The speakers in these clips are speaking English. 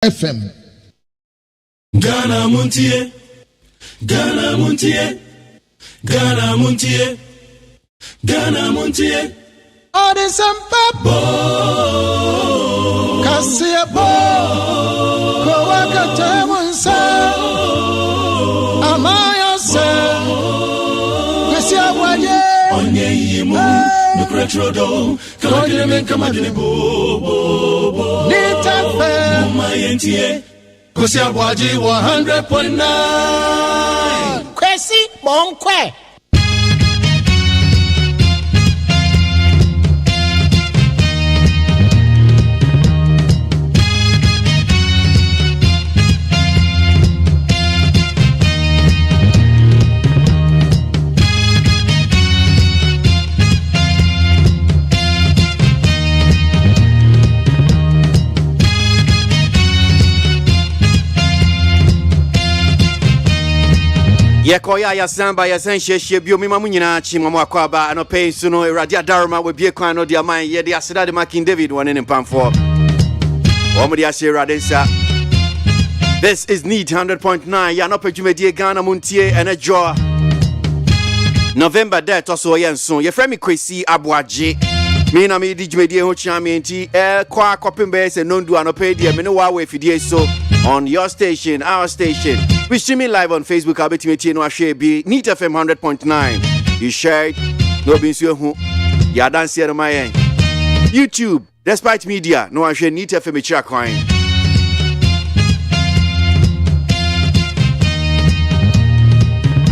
FM. Ghana MONTIE, Ghana MONTIE, Ghana MONTIE, Ghana MONTIE. All the sampa Kasia bo Kowaka Temunsa Amaya se Kasia Waye Onye yimu Nukretrodo Kamadine men kamadine bo Nita fe Mayentie Kasia Waje 100.9 Kwesi Bonkwe Yekoya ya samba ya senshye bio mima munyina chimwa mwakwaba ano pay suno eradia daruma we bie kwan no dia man ye dia seda de King David one in pamfo omudi ase radensa. This is Need 100.9 ya no pejumedie Ghana MONTIE and a jaw November that also yenso ye frame KWASI ABOAGYE me na me di jumedie ho chiame enti kwa kopembe se nondu anope dia me no wa we fidie so on your station, our station. We streaming live on Facebook. I'll be to no share be Need FM 100.9. You shared, no being so who ya dance here my end. YouTube, despite media, no one share Need FM check coin.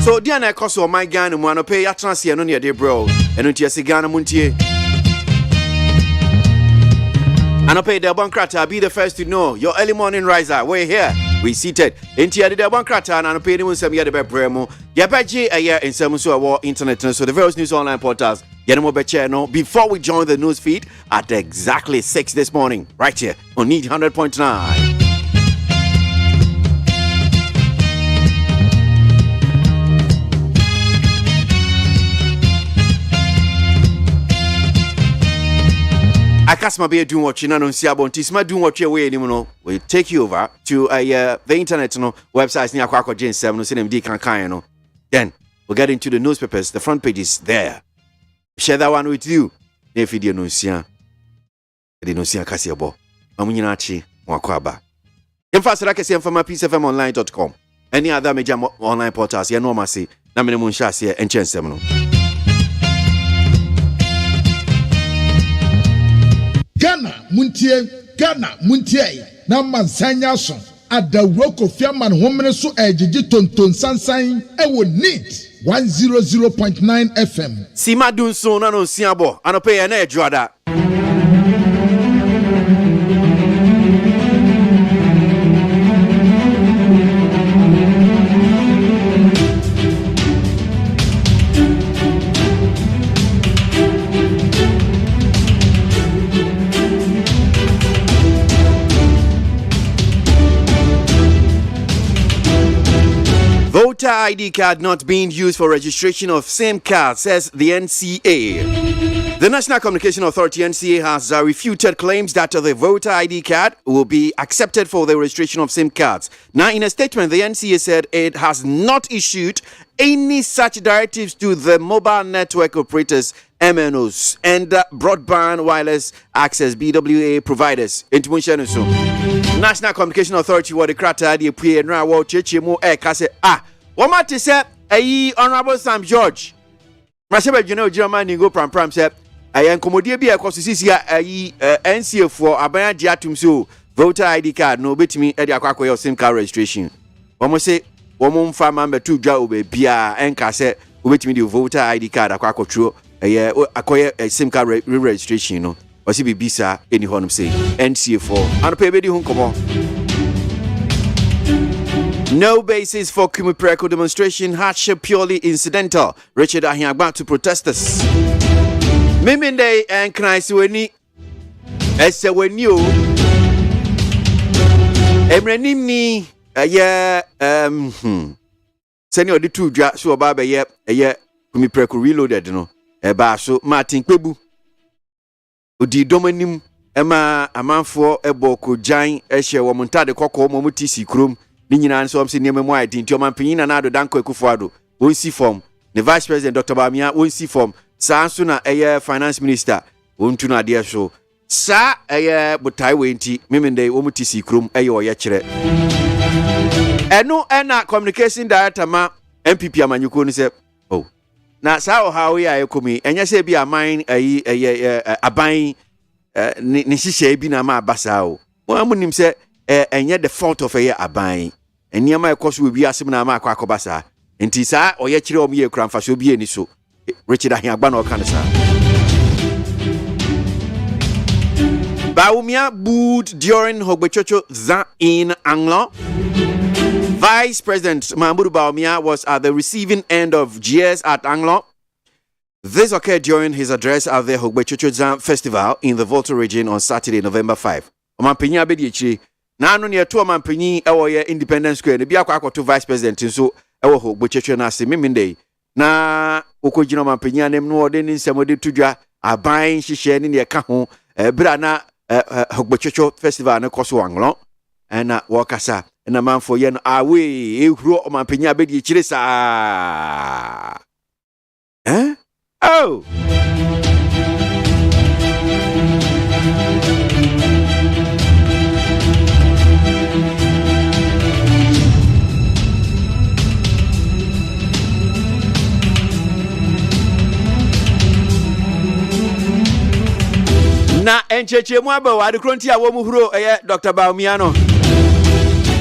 So Diana Koso my Ghana one pay ya transfer no near de bro. And until Ghana MONTIE. And I pay the bankrata, be the first to know. Your early morning riser, we're here. We seated. Intia the bankrata, and I pay them some year the bremo. Yabaji a year in some war internet. So the various news online portals. Yanamo Bechano. Before we join the news feed at exactly 6 this morning, right here on Need 100.9. I cast my beard doing what you know, Siabontisma doing what you're waiting, we take you over to the internet websites near Kwako Jane 7, CNMD Kankayano. Then we'll get into the newspapers, the front page is there. Share that one with you. If you don't see, Kasiabo, Mamuninachi, Wakwaba. In fact, like I say, from my peacefmonline.com. Any other major online portals, you know, Masi, Naminamun Shasia, and Chen Semino. Ghana MONTIE na mansanya so adawro kofiaman homene so ejiji tonton sansan ewo Need 100.9 FM. Sima dunso na no siabo anope na ejuada. Voter ID card not being used for registration of SIM card, says the NCA. The National Communication Authority, NCA, has refuted claims that the voter ID card will be accepted for the registration of SIM cards. Now, in a statement, the NCA said it has not issued any such directives to the mobile network operators, MNOs, and broadband wireless access BWA providers. National Communication Authority what the crata the pre and raw chechimo kase what say Honorable Sam George Masebe German go pram say enkomodie bi ekosisi NCA for abanya diatum so voter ID card no betimi e de akwa your SIM card registration. Omo say omo mfa mamba tu dwa obe bia enka say obetimi the voter ID card akwa akotro akoye SIM card registration no. Wasi bibisa eni honum say NCA for anope be di hun komo. No basis for Kumupreko demonstration, hardship purely incidental. Richard Ahiagba to protesters. Miminde and Knaisweni Esewenyu Emrenimni Senior the two dra so baba ye Kumupreko reloaded no. Eba so Martin Kwebu Odi domanim Emma amanfo eboko jan ehye wo montade kokko mo mutisi krom ni nyina nso am se niam mu adi nti o manpanyin na ado danko ekufuado wonsi form the vice president Dr. Bamia wonsi form sa nso na eye finance minister wontu na ade so sa eye butai wenti memende wo mutisi krom eye o ye kire eno ena communication director ma MPP amanyuko ni se oh na sa o hawo ya ekomi enya se bi aman aban ni hihye bi na ma abasa o mo amunim se enye the fault of aban eniama ekoso bi asem na ma akobasa enti sa oye kire o ye kura mfaso bi eni so Richard Ahiagba na oka sa Baumia booed during Hogbechocho Zan in Anglo. Vice President Mahmoud Baumia was at the receiving end of GS at Anglo. This occurred during his address at the Hogbechocho Zan Festival in the Volta region on Saturday, November 5. Omanpenyi abedichi na anu ne to omanpenyi ewo ye Independence Square ne bia akwakoto Vice President nso ewo Hogbechocho na ase memende na okojina omanpenyi anem no ode ni nsemode tudwa aban hihye ne ka ho bra na Hogbechocho Festival na koso Anglo na wakasa na manfo ye no awe ehuro omanpenyi abedichi sa oh na encheche mu aba wa de kronti a wo mu huro Dr. Baumia no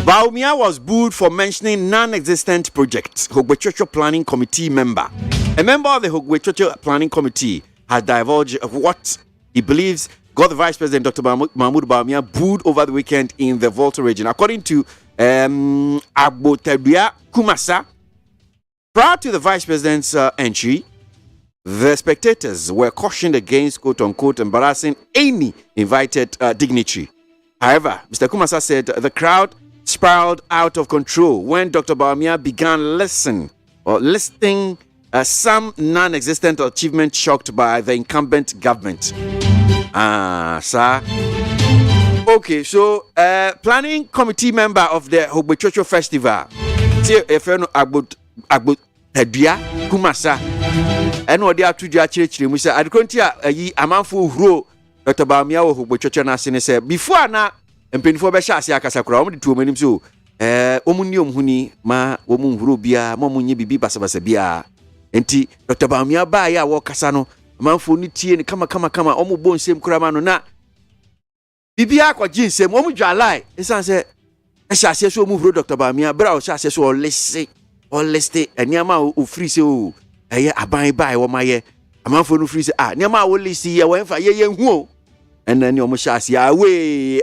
Baumia was booed for mentioning non-existent projects. Hogbechocho Planning Committee member. A member of the Hogbechocho Planning Committee has divulged of what he believes got the Vice President Dr. Mahmoud Baumia booed over the weekend in the Volta region. According to Aboagye Kumasa, prior to the Vice President's entry, the spectators were cautioned against quote-unquote embarrassing any invited dignitary. However, Mr. Kumasa said the crowd spiraled out of control when Dr. Baumia began listing some non-existent achievements shocked by the incumbent government. Sir. Okay, so planning committee member of the Hogbechocho Festival, Aboagye Kumasa, and what they are to judge we say, I don't think amanfo huro Dr. Baumia wo Hogbechocho na sene say before na empenifo be sha ase akasa kura omo de tuo manim so omunni omhuni ma omu huro bia ma omunye bibi basabasa bia enti Dr. Baumia ba ya wo kasa no amanfo ni tie ni kama omo bo nsem kura ma no na bibia akwaji nsem omu dwalai esan se sha ase so omu huro Dr. Baumia bra o sha ase so o liste eniama o free se o aban ba e wo maye amanfo no free se niama o liste ye wo enfa ye hu o and then you must away.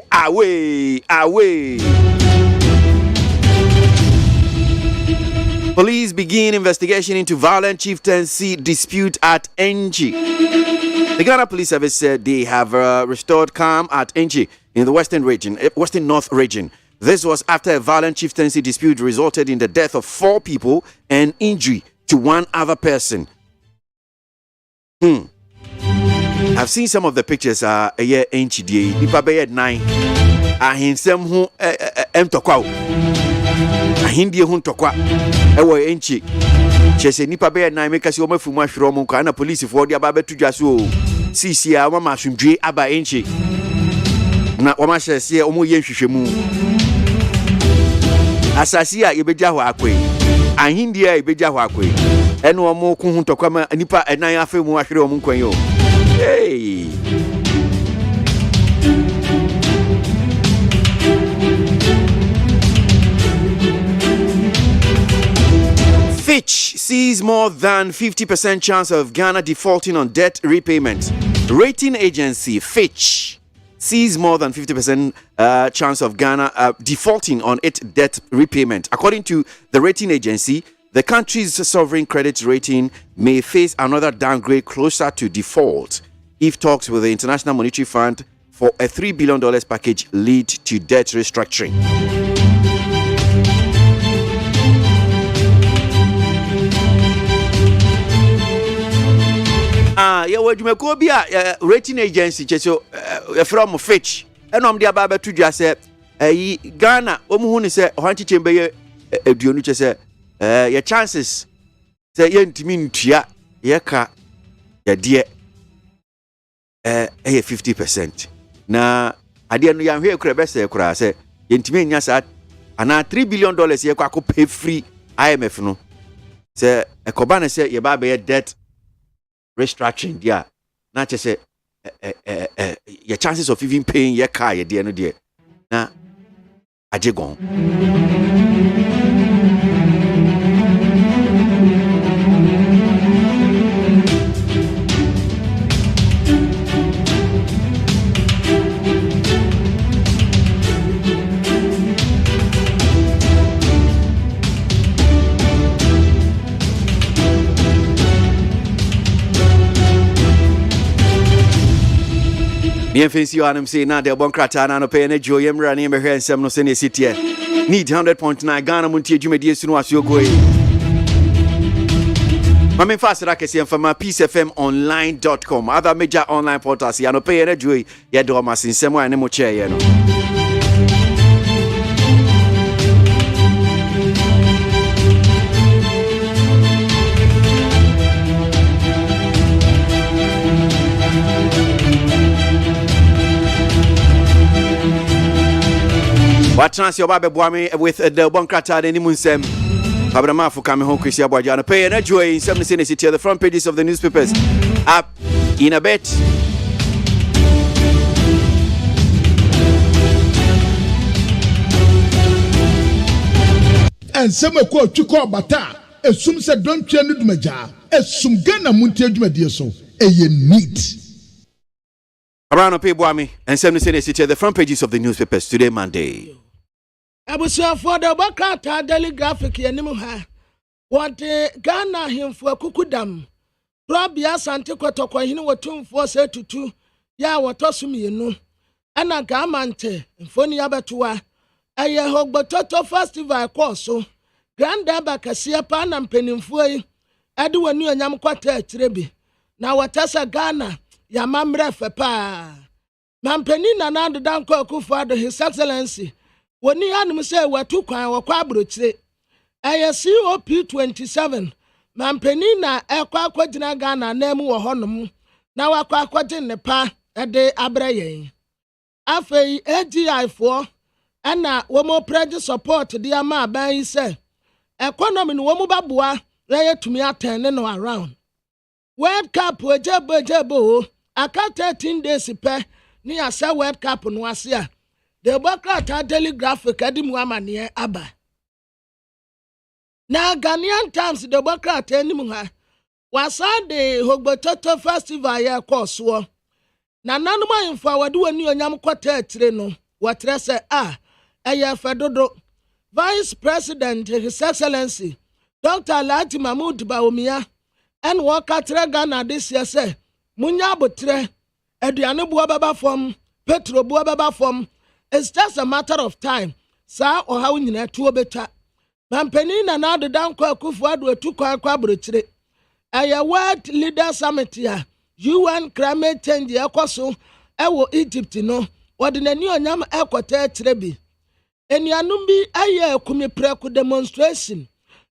Police begin investigation into violent chieftaincy dispute at NG. The Ghana Police Service said they have restored calm at NG in the Western North region. This was after a violent chieftaincy dispute resulted in the death of 4 people and injury to 1 other person. I've seen some of the pictures a year NCDA. Nipa be 9. Ahinsem hu emtokwa. Ahindie hu ntokwa. Ewo enchi. Chese nipa be 9 make si o mafumu ahwere omo kwa na police for dia ba betudwa so. Sisi a mama asundwe aba enchi. Na o ma hyese omo ye nhwehwemu. Asasi a yebegya ho akwe. Ahindie a yebegya ho akwe. Eno omo ku hu ntokwa ma nipa 9 afemu ahwere omo kwan yo. Hey. Fitch sees more than 50% chance of Ghana defaulting on debt repayment. Rating agency Fitch sees more than 50% chance of Ghana defaulting on its debt repayment. According to the rating agency, the country's sovereign credit rating may face another downgrade closer to default if talks with the International Monetary Fund for a $3 billion package lead to debt restructuring. ye wadwuma ko bi a rating agency cheso e from Fitch enom de aba betu dwa se Ghana omuhu ni se ohwanchi chembe ye aduonu che se ye chances se ye ntimi ntua ye ka ye de 50% na ade no ya hwe kura bese kura se ye ntimi nya sa ana $3 billion ye kwa ko pay free IMF no se ekoba na se ye ba be debt restructuring dia na che se your chances of even paying your car ye de no de na ajegon. Bienvenue à NMC na de bon kratana no pay na joyem rani me hwe nsem no se ne sitie need 100.9 Ghana Montie dwumedie sunu aso goyi Mame fasira kesi enfama peacefmonline.com other major online portals ya no pay na joyi ye do ma sinsem wa ne mo cheye no What chance your baby boy with the one crata any munsem? Abrama for coming home, Christian Boyana. Pay and enjoy in 70 city the front pages of the newspapers. Up in a bit. And some ko twiko bata esum se don twa no dumaja esum Ghana Montie dwumadie so eye neat. Around people and 70 city the front pages of the newspapers today Monday. Abusia for the Bakata Daily Graphic Yanimu ha. What Ghana him for Kukudam. Probia Sante Kotoko hino watum for say to 2. Ya watosumi no. Ana Gamante, Foni Abatua. Aye Hogbototo Festival Corso. Grand Daba Kasia Pan and Penimfui. Adu a new Yam Quata Trebi. Now watasa Ghana, Yamamre Fepa. Mampenina Nando Danko Kufado, His Excellency. Woni anum say watu kwan wakwa abrochire COP 27 mampeni na ekwa akwagina Ghana na mu wo honom na wakwa akwagye ne pa de abrayen afei AGI for ana womo pledge support de ama aban yi say economy no womo baboa na yetumi atene no around World Cup ejebo aka 13 days pe ni asa World Cup no ase a The Bakata Daily Graphic Adimu Amane Aba. Na Ghanaian Times the Bakata Animuha was the Hogbototo Festival ya Koswo. Na nanuma in forward when you nyam kwata treno, what rese aya fedodo. Vice President His Excellency Dr. Alhaji Mahmoud Bawumia and Wakatre Ghana this year say Munya botre eduane bua baba form petro bua baba form. It's just a matter of time. Sa or how you know to better. Mampeni na now the down kwa kufuadu to kwa brochire. Aya World Leader Summit here. UN climate change yakoso. Ewo Egypt no. Wadine niyo nyama ekwate trebi. Eni anumbi aye kumipreku demonstration.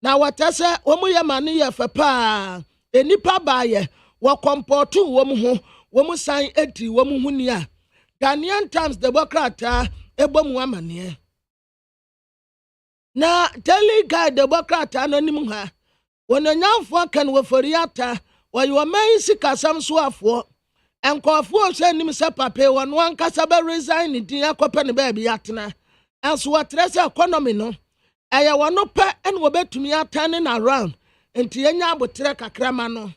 Na watase womu ya mani ya fepa. Eni pa baye. Wakomportu womu ho. Womu sign eti womu hunia. Ghanaian Times the Bokrata ebomu amane na Daily Guide the Bokrata anonimu ha wonanyamfo kan woforiata wayo man sika samso afo enkofo hwe nim se pape wono ankasa be resign din akope ne ba bi atena enso watrese economy no eye wono pe en wobetumi atane na around enti enya abotre kakrama no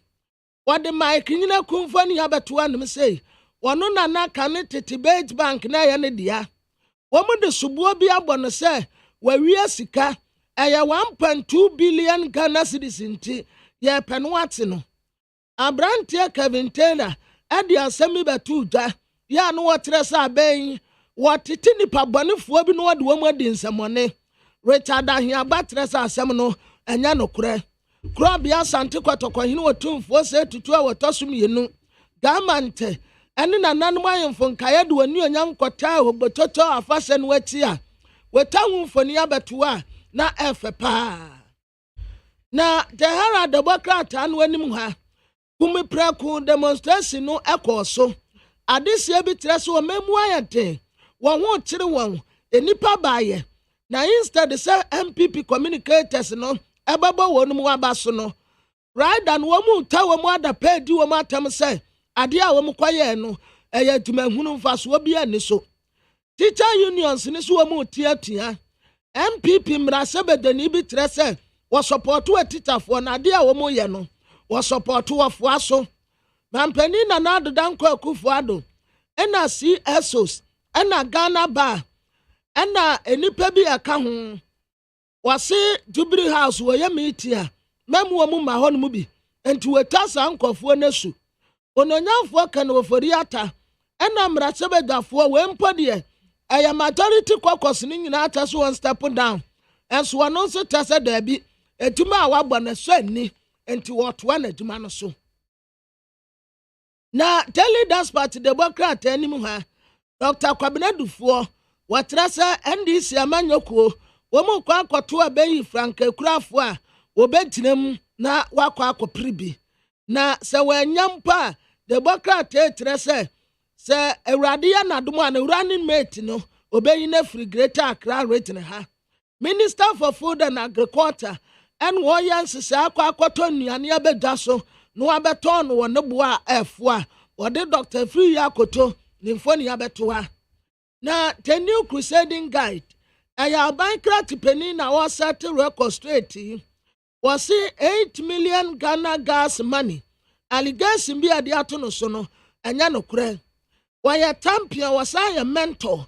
wode mike nyina kumfo ni abeto anim sei Wano na kane tete Beige Bank na ya ne dia. Womu de subuo bi abono se wawie sika aya 1.2 billion Ghana cedis nti ye penwate no. Abrantie Kevin Taylor ade asemi betu da ya no wotresa aben wotete nipa bonefuo bi no wode womu adi nsamone. Richard ahia batresa asem no enya no kure. Kura bia sante kwatokwa hini wotumfuo se tutu a wotosum yenu. Gamante ɛne nananom ayemfo nkaeɛ de wani onyam kɔtaa hogbototo afasɛ no akyi a weta ho mfoni abɛtoa na ɛfɛ paa na Tehara Demokrata no anim ha kumi preku demonstration no ɛkɔɔ so adesie bi kyerɛ so ɔmamu ayɛ den wɔn ho kyere wɔn enipa baayɛ na instead sɛ MPP communicators no ɛbɛbɔ wɔn mu aba so no rider no wɔn mu ta wɔn ada pɛ di wɔn atam sɛ ade a wɔn kɔyɛ no ɛyɛ adwumahunu mfasoɔ bi ani so teacher unions ne so wɔn mu tiatia MPP mmarahyɛbadani bi kyerɛ sɛ wɔ support wɔ teacherfoɔ na ade a wɔn yɛ no wɔ support wɔ foa so mampanin na n'adoda nkɔ akufoado ɛna CSOs ɛna Ghana Bar ɛna enipa bi ɛka ho wɔse Jubilee House wɔyɛ meeting a mɛmu wɔn ma hɔ no mu bi enti wɔta saa nkɔfoɔ n'asu ononyamfoɔ ka na wɔfori ata ɛna mmarahyɛbadwafoɔ wɔn mpo deɛ ɛyɛ majority caucus ne nyinaa ata so wɔn step down ɛnso wɔn nso ta sɛ daabi edwuma a wabɔ ne so ani enti wɔtoa n'adwuma no so na Daily Dispatch Democrat anim ha Dr. Kwabena Dufoɔ wɔtrɛ sɛ NDC amanyokuo wɔn mu kɔ akɔto abɛyi Franka Kurafoɔ a wɔbɛgyina na wakɔ akɔpiribi na sɛ wɔanyam pa Democrat trɛ sɛ Awurade ya nadom a na running mate no obɛyi na free Greater Accra region ha Minister for Food and Agriculture and wɔyɛ nsesa akɔtɔ nnuane abɛdwa so na wabɛtɔn no wɔ ne boa ɛfoa wɔde Dr. Free Yakoto ne mfoni abɛtoa na the new crusading guide ɛyɛ abankra tipani na wɔsɛte record straight yi wɔse 8 million Ghana gas money allegation bi ade ato no so no ɛnyɛ no korɛ wɔyɛ champion wɔsan yɛ mentor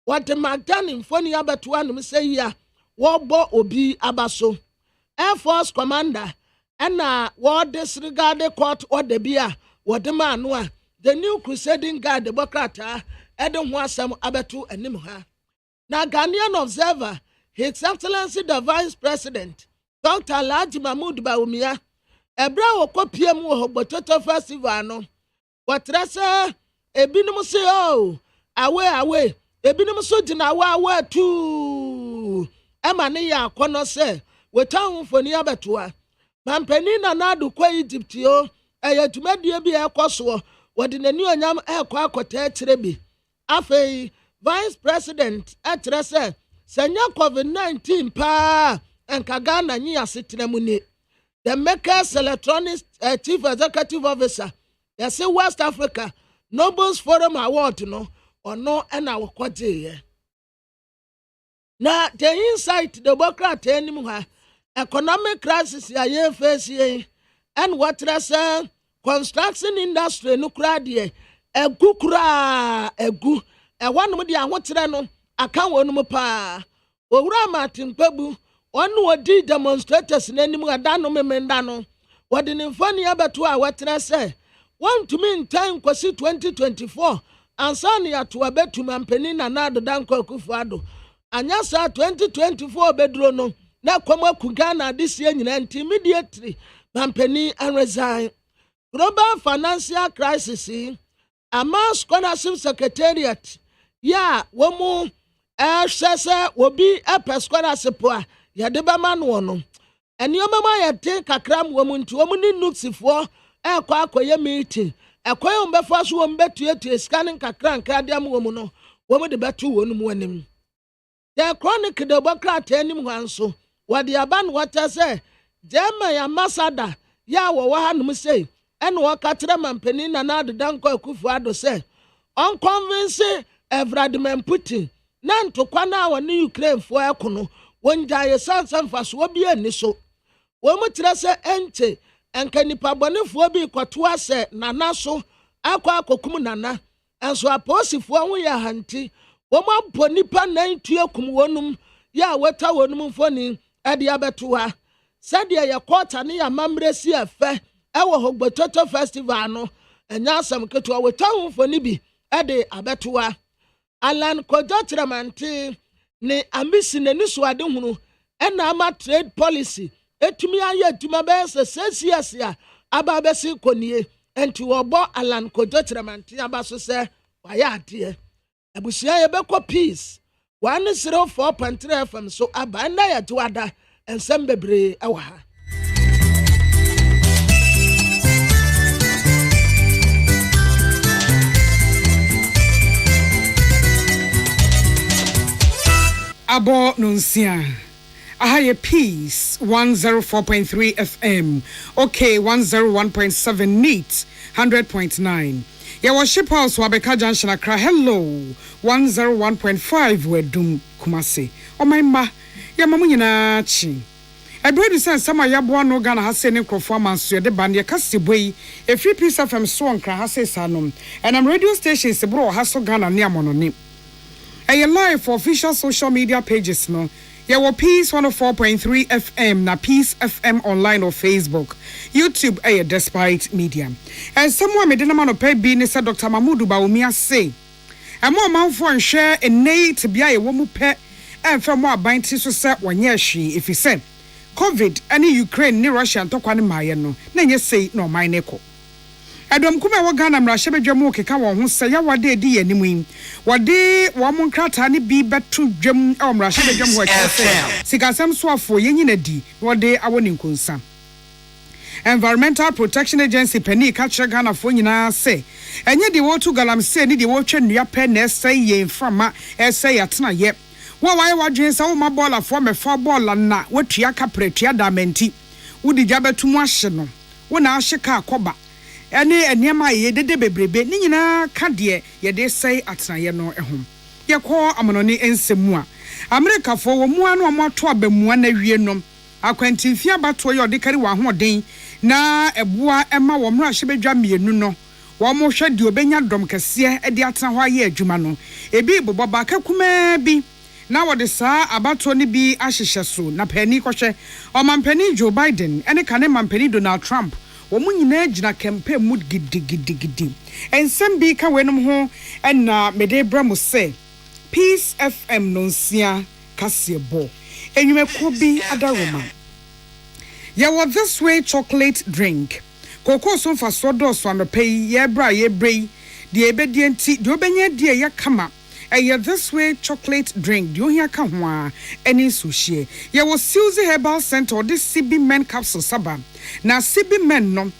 wɔde Magdani mfoni abɛtoa no sɛ yia wɔbɔ obi aba so Air Force commander ɛna wɔde disregard court order bi a wɔde ma no a the new crusading guard Democrat ɛde ho asɛm abɛto anim ha na Ghanaian Observer His Excellency the Vice President Dr. Alhaji Mahmood Bawumia ɛbrɛ wɔkɔpie mu wɔ Hogbototo Festival no wɔtrɛ sɛ ebinom se awe ebinom so gyina awe tu ɛma ne yɛ akɔnɔ sɛ wɔta ho mfoni abɛtoa mampanin na nado kɔ Egypt yo ɛyɛ dwumadie bi ɛkɔ soɔ wɔde n'ani onyam ɛkɔ akɔta akyerɛ bi afei Vice President ɛkyerɛ sɛ nya COVID-19 paa ɛnka Ghana nyi asetena mu ni the Makers Electronics Chief Executive Officer yɛse West Africa Nobles Forum Award no ɔno ɛna wɔkɔgyeeɛ na the insight Democrat anim ha economic crisis a yɛn face yɛn and wɔtrɛ sɛ construction industry no kura deɛ egu ɛwɔnom de ahokyerɛ no aka wɔnom paa owura Martin Kpebu ɔno wɔdi demonstrators n'anim ada no memenda no wɔde ne mfoni abɛto a wɔtrɛ sɛ wɔntumi ntan kwasi 2024 ansa ne ato abetum ampani na nado danko Akufo-Addo anya saa 2024 beduro no na kɔma ku Ghana this year nyina immediately ampani and resign global financial crisis ama scholarship secretariat ya wɔmu ɛhwɛ sɛ obi ɛpɛ scholarship a yɛde bɛma no no ɛnneɛma ma yɛde kakra mu wɔmu nti wɔmu ne nuksifoɔ ɛkɔ akɔyɛ meeting ɛkɔyɛ mbɛfa so wɔm bɛtuatua scanning kakra nkra de am wɔmu no wɔmu de bɛto wɔn mu anim the chronic Democrat anim hanso wɔde aba no wɔtɛ sɛ German ambassador ya wɔwɔ ha nom sɛ ɛna wɔka kyerɛ mampanin na nado danko Akufo-Addo sɛ unconvince Vladimir Putin na ntokwa na wɔne Ukraine foɔ ɛko no wɔngyae sansan fasoɔ bi ani so wɔn mu kyerɛ sɛ ɛnte ɛnka nipa bɔnefoɔ bi kɔtoa sɛ nana so akɔkum nana ɛnso aposifoɔ ho yɛ hanti wɔn abɔ nipa nan tue kum wɔnum yɛ a wɔta wɔnum mfoni ɛde abɛto ha sɛdeɛ yɛ kɔɔta ne yɛ amammerɛ si ɛfɛ ɛwɔ Hogbototo Festival no ɛnyɛ asɛm ketewa wɔta ho mfoni bi ɛde abɛto ha Alan Kojo Kyerɛmante ne ambisi n'ani so ade hunu ɛna ama trade policy etumi ayɛ adwuma bɛyɛ sɛ sɛsiasi a aba bɛsi konie enti wɔbɔ Alan Kojo Tremante aba so sɛ wayɛ adeɛ abusua yɛbɛkɔ peace 104.3 FM so aba na yɛto ada ensɛm bebree ɛwɔ ha Abo nunsia. Ahaye Peace 104.3 FM. Okay, 101.7 NEAT 100.9. Ya worship house Wabeka Junction Accra. Hello 101.5 Wedum Kumasi. Oh my ma. Ya mamu nyina chi. Ebredu sen sama yaboa no Ghana hase ne krofo amanso de band ya kasiboi e free Peace FM so nkra hase sanom. And I'm radio station se bro haso Ghana ne amononi. Aye live for official social media pages no. Yeah, well, Peace 104.3 FM na Peace FM online or Facebook, YouTube. Aye, despite media. And someone me didn't man pay be said Dr. Mahmoud Bawumia say. And more man for and share a nay to be a woman pet and for more bind to set 1 year she if he said COVID any Ukraine ni Russia and talk on my no. Then you say no my neko. Adom kuma wo Ghana mrahye bedwam okeka wo ho sɛ ya wade di animu wade wo mon krata ne bi betu dwam e wo mrahye bedwam ho akese sikasɛm so afo yenyina di wade awoni nkonsa Environmental Protection Agency pani ka kyerɛ Ghana fo nyina sɛ enye de wo tu galamse ne de wo twa nnua pɛ na ɛsɛ ye mframa ɛsɛ yatena ye wo waye wadwen sɛ wo ma bɔɔla fo mefa bɔɔla na watua kapretua damenti wo di gyabetu mu ahye no wo na ahye ka akɔba ene eniema ye dede bebrebe ni nyina ka de ye de sei atenaye no ehom ye ko amononi ensemu a America fo wo mu anu amoto abamua na wie no akwantimfia bato ye ode kari wa hoden na eboa ema wo mra hye bedwa mienu no wo mo hwe de obenya dom kese e de atena ho aye adwuma no ebi bobo ba ka kuma bi na wo de saa abato ni bi ahyehye so na pani kɔhwe o mampani Joe Biden ene kane mampani Donald Trump womu nyina gina campaign mood gidi ensem bi ka wenum ho na mede bra mo se Peace FM no nsia kasebo enwumeko bi adaroma ya wo this way chocolate drink koko so fa so do so anopai ye bra ye brei de ebedi enti de obenya de ye kama this way chocolate drink do here ka ho a eni suhie ya wo Suzy Herbal Center or this CB men capsule saba na CB men no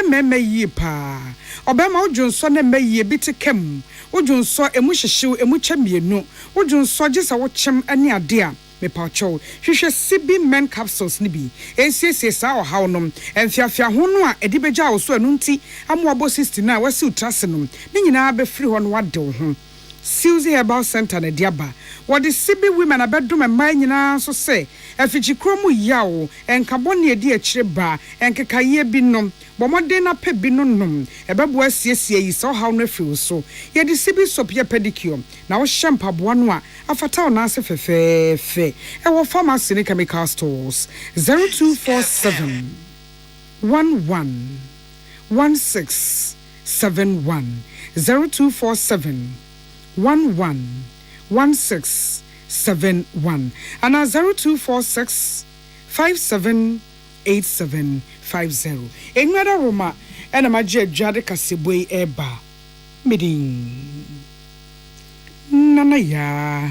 meme yi pa obema odwonso na meyi bi te kam odwonso emu hyehyew emu kyamienu odwonso gisa wo kyem ane ade a mepacho hwehwe CB men capsules ni bi esiesie sa ohaw no enfiafia ho no a edi begya wo so anu nti amoabo 69 wasi utrase no ni nyina be free ho no wade wo ho Suzy Herbal Center na diaba what the CB women abedum emma nyina so say afichi kromu yawo enkabone edi akire ba enkekaye bi nom bomode na pe bi nonom ebebo asiesie yi so haw no afiw so ye the CB soap ye pedicure na wo shampa boa no a afata na ase fefefe e wo pharmacy ne chemical stores 0247 11 1671 0247 111671 and 0246 578750 enwada roma ena maje dwade kaseboi eba midin nana ya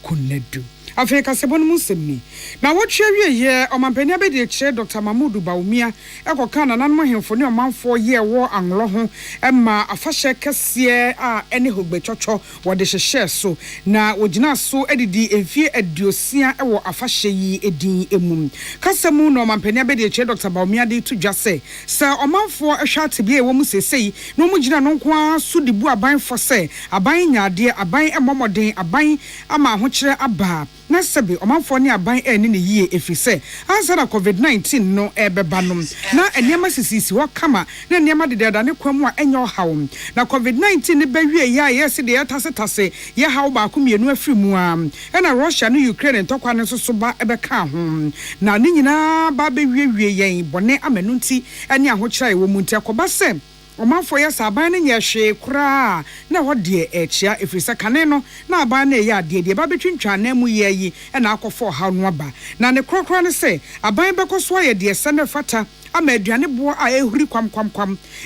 kunadu Africa sebon musemni na wotwe wieye omampani abedi kire Dr. Mahmoud Bawumia ekoka na nanmo hemfo ne omanfo ye wo anlo ho emma afahye kese a ene hogbetwotwo wode hyehye so na wogina so edidi emfie adiosia ewo afahye yi edin emum kasemu no omampani abedi kire Dr. Bawumia de tudwase se omanfo ehwa tebie ewo mu sesei no mu gina no nko so dibu aban fo se aban nyaade aban emomoden aban ama ho kire aba na sebe omanfo ne aban eni ne yie efise ansa na COVID-19 no ebeba nom na eniema sisisi wakama na eniema dededa ne kwamu a enyo hawo na COVID-19 ne bewie ya yesi de yatase ye hawo ba ko mienu afiri mu a na Russia no Ukraine ntokwa ne so ba ebeka ho na ne nyina ba bewie yen bone amanu nti ene ahokyira ewo mu nti akoba se omanfo ya saban ne nyehwe kura na hode echia efrisa kane no na aban na ye ade de ba betwintwa na mu ye yi na akofo ha no aba na ne krokro ne se aban bekoso ye de se ne fata ama aduane boa a ehuri kwam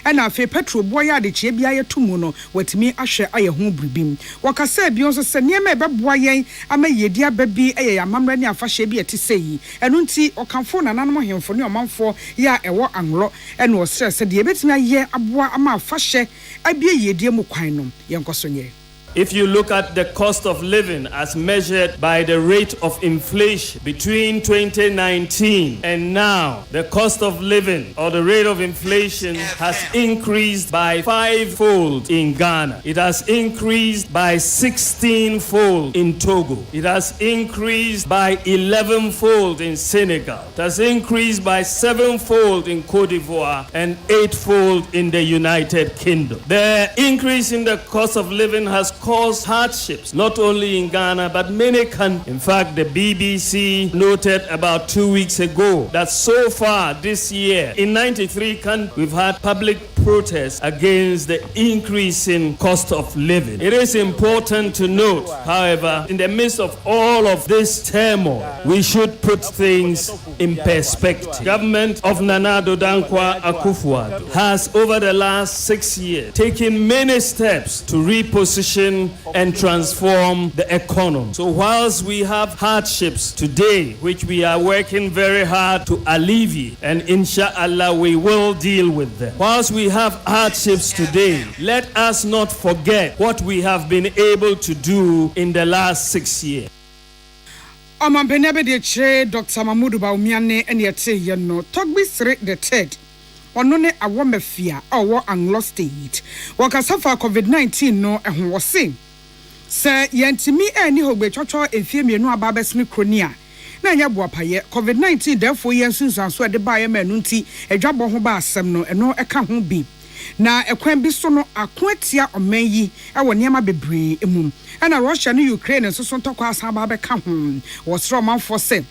ɛna afi petrol boa ya de chie bia yetumu no watimi ahwe aye ho bribim wakasa bi onso se niema ebeboa yen ama yedi ababi eye amamra ne afahye bi eti sei enu nti okanfo nananom hemfo ne omanfo ya ewo anlo ɛna osere se de ebetimi aye aboa ama afahye abie yedi mu kwan no yenkosonye. If you look at the cost of living as measured by the rate of inflation between 2019 and now, the cost of living or the rate of inflation has increased by 5-fold in Ghana. It has increased by 16-fold in Togo. It has increased by 11-fold in Senegal. It has increased by 7-fold in Cote d'Ivoire and 8-fold in the United Kingdom. The increase in the cost of living has caused hardships, not only in Ghana, but many countries. In fact, the BBC noted about 2 weeks ago that so far this year, in 93 countries, we've had public protests against the increase in cost of living. It is important to note, however, in the midst of all of this turmoil, we should put things in perspective. Government of Nana Addo Dankwa Akufo-Addo has, over the last 6 years, taken many steps to reposition and transform the economy. So whilst we have hardships today, which we are working very hard to alleviate, and inshallah we will deal with them. Whilst we have hardships today, let us not forget what we have been able to do in the last 6 years. Omampenebe de che Dr. Mahmoud Bawumiane ene yete ye no Togbi Sire the third. Ono ne awomafia owo Anglo State. Wakasafa COVID-19 no ehun wose. Se yentimi eni hogbe chocho efie mienu ababesni kronia. Na nya boapaye COVID-19 therefore yensunsanso ade baaye manu nti edwabo ho ba asem no eno eka ho bi. Na ekwan bi so no akoatia omanyi ewo niam bebre emu. Ana Russia ne Ukraine nso so ntokwa asaba be ka ho. Wosro manfo se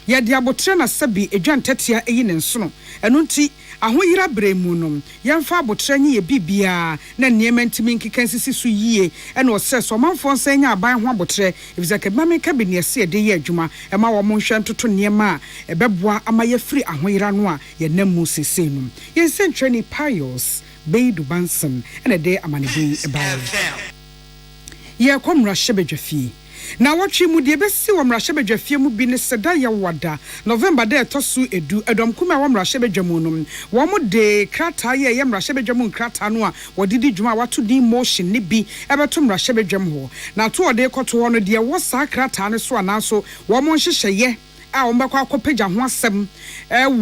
ye dia botre na sabi edwantatia eyi ne nso no eno nti ahoyira bremu no yemfa abotre nye bibia na niema ntimi nkeka sisi so yie ena ose so manfo nsanya aban ho abotre ifizake mame kabine se ede ye adwuma ema wo monhwe ntoto niema ebeboa amaye free ahoyira no a ye namu sese no ye sentwani piles Beidu Banson ena de amanebe ebae ye komra shebedwafi na watchi mu de besi wo mra hyebedwafie mu bi ne seda ya wada November de etosu edu edom kuma wo mra hyebedwamu no wo mu de krata ye mra hyebedwamu krata no a wodidi dwuma wato di motion ne bi ebeto mra hyebedwam ho na to ode koto ho no de wo sa krata ne so ananso wo mo hyehyeye a ombekwa akopagya ho asem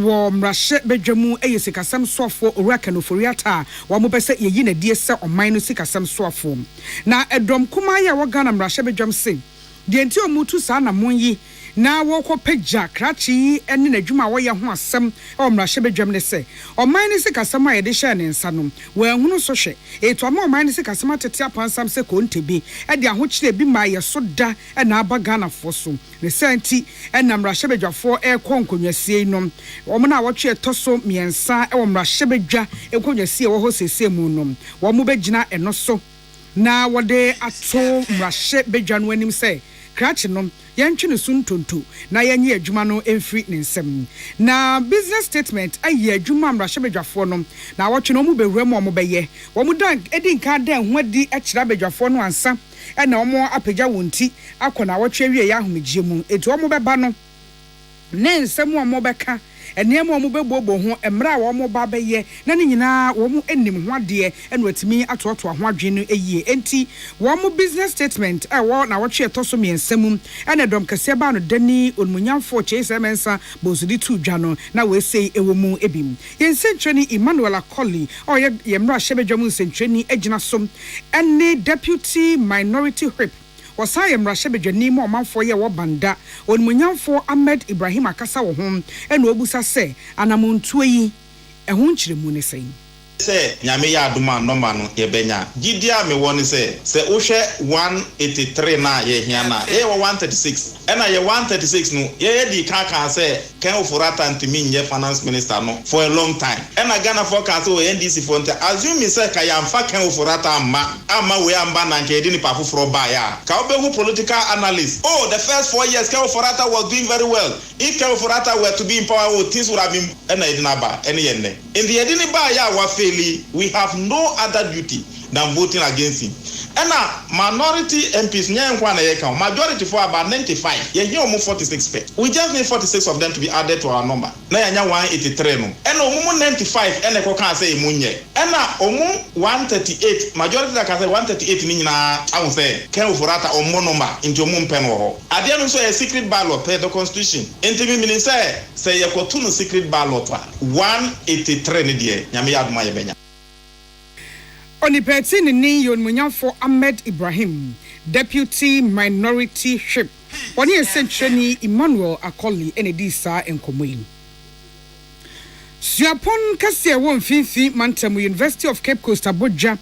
wo mrahye bedwamu eyesikasem sofo owurakanofori ata wo mo bese yeyi na die se oman no sikasem sofo na edom kuma ye wo Ghana mrahye bedwam se de enti omutu sa na monyi na wo kopagya krachi ene na dwuma wo ye ho asem wo mrahye bedwam ne se oman no sikasem a ye de hye ne nsa no wo ehunu so hwe eto ama oman no sikasem atete apansam se kontebi e de ahokyere bi ma ye so da e na aba Ghana fo so ne senti ena mrahye bedwafo e konkonwasie no wo mo na wotwe etoso miensa e wo mrahye bedwa e konwasie wo ho sese mu no wo mo begina eno so na wode ato mrahye bedwa no anim se krachi no yantwe ne suntonto na yanye adwuma no emfiri ne nsem na business statement ayi adwuma mrahye bedwafo no na wotwe no mu bewura mu beye wo mu dan edi nka dan ho adi akira bedwafo no ansa ena omo apagya wonti akona wotwe wie ya ahomegye mu etu omo beba no ne nsem omo beka enema omo bebobo ho emra wo omo ba beye na ne nyina wo mu enim ho ade ena watimi atoto ho adwe no eyie enti wo mu business statement wo na wotwe etoso miensam ena dom kase ba no dani onmunyamfo chesemensa bonsudi tu dwa no na we sei ewo mu ebim yensentwani Emmanuel Akoli o ye mra hyebedwam nsentwani agina som ene deputy minority whip wasaye mrahye bedwani mu omanfo ye wo banda onmunyamfo Ahmed Ibrahim akasa wo ho ena obusa se anamontuo yi ehun kyeremu ne sen say nyame ya aduma number no ye benya gidia me won say uhwe 183 na ye hia na ye 136 ena ye 136 no ye di kan say Ken Ofurata ntimi nye finance minister no for a long time ena Ghana forecast o NDC fonte assume me say ka yamfa Ken Ofurata ama we amba na nke di ni pa foforo ba ya ka obehu political analyst oh the first 4 years Ken Ofurata was doing very well if Ken Ofurata were to be in power things would have been ena edinaba ene yenne in the edinaba ya wa fairly we have no other duty than voting against him. And minority MPs, majority for about 95. Yeah, here 46. We just need 46 of them to be added to our number. Now 183 no. And 95 and can say munye. And 138 majority that can say 138 ni na I say Ken Ofurata number into mum penwo. Adiano so a secret ballot per the constitution. Into me say you go to secret ballot 183 ni die. Nyame aduma ye benya. Onipeti ni Munyafo Ahmed Ibrahim, Deputy Minority Whip. Oni essentially Emmanuel Akoli Enedisa Enkomoyi. Suapon kase won finfi Mantamu University of Cape Coast Abuja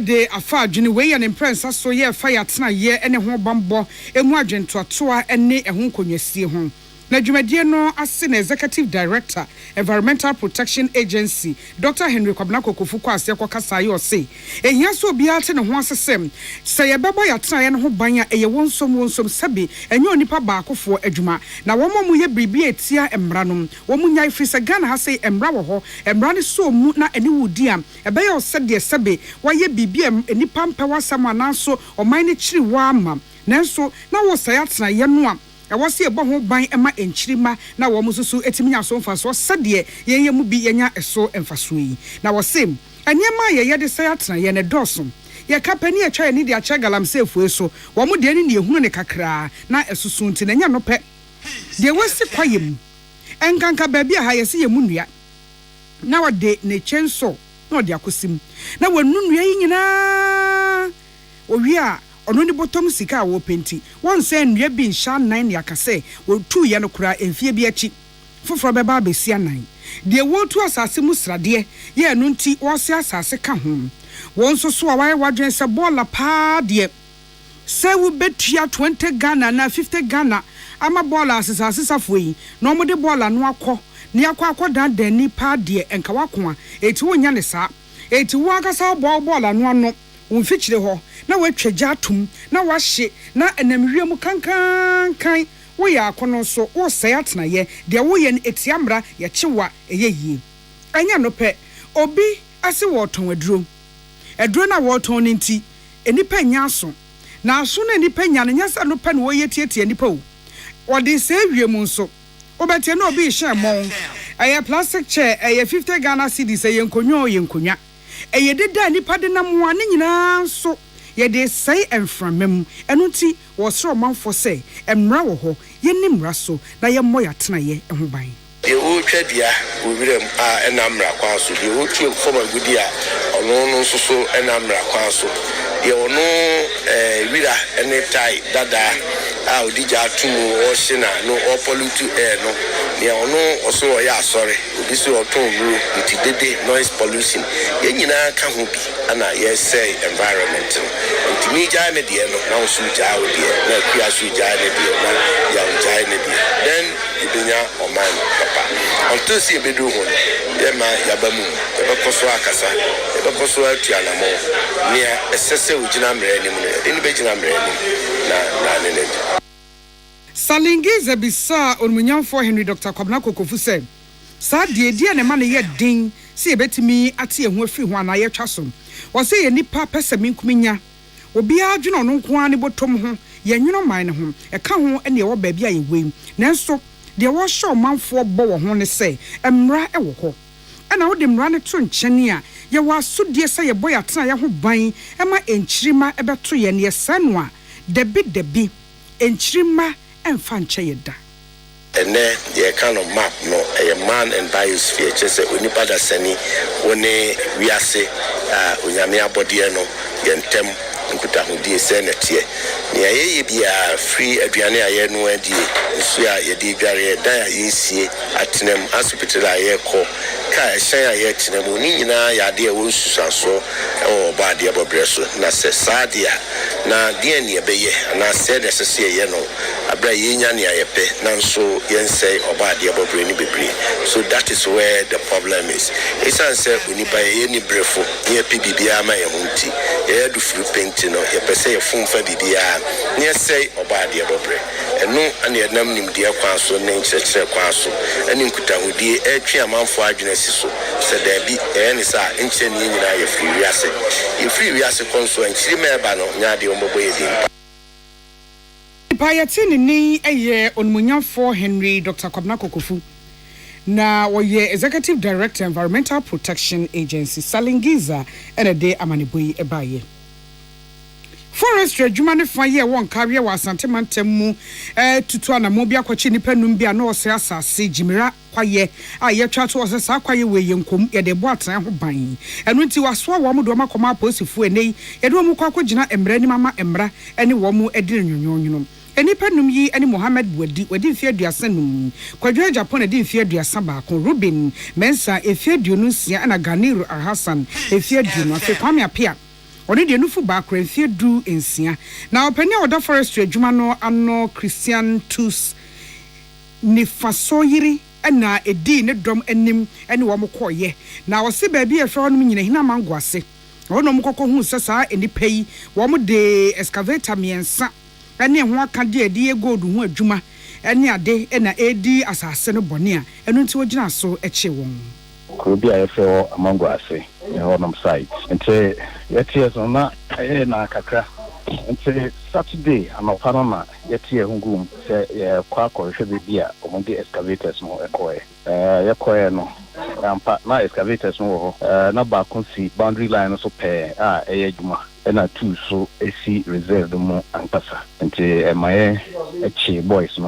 de afa adwene we ya ne prensa so ye fire tena ye ene ho bambo emu agwento atoa ene ehun konwasie ho. Na dwumadie no ase na Executive Director Environmental Protection Agency Dr. Henry Kwabnako Kofuko ase kwakasa ye ose ehia so bia te ne ho asesem se ye bebo ya tena ye ne ho ban a eye wonsom sabi enye onipa baakofo adwuma na womo ye bribi etia emra no womo nyai frisa Ghana ha se emra wo ho emra ne so mu na eni wudi am ebe ye ose de sabe waye bibi enipa mpawa samana so oman ne chiri wa ama nanso na wo se ya tena ye no a awase ebo ho ban ema enchirima na wo mususu etiminya so mfaso sade ye mu bi yenya eso emfaso yi na wo sem anyema ye de say atena ye ne doso ye kapani atwa ye ni de acha galamsefu eso wo mu de ni ehunu ne kakra na esusu nti na nya no pe de wasi kwayem enkanka ba bia ha ye se ye munua na wo de ne chenso na de akosim na wo nunua yi nyina owi a ono ni bottom sika wo penti won say nnua bi nsha 9 yakase wo tu ye no kura enfie bi achi foforo be ba besia 9 de wo tu asase mu srade ye no nti wo se asase ka ho won so so awai wadwen se bola pa de se wo betua 20 Ghana na 50 Ghana ama bola asase safoyi no mo de bola no akọ ni akọ dan ni pa de enka wako a eti wo nya ne sa eti wo akasa bola no ano wonfichire ho na watwaja atum na wahye na enamwie mu kankan wo ya akono so wo sɛ atena ye de wo ye etiamra ye kyewa eyeyie anya no pɛ obi ase wo ton aduro na wo ton nti enipa nya aso na aso na enipa nya no nyasa no pɛ no wo ye tietie enipa o wo de sɛ wie mu nso obete na obi hye mon eye plastic chair eye 50 Ghana cedis eye nkonwa eye deda enipa de na mo ane nyina so ye de say emframem eno nti wo soro manfo say emra wo ho ye nimra so na ye moya tena ye ho ban de wo twadia wo wirem a enamra kwa so de wo tie foma gudi a ono no so so enamra kwa so ye ono wira ene tai dada a odija tumu o shina no o pollute air no ne ono oso o ya asore obi so oton ru nti dede noise pollution ye nyina ka ho bi ana ye say environment nti mi ja ne de no na osu ja o de na kuya su ja ne de na ya ja ne de then ibenya oman papa onto si ebedu ho ye ma yabamu e be koso akasa e be koso atuana mo ne esese ugina mre ni mu ne be gina mre ni na ne Salingiza bisa onmunyamfo Henry Dr. Kwabnako Kofu say sa die ne ma ne ye din se ebetimi ate ehu afiri ho ana ye twaso wo se ye nipa pesemi nkuminya obi adwene ono nko ani botom ho ye nweno man ne ho e ka ho ene wo ba bia ye wei nanso de wo hye omanfo bo wo ho ne se emra e wo ho ana wo de mra ne to nkyene a ye wo asodie se ye boya tena ye ho ban e ma enchirima e beto ye ne sanu a debi enchirima emfa nche yeda ene ye kind of map no a man and biosphere chese onipa da sani woni wiase onyame abodie no yentem nkutahudie sɛ na tie nea yɛyɛ bia free aduane a yɛ no adi nso a yɛde dware dan a yɛsie atenam hospital a yɛkɔ ka ɛhyɛn a yɛtenam ni nyinaa yɛade a wɔnsusuaso ɛwɔ ɔbaadeɛ bɔbrɛ so na sɛ saa de a na deɛ ne yɛbɛyɛ anaasɛ de ɛsɛ sɛ yɛyɛ no abra yɛnya ne ayɛpɛ nanso yɛnsɛe ɔbaadeɛ bɔbrɛ ne bebree so that is where the problem is ɛsiane sɛ onipa yɛyɛ ni brɛfo ne yɛpɛ biribiara ma yɛ ho nti yɛyɛ do firi penti no yɛpɛ sɛ yɛfomfa biribiara ne yɛsɛe ɔbaadeɛ bɔbrɛ ɛno ane yɛnam nimdeɛ kwan so ne nkyerɛkyerɛ kwan so ɛne nkutahodie ɛtwe amanfoɔ adwene si so sɛ daabi ɛyɛ ne sɛ a nkyerɛ ne nyinaa yɛfiri wiase kɔ nso ankyiri ma ɛba no nyaadeɛ ɔmbɔbɔ yɛ din Payati ni eye onmunyafo Henry Dr. Kwabena Kokofu na woye Executive Director Environmental Protection Agency Salingiza ene de amaneboyi ebaye Forestry adwuma ne fa ye won kawe wa Asante Mantam tutu anamo bia kwachi nipa num bia na ose asase jimira kwaye a ye twa to ose sa kwaye we yenkom ye de bo atan ho ban enu nti waso wo mo do makoma aposifu enei ye do mo kwa kwagina emra ni mama emra ene wo mo edire nyonyonyono enipa num yi ene Mohammed wadi mfie aduasa num kwadwa Japan edi mfie aduasa ba ko Ruben Mensa efie aduonu sia na Ganiru Alhassan efie aduonu afi Kwame Apia oni de nufu ba kra efie du ensia na opani oda forestry adwuma no ano Christian Tus ni fasoyiri na edi ne dom anim ene wo mkoye na wo se ba bi ehwe honom nyina hina mangwase wono mkokko hu sesa enipa yi wo mo de excavator miensa ene ho aka de edi gold hu adwuma ene ade na edi asase no bone a eno nti wogina so eche won Kobi a efe amangwase ne honom site nti yetie so na na kakra nti Saturday anopano na yetie hungum se kwa hwe bebi a omude excavators no ekoe yekoe no ampa na excavators no ho na ba konsi boundary line so pe a adwuma na two so esi reserve mo ampasa nti emaye echi boys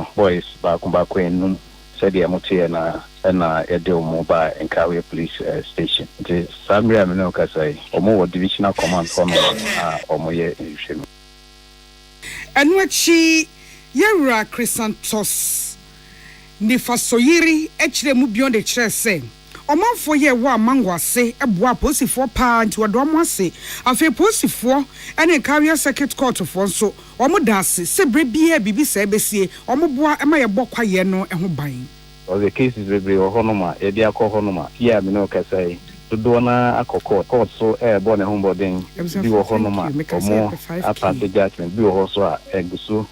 ba kumba enum said the motie na edel mo ba Nkawe police station nti samria me no kasai omo divisional command from omo ye nhwem enu achi yewra Chrysanthus ni fasoyiri echire mu beyond the chire say omanfo ye wa mangwase eboa posifo pa nti wodo mo ase afi posifo ene Nkawe circuit court fo nso omo dase sebre bia bibi sa besie omo boa ema ye bokwaye no eho ban all the cases bebre ohonoma e dia kohonoma ya me no kasai do na akoko court so bo ne hombodin bi ohonoma omo apante judgment bi oho so a eguso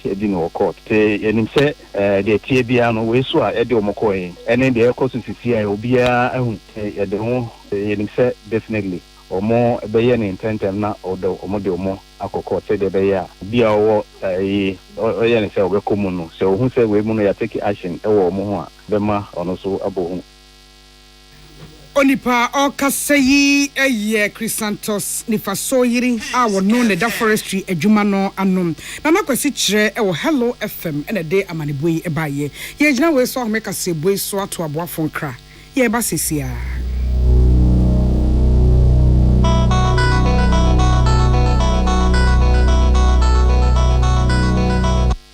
edi no court te enim se de tie bia no we so a ede omokoe ene de ekoso sisi a obia ehun de ho enim se definitely omo beye ne intentem na odo omo de omo akoko te de beye a bia owo oye ne se obekomu no se ohun se we mu no ya take action ewo omo ho a bema ono so abo onipa okaseyi eye Chrysanthus ni fasoyiri a wono ne da forestry adwuma no anom na nakwasi kire e wo Hello FM ene de amaneboyi ebaye ye gina we so ahomeka se boy so ato aboafo nkra ye ba sesia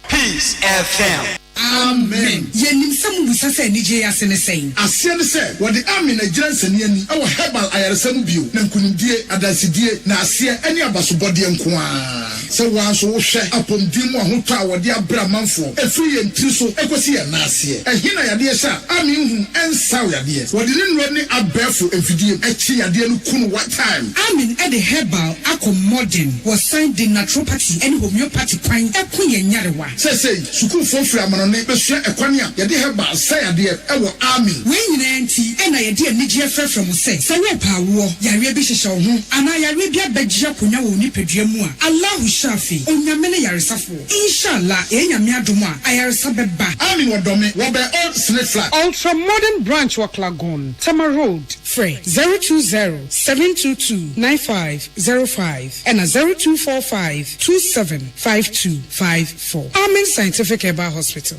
Peace FM. Amen. Yenim samu busasa ni je asene sen. Asene se wodi amen agiranse ani awo herbal ayaresam bio na nkunimdie adasidie na ase ani abasobode nkoa. Se wanso wo hwe apomdim ahoto a wodi abra manfo efiri yentri so ekosi ya na ase. Ehina yade sha amen hu ensaw yade. Wodi ne nro ne abefo efidie echi yade no kunu what time. Amen e de herbal accommoding was signed the naturopathy and homeopathy kwan ekun ye nyarewa. Say sukuu fofiri amano ne besua ekwania yade herbal say yade ewo amen. We nyina nti e na yade anigye frefrem say say we paawo yare bi hyehye wo ho ana yare bi abagye akonya wo nipadua mu a Allah shafi onyame ne yaresafo inshallah enyame adom a ayaresa beba. Amen wodome wo be old snake flat ultra modern branch Waklagon Tama Road free 020-722-9505 and 0245-275254. Amen Scientific Herbal Hospital.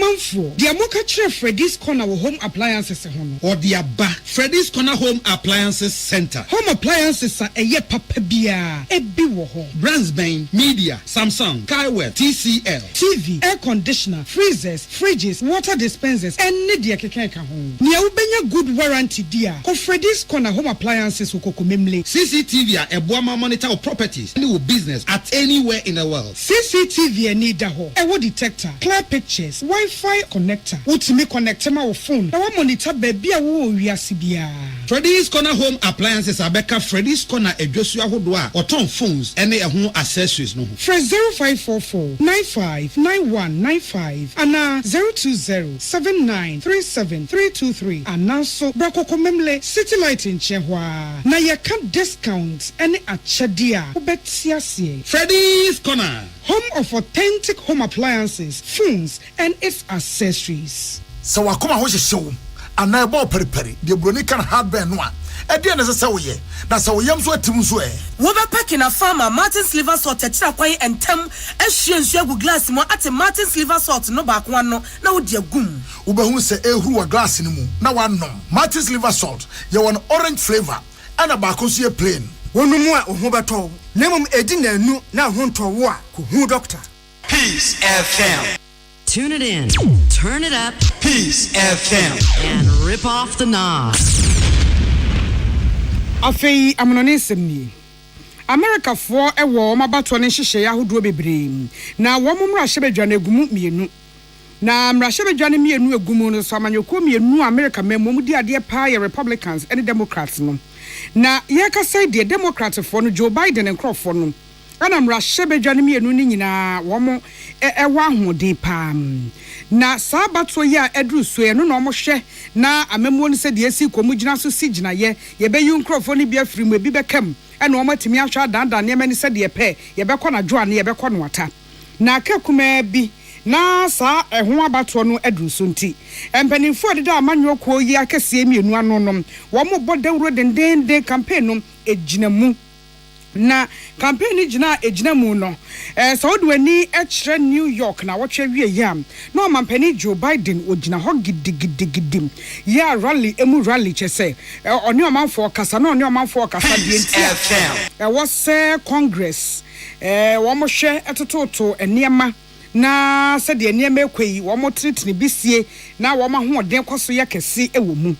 Amanfo, the Amoka Chef Freddy's Corner home appliances or the Abba Freddy's Corner Home Appliances Center. Home appliances are a ye papa bia, a biwo. Brandsbane, Media, Samsung, Kaiweb, TCL, TV, air conditioner, freezers, fridges, water dispensers, and media kekeka home. Nia ubenya good warranty dia. Ko Freddy's Corner Home Appliances ukoko memle. CCTV a Buama monitor of properties and business at anywhere in the world. CCTV need da ho. Ewo detector, clear pictures, Wi-Fi connector. Utimi connect ma wo phone. Na wa monitor baby a wo wiase bia. Freddy's Corner Home Appliances abeka Freddy's Corner edwosu ahodo a oton phones ene ehun accessories no. Fresh 0544 959195 ana 0207937323 ana so brakoko memle City Light in Chehwa. Na ye can discount any achadia obetiasie. Freddy's Corner, home of authentic home appliances, phones and its accessories. So wakoma ho hyehyɛ ana ebo periperi de broni kan hardware no a ɛde na sɛ woyɛ na sɛ woyam so atim so wo be pack na farmer Martin's liver salt tira kwan entem ahwie nsu agu glass mo ate Martin's liver salt no ba ko no na wo de agum wo be hu sɛ ehuru wa glass ni mu na wanom Martin's liver salt ye won orange flavor ana ba ko so ye plain wonumu a ho beto na mum edi na anu na ho ntowo a ko hu doctor. Peace FM. Tune it in, turn it up, Peace FM, and rip off the knob. Afei amononesem ni. America for ewo mabato ne hyehyɛ ahodoɔ bebree. Na wo momra hyebedwane egumu mienu. Na mra hyebedwane mienu egumu no so amanyoko mienu America memom di ade pa ye Republicans and Democrats no. Na yɛkasa de Democrats for no Joe Biden and Crawford no. Ana mra hyebedwane mienu ni nyina wo mo ɛwa ahode pa. Na sabato ya edru so no na omo hwe na amemo no se de asi komu gina so si gina ye be yu nkrofo ni bia firi mu bi bekam na omo timi ahwa dandan ne mani se de pe ye bekọ na joa ne ye bekọ no wata na kakuma bi na sa ehun abato no edru so nti empanimfo de da amanyo ko yi akese mienu anonom wo mo bodawro dendende campaign no ejina mu na campaign ejina mu no Saudi wani echre New York na wotwe wie yam na omampani Joe Biden ogina ho gidigidigidim ya rally rally chese oni omanfo kasa na oni omanfo kasa die ntia wose Congress wo mo hwe etototo eniema na se de eniema ekweyi wo mo tritini bisie na wo ma ho den kwaso yakese ewo mu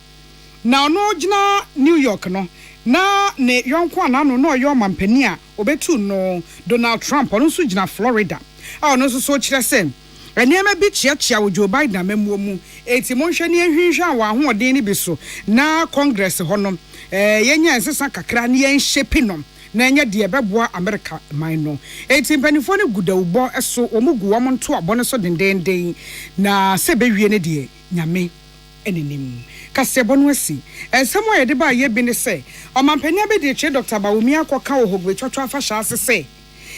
na ono ogina New York no na ne yonko anano no yo mampani a obetu no Donald Trump ono so gina Florida a ono so kire sen eniema bi chiachia wo Joe Biden amemmo mu eti monhwe ne ehwinhwa wa ahoden ni bi so na Congress ho no yenya ensesa kakra ne yen shepi no na enya de beboa America man no eti mpanifo ne gudawbo eso omugu wo monto abone so dendenden na se bewie ne de nyame enenim kasebo no asi ensemo ye de ba ye bi ne se omampani abedi che Dr. Bawumi akoka wo hogwe twatwa afa sha ase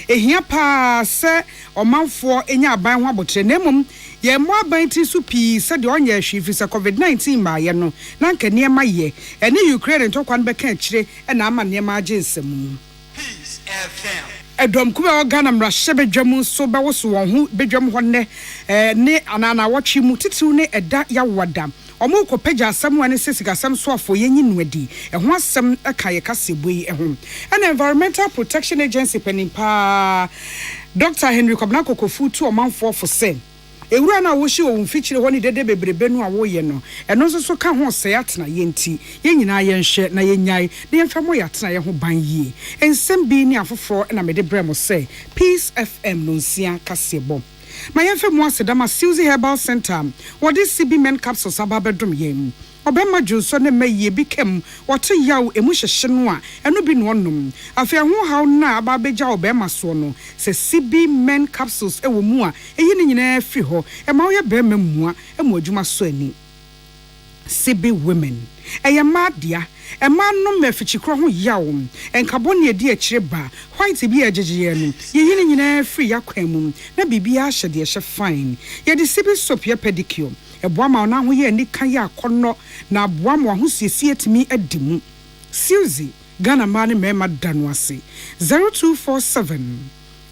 ehia pa se omanfo enya aban ho abotre nemum ye mo aban ti su pi se de onye ahwi fi se COVID-19 ma ye no na nka ne ma ye ene Ukraine ntokwa no beka akire na ama ne ma age nsemu Peace FM. Edom kuma organa mra hyebedwam so bewoso won ho bedwam ho ne anana wotwe mu titiw ne eda ya wada omo ko pagya asem wane sesika asem so afo yenyi nuadi ho asem aka ye kasebui ho an Environmental Protection Agency penimpa Dr. Henry Kobnako Kofutu omanfo for say ewura na wo hye wo mfikyire ho ne dede bebrebe no a wo ye no eno nso so ka ho se atena ye nti ye nyina ye nhye na ye nyai na ye mfa mo ye atena ye ho ban yie ensem bi ni afoforo na mede bremo say Peace FM no nsia kasebo my FM was Dama Susie Herbal Center. What is CB men capsules ababedum yem? Obema Johnson ne may became what a yaw emusha shenwa, and no be one. After who how na ababeja obema sono, says CB men capsules a womua, a yin in a fiho, a moya bememua, a mojuma sweni. CB women. A mad dear. A man no mefichi kro ho yaw en carbon de chireba white bi agege no ye yin nyina free yakwam na bibia hye de hye fine ye de sibi soap ye pedicure e boa ma na ho ye ni kan ya akono na boa ma ho siesie timi adimu Susie Ghana man me ma dano ase 0247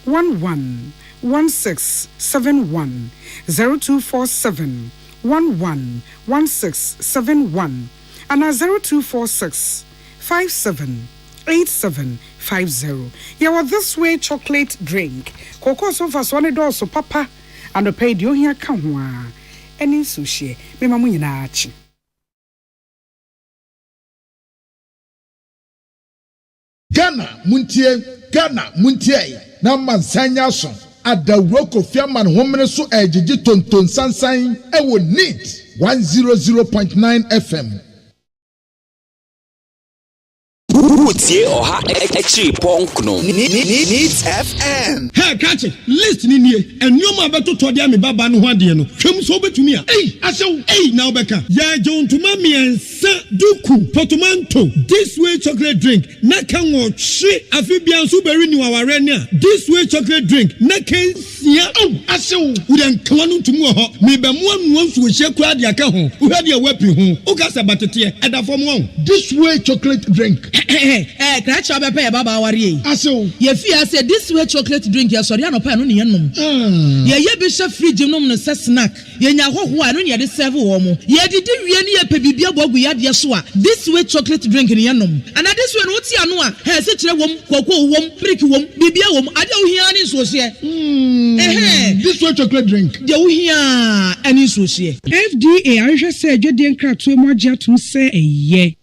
11 111671 0247 111671 and 0246 578750. Yeah, this way chocolate drink. Cocoa so far one also papa and pay you here come any sushi. Me mamu na achi. Ghana muntie na mansanya so adawroko fiaman homene so ejiji tonton sansan ewo need 100.9 FM. Utie oha extra ponkno needs FM. Hey, catch it. List ni nie. Enyoma beto to dia me baba no ho ade no. Hwem so betumi a. Asew. Now beka. Ya jontuma miensa duku potomanto. This way chocolate drink. Na kan wo hwe afibia so beri ni waware ne a. This way chocolate drink. Na kan sia. Asew. Udan klanu ntumu ho. Me be mo anu nsu hye kura de aka ho. Uhwe de wapi ho. Ukasa batete edafom ho. This way chocolate drink. Crack shop pay baba wari. Aso. Ye fear say this way chocolate drink ya sorry no pay no ne nom. Ye be chef fridge nom no say snack. Ye nya hoho a no ne de serve wo mo. Ye didi wie ne ye pe bibia bogu ya de so a. This way chocolate drink ne nom. And this way no ti anu a. He se kire wom, koko wom, brick wom, bibia wom. Ade wo hia ni so se. This way chocolate drink. De wo hia ani so se. FDA ahwe say adwede nkratoe mo agye atum say eye.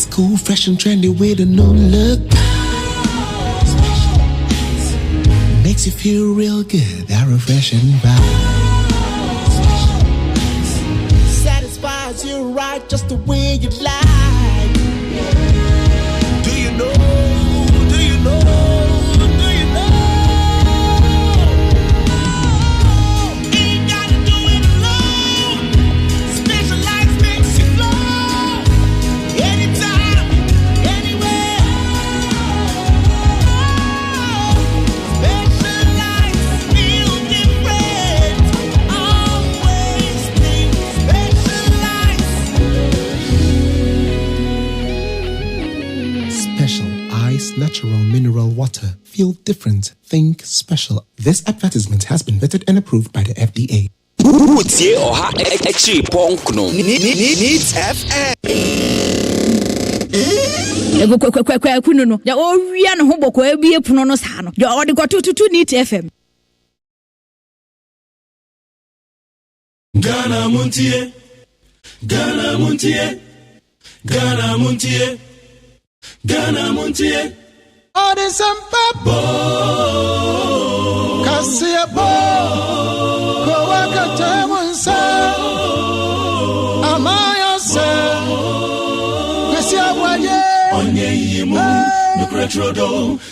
Cool, fresh and trendy with a new look. Makes you feel real good, that refreshing vibe. Satisfies you right just the way you like. Do you know? Do you know? Do you know? Ain't gotta do it alone. Specialized makes you glow. Anytime. Natural mineral water. Feel different. Think special. This advertisement has been vetted and approved by the FDA. Utie oha extra ponkno needs FM. Ego kwa kunu no. Ya o wia no ho boko ebie puno no sa no. Ya o de go tutu need FM. Ghana Montie. Ghana Montie. Ghana Montie. Ghana Montie. All this and papa. Kasia bo. Go wakata munsa. Amaya se. Kasia ABOAGYE. Onye yimu. Nukretrodo.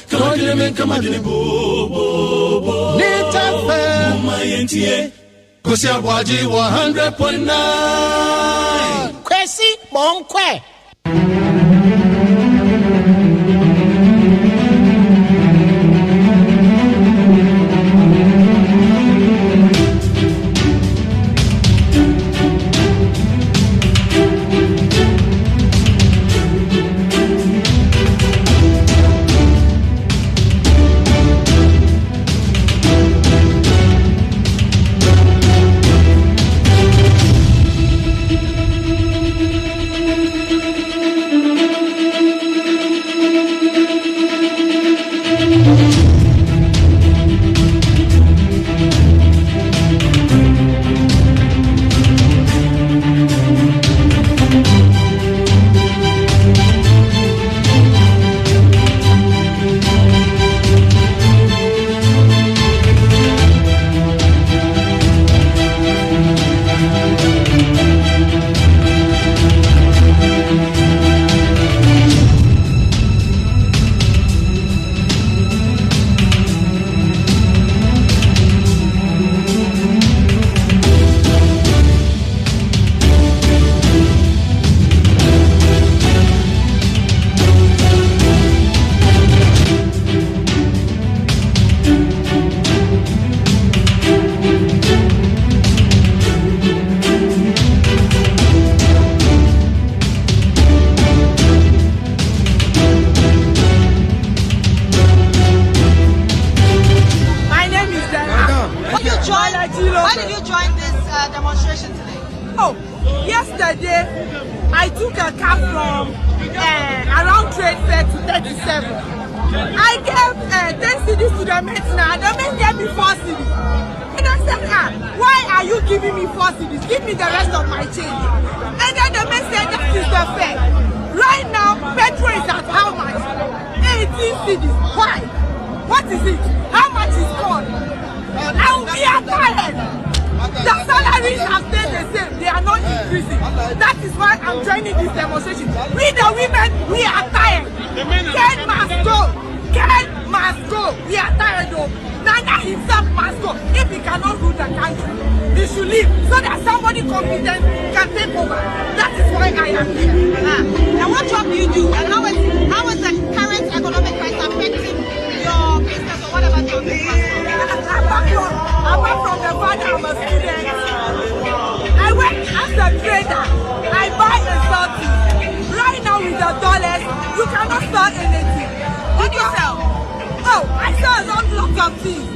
Kamadine men kamadine bo. Nitafe. Mumayentie. Kasia ABOAGYE 100.9. Kwesi monkwe. took a cab from around Trade Fair to 37. I gave 10 CDs to the mates now. The mates gave me 4 CDs. And I said, why are you giving me 4 CDs? Give me the rest of my change. And then the mate said, that is the fair. Right now, petrol is at how much? 18 CDs. Why? What is it? How much is gone? And we are tired. The salaries have stayed the same. They are not increasing. That is why I'm joining this demonstration. We the women, we are tired. Ken must go. Ken must go. We are tired though. Nana himself must go. If he cannot rule the country, he should leave so that somebody competent can take over. That is why I am here. And what job do you do? And how is the current economic crisis affecting your business or whatever your business? Apart from the fact I'm a student, I work as a trader. I buy and sell things. Right now with the dollars, you cannot sell anything. What do you sell? Oh, I sell a lot of things.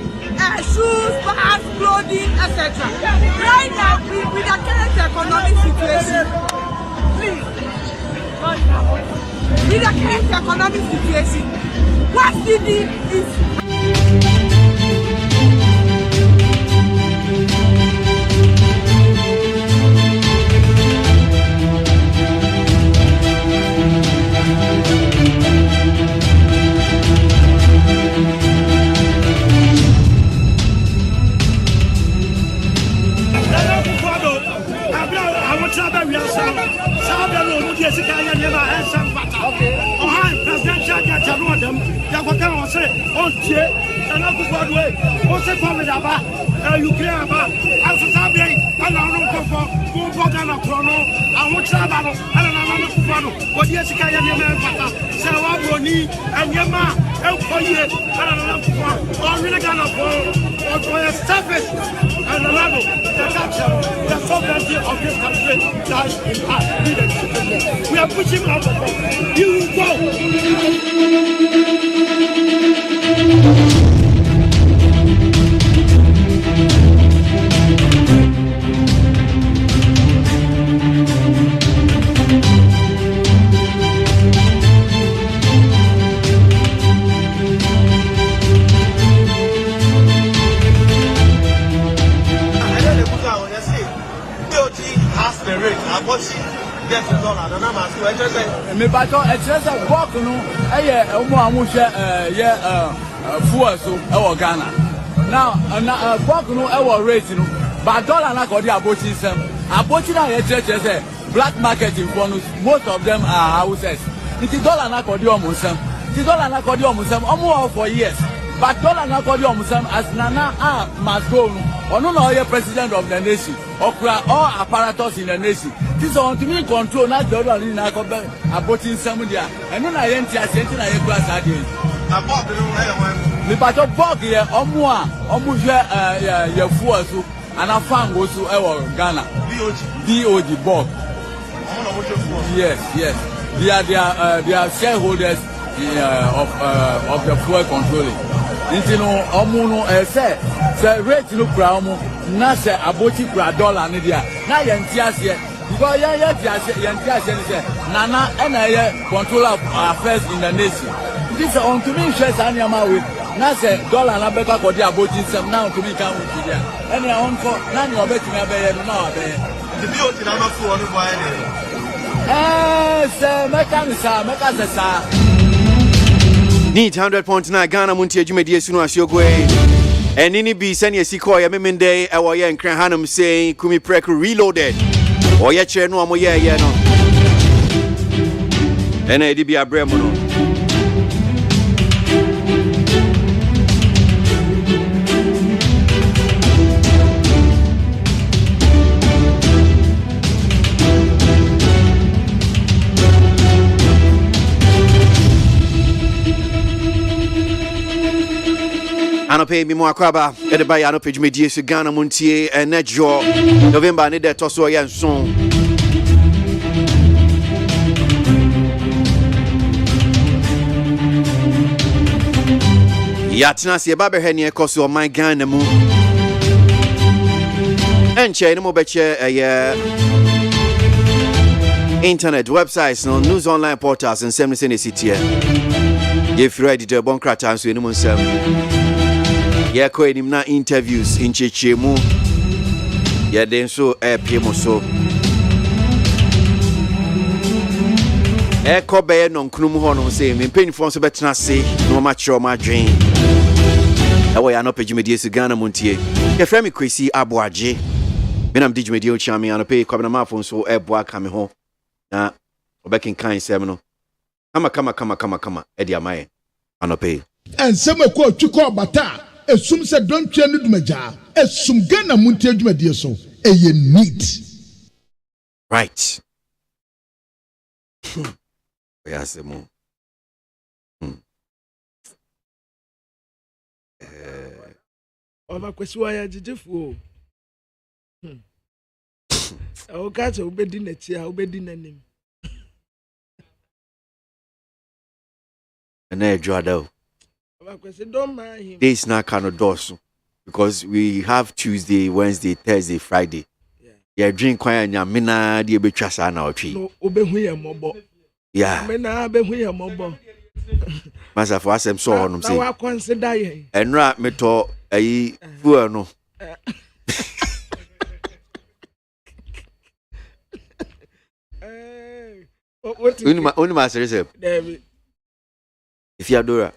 Shoes, bags, clothing, etc. Right now, with the current economic situation, please, with the current economic situation, what city is... We are pushing out of it. You will go. Me bato express walk no eh omo amuhwe fuel so e wo Ghana now walk no e wo rate no but dollar na ko di abochi sem abochi na ye church black market in Bono, most of them are houses the dollar na ko di omo sem the dollar na ko di omo sem omo for years but dollar na ko di omo sem as Nana must go no ono na oye president of the nation okra all apparatus in the nation. This on to me control not the other in about some dia and no I enti asenti na yekura sade abog no me bato bog ye omo ye fuel so and afan go so e wo Ghana DOG bog yes they are shareholders of the fuel controlling into no omo no say rate no kura omo na say abochi kura dollar ni dia na yenti ase because Nana and control of affairs in the nation. This on to me shares animal with Nasa dollar and Abeka for the about some now to be count with them. Any on for none of it now. The beauty number 4 on the Need 100.9 Ghana Montie Jumedi Sunu Asiogwe. And any be send your sequoia memende, our young Cranhanum saying, Kumi Prek reloaded. Or yet, no, I'm yeah, no. And I did be a bremono. Anope mi mo akwaba e de ba ya anope djumedie su Ghana Montie enejo November ne de toso ya nson ya tina se ba be hwe ne ekoso o man Ghana mu enche ne mo be che internet websites, no news online portals, and 70 in the city. If you're ready to bunker times to anyone, sir. Yeah, quite him na interviews in Chichemu. Yeah, then so PM so. Kobe non knumu hono say me penfo so betena say no mature my dream. Ewo ya no pejumedie su Ghana montie. Ye frame KWASI ABOAGYE. Me nam dijumedie o chame an pay kwabena mafo so eboa ka me ho. Na obekin kan sem no. Kama e dia mai an pay. En sem e ko twiko bata esum se don twa no dumaja. Esum Ghana montie dwumedie so. Eye neat. Right. Yes, mo. Ova kwesi wa ya jijifu. O kacha obedi na chi a obedi na nim. Na ejuada. Ova kwesi don't mind him. This na kind of dosu because we have Tuesday, Wednesday, Thursday, Friday. Yeah, drink kwanya nyamina de betwa sa na otwi. No obehu ye mobo. Yeah. Mena behu ye mobo. Masa for asem so honum say. Na wa consider ye. Enra meto ayi fuel no. What Unima serese. David. If you adora.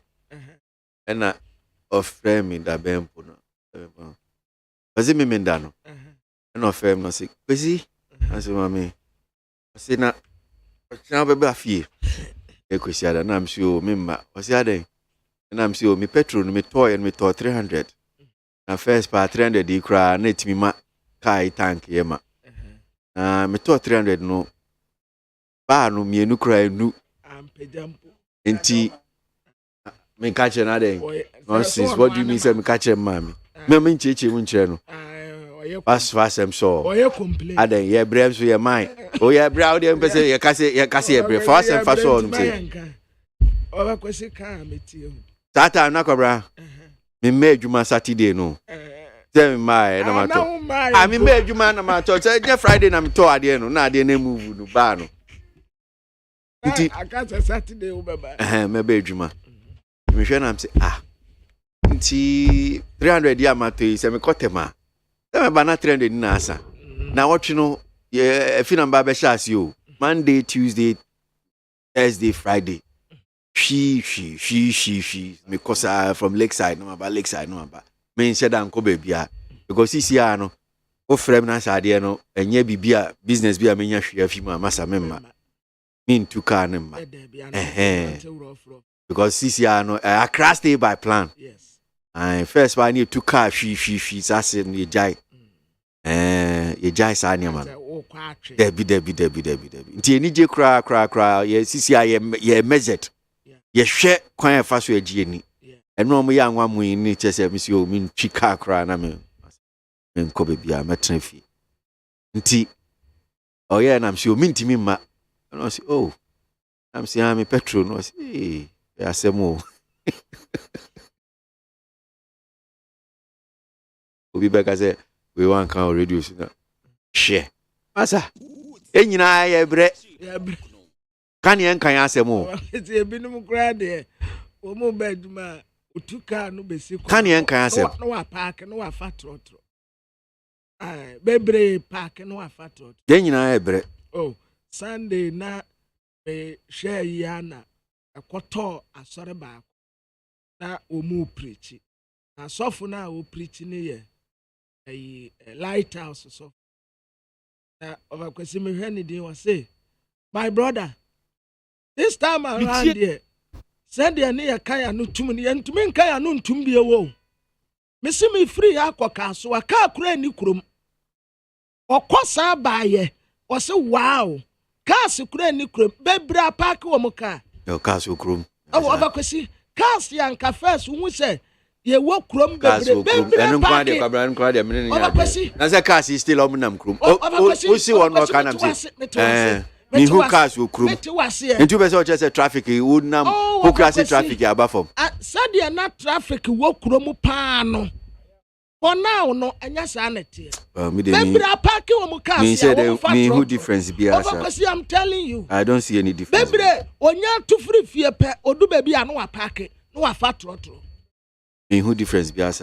Ena of me da bempo no. Fazi me menda no. Ena of no say. KWASI. Aso mami. Say na Now baby afie. KWASI ada na msi o mimma. Wasi ada. Na msi o mi petrol mi toy and mi to 300. Na first pa 300 di kra na etimi ma kai tank yema. Na mi to 300 no. Ba no mienu kra enu. Ampejampo. Enti me catch na dey. Nonsense. What do you mean say me catch mami? Me ncheche mu nchire no. Fast am so. Oye complain. Aden ye brem so ye mine. O ye bra o dey pese ye kase ye brem. Fast am fast on say. Ova kwesi kan meti o. Tata na kobra. Me adwuma Saturday no. Say me mai na mato. Me adwuma na mato. Say je Friday na me to ade no. Na ade na move no ba no. Nti akasa Saturday o baba. Me adwuma. Me hwe na am say nti 300 ya mato yi say me kotema. Say me na 300 na asa. Na watch no ye fi number be shas yo. Monday, Tuesday, Thursday, Friday. She. Me cause from Lakeside no about Lakeside no about. Me said anko baby because this year no. O frame na sade no enye bibia business bia me nya hwe afi ma masa memma. Me ntu car nem ma. Because this year no I crash day by plan. Yes. And first one need to car she sase no ye jai. Ye jai sa nyama. Debi. Nti eni je kra ye sisi ye measured. Ye hwe kwan fa so agie ni. Eno mo ya anwa mu ni chese mi si o mi twika kra na me nko bebia metena fi. Nti oye na msi o mi ntimi ma. No si oh. I'm saying me petrol no si ya semo. Obi beka say we want can radio so na. Share. Asa. Enyina ya bre. Kan yen kan asemo. Eti ebinum kra de. O mo beduma otuka no besi ko. Kan yen kan asem. No wa park no wa fatrotro. Bebre park no wa fatrotro. Enyina ya bre. Oh, Sunday na me share yana ekoto asore ba na omu preach. Na sofu na o preach ni ye lighthouse so. Na over kwesi me hwe ni din wa say, my brother, this time around here, said the near kaya no tumuni and to men kaya no tumbi a wo. Missy me free aqua so a car crane ni krum. Or cosa baye, or so wow. Cars crane ni krum, bebra park or moka. Your castle krum. Oh, over kwesi, cars young cafes who say, ye walk krum, baby. And inquired a minute. As a cast is still on them krum. Oh, we see one more kind of thing. Me who cars will crew. Into beso just a traffic would nam who class traffic above. Sadia not traffic walk romu pano. For now, no, and yes, sanity. Maybe I pack you on car. Me said me who difference be as I'm telling you. I don't see any difference. Baby, when you're too free fear or do baby, I know a packet, no a fat throttle. Me who difference be as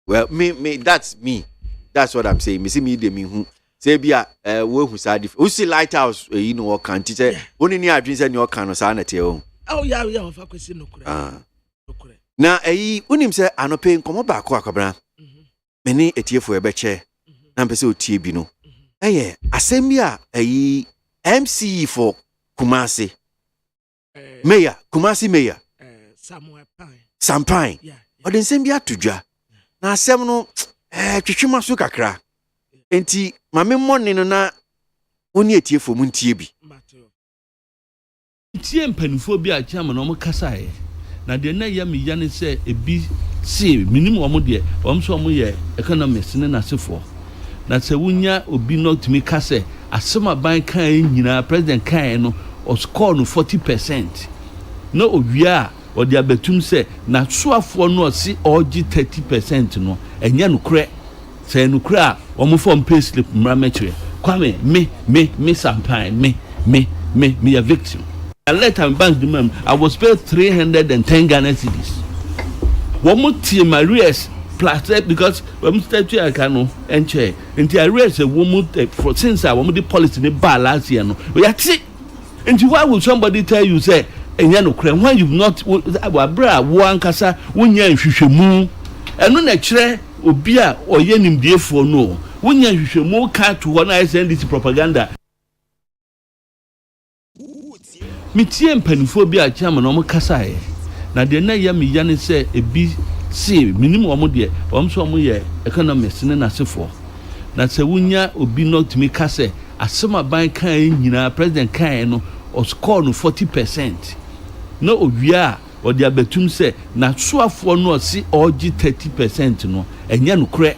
well, me that's me. That's what I'm saying. Me see me de me who say be a wo who side who see lighthouse you know what can teach only near dreams and your can or sanity. Oh yeah, if I could see no credit. Na unim se anope nkomo ba ko akobra meni etiefo ebeche na mpese otie bi no asem bi a MC for Kumasi Mayor Kumasi Mayor Sampai ode nsem bi atodwa na asem no twetwema so kakra enti mame monne no na oni etiefo mu ntie bi tie mpanifo bi a chama no mo kasae na de na ya me ya ne se ebi se minimum omo de omo so omo ye economics ne na sefo na se wunya obi not me kase asema ban kan nyina president kan no o score no 40% no owia o de abetum se na soafo no si ogi 30% no enya no kre se no kre a omo form payslip mra mekire kwame me Sampai me ya victim. I let him bank the man. I was paid 310 Ghana cedis. One more team arrears plus because when start to Akano and chair into arrears a woman for since I want the policy in the bar last year. No, we are sick. And why would somebody tell you say and you know when you've not our bra one casa 1 year if you should move and no actually obia or yenim dear for no 1 year you should move car to one I send this propaganda. Mitie mpanifo bi a chama no mo kasae na de na ya me ya ne se ebi se minimum omo de omo so omo ye economics ne na sefo na se wunya obi not me kase asema ban kan nyina president kan no o score no 40% no owia o de abetum se na soafo no si ogi 30% no enya no kre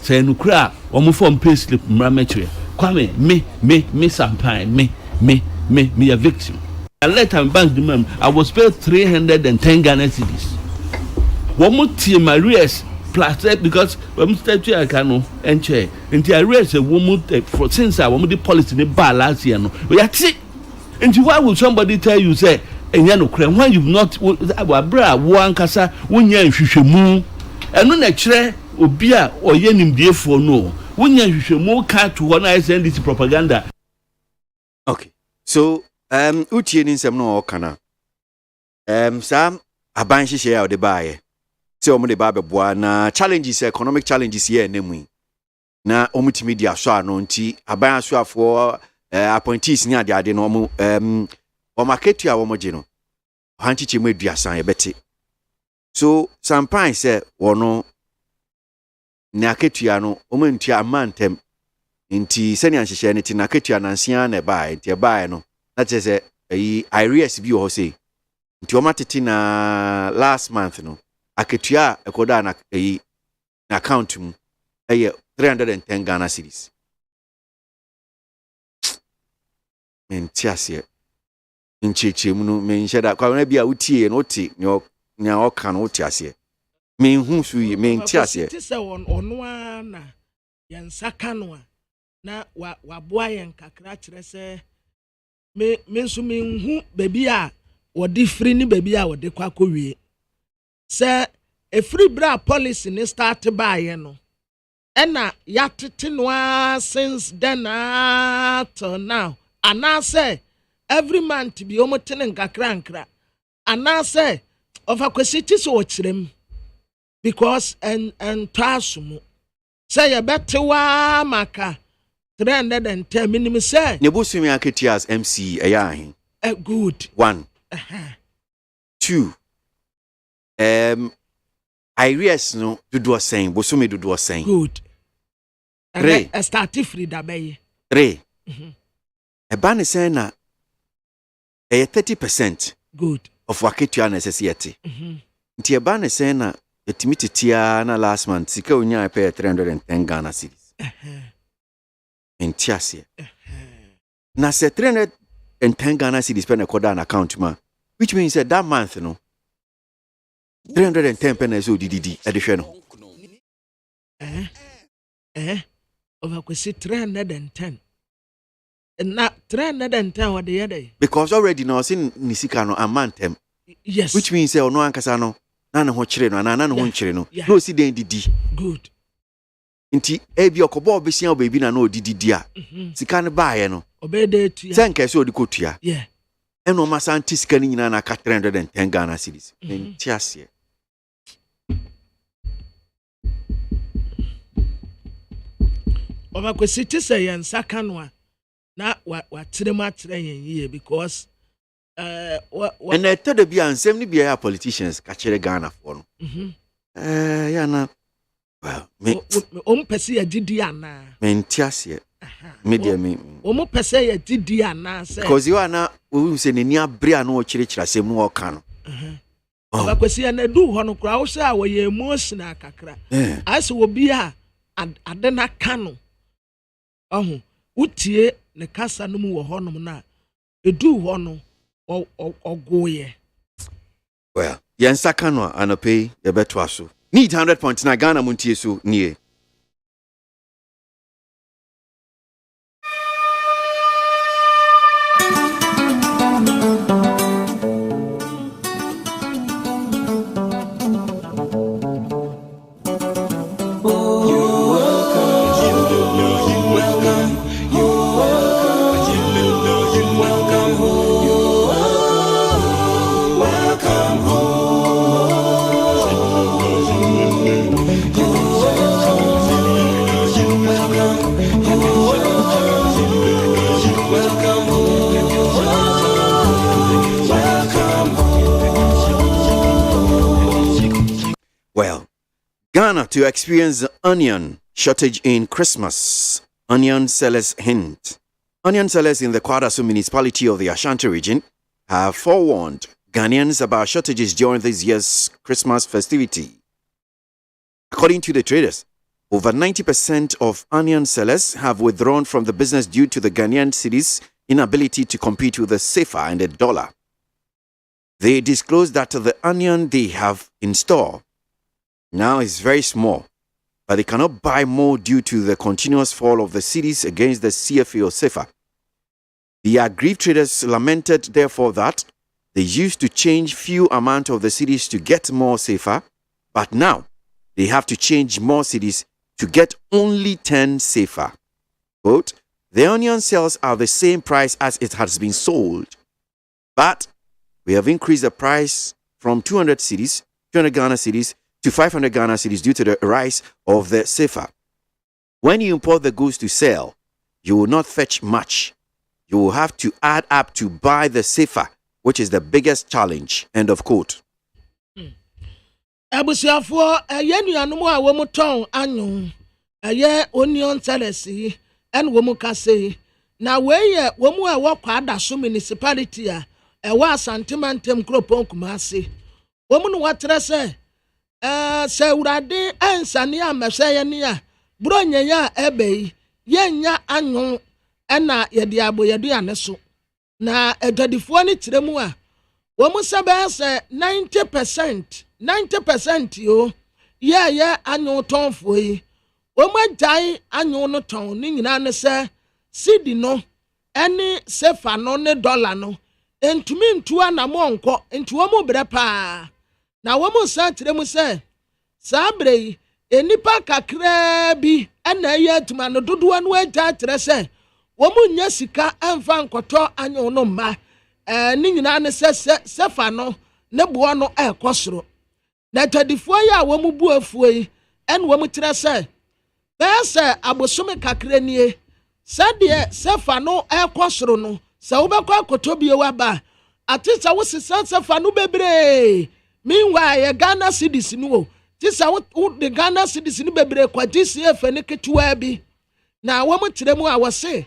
se no kre a omo form payslip mra mekire kwame me Sampai me ya victim. I let him bank the man. I was paid 310 Ghana cedis. One more team arrears plus because when start to Akano and chair into arrears a woman for since I want the policy in the bar last year. No, we are sick. And why would somebody tell you say and you know when you've not our bra one casa 1 year if you should move and no actually obia or yenim dear for no 1 year you should move car to one I send this propaganda. Okay, so utie ni nsem no okana sam aban hihye ya de baaye se omo de ba beboa na challenges economic challenges here nemu na omutimi dia so ano nti aban aso afo appointees ni ade no omo omaketu a omo je no hanchiche mu aduasan ye bete so Sampai se wono na aketu ya no omo ntua amantem nti seni anhihye ne ti na aketu anansia na baaye nti baaye no that is IRS bi o say nti o matete na last month no aketua ekoda na na account mu 310 Ghana cedis mentiasie ncheche mu no menhyeda kwa na bia utie no ti nya o kan o tiasie menhu su yi mentiasie ti se ono na yensaka no na wa boa yen kakra kire se me nso menhu baby a wodi free ni baby a wodi kwa kowie se a free bra policy ni start by no ena yatete no since then till now and I say every month be omotene nkakra nkra and I say of akwesiti so ochirem because and twasumu say you better wa maka 310 minimum say nebusumi aketias MC ayahin good 1 2 IRS no dudu osen bosumi dudu osen good 3 start free da bay 3 eba ne sen na 30% good of waketua necessity nti eba ne sen na etimititia na last month sika onya pay 310 Ghana cedis entiasie na se 310 Ghana cedis pe na koda na account ma which means that month no 310 pen so dididi edehwe no Overquesi 310. And not 310 or the other. Because already now sin Nisikano and Mantem. Yes. Which means no Ankasano, Nana Hochireno, and Nana Honchireno. No see the DD. Good. Inti ebi okobo obesi ya baby na no dididia. Sika ne bae no. Obede tua. Senka so di kotua. Yeah. Eno masa anti sika ni nyina na ka 310 Ghana cedis. Enti ase. Oba kwesi ti se yen saka no a na wa tirem atere yen yie because and I thought be ansem ni bia politicians ka kire Ghana for no. Ya na well, me pese ya didi ana. Me ntiase. Media me. Pese ya didi ana say. Because you are na we say ni abria na o kire asem no o ka no. Oba kwesi na du ho no kra wo say a wo ye emotional kakra. Ase wo bia ade na ka no. Utie ne kasa no mu wo ho no na edu ho no ogoye. Well, yensa kanwa anope ye betwa so. Need 100.9 Ghana Montie so nie. Well, Ghana to experience the onion shortage in Christmas. Onion sellers hint. Onion sellers in the KWASI municipality of the Ashanti region have forewarned Ghanaians about shortages during this year's Christmas festivity. According to the traders, over 90% of onion sellers have withdrawn from the business due to the Ghanaian cedi's inability to compete with the CFA and the dollar. They disclosed that the onion they have in store now is very small, but they cannot buy more due to the continuous fall of the cedis against the CFA or CFA. The aggrieved traders lamented, therefore, that they used to change few amount of the cedis to get more CFA, but now they have to change more cedis to get only 10 CFA. Quote, the onion sales are the same price as it has been sold, but we have increased the price from 200 Ghana cedis, to 500 Ghana cedis due to the rise of the CFA. When you import the goods to sell, you will not fetch much. You will have to add up to buy the CFA, which is the biggest challenge. End of quote. Abusiafo nuanom a wo muton anyo onion sellers en wo mu kase na we wo mu a wo kwada so municipality a wa Asantemantem Kropon Kumase wo mu no watre se se urade ansane amehwe ye ne a bronye ya ebe yenya anyo na ye de aboyadu ane so na edadifo ni tiremu a wo mu sebe se 90% yo ye anyo tonfo yi wo mu jai anyo no ton ni nyina ne se sidi no ene sefa no ne dollar no entumi ntua na mo nko ntu wo mu bre pa na wo mu sa tiremu se sabre enipa kakra bi na ye atuma no dodo anu agya tere se wo mu nya sika amfa nkoto anyo no ma ni nyina ne sefa no ne bo no ekosoro na tadifo ya wo mu bu afuo yi wo mu tere se pese abosome kakra nie sade sefa no ekosoro no se wo bekọ akoto bi wa ba atisa wo sefa no bebre meanwhile Ghana cedis no tisa wo the Ghana cedis ni bebre kwati CFA ne ketua bi na wo mu tiremu a wo se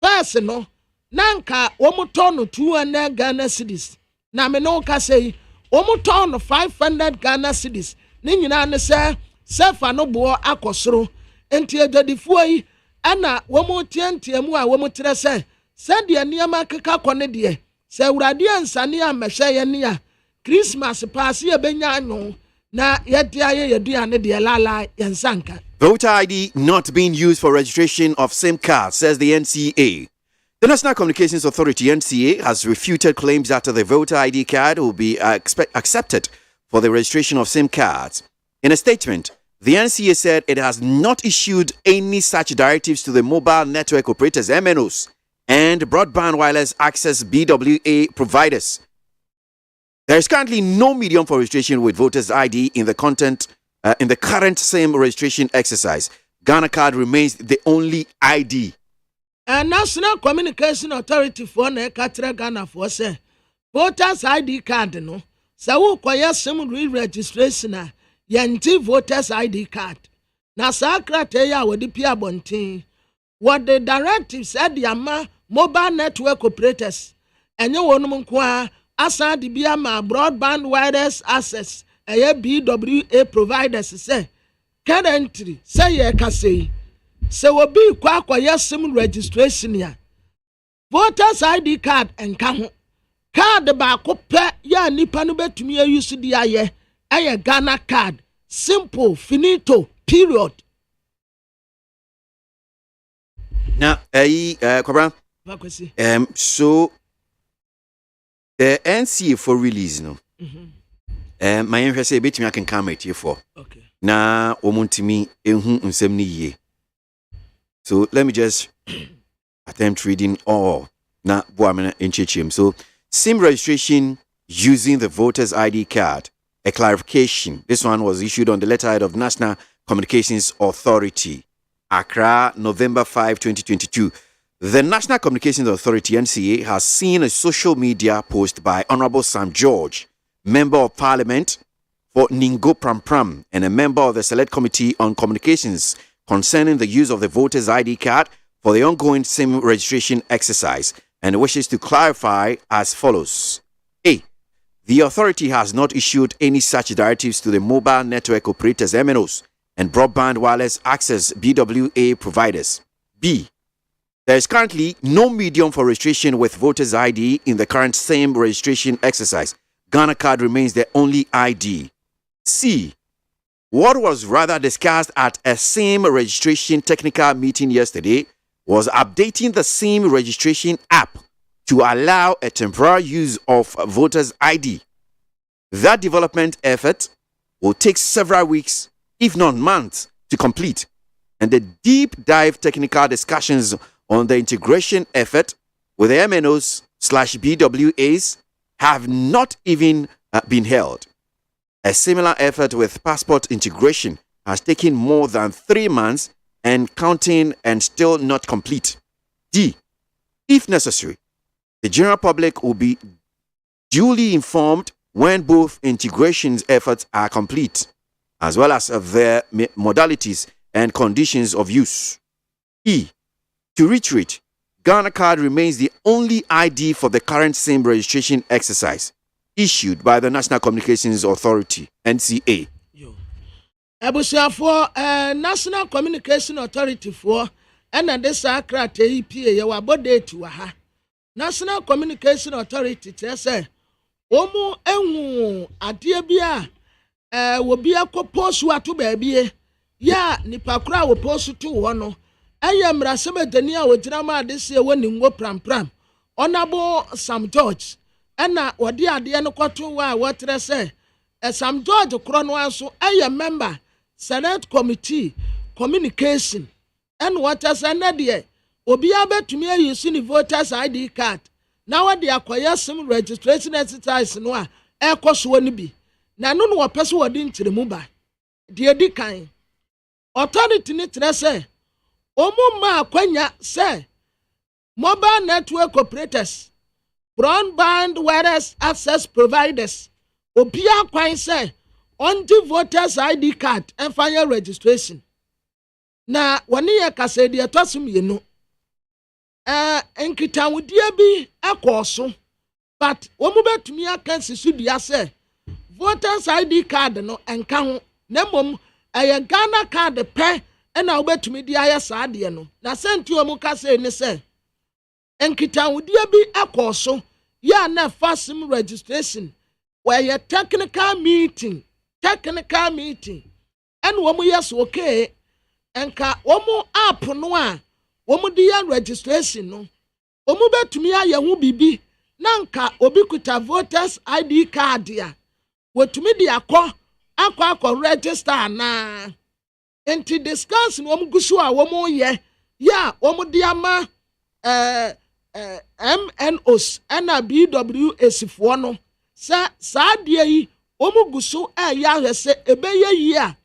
pass no nanka wo mu ton 200 Ghana cedis na me no ka sei wo mu ton 500 Ghana cedis ni nyina ne se sefa no bo akosoro enti edadifo yi ana wo mu tiantiamu a wo mu tire se de niam keka kone de se urade ansane amehwe ye ne a Christmas pass ye benya anyo na ye dia ye duane de lala yensanka. Voter ID not being used for registration of SIM cards, says the NCA. The National Communications Authority, NCA, has refuted claims that the voter ID card will be accepted for the registration of SIM cards. In a statement, the NCA said it has not issued any such directives to the mobile network operators, MNOs, and broadband wireless access BWA providers. There is currently no medium for registration with voters' ID in the current SIM registration exercise. Ghana card remains the only ID. And National Communication Authority for Nekatra Ghana for say voters ID card no. So kwaya SIM re-registration yanti voters ID card. Na sakrate ya wodi pia bontin. What the directive said yama mobile network operators. Enye wonum nkwa asa di bia ma broadband wireless access BWA providers say currently say ye ka say obi kwa yes SIM registration ya voters ID card enka ho card ba ko pe ya nipa no betumi use di aye Ghana card simple finito period. Now Kwabra, so the NCA for release no my interest say betimi akan come here for okay na omontimi ehu nsem ni ye. So let me just attempt reading all na boamena enchechim. So SIM registration using the voters ID card, a clarification. This one was issued on the letterhead of National Communications Authority, Accra, November 5, 2022. The National Communications Authority, NCA, has seen a social media post by Honorable Sam George, Member of Parliament for Ningo Prampram and a member of the Select Committee on Communications concerning the use of the voters' ID card for the ongoing SIM registration exercise, and wishes to clarify as follows. A. The authority has not issued any such directives to the mobile network operators, MNOs, and broadband wireless access BWA providers. B. There is currently no medium for registration with voters' ID in the current SIM registration exercise. Ghana card remains the only ID. C. What was rather discussed at a SIM registration technical meeting yesterday was updating the SIM registration app to allow a temporary use of voters' ID. That development effort will take several weeks, if not months, to complete, and the deep dive technical discussions on the integration effort with the MNOs/BWAs have not even been held. A similar effort with passport integration has taken more than 3 months and counting and still not complete. D. If necessary, the general public will be duly informed when both integration efforts are complete, as well as their modalities and conditions of use. E. To reiterate, Ghana card remains the only ID for the current SIM registration exercise issued by the National Communications Authority, NCA. For National Communication Authority for and this Accra TPA, you are body to ha. National Communication Authority say, Omo enwu adiebia will be a post to baby. Ya nipakra will post to one. I am Raseme Denia with drama this year when you go pram. Honorable Sam George. Ena wadi ade no kwato wa wotre say Sam George Kronwa so I member Senate Committee Communication and what as anade obi abetumi ayusu ni voters ID card na wadi akoya SIM registration exercise no a ekoso ni bi na no no wopese wadi ntiremu ba de edi kan authority ni tre say omumma akwanya say mobile network operators broadband wireless access providers obia kwan say on the voters ID card and final registration na wani ye kase de atosum ye no enkitawudie bi akoso but womu betumi akansi su dia say voters ID card no enka ho na mom Ghana card pe na obetumi di aye saade no na senti omu kase ni say enkitawudie bi akoso ya na SIM registration where your technical meeting and womu yes okay enka omu app no a omu dia registration no omu betumi aye hu bibi na nka obi kuta voters ID card ya wotumi di akọ register na enti discuss no omu gusu a omu ye ya omu di ama MNOs na BWS fo no sa die yi omu gusu ya hwese ebeye yi a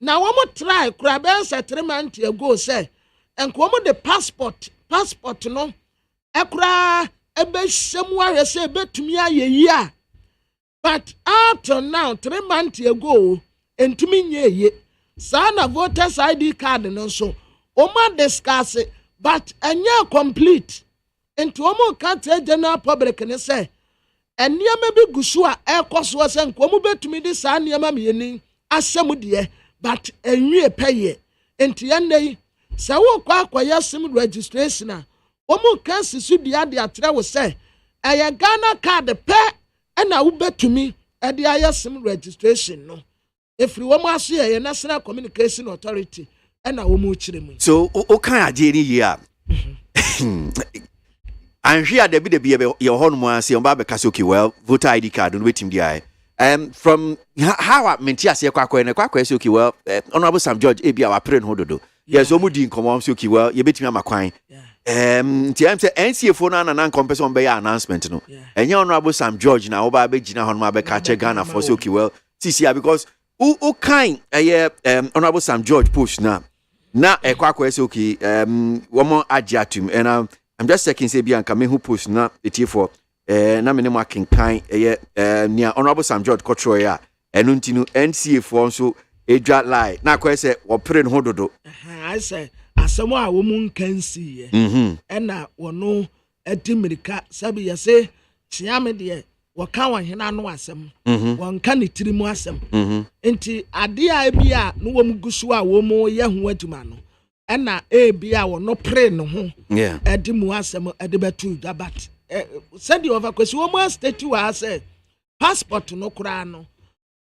na omu try kura settlement ago say enko omu the passport no ekura ebe shemu hwese betumi aye yi a but after now 3 months ago entumi nyeye sa na voters ID card no so omu discuss but anya complete into omu country general public ne say eniema bi gusu a ekoso se nkomu betumi di sa eniema mieni asem de but enwie peye enti yenei se wo kwa akoya sim registration a omu kan sisu dia de atre wo se eye Ghana card pe na wo betumi e de aye sim registration no efri wo mu aso ye National Communication Authority na wo mu chiremu so o kan aje ni ye a anhwe adabi ye ho no mu ase on ba be kasoki well voter ID card no wetim dia from how Montie ase kwakwa ne kwakwa ase okay well honorable Sam George ebia wa pray no dodo yes omu di nkomom so okay well ye betimi amakwan nti am say NCA phone na nkompese on be announcement no enye honorable Sam George na wo ba be gina ho no ma be ka che Ghana for so okay well see because o kind honorable Sam George post na kwakwa ase okay womo agiatum and I'm just checking say Bianca me who post na etie for na me ne makin kan near honorable Sam George Kotro ya enu ntinu NCA for so edwa lie na kwa say wo pere no dodo I say asemo a wo mun kan si ye na wono atimirika sabi ya say chiame de wo kan won hena no asem won kan ne tirimu asem enti ade a bi a no wo mugusu a wo mo ye ho aduma no na bia wo no pray no ho edi mu asem edi betu dabat said you over kwesi wo mo state wa say passport no kura no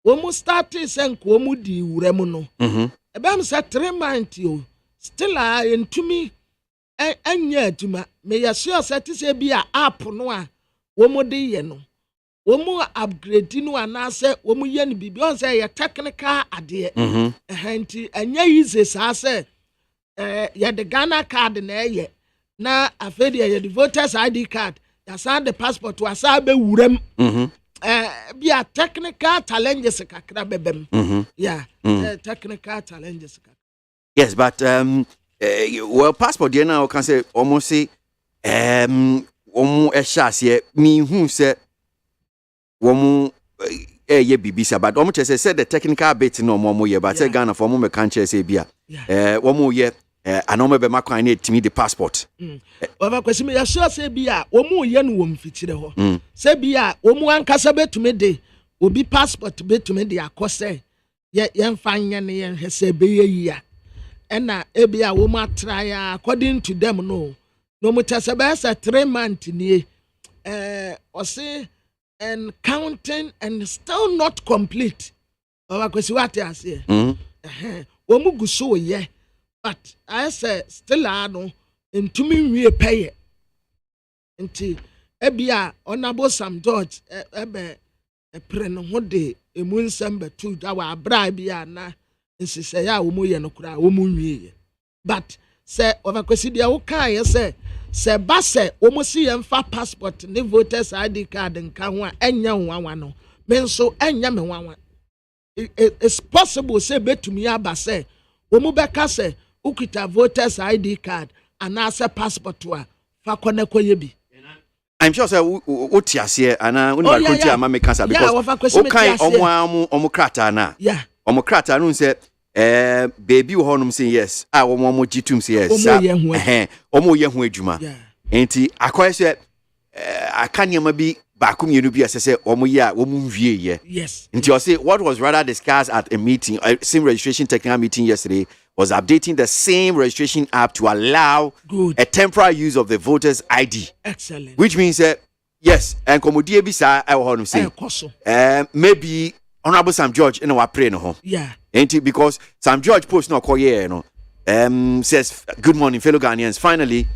wo mo start say nko wo mo di wurem no ebem say 3 months o still a entumi anya aduma me ya sure say say bia app no a wo mo de ye no wo mo upgrade no ana say wo mo ye no bibi on say ya technical ade enti anya easy sa say ya the Ghana card na ye na afedi ya the voters ID card ya sa the passport wa sa be wurem bia technical challenges kakra bebem technical challenges yes but well passport there now can say almost say omu ehase mi hu say omu ye bibisa but omu chese say the technical bit no omu ye but say Ghana for omu me kan chese bia omu ye anome be makwan na etimi the passport over kwesi me ya sure say bia omu ye no wo mfitire ho say bia omu ankasa betumi de obi passport betumi de akose ye mfanye ne ye hese be ye ya na ebia omu atraya according to them no mu tese be say 3 months ni o say and counting and still not complete over kwesi what I say omu guso ye but I say still ano ntumi nwie peye nti ebia honorable Sam George ebe pre no ho de emu nsem betu da wa abra bia na nsise ya wo mu ye no kura wo mu nwie but say overkwesi dia wo kan ye say ba say wo mu si ye mfa passport ne voters ID card nka ho a enya nwanwa no me nso enya me nwanwa it's possible say betumi aba say wo mu beka say ukita voters ID card and asa passport wa fa kona koye bi I'm sure say otiase ana uni ba konti ama me kansa because okay omo krata na omo krata no say baby wo honum say yes omo gitum say yes omo ye hu adwuma enti akoye say akanyema bi bakum yenu bi asese omo ye omo nwie ye yes nti o say what was rather discussed at a meeting same registration technical meeting yesterday was updating the same registration app to allow a temporary use of the voters ID. Excellent. Which means yes, and komodie bi sa I want to say maybe honorable Sam George in our pray no. Yeah. Ain't it because Sam George post no call here no. says, good morning, fellow Ghanaians. Finally,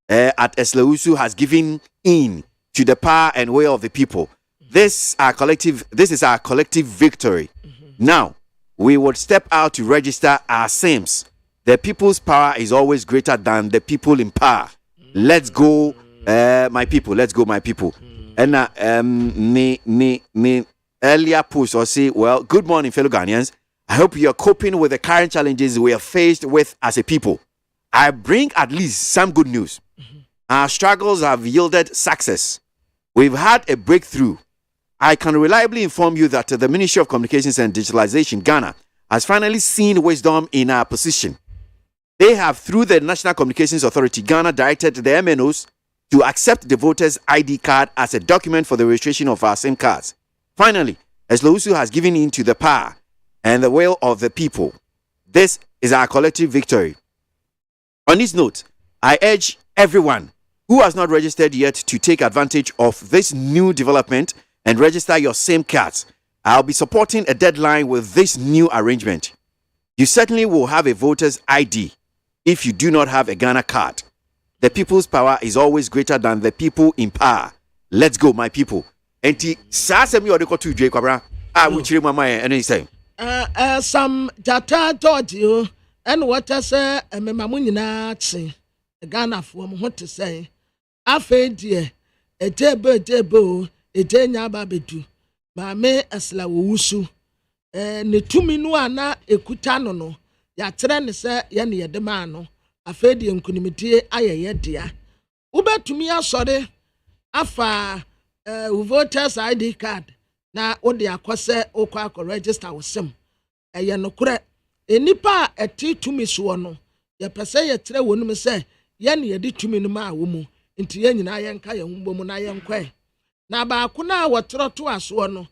at Eslausu has given in to the power and will of the people. This is our collective victory. Now, we would step out to register our SIMs. The people's power is always greater than the people in power. Let's go, my people. Let's go, my people. And me earlier post or say, well, good morning, fellow Ghanaians. I hope you are coping with the current challenges we are faced with as a people. I bring at least some good news. Our struggles have yielded success. We've had a breakthrough. I can reliably inform you that the Ministry of Communications and Digitalization, Ghana, has finally seen wisdom in our position. They have, through the National Communications Authority, Ghana, directed the MNOs to accept the voter's ID card as a document for the registration of our SIM cards. Finally, Eslausu has given in to the power and the will of the people. This is our collective victory. On this note, I urge everyone who has not registered yet to take advantage of this new development and register your SIM cards. I'll be supporting a deadline with this new arrangement. You certainly will have a voter's ID if you do not have a Ghana card. The people's power is always greater than the people in power. Let's go, my people. Enti saa semi odeko to dwe kwabra a wo chire mama e ene say some jata George you and what I say memamu nyina tse Ghana fo mo hote say afedie ejebo ejenya ba bedu ma me asla wo wusu ne tumi no ana ekuta no ya tere ne se ye ne yede ma no afedie nkunimtie ayeye dia ubetumi asore afa voters ID card na odi akose okwa register wosem eye no kure enipa eti tumi so no ye pese ye tere wonum se ye ne yedi tumi no ma wo mu nti ye nyina ye nka ye humbo mu na ye nkwe na ba ko na wotro to aso no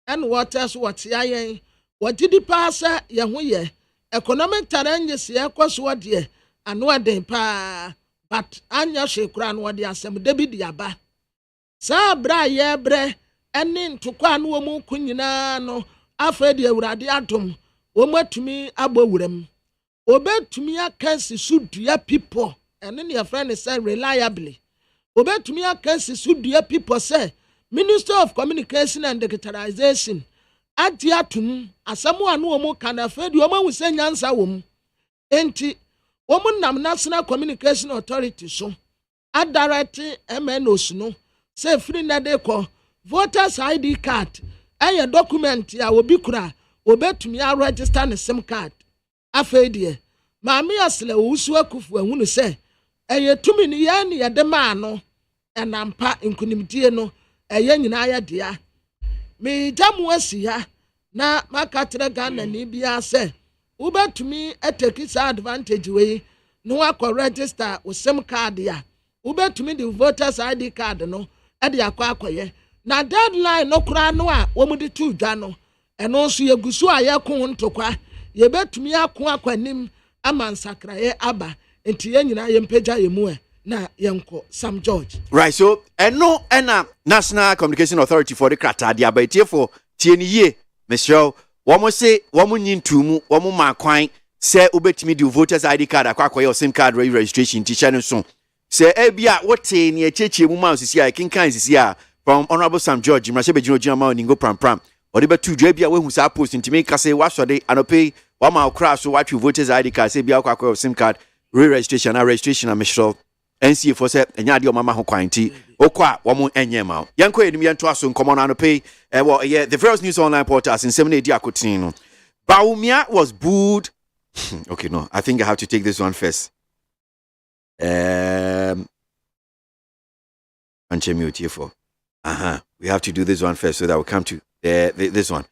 en waters what ayen wagidi pa se ye ho ye economic challenges ye kwaso de ano aden pa but anya hwekura no de asem David yaba sa bra ye bre eni ntokwa no mu kunyina no afredi awurade adom wo matumi abowuram obetumi akansi sudua people ene ne friend say reliably obetumi akansi sudua people say Minister of Communication and Digitalization adiatum asamo anu omu kana fredi o mawu se nyansa wom enti omu nam National Communication Authority so adirect MNOs no say free na de ko voters ID card eye document ya obi kura obetumi a register ne SIM card afedie maami asle wusu akufu ahunu say eye tumi ni ya ne yede ma no enampa nkunimdie no eye nyina ya dia me jamu asiya na makatere Ghana ni bia say ubetumi eteki sa advantage we no akọ register o SIM card ya ubetumi the voters ID card no ade akọ na deadline no kura no a womudi tu dwa no eno so yegusu ayekon ntokwa yebetumi akwanim amansakraye aba enti yenyina yempeja yemu na yenko Sam George. Right, so eno ena National Communication Authority for the krata dia ba tie for tie ni ye Michelle womo se womo nyintumu womo makwan se obetumi di voters ID card akwa your SIM card registration teacher no so se ebia wote ni echeche mu ma osisi a kinkan sisi a from Honorable Sam George mrashe bejino jama ningo pram odi be tu dwa bia we hu sa post ntimi ka se wasode anope wa ma okra so watch voters ID card se bia akwa your SIM card registration a Michelle NCA for say enya de o mama ho kwanti okwa wo mo enye ma yanko enim yento aso nkomo na no pay the various news online portals in 7 edi akotin no Baumia was booed. Okay, no, I think I have to take this one first. We have to do this one first so that we come to this one.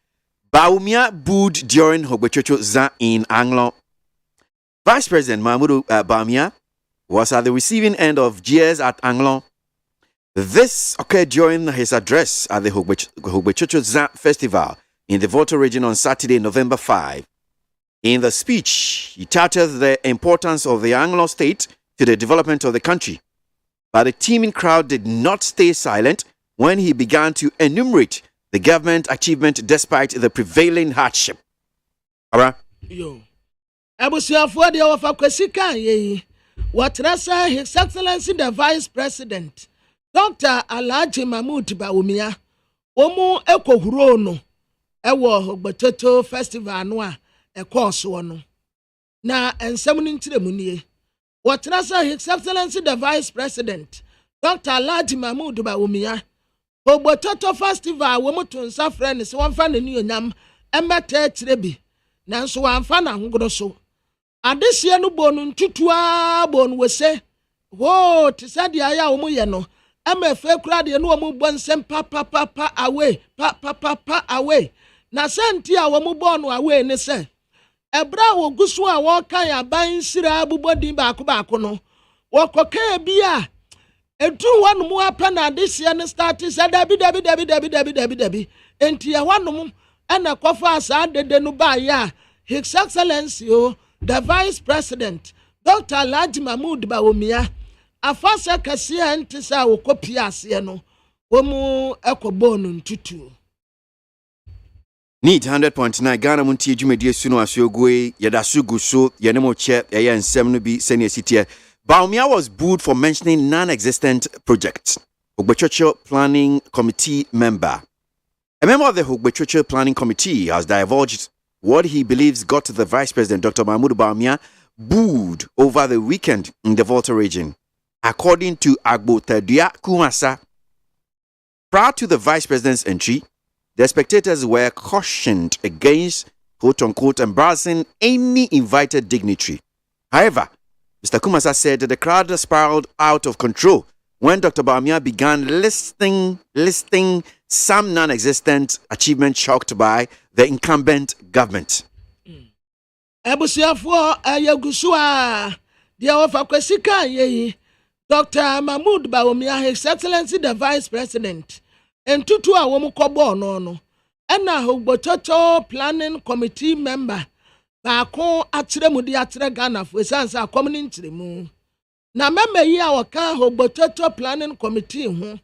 Baumia booed during Hogbechocho Za in Anglo. Vice President Mahmoud Baumia was at the receiving end of jeers at Anglon. This occurred during his address at the Hogbechocho Za Festival in the Volta region on Saturday, November 5. In the speech, he touted the importance of the Anglo state to the development of the country. But the teeming crowd did not stay silent when he began to enumerate the government achievement despite the prevailing hardship. All right? Yo. Abusuafo de ofa kwasi kan ye. Watrasa His Excellency the Vice President Dr. Alhaji Mahmood Bawumia. Omu ekohuro no ewo Ogbototo festival no a ekoso no. Na ensem ni ntiremu nie. Watrasa His Excellency the Vice President Dr. Alhaji Mahmood Bawumia. Ogbototo festival wo mutunsa friend se wonfa ne nyonyam emeta etirebi. Nanso wamfa na ngoro so. Adehye no bonu ntutua bonu wese. Wo tisadi aya wo ye no. Emefe kura de no wo bonsem pa away. Pa away. Na senti a wo bonu away ne se. Ebra wo gusu a wo kan aban sira abubodin baako no. Wo koka bi a etu wanu mu apa na adehye no start se dabi. Enti ya wanu ana kofa asa dede no ba ya. His Excellency the Vice President Dr. Alhaji Mahmood Bawumia afasa kasiya ntisa wo kopia ase no womu ekobonu ntutu. Need 100.9 Ghana Montie dwumedie suno asogwe yadasugu so yenemo che eye nsem no bi senior city. Bawumia was booed for mentioning non-existent projects. Ogbechocho Planning Committee member. A member of the Ogbechocho Planning Committee has divulged what he believes got the Vice President, Dr. Mahmoud Bawumia, booed over the weekend in the Volta region. According to Agbotadia Kumasa, prior to the Vice President's entry, the spectators were cautioned against, quote-unquote, embarrassing any invited dignitary. However, Mr. Kumasa said that the crowd spiraled out of control when Dr. Bawumia began listing some non-existent achievements chalked by the incumbent government. Abusuafo ayagusua dia ofa kwasika yeyi Dr. Mahmood Bawumia His Excellency the Vice President entutu a wo mkobo no ena Ogbototo Planning Committee member baako akyeremu di akyere Ghana fo sansa akomni nkyeremu na member yi a waka Ogbototo Planning Committee ho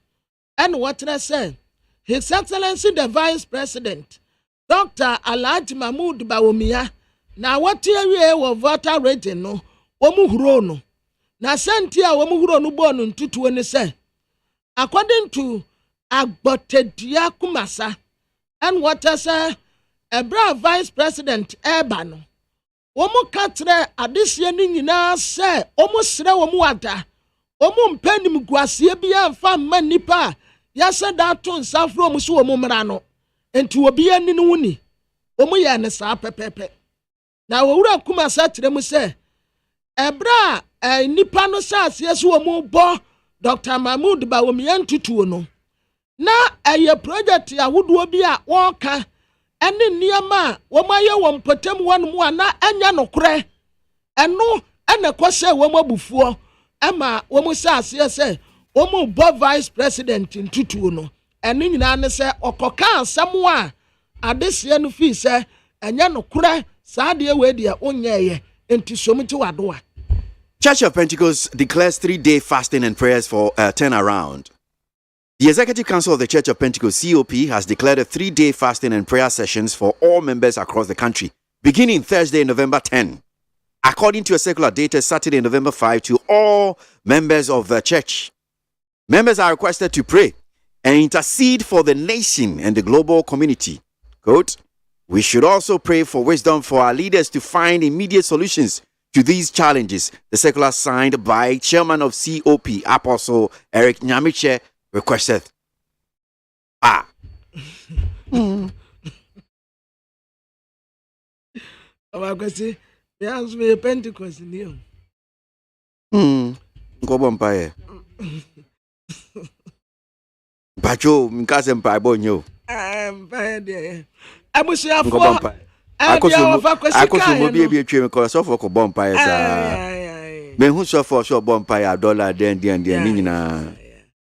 ena wotre say His Excellency the Vice President Dr. Alhaji Mahmood Bawumia na watie wie wo voter region no womu huro no na senti a womu huro no bo no ntutuo ne say according to Agbotadia Kumasa and what say ebra Vice President eba no womu katre adehye ni nyina say womu sre womu ada womu mpanim guasie bia mfa ma nipa ya se da to nsafro womu so womu mra no enti obi ani no wuni omu ye ne saa pepepe na wowura Kumasa tremu se ebra nipa no sa asie womu bo Dr. Mahmood Bawumia ntutuo no na eye project ahodo bi a woka ene niama womaye wompotem wonmu ana anya nokore eno ene kwose womu abufuo ema womu sa asie se womu bo Vice President ntutuo no ene nyina ne se okoka asamo a adehye no fi se anya nokore saade we dia onyeye enti somti wadoa. Church of Pentecost declares 3-day fasting and prayers for a turnaround. The Executive Council of the Church of Pentecost, COP, has declared a 3-day fasting and prayer sessions for all members across the country, beginning Thursday, November 10. According to a circular dated Saturday, November 5, to all members of the church. Members are requested to pray and intercede for the nation and the global community. Quote, we should also pray for wisdom for our leaders to find immediate solutions to these challenges. The circular signed by Chairman of COP, Apostle Eric Nyamiche, requested. Abakwesi, yes, we Pentecost new. Go bumpire. Bacho, Mkasem Pabonyo. Fire there. Abusuafo. Akoso bi e twa me ko so for ko bumpire sa. Me hu so for so bumpire dollar den ni nyina.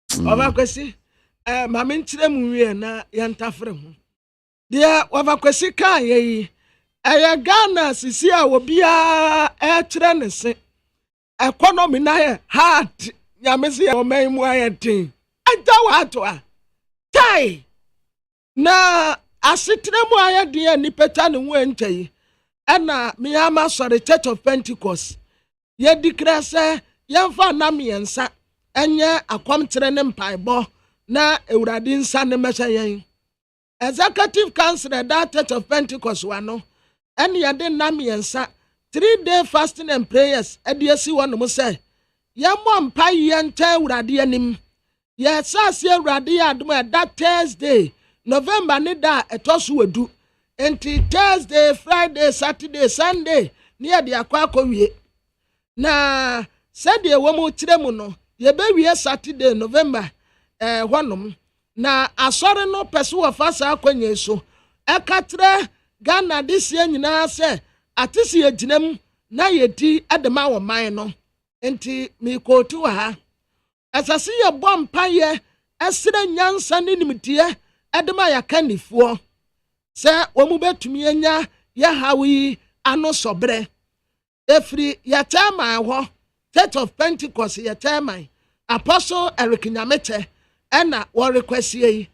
Obakwesi mama nkyere mu wie na yantafre ho de obakwesi kan yi Ghana sisi a obia kyere ne se economy na ye hard nyamese ya oman mu ayetin agya wato a tai na asetre mu ayedin anipeta ne ho entai ɛna miyama sorry Church of Pentecost ye declare say yɛmfa na miɛnsa ɛnyɛ akwamkyerɛ ne mpaebɔ na Awurade nsa ne mɛhyɛ yɛn Executive Council that Church of Pentecost wano ɛne yɛde na miɛnsa 3-day fasting and prayers ɛde one mo say yɛmmɔ mpa yɛnkyɛ Awurade anim yɛsase Awurade adom that Thursday November ne da ɛtɔ so wadu enti Thursday Friday Saturday Sunday ne yɛde akɔ na sɛdeɛ wɔ mu kyerɛ mu no yɛbɛwie Saturday November hɔnom na asɔre no pɛso wɔ fa saa akɔnyɛ so ɛkatra Ghana de sie nyinaa sɛ ate si yɛgyinam na yɛdi adema wɔ man no enti mikootu wɔ ha ɛsɛ yɛbɔ mpayɛ ɛsrɛ nyansa ne nimdeɛ ɛdema yɛka nifoɔ sɛ wɔn mu bɛtumi anya yɛhaw yi ano sɔbrɛ efiri yɛtɛman hɔ Church of Pentecost yɛtɛman Apostle Eric Nyameche ɛna wɔrekwɛsie yi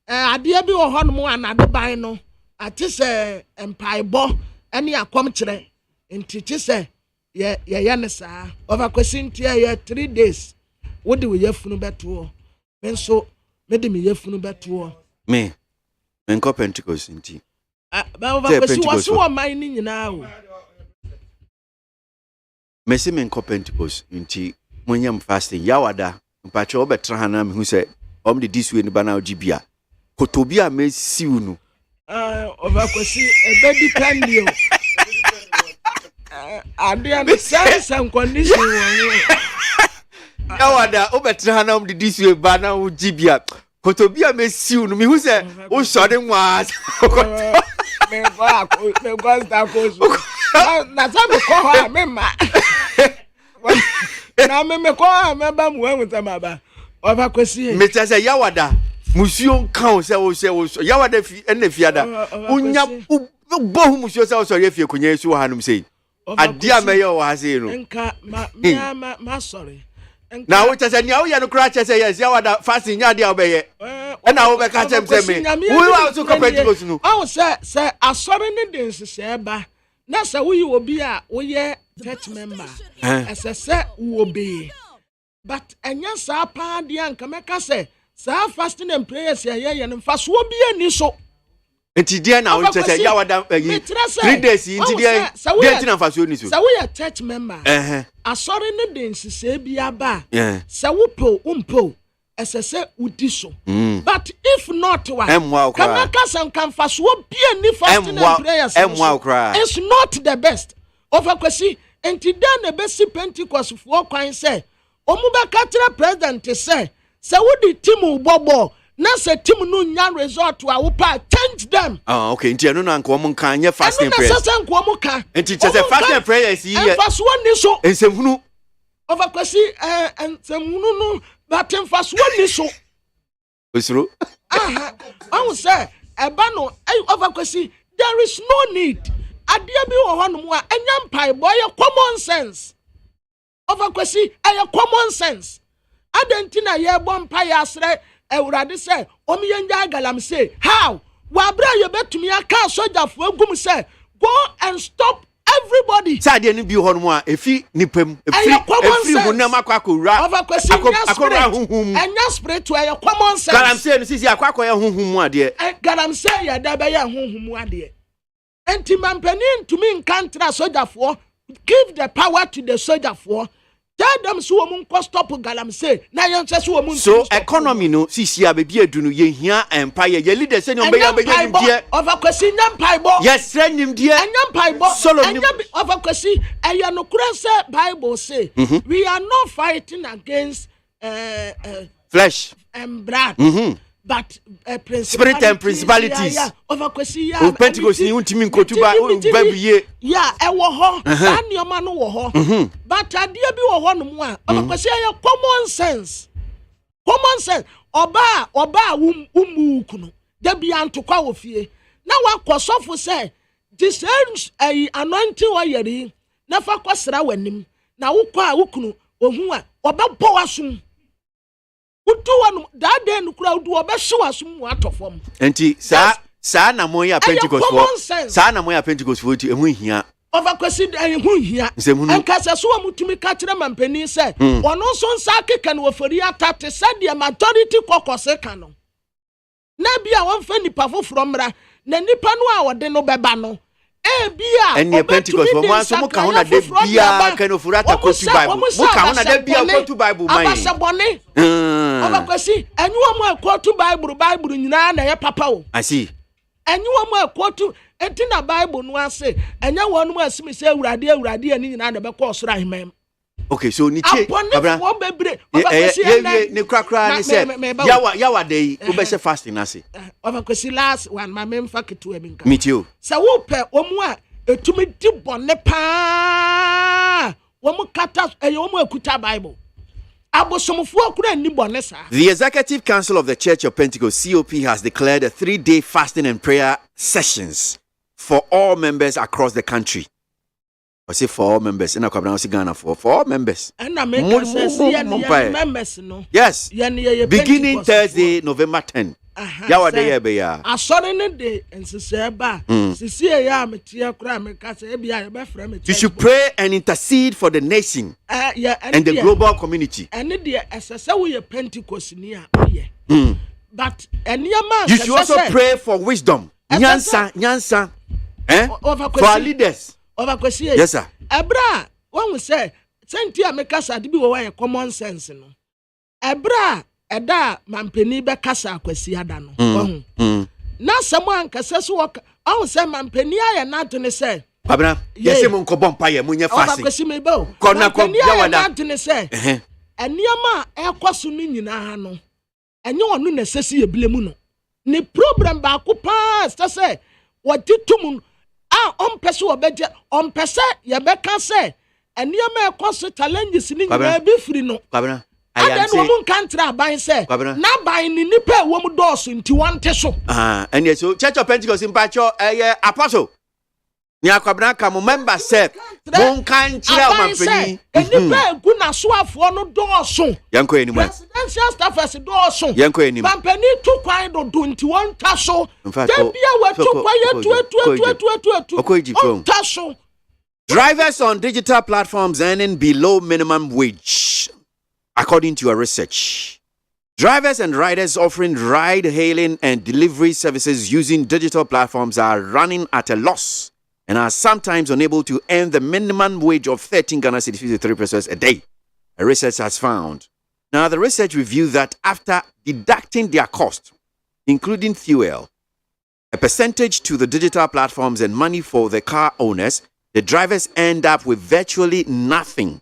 adeɛ bi wɔ hɔ no mu anade ban no ate sɛ mpaebɔ ɛne akɔmkyerɛ nti te sɛ yɛyɛ ne saa ɔvakwasi ntia yɛ 3 days wode wo yɛfunu bɛtoɔ me nso mede me yɛfunu bɛtoɔ me nkɔ Pentecost nti ɔvakwasi wɔse wɔ man no nyinaa o Messi me nkɔ Pentecost nti monyam fasting yawada mpache obetra ha na me hu se om de this way ni bana ogibia kotobi a mesiu no overkwesi ebedi pandio ade and sense and condition won yawada obetra ha na om de this way bana ogibia kotobi a mesiu no me hu se o sore nwa me go sta ko na sa me ko ha me ma na me ko ha me ba mu hu ta ma ba overkwesi me tell say yawada musuo kan se wo yawada fi ene fiada unya bohu musuo se wo so ye fie kunya su hanum sei adia me ye wo ha sei no nka ma sorry na wo tell say nia wo ye no kra che say yes yawada fasting nya dia obeye na wo be ka chem say me wo wa so ko Pentecost no o say asori ne den se ba na say wo yi obi a wo ye church member say wo be but enya sa pa dia nka meka say sa fasting and prayers ye no fa so obi ani so enti dia na wo say yawada 3 days enti dia na fa so ni so say wo ye church member asori ne den se bia ba say wo po umpo say udi so but if not wa kamaka san kan fa so obi ani fasting and prayers it's not the best overkwesi enti dan na besi Pentecost fo kwan say omubeka kire president say wodi team bobo na say team no nya result a wo pa change them okay nti eno na nko mo kan nya fasting prayers na say nko mo kan nti che fasting prayers yi ye faso ni so ensemhunu overkwesi ensemhunu no but faso ni so osuro I say eba no overkwesi there is no need adia bi wo hono mu a enya mpai boy common sense overkwesi common sense adentina ye bompa ya asre Awurade say omiyenja galam say how wa bra ye betumi aka sojafo agum say go and stop everybody sade ni bi ho no a efi nipam efi hunam akakora akora hunhum enya spiritual ye common sense galam say no sisi akakora hunhum ade galam say ye da be ye hunhum ade enti mampani ntumi nkantra sojafo give the power to the soldier tell them so woman ko stop galam say na yen so woman so economy no sisi abebi adunu ye hia empire ye leader say nyom be ya nimdie overkwesi nyampai bo yes nimdie nyampai bo overkwesi eya no kura say Bible say we are not fighting against flesh and blood but spirit and principalities overkwesi Pentecost ni untimi nkotuba babuye ewo ho anioma no wo ho but adie bi wo ho no mu a overkwesi ya common sense oba umu kunu da bi antokwa wo fie na wakosofo say this anointing wa yeri na fa kwasra wanim na wokwa wokunu ohun a obabɔ wasum utu wanu that day nukura udu obehwe wasum atofom enti sa Sa na mo ya Pentecost for. Sa na mo ya Pentecost for tu emu hia. Over question and who here. And Cassasu Mutumi catch them and penny said, one also sake can offer tate said the majority cocosecano. Nabia one fanny pavo from Ra, Nanipano or Deno Babano. Eh, Bia, and your Pentecost for once, Mukahona de Bia, can of Rata Kotu Bible. Mukahona de Bia Kotu Bible, my Sabone. Over question, and you are more quote to Bible in Nana, papa. I see. And you are more quote to Etina Bible no say enya wonu asimi say urade ani nyina na be course right mem. Okay, so ni che abra ne krakra ni say yawa dey wo be fasting na say over kwesi last one my mem fa ketu e binka meet you say wo pe omu a etumi di bone pa wo mu kata wo mu akuta Bible. The Executive Council of the Church of Pentecost COP has declared a 3-day fasting and prayer sessions for all members across the country. I say for all members. In Ghana for all members. Yes. Beginning Thursday, November 10. Yawa dey be ya. You should pray and intercede for the nation and the global community. But you should also pray for wisdom. Nyansa. For our leaders. Yes, sir. Ebra, when we say, Sentia Mekasa to be common sense. Ebra. Eda mampeni be kasa akwasi ada no na someone kasa so on say mampeni aye na to ne say babra yesi mo nkobom pa ye munye fasting akwasi me bo kona ko yawada na to ne say eniama ekoso no nyina ha no enye onu na sesi eblemu no ne problem ba ko pa say watitum a on pese obeje on pese ye be ka say eniama ekoso challenges ni nyina be free no babra and then woman can't try by say na by ni nipa woman doors into one teso and yes so Church of Pentecost in Pacho apostle ni akwabna ka mo member say mon kan tira o mampani nipa gu na so afo no doors yanko enim presidential staffers doors yanko enim mampani tu kwan do into one taso dem bia we tu kwa tu taso. Drivers on digital platforms earning below minimum wage. According to a research, drivers and riders offering ride-hailing and delivery services using digital platforms are running at a loss and are sometimes unable to earn the minimum wage of 13 Ghana cedis 53 pesos a day, a research has found. Now, the research revealed that after deducting their cost, including fuel, a percentage to the digital platforms and money for the car owners, the drivers end up with virtually nothing.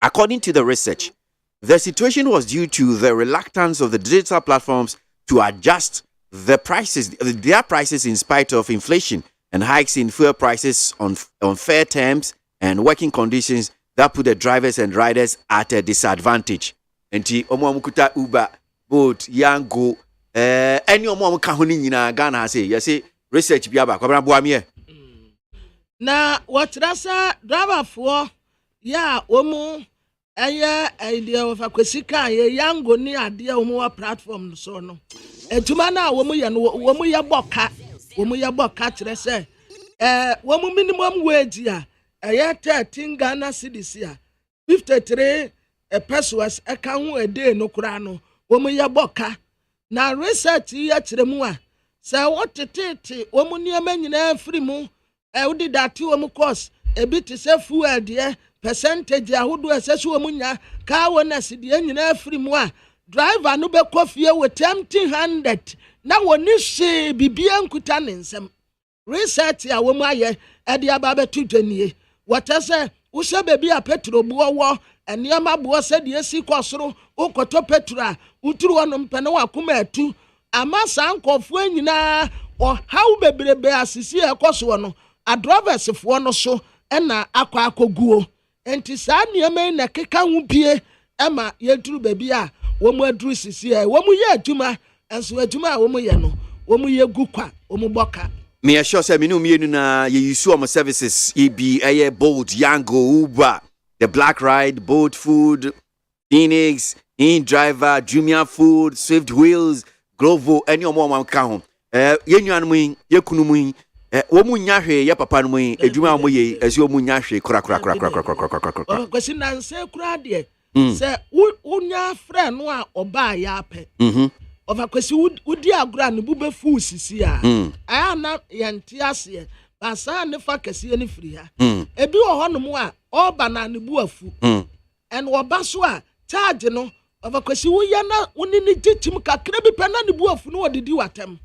According to the research, the situation was due to the reluctance of the digital platforms to adjust their prices in spite of inflation and hikes in fuel prices on fair terms and working conditions that put the drivers and riders at a disadvantage. Enti omo amukuta Uber, Bolt, Yango, any omo amuka ho ni nyina Ghana say you say research bi aba kwabra boa me na watrasa driver for ya omo aya idea of akwesika ye Yango ni ade omo platform so no etuma na omo ye no omo ye boka kire say omo minimum wage ya 13 Ghana cedis ya 53 pesos eka ho a day no kura no omo ye boka na research ye kire mu a say what tete omo niam nyina free mu udi dati omo course ebi te say fuel de percentage ahodo asesu omunya ka wona sidi nyina afiri mu a driver no be kofie with empty handed na woni hye bibia nkuta ne nsem research a wo mu aye e de aba betu dwanie wata se wo hye bebi a petrol buo wo eniama buo se de esi kosoro ukoto petrol a uturu wono mpene wa kuma atu ama sankofo nyina o how bebrebe asisi e koso no a drivers fo no so na akoguo enti saa niam na keka hu pie ema yeduru baby a wo mu aduru sisi e wo mu ye adwuma enso adwuma a wo mu ye no wo mu ye gukwa wo mu boka me assure say me no mienu na ye use am services EB aye Bolt, Yango, Uber, the Black Ride, Bolt Food, Phoenix, In Driver, Jumia Food, Swift Wheels, Glovo, any more one ka ho Yenuan mu ye kunu mu wo mu nya hwe ye papa no mu adwuma mo ye esi wo mu nya hwe kura kwasi nan se kura de se unya frɛ no a oba ya apɛ ova kwasi udi agura ne bube fu sisi a aya na yente ase ba sa ne fa kase ne firi ha ebi wo hɔ no mu a oba na ne bu afu en oba so a charge no ova kwasi wo ya na woni ne gitim kakra bi pɛ na ne bu afu no odidi watam.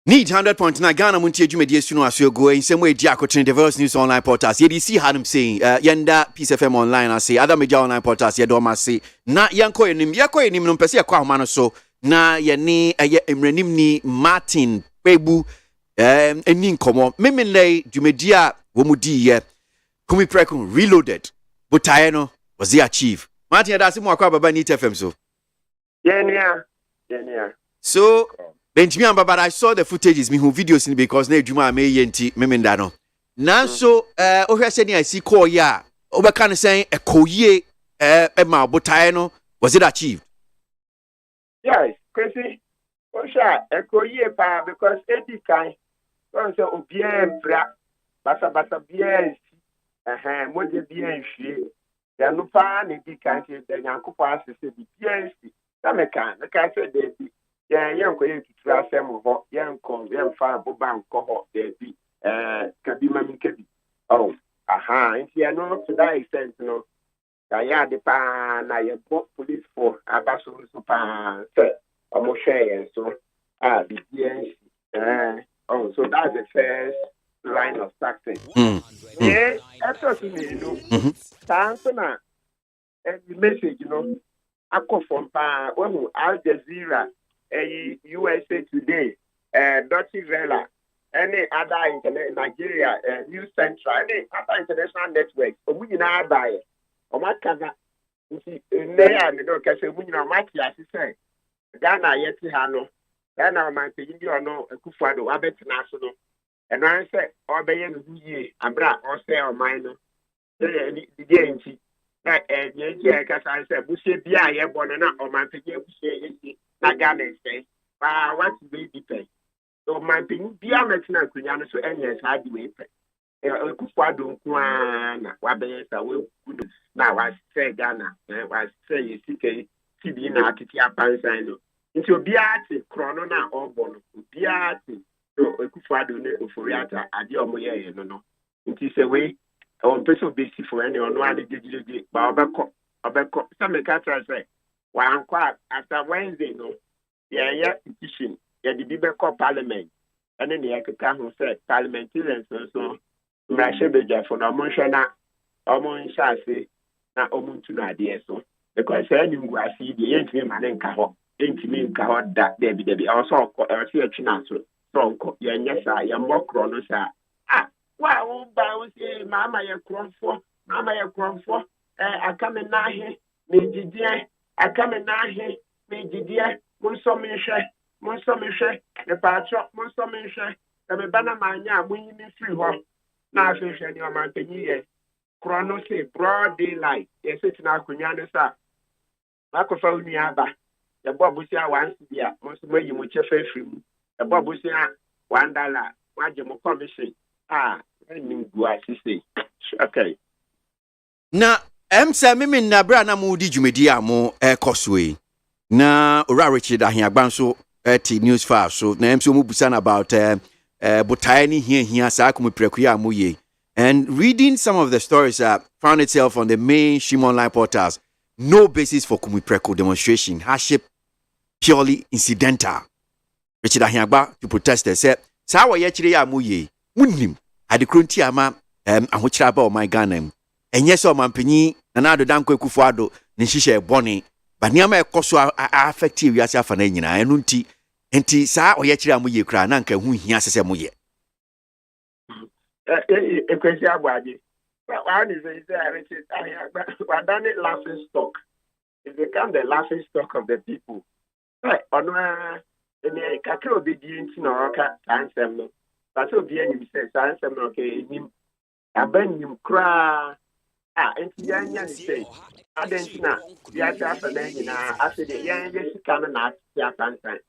Need 100.9 Ghana Montie Jumedi Suno Asugo in some way Diakotin Diverse News Online Portals. YDC had him saying Yenda Peace FM Online I say other media online portals Yadoma say na yanko enim yako enim no pese akwa homa no so na yeni emrenim ni Martin Pebu eni nkomo memenlei Jumedia womudi ye kumi prekun reloaded butaye no was the achieve Martin adase mu akwa baba ni FM so yeah. So Benjamin Baba, I saw the footages, me who videos in because na Juma me yenti memenda no. Nanso ohwe se ni I see call ya. Obeka no say ekoye ma botae no was it achieved? Yes, crazy. Osha ekoye pa because edi kan so obia bra basa bia mo de bia nhwie. Ya no pa na edi kan se de nyankopɔ asese bia nsi. Na meka say de bi yanko yen tutura asem ho yanko yemfa boba nko ho debi kabi mami kabi nti no to that extent no ya de pa na ye bo police for abaso so pa se omo share so the so that's the first line of tactics after to me so na the message akọ from pa Al Jazeera USA Today, Deutsche Welle, any other Nigeria, News Central, any other international networks. We now buy. O ma kaza. Nti neya me do kase mu nyina ma ti asese. Ghana yeti ha no. Ghana ma pejindi ono Akufo-Addo abetina so no. Eno an se obeye no yie abra o se o man no. Di nti na ye kasa se busie bia ye bo no na o ma peje busie yeti. Na Ghana say, what will depend? So my thing be a metina kunya so any side way. Akufo-Addo nkwana wabeyesa we good na was say Ghana was say you see TB na atiti apansan no. Nti obi ate krono na obo no. Obi ate so Akufo-Addo ne oforiata ade omo ye no. Nti say we on person basic for any ono ade gigigi ba obekọ some catcher say after Wednesday, no, petition, the Bibeko Parliament, and then the Ekaka who said parliamentarians so Rashabeja for the Moshana, Omonshasi, na Omuntuna, dear so, because I knew I see the entry man in Kaho, that Debbie also see a chance, so, yes, I am more chronosa. Well, I say, Mamma, you're cron for, I come in now here, me, dear. I come in now here, me, dear, Monsomisha, the patron, Monsomisha, the Banamania, winning free one. Now, fish and your mountain, Chrono say broad daylight, yes, it's now Kunyanasa. Macophonia, the Bobusia once a year, most of you much a fair free, the Bobusia $1, what you more commission. I mean, do I say? Okay. Now, say mimi na bra na mu di dwumedia mo ekoswe na ora Richard ahiagban so news file so na so mu busan about botae ni hia sa akomu prekuya mo ye and reading some of the stories found itself on the main Shimon online portals. No basis for kumipreko demonstration, hardship purely incidental. Richard ahiagba to protesters said sa wa ye kire ya mo ye munim adekronti ama ahokyira ba o my Ghana enye so mampanyi na ado danko Akufo-Addo ne hihye bone ba niam ekoso affect you ase afa na nyina enu nti saa oye kire amoye kra na nka hu hia sese moye ekwesi ABOAGYE one is I done it laughing stock. It become the laughing stock of the people. Ono ene kakra obedience na oka ansem no but obi anim say ansem no okay nim abanim kra enti yanya ni say adentina ya ta fa na nyina afede yanya sika no na atia pansan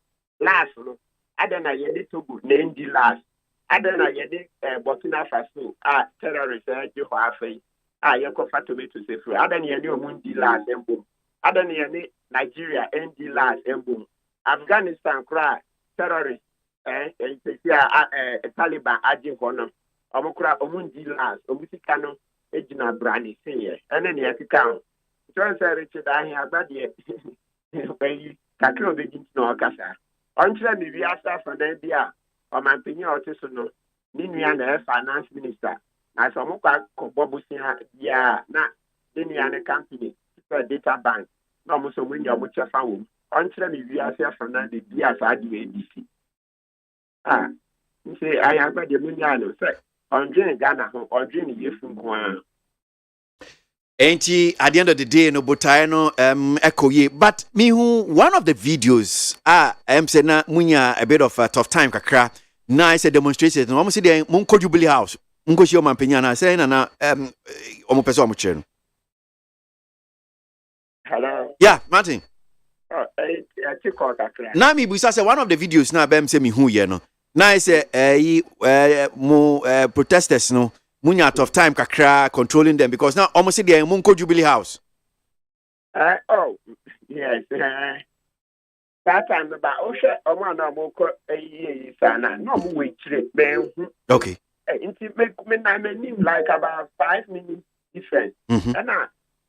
last no Adana yɛde Togo na ndi last. Adana yɛde Burkina Faso terrorist gye hɔ afei yɛkɔfa tomato sefiri. Adana yɛde ɔmo ndi last mbom. Adana yɛde Nigeria ndi last mbom. Afghanistan kora terrorist Taliban agye hɔ no. Ɔmo kora ɔmo ndi last. Ɔmo sika no egyina brani seyɛ. Ɛne ne yɛkeka ho. Nti sɛ Richard Ahiagbadeɛ kakra obɛdi na ɔkasa. Ɔnkyerɛ me wiase afanan bi a ɔmanpanyin a ɔte so no ne nua na finance minister na sɛ ɔmo kɔbɔ bosia bia na ne nua ne company sɛ data bank na ɔmo sɛ ɔmo nya ɔmo kyɛfa wɔ mu. Ɔnkyerɛ me wiase afanan de bi a saa de ADC nse Ahiagbadeɛ mu nya no sɛ ɔndwene Ghana ho ɔndwene yefu nko ara. Enti at the end of the day no botae no echo ye, but me who one of the videos said na munya a bit of a tough time kakra na I said demonstration no almost say munko Jubilee House munko shi o mampanya na say na omo pese omo kire no. Hello. Yeah, Martin. Na mi busa say one of the videos na bem say me hu ye no na I say protesters no munya tough time kakra controlling them because now almost say they munko Jubilee House. Yes. That time about omo na munko sana no mo we chire ben hu. Okay. Inti me like about 5 minutes difference. And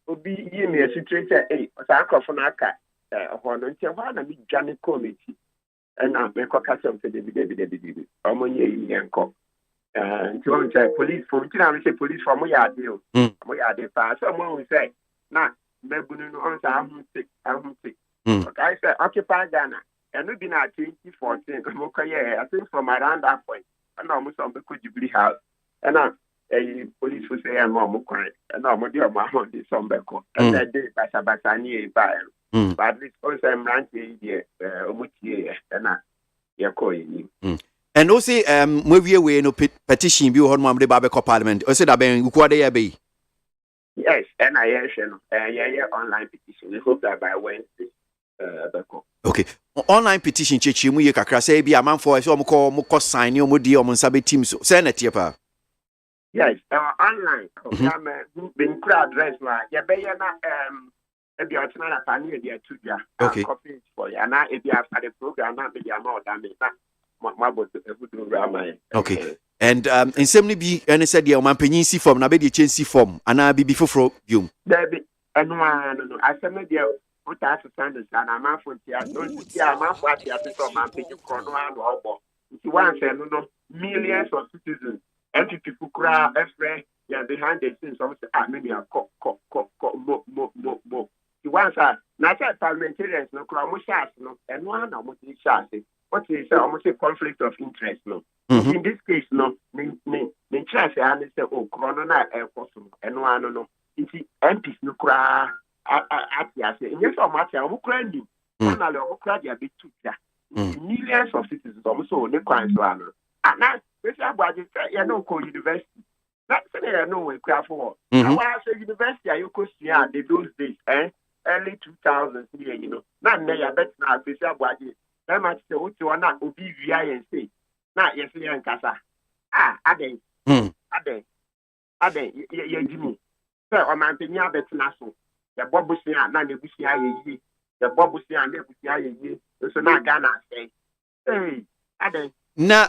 obi ye me situation osa akrofo na aka ho no nti ho na me dwane committee. And me ko ka some say de omo nye yenko. Nti wọ́n sẹ́ police for nti na mi sẹ́ police for mo yà ade o mo yà ade pa so mo wọ́n sẹ́ na mẹ́bùnú no ọ̀n sẹ́ ahun sẹ́ okay sẹ́ occupy Ghana ẹnu bi na 2014 mo kọ́ yẹ I think from around that point ẹna ọmọ sọ ọmọ kọ́ Jubilee House ẹna police for sẹ́ ẹ̀ma ọmọ kwan ẹna ọmọ di ọmọ ahọ́n di sọ ọmọ kọ́ ẹna ẹdẹ basabasa ni ẹ̀ bá ẹ̀ but at least ọ̀n sẹ́ mìíràn yìí diẹ ọmọ tiẹ̀ ẹna yẹ kọ́ yẹ ni. And also, we no petition be on Mamde Babeko Parliament. Also, that being Ukwade be. Yes, and I online petition. We hope that by Wednesday, okay. Online petition, Chichi, mu kakra say be a man for so moko sign you mudi o monsabe team so. Send it here, yes, online. Been crowd address na. Ya be na ebi otina na pani e dia tuja. Okay. Copy it for ya na ebi after the program na be dia more than me. Okay. And in some be and said the manpanyin si form na be the change si form ana bibi foforo biom. There be no. I said me there what I understand and I'm for tia don't tia am for tia so manpanyin kro no and obo. Nti one say no millions of citizens MPP kura every ya behind the scenes some say maybe a mo. The one say na say parliamentarians no kura mo shas no and one na mo ti shas. What is almost a conflict of interest, no? In this case, no, me chance I say, corona and one no. It's MPs no cry at ya say, yes, or much I will cry you. And I will cry a bit too. Millions of citizens almost on the crimes one. And now, this is about it, you know, call university. That's I know we cry for. Now, I say university, I could see those days, early 2000s, you know. Not me, I bet now, this is about it. I'm at the Utuana Ubi and say, not yes, and Casa. Ade, Jimmy. Sir, or Mantinia Betnaso, the Bobusia, Nanabusia, the Bobusia, and Nebusia, so not Ghana say, hey, Ade. Na,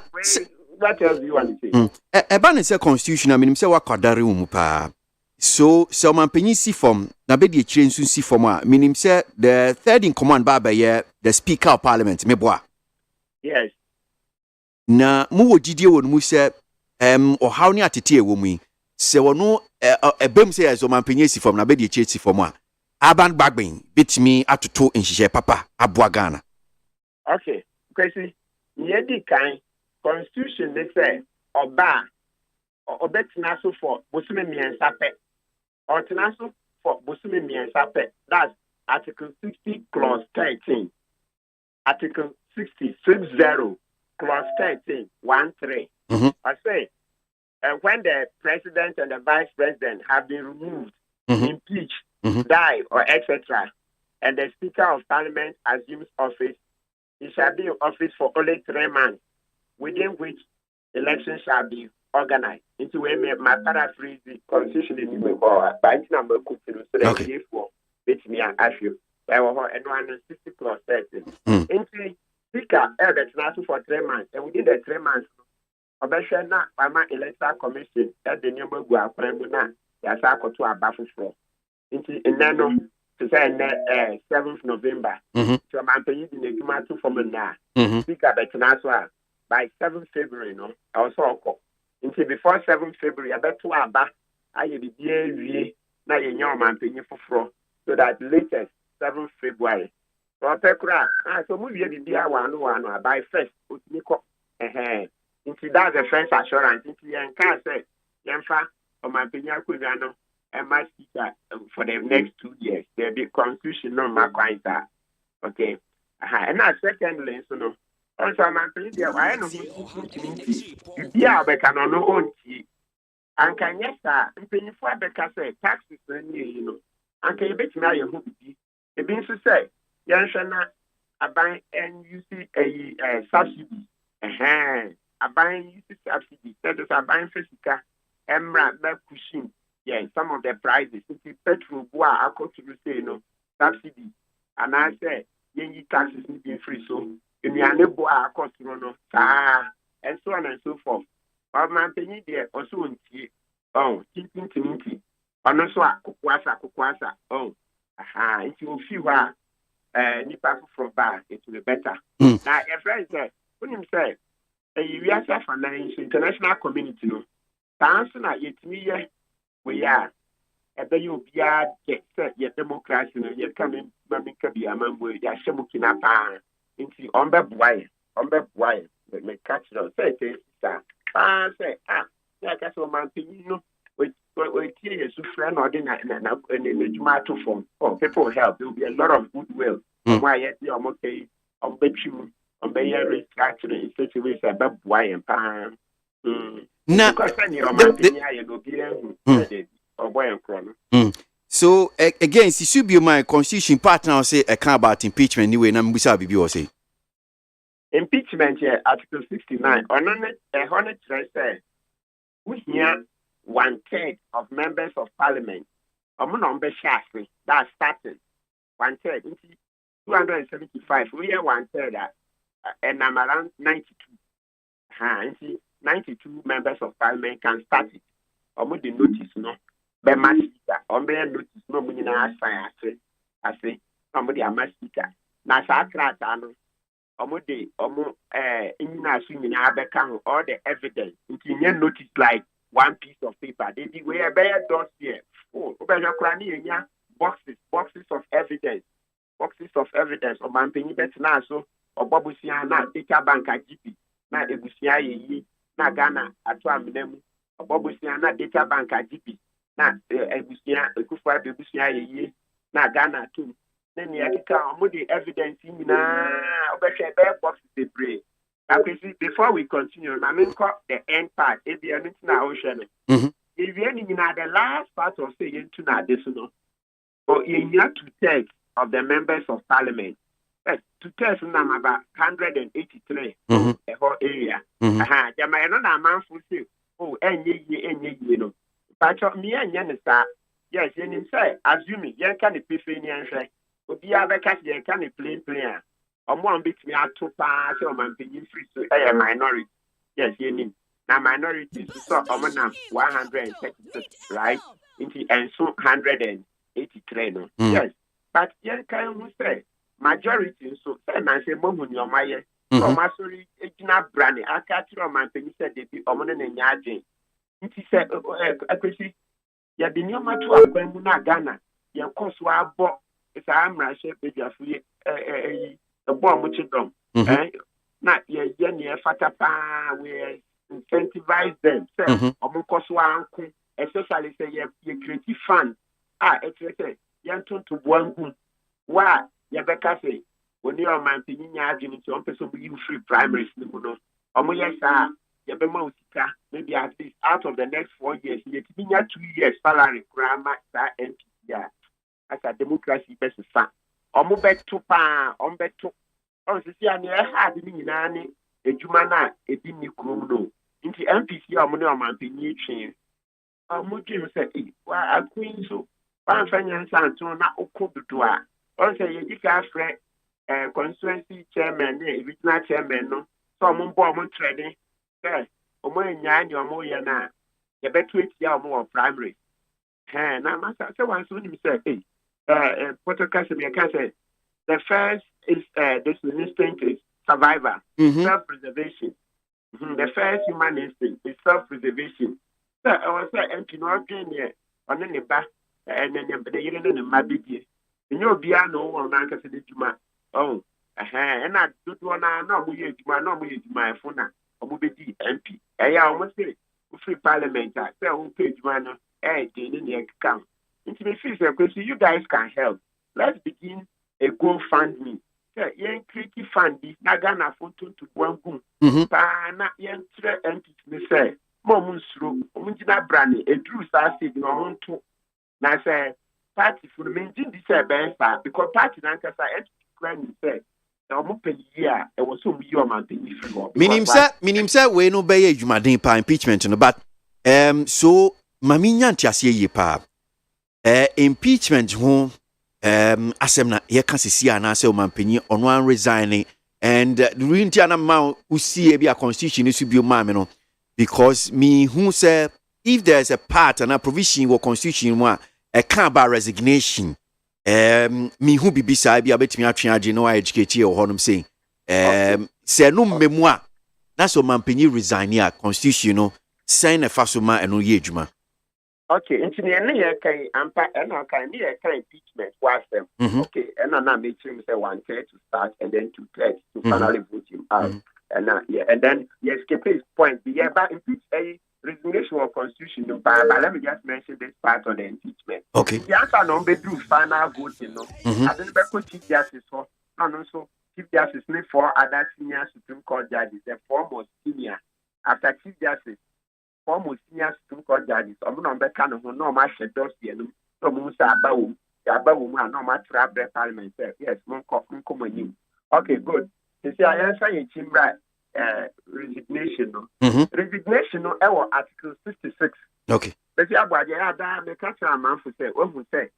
what else do you want to say? A ban is a constitution, I mean, say what Quadari Umupa. So manpanyin si form na be the change si form a meaning say the third in command ba the speaker of parliament meboa. Yes. Na mu wo gidie wo mu say o how ni atete e wo mu se wono ebem say so manpanyin si form na be the change si form a aban bagben bitimi atoto nhihye papa aboa Ghana. Okay. Kwesi yedi kan constitution dey say oba obetina so for bosume miensa pe. Ordinance for Bosume Miensape. That's Article 60, Clause 13. Article 60, Clause 13, 1-3. I say, when the president and the vice president have been removed, impeached, die, or etc., and the Speaker of Parliament assumes office, he shall be in office for only 3 months, within which elections shall be organized. Into my paraphrase the constitution in the by number so that therefore which me and ask you. There were and 160 plus 30. Into speaker that's for 3 months, and within the 3 months, Obesha na Pama Electoral Commission at the number Gua Premuna, Yasako to a baffle floor. Into Nano to say 7th November. So I'm paying the tomato from a na. Speaker Betanaswa by 7th February, no, I was all until before 7th February, I bet to Abba, I will be DAV, now you know, man, paying for fraud, so that latest 7th February. So so move the idea one by first, into that's the first assurance, into the car say, Yanfa, or my penya Kudano, and my speaker for the next 2 years. There'll be constitution, no, my coins are okay. And now, secondly, so no. Also, I'm saying, I know who's yeah, but I don't know. And can yes, sir, and paying for because taxes, you know, and can you bet me I hope it means to say, Yanshana, I buy and you see a subsidy, I buy you see subsidy, that is a buying physical, Emra, pushing, yeah, some of the prices, it's petrol, I go to say, no, subsidy, and I say, you taxes need to be free, so. In the Anebo cost and so on and so forth. But my penny there also in Chieftaincy. And also KWASI. Oh, if you feel Nipa from bar, it will be better. Now, a friend said, when him say, we are financial international community, no, answer yet me, we are. You be a democracy, you're coming, Mammy Kabi, a man with Yashamukina pan. Into Umbe Boy, me catch it. Say, say, yeah, that's what man, you know, with here, friend or dinner and the tomato form. Oh, people help. There will be a lot of goodwill. Why, yet, you're okay, I'll bet you, on the restructuring in such a way as a boy and pan. Now, because then you're man, you go be or boy and chrono. So again, si subi my constitution partner say I can't about impeachment anyway. Na mbisa bibi o say impeachment here article 69. On a hundred say we hear 1/3 of members of parliament. That's starting 1/3. 275. We hear 1/3 and I'm around 92. 92 members of parliament can start it. The notice no. Be masika ombe notice no mu nyina asan ase omde amasika na sakrata no omde nyina asu nyina abeka ho all the evidence ntinye notice like one piece of paper they be where be dossier obehwa kra na yenya boxes of evidence o man penyi betina so obobusia na data bank GP na ebusia yeyi na Ghana ato amenamu obobusia na data bank GP na ebusia ekufa bebusia yeyi na Ghana too then you can the evidence in box the brain. Before we continue, I mean the end part. If you are not if you are in the last part of saying to na this or in year 2/3 of the members of parliament. 2/3 number about 183 the whole area. There might not a man who say, oh, any you know. But me and Yanisa, yes, you say, assuming you can be financial, but the other cast you can plain player. Or one bit me out to pass or man being free to a minority. Yes, you need. Now minorities so 136, right? Into and so 183 no. Yes. But you can say majority so say man say momun your maye. So masori ejina brand I catch your man say they be omone na nyaje. Nti say akwesi ya bi nyoma to akwanmu na Ghana ya koso abo isa amra she beduafo the bomb which drum. Not ye ne fata pa we incentivize them. Say omukoso anku especially say ye creative fund. It's say yanton to one wa ye beka say when you are man pinya agini to on person you free primaries no no. Omo yesa ye be ma usika maybe at least out of the next 4 years ye tinya 2 years salary grammar that NPR as a democracy best fan. Omo beto pa on beto On the sea near had in any a Jumana, a dini kruno. Into MPC or money or man new chain. Mujim said, why a queen so one finance and so not could do. Also, you declare constituency chairman, regional chairman, no, some bomb trading. Yes, Omoyan, your Moyana, the better more primary. And I must say, one soon himself, podcast me, I can say the first is this instinct is survivor, self-preservation. The first human instinct is self-preservation. So I was empty no here on any back and then the year in the Mabidi. And you'll be one man can say Juma. Oh, and I do one no my phone or Mubidi MP. I almost say free parliament, I say who page man, in the account. Into the future, because you guys can help. Let's begin a GoFundMe. Yen creative funding, Nagana Fonton to one boom. Pana yen tre empty me say. Momusro, Mujina Brandy, a true sassy, no one to. Now say, party for the maintain this best because party Nankasa grand said, no more per year, it was so your mountain. Minim sir, we no bay Jumadin pa impeachment, no, but so Maminyan Tiasie ye pa impeachment home. Asemna ye kan sisi ana se o mampeni ono an resigning and the Rintiana ma usi e a constitution is bi o ma me no because me who say if there's a part and a provision or constitution one a can about resignation me who be beside be abetimi atwe age no educate or honum saying say no memoir that's o mampeni resign ya constitution no sign a fasoma eno ye adwuma. Okay, into the end, I can impeachment was them. Okay, and I'm not making him say 1/3 to start and then 2/3 to finally vote him out. And and then yes, keep his point. Yeah, but impeach a resignation of constitution. But let me just mention this part on the impeachment. Okay. The answer no be do final vote, you know. I don't know Chief Justice for and also Chief Justice need 4 other senior Supreme Court judges. The 4 most senior after Chief Justice. Almost senior Supreme Court judges. I'm not kind of no much dossier. No Musa Abawu, no much parliament. Yes, okay, good. You see, I answer in Chimbra resignation. Resignation, our Article 66. Okay. But yeah, the country a man for say, what we say,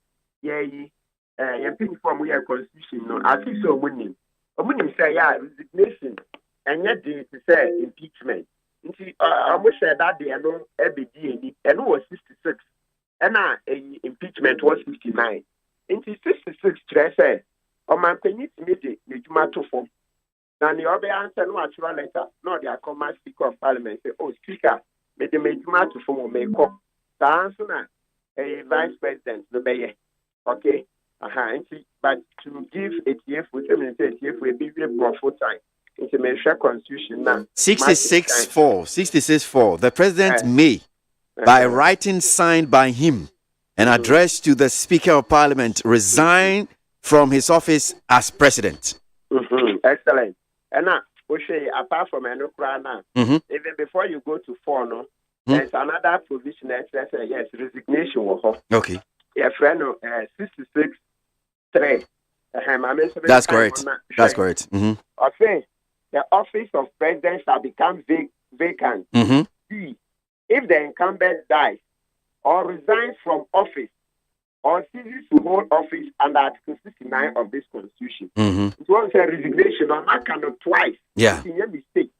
yeah, people from we are constitution. No, I think so. When say, yeah, resignation, and yet they say impeachment. I wish that day I know ABD and it was 66 and impeachment was 59. Into 66 say my penny meeting the Jumato form. Now the other answer no actual letter, no the command speaker of parliament say, oh speaker, may the Jumato form make up. The answer a vice president no be okay. But to give ATF with him and say ATF will be very full time. It's a measure constitution now. 66-4. The president may, by writing signed by him and addressed to the Speaker of Parliament, resign from his office as president. Excellent. And now, apart from Enokrana, even before you go to 4, no, there's another provision that says yes, resignation will okay. Yeah, friend, 66-3. That's correct. That's correct. Okay. The office of president shall become vacant. C. If the incumbent dies or resigns from office or ceases to hold office under Article 69 of this Constitution. It was a resignation on that kind of twice. Yeah. It's a mistake.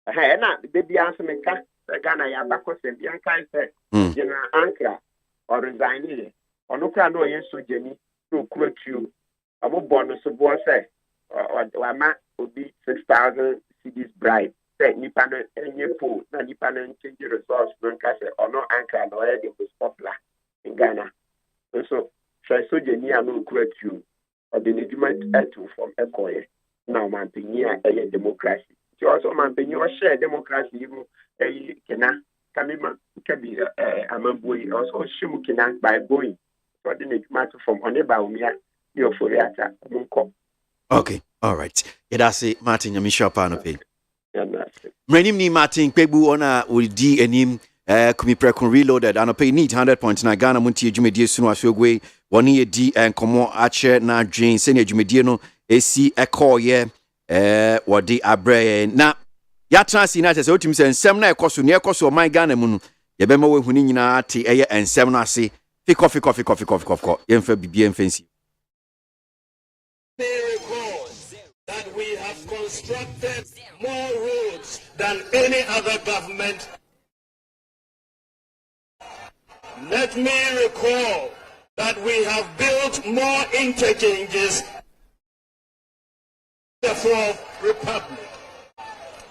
And the baby answer me, Ghana, Yabako, and Bianca said, General Ankara or resigning. Or no can know yes, so Jenny, to quote you. I'm a bonus of what say. Or would be 6,000 CDs bribe. Say Nippon and Yapo, Nippon and change the resource, or no anchor, no idea was popular in Ghana. And so Jenny, I will quote you, or the legitimate to from Ecoy. Now, Montpellier, a democracy. You also Montpellier share democracy, you can be a Mamboy, also Shimukina by going. So the legitimate from Onebaumia, your Furiata, Munko. Okay, all right. Yeah, that's it. Martin, you miss your panope. My name is Martin Pebu ona will D and him kumi prekun reloaded and pay need 100.9 Ghana Montie Jumedie Sunu Asogwe 1 year D and Komo Ache na Jane senior Jumedie no AC Echo ye wodi abre na ya transi na se otim se nsem na ekoso ne ekoso man Ghana mu no ye be ma we huni nyina ate eye ensem no ase fi coffee yemfa bibie emfansi that we have constructed more roads than any other government. Let me recall that we have built more interchanges in the Fourth Republic.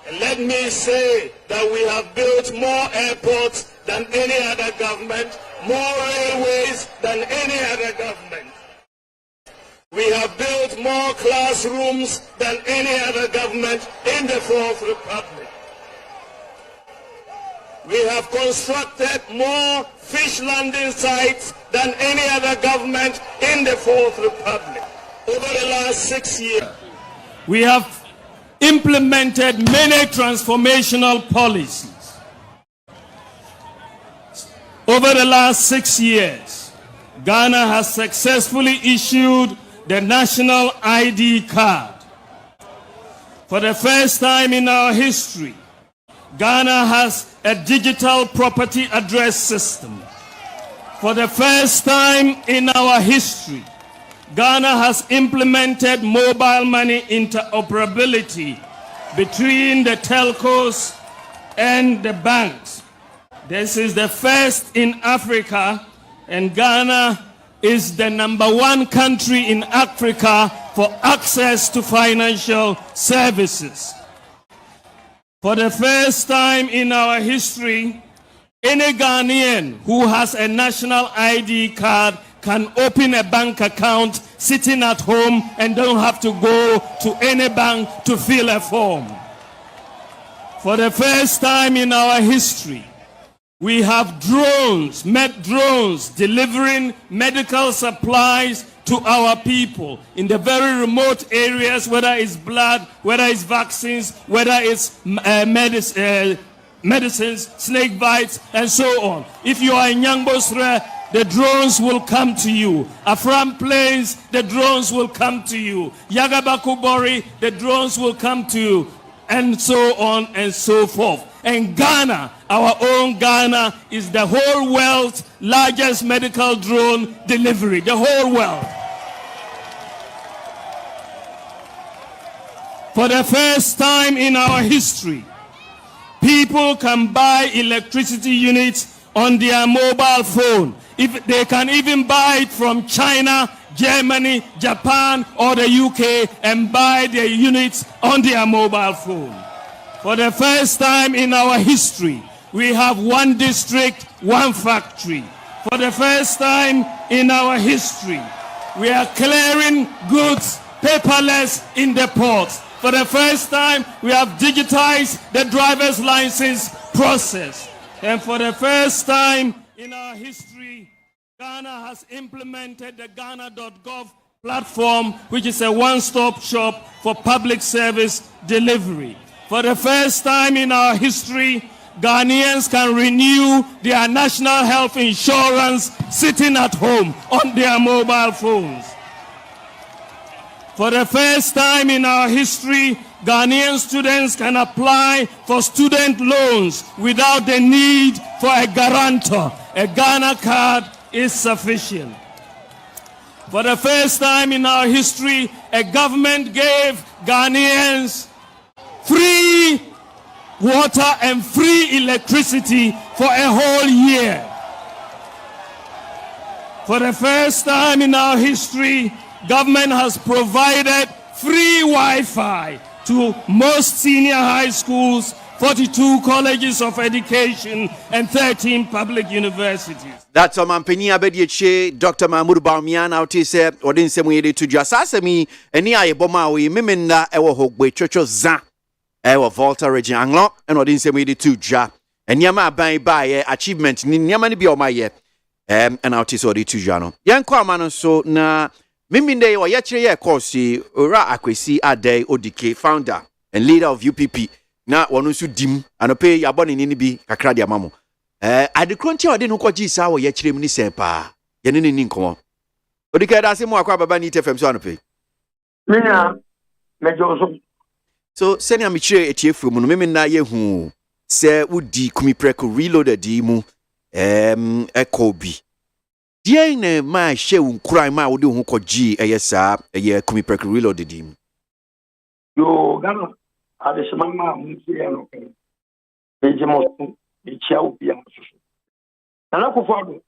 And let me say that we have built more airports than any other government, more railways than any other government. We have built more classrooms than any other government in the Fourth Republic. We have constructed more fish landing sites than any other government in the Fourth Republic. Over the last 6 years, we have implemented many transformational policies. Over the last 6 years, Ghana has successfully issued the national ID card. For the first time in our history, Ghana has a digital property address system. For the first time in our history, Ghana has implemented mobile money interoperability between the telcos and the banks. This is the first in Africa, and Ghana is the #1 country in Africa for access to financial services. For the first time in our history, any Ghanaian who has a national ID card can open a bank account sitting at home and don't have to go to any bank to fill a form. For the first time in our history, we have drones delivering medical supplies to our people in the very remote areas, whether it's blood, whether it's vaccines, whether it's medicines, snake bites, and so on. If you are in Yangbosre, the drones will come to you. Afram Plains, the drones will come to you. Yagabakubori, the drones will come to you. And so on and so forth. And Ghana, our own Ghana, is the whole world's largest medical drone delivery. The whole world. For the first time in our history, people can buy electricity units on their mobile phone. If they can even buy it from China, Germany, Japan, or the UK and buy their units on their mobile phone. For the first time in our history, we have one district, one factory. For the first time in our history, we are clearing goods paperless in the ports. For the first time, we have digitized the driver's license process. And for the first time in our history, Ghana has implemented the Ghana.gov platform, which is a one-stop shop for public service delivery. For the first time in our history, Ghanaians can renew their national health insurance sitting at home on their mobile phones. For the first time in our history, Ghanaian students can apply for student loans without the need for a guarantor. A Ghana card is sufficient. For the first time in our history, a government gave Ghanaians free water and free electricity for a whole year. For the first time in our history, government has provided free Wi-Fi to most senior high schools, 42 colleges of education, and 13 public universities. That's Mampeni Abediche, Dr. Mahmoud Baumian, out is or didn't say we to Jasasami, and near Bomawi, Mimina, Ewa Hogwe, Church of Za, Ewa Volta Region Anglo, and or didn't say we to Ja, and Yama by achievement, Yamani be on my year, and out is already to Jano. Young Kwamano, so na Miminde or Yachre Korsi, Ura Akwesi Ade Odike, founder and leader of UPP. Na wanusu dim anope yaboni nini bi kakra dia mamo adekronti ode no kwaji sa wo ye kirem ni sempa ye ne ni nkomo odika da se mu akwa baba ni tfm so anope mina mejo so So send me chere etiefu mu no me na ye hu se wudi kumi preko reloaded di mu ekobi. Die ne ma hye unkran ma wodi hu koji eyesa eye kumi preko reloaded di mu. Yo gana adesmama muntie no ke. Ejemo ekia obi am so. Na kofado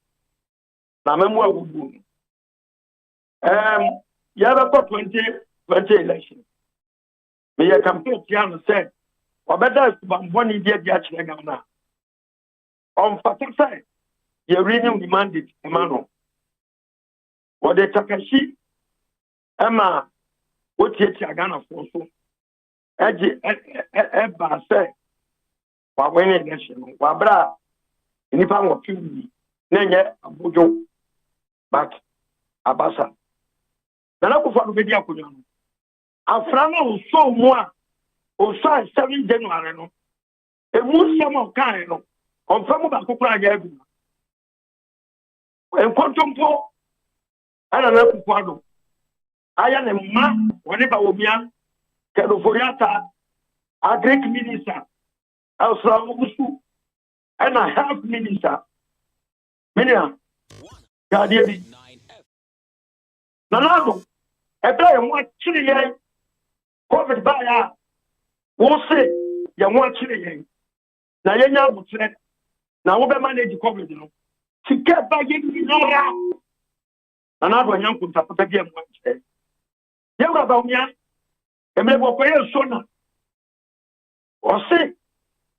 na memu agugu. Ya ba 2020 election. Me campaign tiano said obeda bamboni dia dia chire gana. On fatasa ye renew the mandate emano. Ode takashi ema otieti agana for so. Eji ba say wa win election wa bra nipa wo fiwi nenye abojo but abasa na ko fa no be dia ko no afrana o so mu a o so 7 January no emu semo kan no on fa mu ba ko kura ya gu en kontompo ana na ko kwado aya ne ma woni ba obia kedo foriata a Greek minister also musu ana half minister minia ya die Nanado, ebe mo chiri yen COVID ba ya wo se ye mo chiri yen na ye nya butre na wo be manage COVID no sike ba ye ni nora nanado nya nkunta pata bi mo chiri ye ba ba umia emre bo ko ye sona o se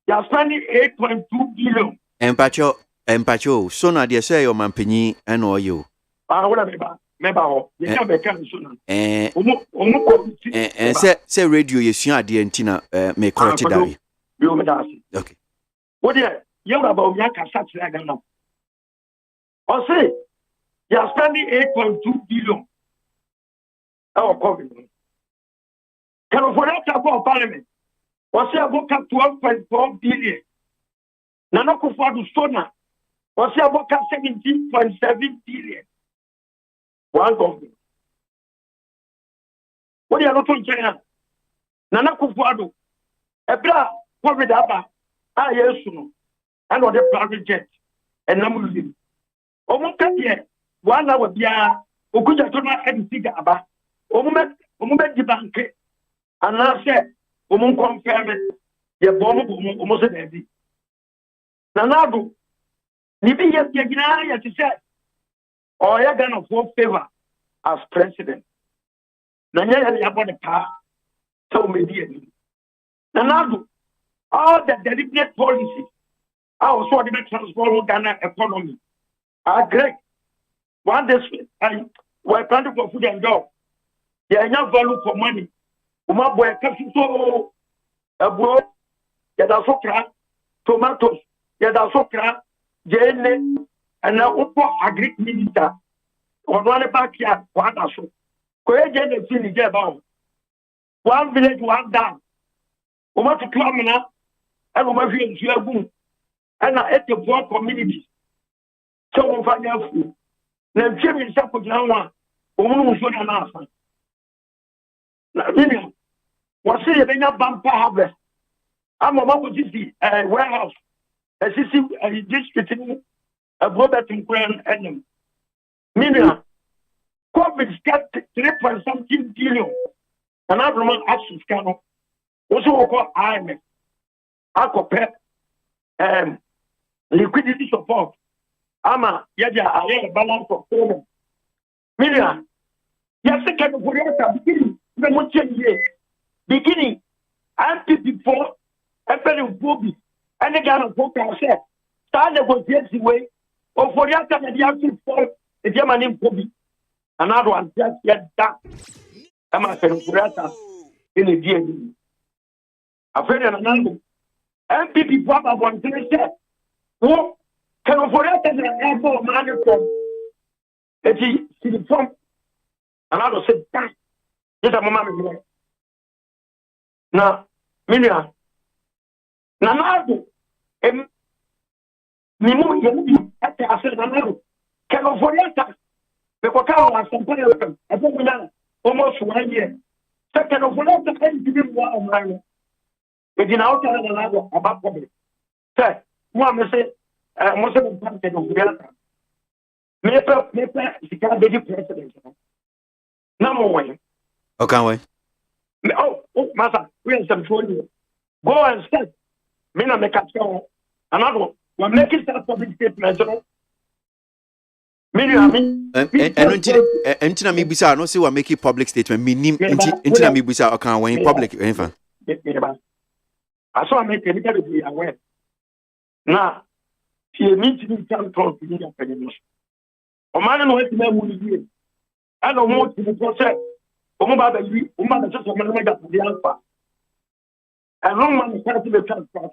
ya spending 8.2 billion empacho sona de say your mampanyi eno yo wala beba meba ho ye ka be kan sona say radio yesu ade antina me correct dai yo me dasi okay what ye ba ba umia ka sa tira ga no o se ya spending 8.2 billion our COVID can for that for parliament o se aboka 12.4 billion nana ko for do sona o se aboka 17.7 billion one government. What are you looking at? Nana Kufuado, a bra, COVID aba, yes, and on the private jet, and Namulim. Omukatia, 1 hour bia, Okujatona and Tiga aba, Omumet the bank, and I said, Omun confirm it, your bomb almost a baby. Nanado, Nibi Yagina, as he said. Or you're gonna fall favor as president. Nanya ya about the power, so maybe. Nanado, all the deliberate policies, I was what the transform Ghana economy. I agree. One day, we're planning for food and dog. There is no value for money. Uma boy, so a boy, yadasokra, tomatoes, yadasokra, jene. And now, agri minister, or one back here, what I saw. Courageous and feeling about 1 village, 1 down. Over to Clamina, and over here in Jiabu, and I ate the poor communities. So, we find out food. Then Jimmy is up with no one, who should an answer. Now, what's it in a bumper harvest? I'm a mobile warehouse, a district. A Robert and Grand Adam. Mina, COVID got 3.something billion. And I remember actions can also call IMF. I compare liquidity support. Ama, Yaja, I have a balance of payment. Mina, yes, I can put it beginning, the much beginning, and before, and very booby, and the kind of book I said, start the way. O for ya ta media to fall e dia mani mpobi anado an just yet that ama ferurata in dia ni afere na nango MPP papa bon tese wo kan for ya ta na ebo mani ko e ti si form anado se that yeta mama me na minia na nado ni mu yemi ate asel na naru kelo foriata be ko kawo asampa yo kan apo mina almost 1 year Second of all, the time to be one man. It in outer and another about public. Sir, one say, most of the time, of the other. Maybe she can't be president. Number one. Okay, wait. Oh, Master, we have some trouble. Go and step. Me na make up show. Another. We're making some public statements. Entina mi bisa no say we make public statement. Entina mi bisa okay when in public. I saw make a little bit aware. Now, she needs to come from the media. O man no wait me will be. I don't want to process. O mo ba be o ma be so me ga the alpha. And long man start to be transfer.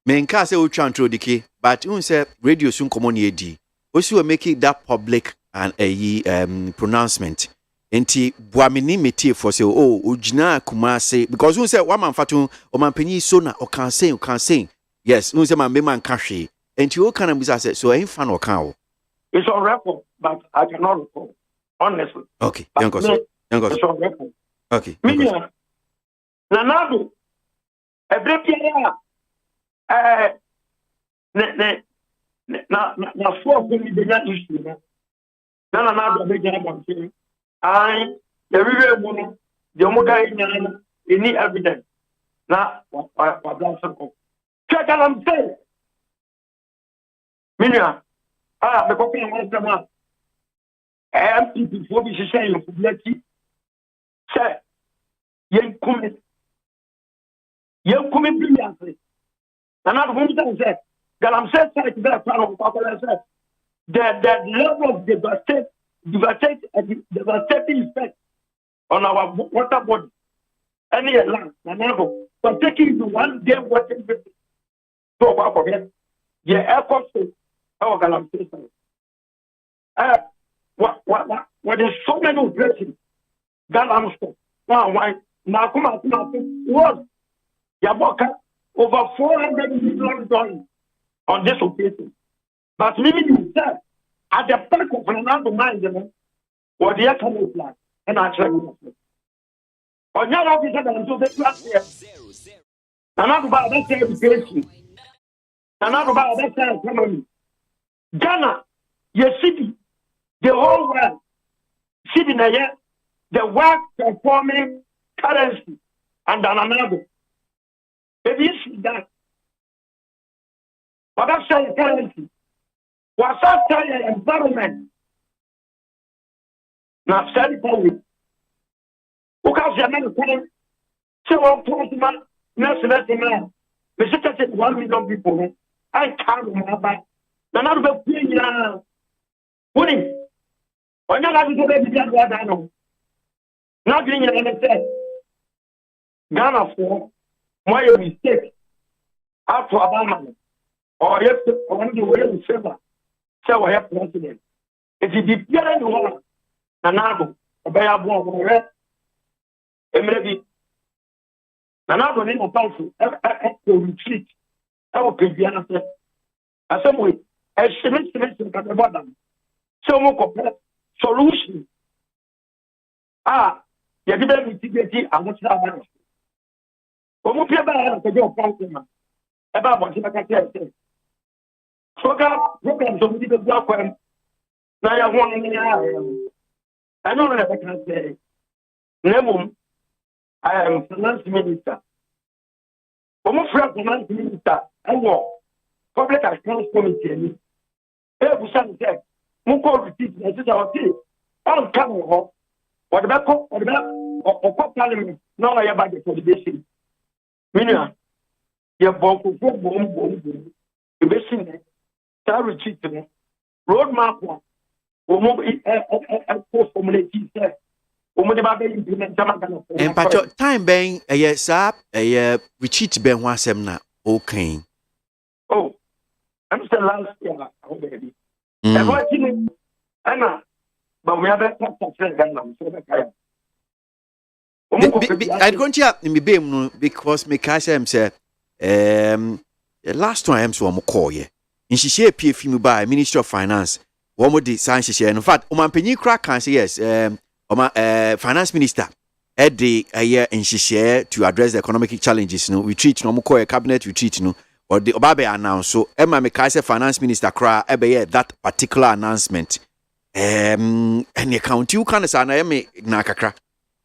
Men ka say o twantro dike, but un say radio sun common edi. Osi we make that public and pronouncement. Enti boamini metie for say ojina kumase because un say one man fatu o man penyi so na o kan say yes un say man be man ka hwe. Enti o kan bisa say so en fa no kan o. It's on record, but I cannot recall. Honestly. Okay. It's on record. Okay. Nanado. Every year, na four things the issue. Nanado be jam on thing. I the river woman, the omoga in any evidence. Na what that's so. Check what I'm saying. Minya. Me copy and one man. MP before we say you for blati. Say, yen come brilliantly. Another woman said, Galam said, the level of devastating effect on our water body, any land, another, but taking the one day water, so about forget, yeah, air cost. Oh, Galam says, what is so many operations? Galam stop. Now, why? Now, come out, was Yaboka over $400 million on this occasion. But maybe you said, at the back of another mind, what the economic plan, and I tell you. On your officer, and so they last year. Another about that education. Another about that economy. Ghana, your city, the whole world, city na yet, the work performing currency and another. If you see that, but that's the currency. What's that environment? Now, study for me. Because the American, so on, man, man, we 1 million people. I can't remember. Now, not be winning. When you're not going to be done, not doing anything. Ghana for why a mistake after Obama or if on the way to server. So I have president. If you did the one, Nanado, obey a bomb, maybe Nanado name of council, to retreat. I will pay the answer. As some way. As semester at the bottom. So more solution. You didn't mitigate and what's that matter? Omo pia ba to go problem. About what you can say. So program so we go akwa. Na ya ho ni ya. I know that I can say. Nemum, I am finance minister. Omo finance minister, I work. Public Accounts Committee. Busan said, Muko repeat, this is our team. All coming home. What about Parliament? Now I have budget for the basin. Minia, your bomb, the basin, retreat, road map one. Post formulating, sir. And Pacho, time bang, a yes, up, a retreat ben wasemna, okay. Oh. I'm still last year, baby. And watching Anna, but we have a I don't hear me beam because me Kasha say, last time so I'm call ye. In she share PF by Ministry of Finance, one more the science share. In fact, Oman Penny crack can say yes, Finance Minister, Eddie a year in Shisha to address the economic challenges. No retreat, no more cabinet retreat, no or the Obabe announced. So Emma Mekaise Finance Minister Kra ebe that particular announcement. And the county you can say na me na kakra.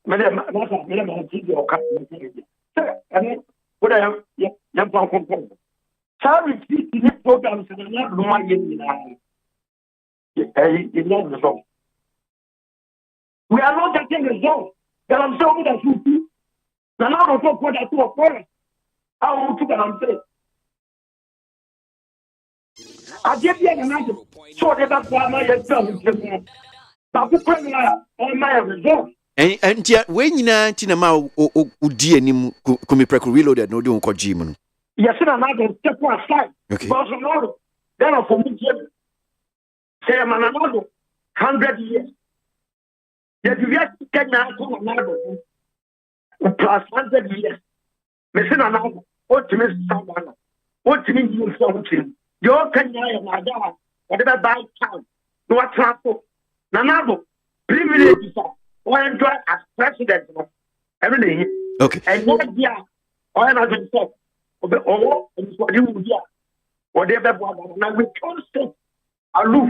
Madam, what I am, young people. Sorry, these programs are not reminding me. We are not getting results. That I'm so good at you. Now, I don't know what I do. I want to say. I get the another. So that's why my exam. But the premier on my result. And yet, when you know, Tinama, Udi and Kumipreku reloaded, no doing called Jim. Yes, and another step one side. Okay. Then I'm from the say, I'm another 100 years. Yet you have to get now to another plus 100 years. Listen, another. What to miss someone? What to mean you something? Your Kenya, my dad, whatever by town, no transport. Nanabo, privilege, when you as president, everything. Okay. And what year, or another step, or what you would hear, whatever, now we can't stay aloof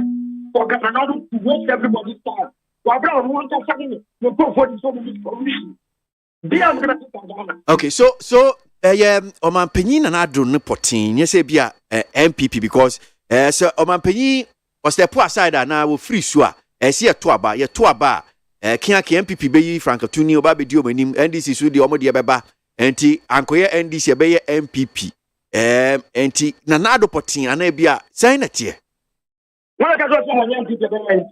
for another to waste everybody's time. Okay, so Oman Penny and I don't know potting. Yes, be a MPP because so Oman Penny was the poor side and now will free swa. See a toaba, ye toaba. Can't MPP be Frank Tuni or Baby Dio Menim, and this is with the Omodia Baba, and T Ankoya and this be MPP. And T Nanado potting and Abia sign it here. What I got MPP.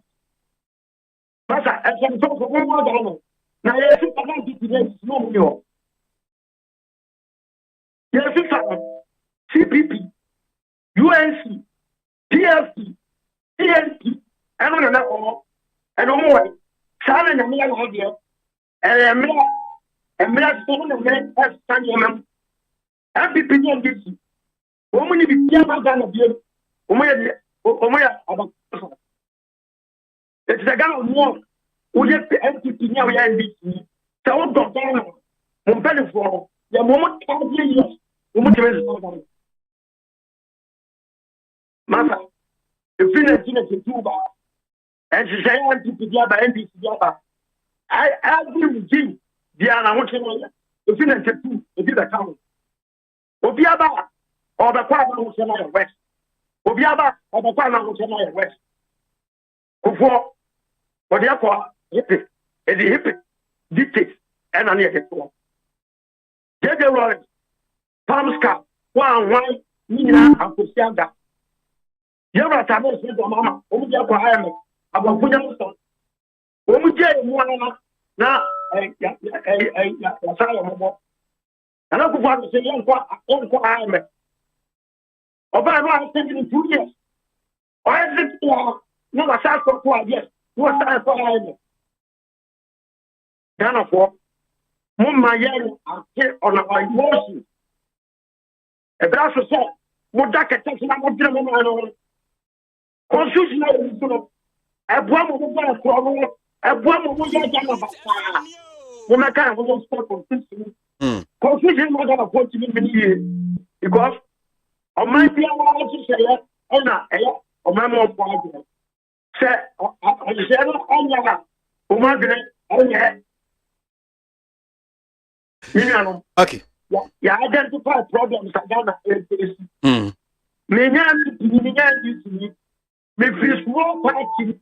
Masa, I can talk for one more down. Now, yes, I can't get today. No more. Yes, CPP, UNC, PFP, PNP, and on another all. And no more. Simon and me are here. And me, someone of men has done your man. MPP and DC. Woman, if you can't have of you, it's a guy of war. We get the MPP now, we are NBC. So, what got down? Montpellier for the moment, years. Mama, if you don't see it, Cuba, and she say, MPP, by NBC, I agree with you. Diana, what you know, if you don't see it, it's a town. Obiaba, or the Kwama West. Obiaba, or the Kwama West. Before, or therefore, hippie, and the hippie dictates, and I need it for. J.J. Lawrence, Palmska, one, Nina, and Kusianga. Yara Tamo said to Mamma, Omuja Kwame, about Pujamoson. Omuja, one, now, a Sayo. And I could want to say, young Kwame. About I thinking in 2 years. Or is it? No, I said for 4 years. You are saying for I. Therefore, Mumma Yen are on our emotions. A brass said, Mudaka takes my German constitutional. A bomb of a problem, a bomb of a woman can't stop constitution. Constitution was going to put you in years because on my dear, to say, or my more problem. Say, I said, okay. You identify problems that Ghana faces. Many me feel small party.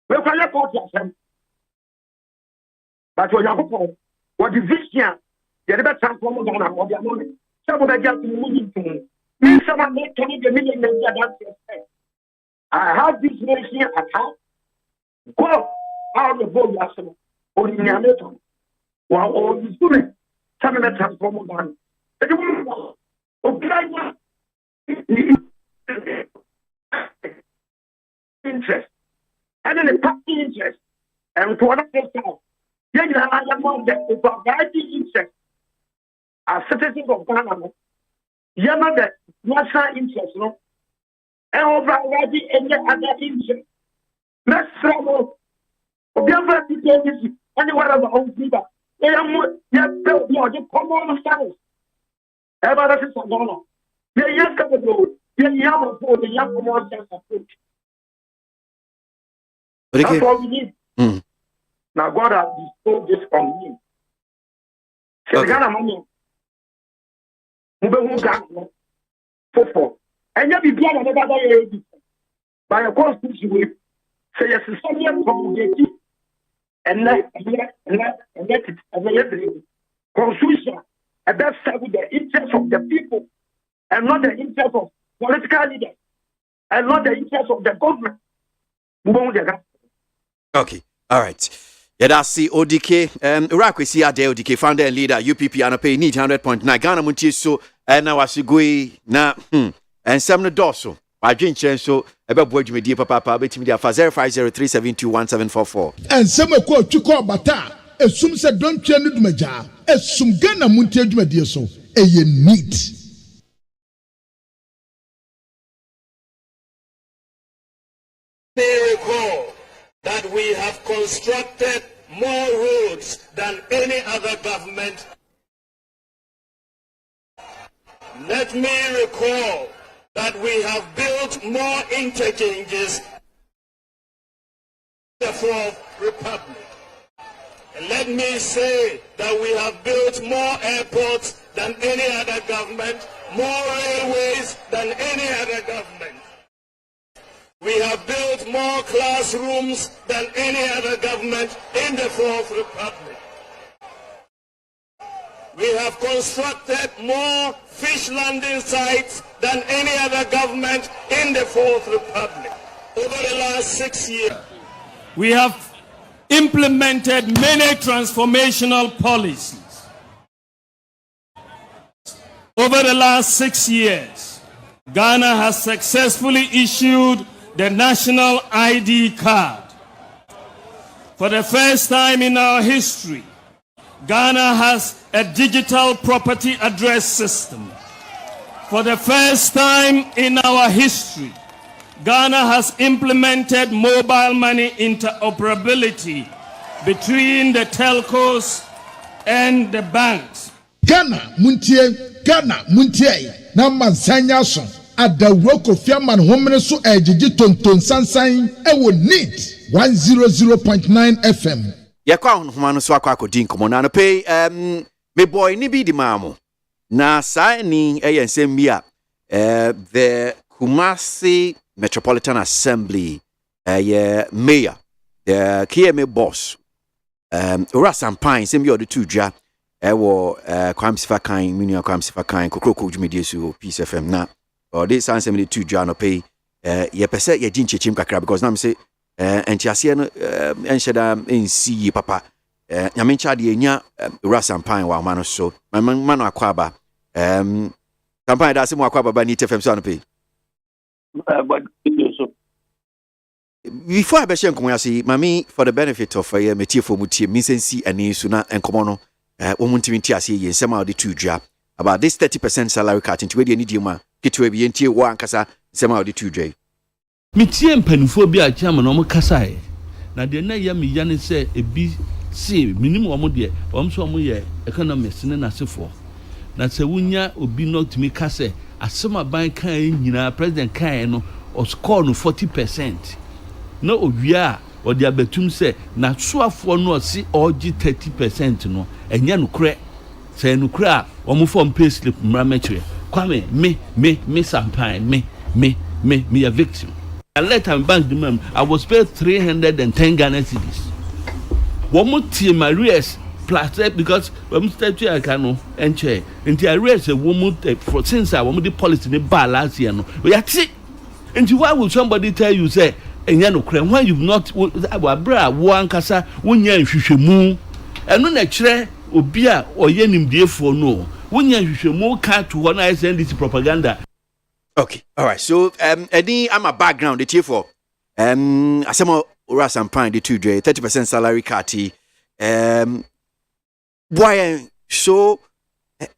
We can report yourself. But when you what the vision, you better transform Ghana or their money. Some of the just moving to me. Someone make 20 million I have this nation at heart. Go out of the boat, Yassam, or in the American. While all the students, some of the transform Ghana. Interest. And then the party interest. And to another time, then I am on the variety interest. As citizens of Ghana, you know the national interest, no? And overriding any other interest. Let's travel. Observe the anywhere of our own people. the common sense. Everybody is a donor. The young couple, the young for the young common sense approach. That's what we need. Now God has bestowed this on me. So Ghana money. Mube got for. And yet be blind and never die. By a constitution, say yes, some promulgated. And let it. Constitution, a best serve with the interest of the people, and not the interest of political leaders, and not the interest of the government. Okay, all right. Yeah, that's the ODK. Iraq, we see Ade ODK, founder and leader, UPP, and pay need 100.9. Ghana Montie so, and now I see go na and some no dorsal. I drink so about board you papa, bet me there for 0503721744. And some quote to call bata. Assume said don't change the maja. Assume Ghana Montie Jumedia so. A neat. They recall that we have constructed more roads than any other government. Let me recall that we have built more interchanges in the Fourth Republic. And let me say that we have built more airports than any other government, more railways than any other government. We have built more classrooms than any other government in the Fourth Republic. We have constructed more fish landing sites than any other government in the Fourth Republic. Over the last 6 years, we have implemented many transformational policies. Over the last 6 years, Ghana has successfully issued the national ID card. For the first time in our history, Ghana has a digital property address system. For the first time in our history, Ghana has implemented mobile money interoperability between the telcos and the banks. Ghana Montie, Naman Sanyason, at the Roko Fiaman Homeneso Ejiji Tonton Sansain, ewo neat 100.9 FM. Yakwa humano so akwa kodin komo na no pay me boy ni bi di maamo na sa ni ensem bia the Kumasi Metropolitan Assembly mayor the KMA boss ora Sampine sem bi odo tudwa ewo Kwamsifa kan minu Kwamsifa kan kokroko dwumedie so Peace FM na or this ansem the tudwa no pay ye pese ye din chechim kakra because na me say entiasie no enhyeda ensi papa nyamencha de enya ura Sampine wa ma no so mano akwaba Sampine da se mo akwaba ba ni TFM so no pay before I be shen komo yasi mami for the benefit of metie for mutie minsensi ani so na enkomo no womuntimi ntiasie ye nsema odi tudwa about this 30% salary cut into we dey need you ma kitwe bi entie wo ankasa nsema odi tudwa metie mpanufo bi a chama no mo kasae na de na ya me ya ne se ebi se minimum omo de om so omo ye economics ne nasefo na se wunya obi not me kase asema ban kan nyina president kan no o score no 40% na owia o de abetum se na soafo no si ogi 30% no enya no kre se no kre a omo form pay slip mra metre kwame me Sampine me a victim. I let him bank the man. I was paid 310 Ghana cedis. One more team my arrears plus because when we start to I can and chair and the arrears a woman for since I want the policy in the bar last year. No, we are sick. And why would somebody tell you say and you know why you've not our bra one kasa one year mu and no next obia or yenim dear for no one year more car to one I send this propaganda. Okay, all right. So, Eddie, I'm a background. The chief for Asemo Ura Sampine the 30% salary cut. Why so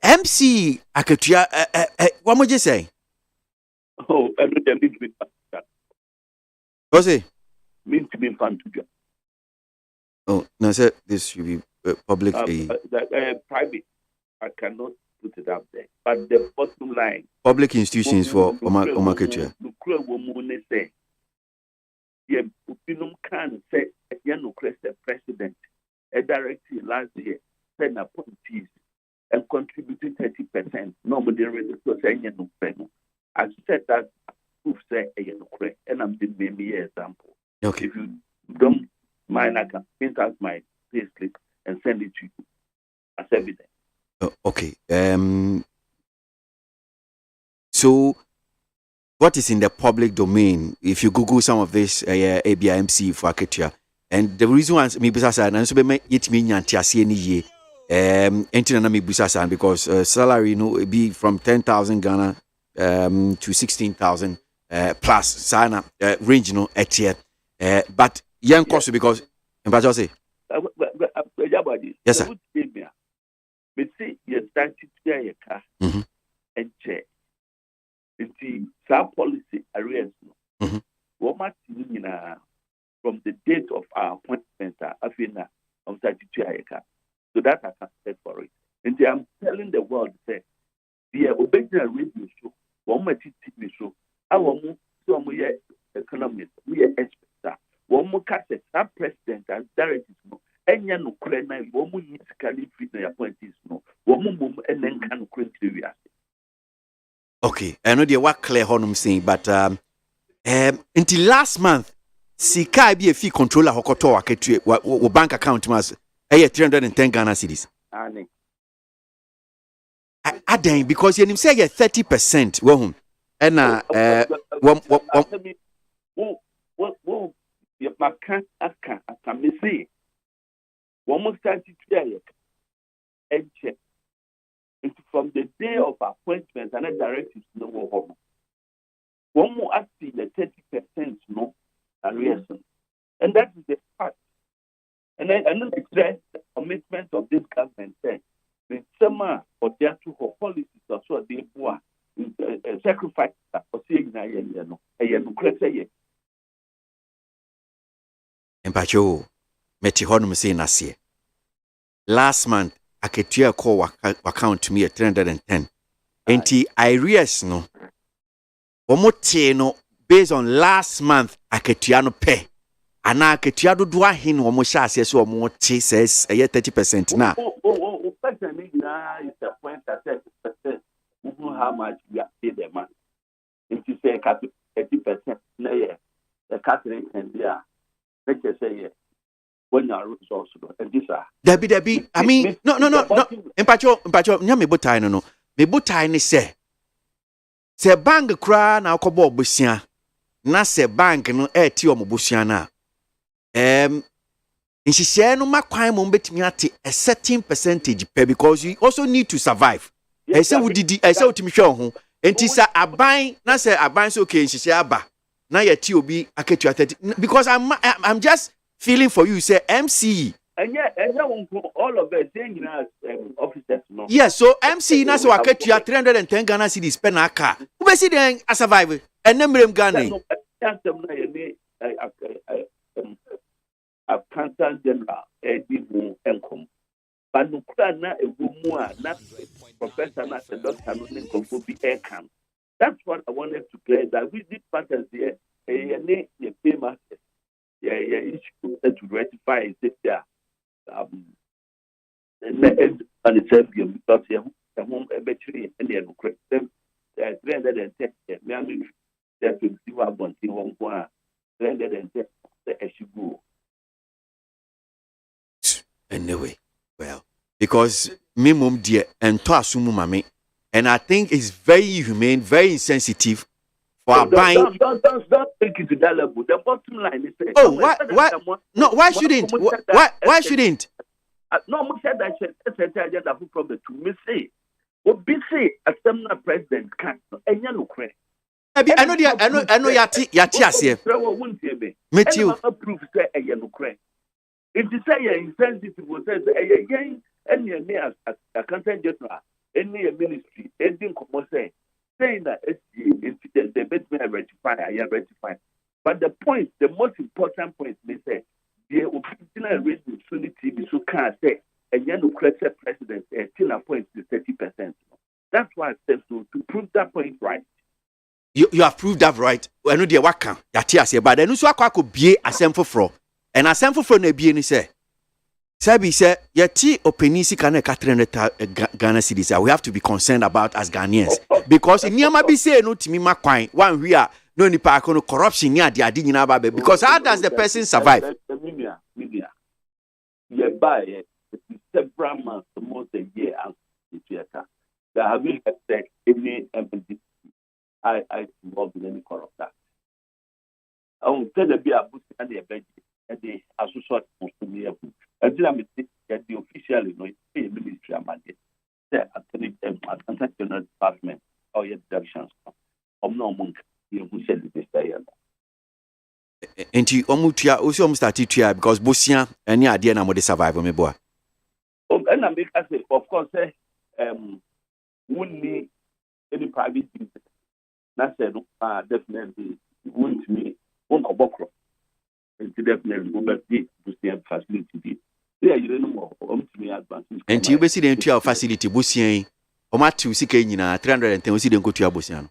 MC Akatua? What would you say? Oh, everything needs to be fun. What's it? Means to be fun to do. Oh, no, sir. This should be public private. I cannot put it up there. But the bottom line, public institutions for Omaketua. The opinion can say the president a directive last year said appointees and contributed 30%. Nobody really was saying no. I said that proof say and I'm giving me an example. Okay. If you don't mind, I can print out my payslip and send it to you as evidence. Okay. So, what is in the public domain? If you Google some of this, ABIMC for Aketua, and the reason why me busa and so be it me nyanti ase ni ye. Enti na me busa because salary be from 10,000 Ghana to 16,000 plus sana range etie. But young cost because say. Yes, sir. But see, you start to share your car and check. See, some policy areas. What much from the date of our appointment, I feel now, I'm starting to share your car. So that I can say for it. And I'm telling the world, say, the original radio show, one more TV show, I want some economists, we are experts. One more cassette, some president and directors. Enya no kure na wo mu physically fit na appointees no wo mu enen kan kure ntiri. Okay, I know they were clear honum saying, but until last month sika be a fee controller hokoto Aketua bank account mas 310 Ghana cedis. Aden because you say 30% wo hum and aka me say one more started to and check. From the day of appointment and a directives no home. One more asking the 30% no arrears. And that is the fact. And then the commitment of this government said the summer or their two policies or so they were sacrifice for seeing Empacho meti honum say nasie. Last month Aketua call account to me at 310. Enti arrears no. Omote no based on last month Aketua no pay. Ana Aketua do dua hin omo sha ase so omo te says 30% na. Person is the point that says how much we are paid the man. If you say 30% na the catering and there. Let's say when you are resources and this are Debbie. I mean, no. Empacho, nya me botai no. Me botai ni se bank kra na akobo obusia. Na se bank no ti omobusia na. Nhihye no makwan mo betimi ate a certain percentage per because you also need to survive. I say wudidi, I say utimi hwe ho. Enti sa aban na se aban so okay nhihye aba. Na ye ti obi Aketua 30 because I'm just feeling for you say MC and all of us saying officers no. Yes, so MC na so Aketua 310 Ghana cedis per na aka. Who be see then a survive and nemrem Ghana. A cancer general Eddie Enkom. But no na a woman na professor na the doctor no nko be air camp. That's what I wanted to clear that we did patterns here. Pay master. Issue to rectify it there. And the same because the home battery and the correct them. 310. That will see what Montie 310 the issue. Anyway, well, because minimum dear and to assume mame, and I think it's very humane, very insensitive for buying. Don't take it to that level. The bottom line is why shouldn't? Why shouldn't? No, we said that agenda problem to me say. What be say a seminar president can and you credit. I know yati ase. Me too. Approve say a yellow credit. If you say you're insensitive, will say again, and you're near a content general, any ministry, anything saying that the best may rectify, I am rectifying. But the most important point, they say, the original reason unity so can't say, and you credit president still appoints the 30%. That's why I said so to prove that point right. You have proved that right. I know the waka that here say, but then so I could be a sample for, and a sample for ne be any say. Sabi say yeti openisi kana 300 Ghana cedis. We have to be concerned about as Ghanaians because in Niama be say no timi makwan one we are no ni pa kono corruption near the adi nyina babe because how does the person survive? Media. You buy several months, almost a year out the theater. That have been affected any I involved in any corrupt act. I will tell the be a book and the event and the associate most to me. Until I'm that the official ministry of money, the attorney general department or your deductions of no monk you who said this day. And you also started to because Bosia and your idea now the survival me boy. And I make I say, of course, wouldn't need any private business. That's definitely wouldn't me on a book. And definitely go back to the facility. Yeah, you don't know to me advances. And you basically into your facility, Bosia, or Matu Sikana, 310 see them go to your Bosian.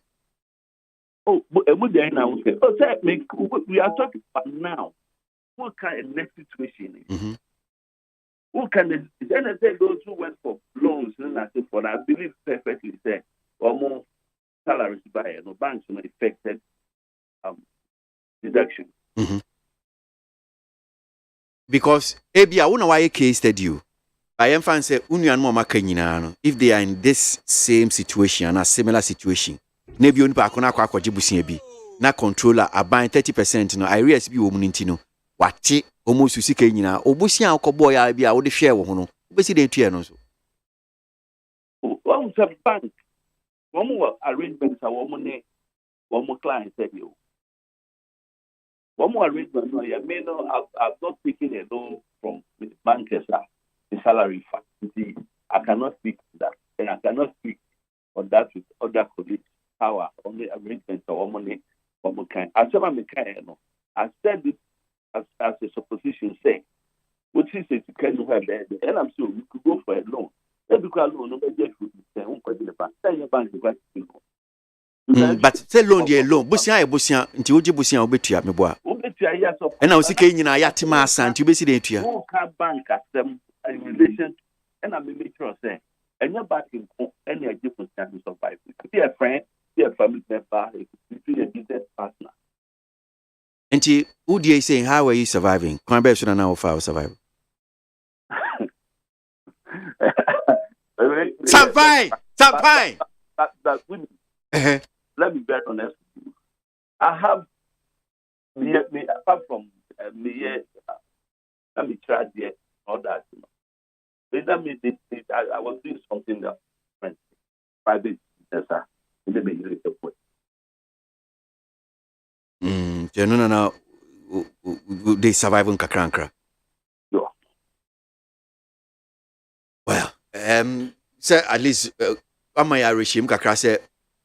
Oh, but now we are talking about now. What kind of next situation is? Who can then I say those who went for loans and I say for I believe perfectly say or more salaries by no banks not affected deduction. Because maybe I won't know why a case study you. I am fan say Union Mama Kenyina if they are in this same situation, a similar situation. Maybe only Pakona Kwako Jibusi be na controller a buying 30% no I RSB woman no wati almost to see Kenyina Obusia Okoboy I be out the share one basically no so. One bank one more arrangements a woman one more client said you. One more arrangement no you may know I've not taken a loan from the bankers the salary fund. I cannot speak to that and I cannot speak on that with other colleagues. Power only arrangements or money or kind. I said it as a supposition saying, which is it can you have there and I'm sure you could go for a loan. Let because loan no just the bank. Tell your bank but say loan the loan. Busia until you Busia obetia me boa. And I was saying you know yatima sant you be see the who can bank at them in relation and I'm make sure say and your bank in any different chances of survive. Be a friend. A family member, a business partner. And who do you say, how are you surviving? Can't be sure now if I was surviving. Sampai. Let me be honest with you. I have me apart from me, let me try there, all that. I was doing something that private business. No. They survive on Kakranka. Well, sir, at least my regime Kakra say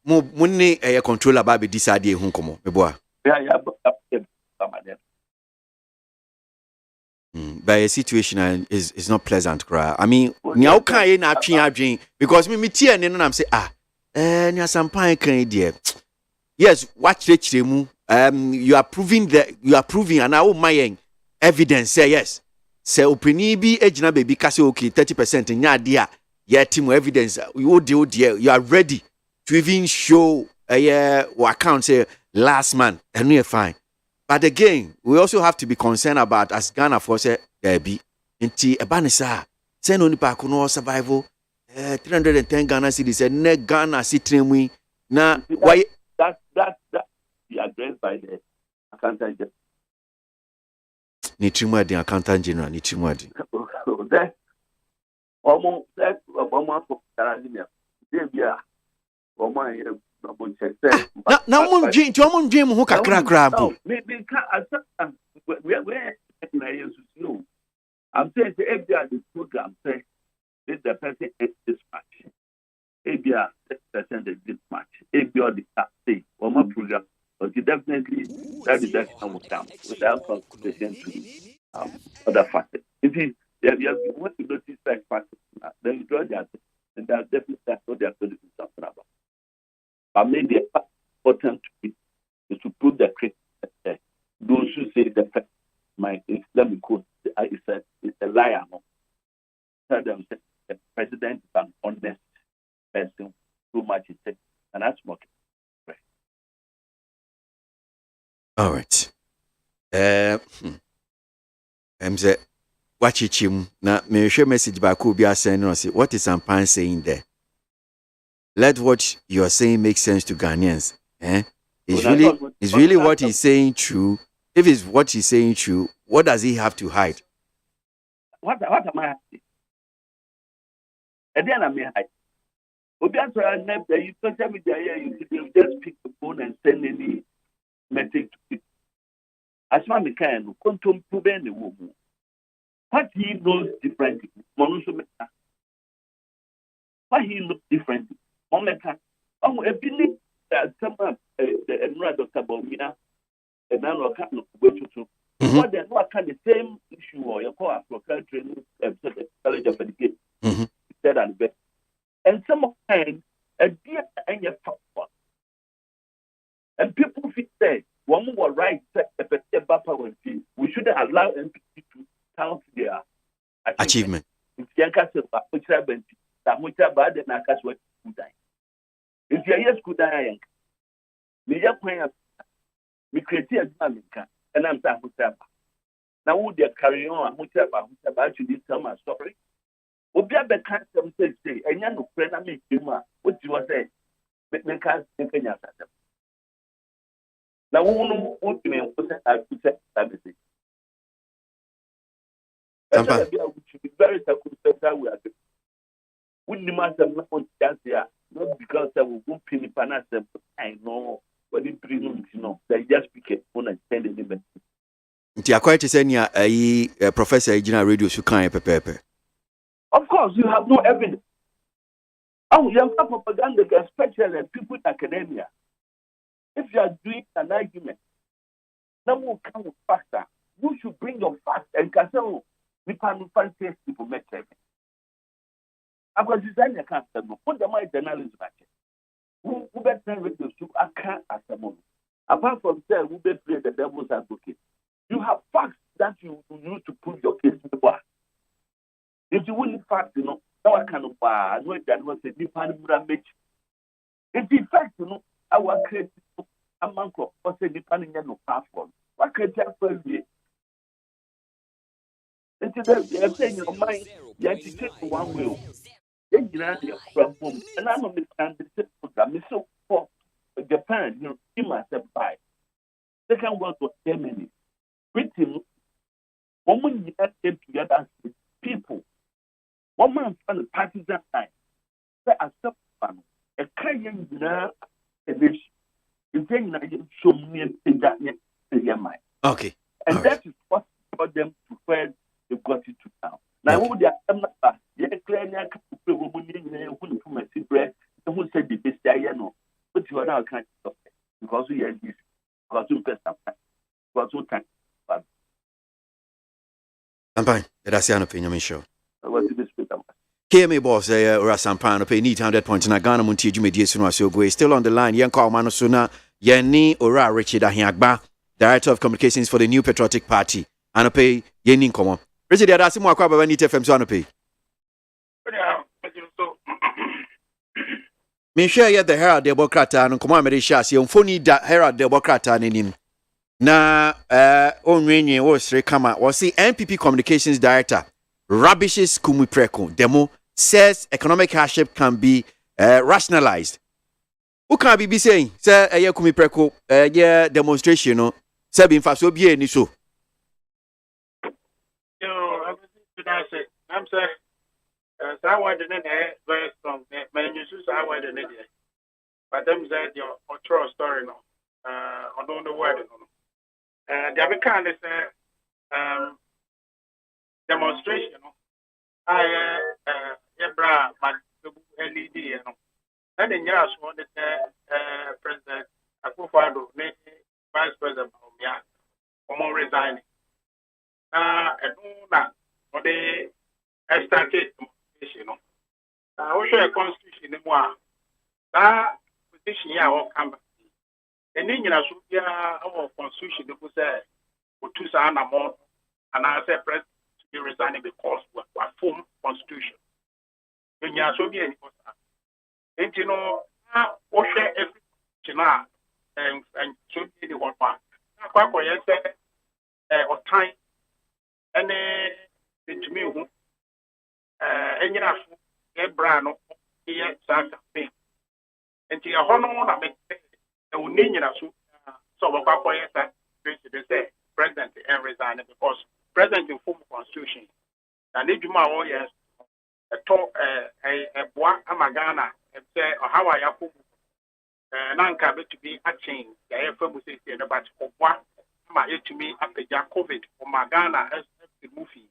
money a controller baby decide who come me boy. But a situation is not pleasant, cry. I mean, now can you not change because me tea and then I'm say nya sampan kan there. Yes, watch the you are proving and now my evidence say yes. Say opini bi ejina baby kase okay 30% nya dia ya team evidence you do there you are ready to even show account say last month and we are fine. But again, we also have to be concerned about as Ghana for say there be nti ebanisa say no nipa ko survival 310 Ghana cedis and ne Ghana sitremui na why that be addressed by the accountant general. Nitrimu the accountant general nitrimu there almost that almost there na mun dream who kakra kra maybe I'm saying the FBI the program say this the person is this match. ABR this person is this match. ABR the say or my program, but definitely that deduction will come without consideration to other factors. If you want to notice sex factors, then you draw the attention, and that's what they are going to do something about. But maybe important to is to prove the critics. Those who say the let me quote, it's a liar. Tell them that the president is an honest person, too much is taken, and that's smoking. All right. I'm say, watch it, him. Now, me share message by Kubia saying, what is Sampan saying there? Let what you are saying make sense to Ghanaians. Is really what he's saying true? If it's what he's saying true, what does he have to hide? What am I hiding? And then I mean, you social media, you just pick the phone and send any message to people. As far as I can, control prevent the woman. What he knows differently, what he knows differently. I believe that some of the Dr. Baumia and now what they know kind of same issue or your call for training college of education. Said and some of time a dear and your top and people feel say one more right we shouldn't allow NPC to count their achievement. If you can't say which have been that much about the Nakas what school die. If you are school die, me just point me create a America and I'm saying now would they carry on which about actually tell my story? Would be a bad kind of say and you know friend I make you what you were saying. Make us think in your system. Now, what do you mean? I could say that is it. We should be very circumspect. We are doing. Wouldn't matter not not because I will go pin the I know, but it brings they just pick a phone and send it in. You are quite to say, a professor in radio, you can't prepare. Of course, you have no evidence. Oh, you have propaganda, especially people in academia. If you are doing an argument, now will come with factor. You should bring your facts and can say, oh, we can't find people make it. I'm going to design a cancer. Put the mind analysis back. Who better with the soup? I can't ask them. Apart from that, who better play the devil's advocate? You have facts that you use to prove your case in the bar. If you wouldn't facts, now I cannot bar. I know that was a different make. If in fact, our creative among us say depending on no platform. What creative for you? They're saying your mind, you have to take one way. Then you have to from home. And I don't understand the program. It's so for Japan, you must have buy. Second world was Germany. Britain, woman came together with people. One man from the partisan time. They accept one. A kind of edition. Okay. And that is what brought them to where they got it to now. Now, who they are, they claim they can bread, who said the best I know, but you are now kind of because we are this, because you best of time, because you can. I'm fine. That's your opinion, show. What's this with them? KMA boss, Rasampan, pay need 100 points in a Ghana Montie, Jimmy Diaz, still on the line. Young call Manosuna, Yenni Ora Richard Ahiagba, Director of Communications for the New Patriotic Party. And pay Yenni Common. Richard, that's more crab when you tell them to pay. Me share yet the Herald Democrat and Command Shasi on phony that Herald Democrat and in him. Na on Rainy was Rekama was the NPP Communications Director. Rubbishes Kumupreko demo says economic hardship can be rationalized. Who can be saying, sir, a Kumupreko, yeah, demonstration, no, Sabin Faso be any so. I'm saying, I want to know very strong. My news I want to know. But them said your true story, no, I don't know where it is. The other kind is demonstration. I bra LED, and then yes, one President Akufo-Addo, Vice President Baumia, or more resigning. And that for the I started demonstration. I also a constitution in one. That position here will come back. And then you know, so yeah, our constitution was there. We choose an amount, and I said, president to be resigning because we form constitution. Then you so be any person. And you know, what share every china and so be the one part. Now, quite yes, or time, and then to me, and you know, a brand of here, campaign. And to your honor, I make a union so we say president and resign because president in form constitution. And if you my yes, a talk a bois amagana and say or how I have Nanka to be a change. The FM say about what my to me after COVID or Magana as the movie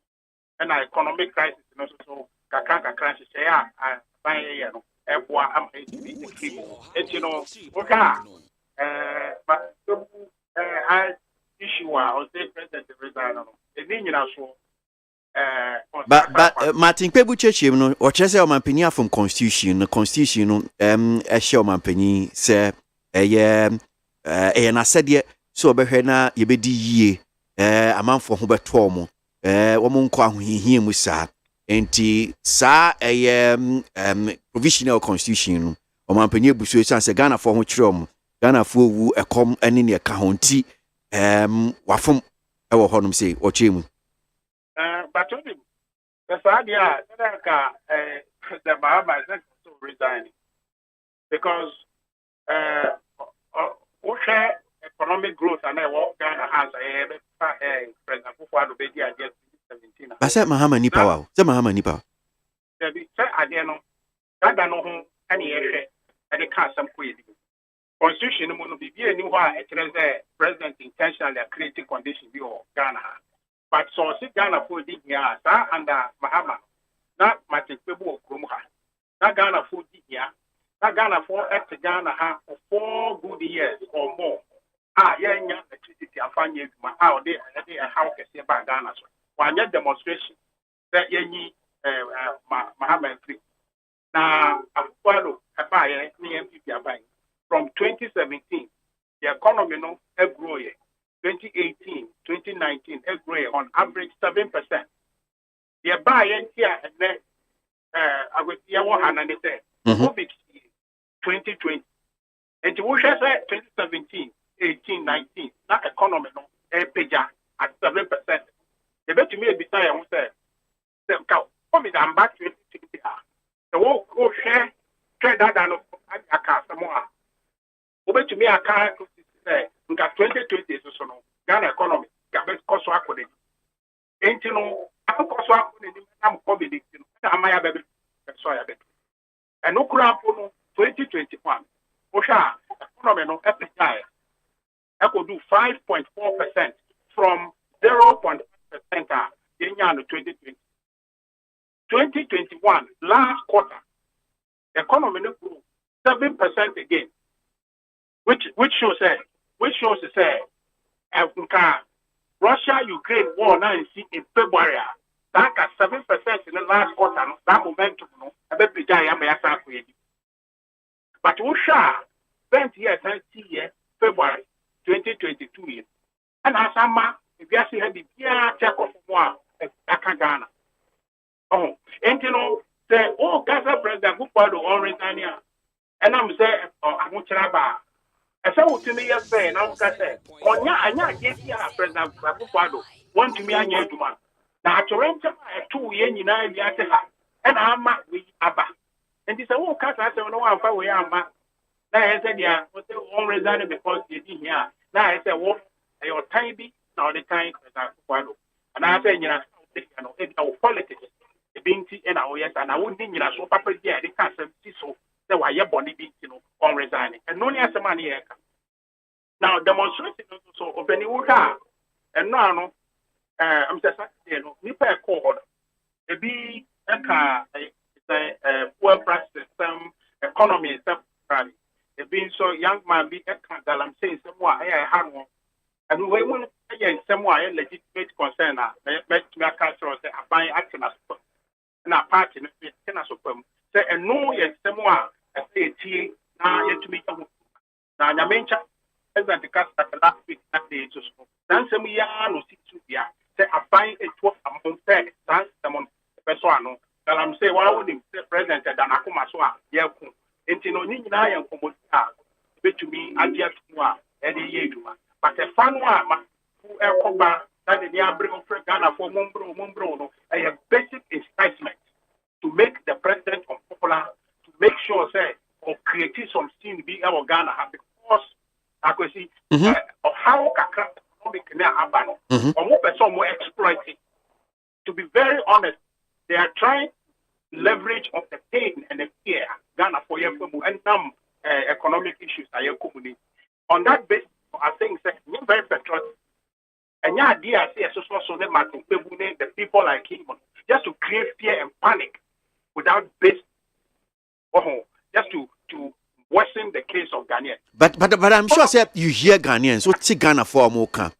and an economic crisis and also so Kakaka crisis. Yeah, I buy a bois am and you know, okay. But I issue was the president resign. But Martin Pebu Church, you know, or Chester Mampania from Constitution, the Constitution, a show Mampani, say, and I said, yet, so Behena, you be ye, a man for Hubert Tomo, woman qua he musa, and sa a provisional Constitution, or Mampania Busu, and Ghana for which room, Ghana for a com and in a county, wafum, our honum say, or chim. But the idea the Bahama is also resigning because economic growth and I walk down a house. President Kufuor be there just 2017. I said Mahama ni power. Say Mahama ni power. Say idea no. That no ho any any can some query. Constitution no no be any why it is president intentionally creating condition be or Ghana. But so sit Ghana for the year, under Mahama, not Martin Pebu Krumha, not Ghana for the year, not Ghana for at Ghana for 4 good years or more. Young electricity, I find you how they how can say about Ghana. One year demonstration that you need Mahama free. Now, I'm follow a buyer, from 2017, the economy no growing. 2018, 2019, every on average 7%. The buy-in here and then I will see what Hannah said. COVID 2020. And to wish I said 2017, 18, 19, that economy no at 7%. The bet to me a bit I won't say. Come in and back 2020. The whole share that and I can't some more. Over to me, I can't say. 2020 is so Ghana economy got cost work. Ain't you know, I'm cost work I'm COVID. I'm my baby. And no crap 2021. Osha economy no FPI. I could do 5.4% from 0.5% in 2020. 2021 last quarter economy no grew 7% again. Which shows Russia-Ukraine war now in February. That got 7% in the last quarter. That momentum, no, a bit bigger. But Russia 20 years, February 2022 years. And as if you see the check of one, Ghana. Oh, and you know, say, Gaza president, who part of Orange Ania. And I'm saying, I'm going to I saw to me yesterday, and I was saying, Onya, yes, President Kufuor, want to me a new man. Now, Toronto, 2 years in and I'm with Abba. And this whole cat, I said, no one for where I'm at. Now, I said, yeah, what's the one reason because you didn't hear. Now, I said, well, you're tiny, now the time, President Kufuor. And I said, you know, it's our politics, the Binti and our yes, and I wouldn't think so, Papa, yeah, they can't say so. That why your body being, on resigning. And no near some money. Now, demonstration so opening water. And now, I'm just saying, Nipa called a be a car, a poor price system, economy, some a being so young man be a car that I'm saying somewhere I had one. And we want to somewhere legitimate concern, make me a culture, say, I buy action as na party no na so pam say eno ye semwa say tie na yetumi awu na nyamencha president kasa last week na dey to so dan sem ya no situ bia say aban etwo amon say dan semon peso ano galam say wa woni say president dan akoma so a ye ku enti no nyina ye nkomo a betumi adia tu a e dey ye duma but e fa no a ma fu e koba that the Niabri of Ghana for Mumbro, a basic incitement to make the president unpopular, to make sure, say, or create some scene be our Ghana, because I could see of how economic happen, or more person more exploiting. To be very honest, they are trying to leverage of the pain and the fear Ghana for your and some economic issues are your community. On that basis, I think that you're very patriotic. And yeah, idea so the people like him just to create fear and panic without base, just to worsen the case of Ghanaians. But I'm sure say you hear Ghanaians what Ghana for Moka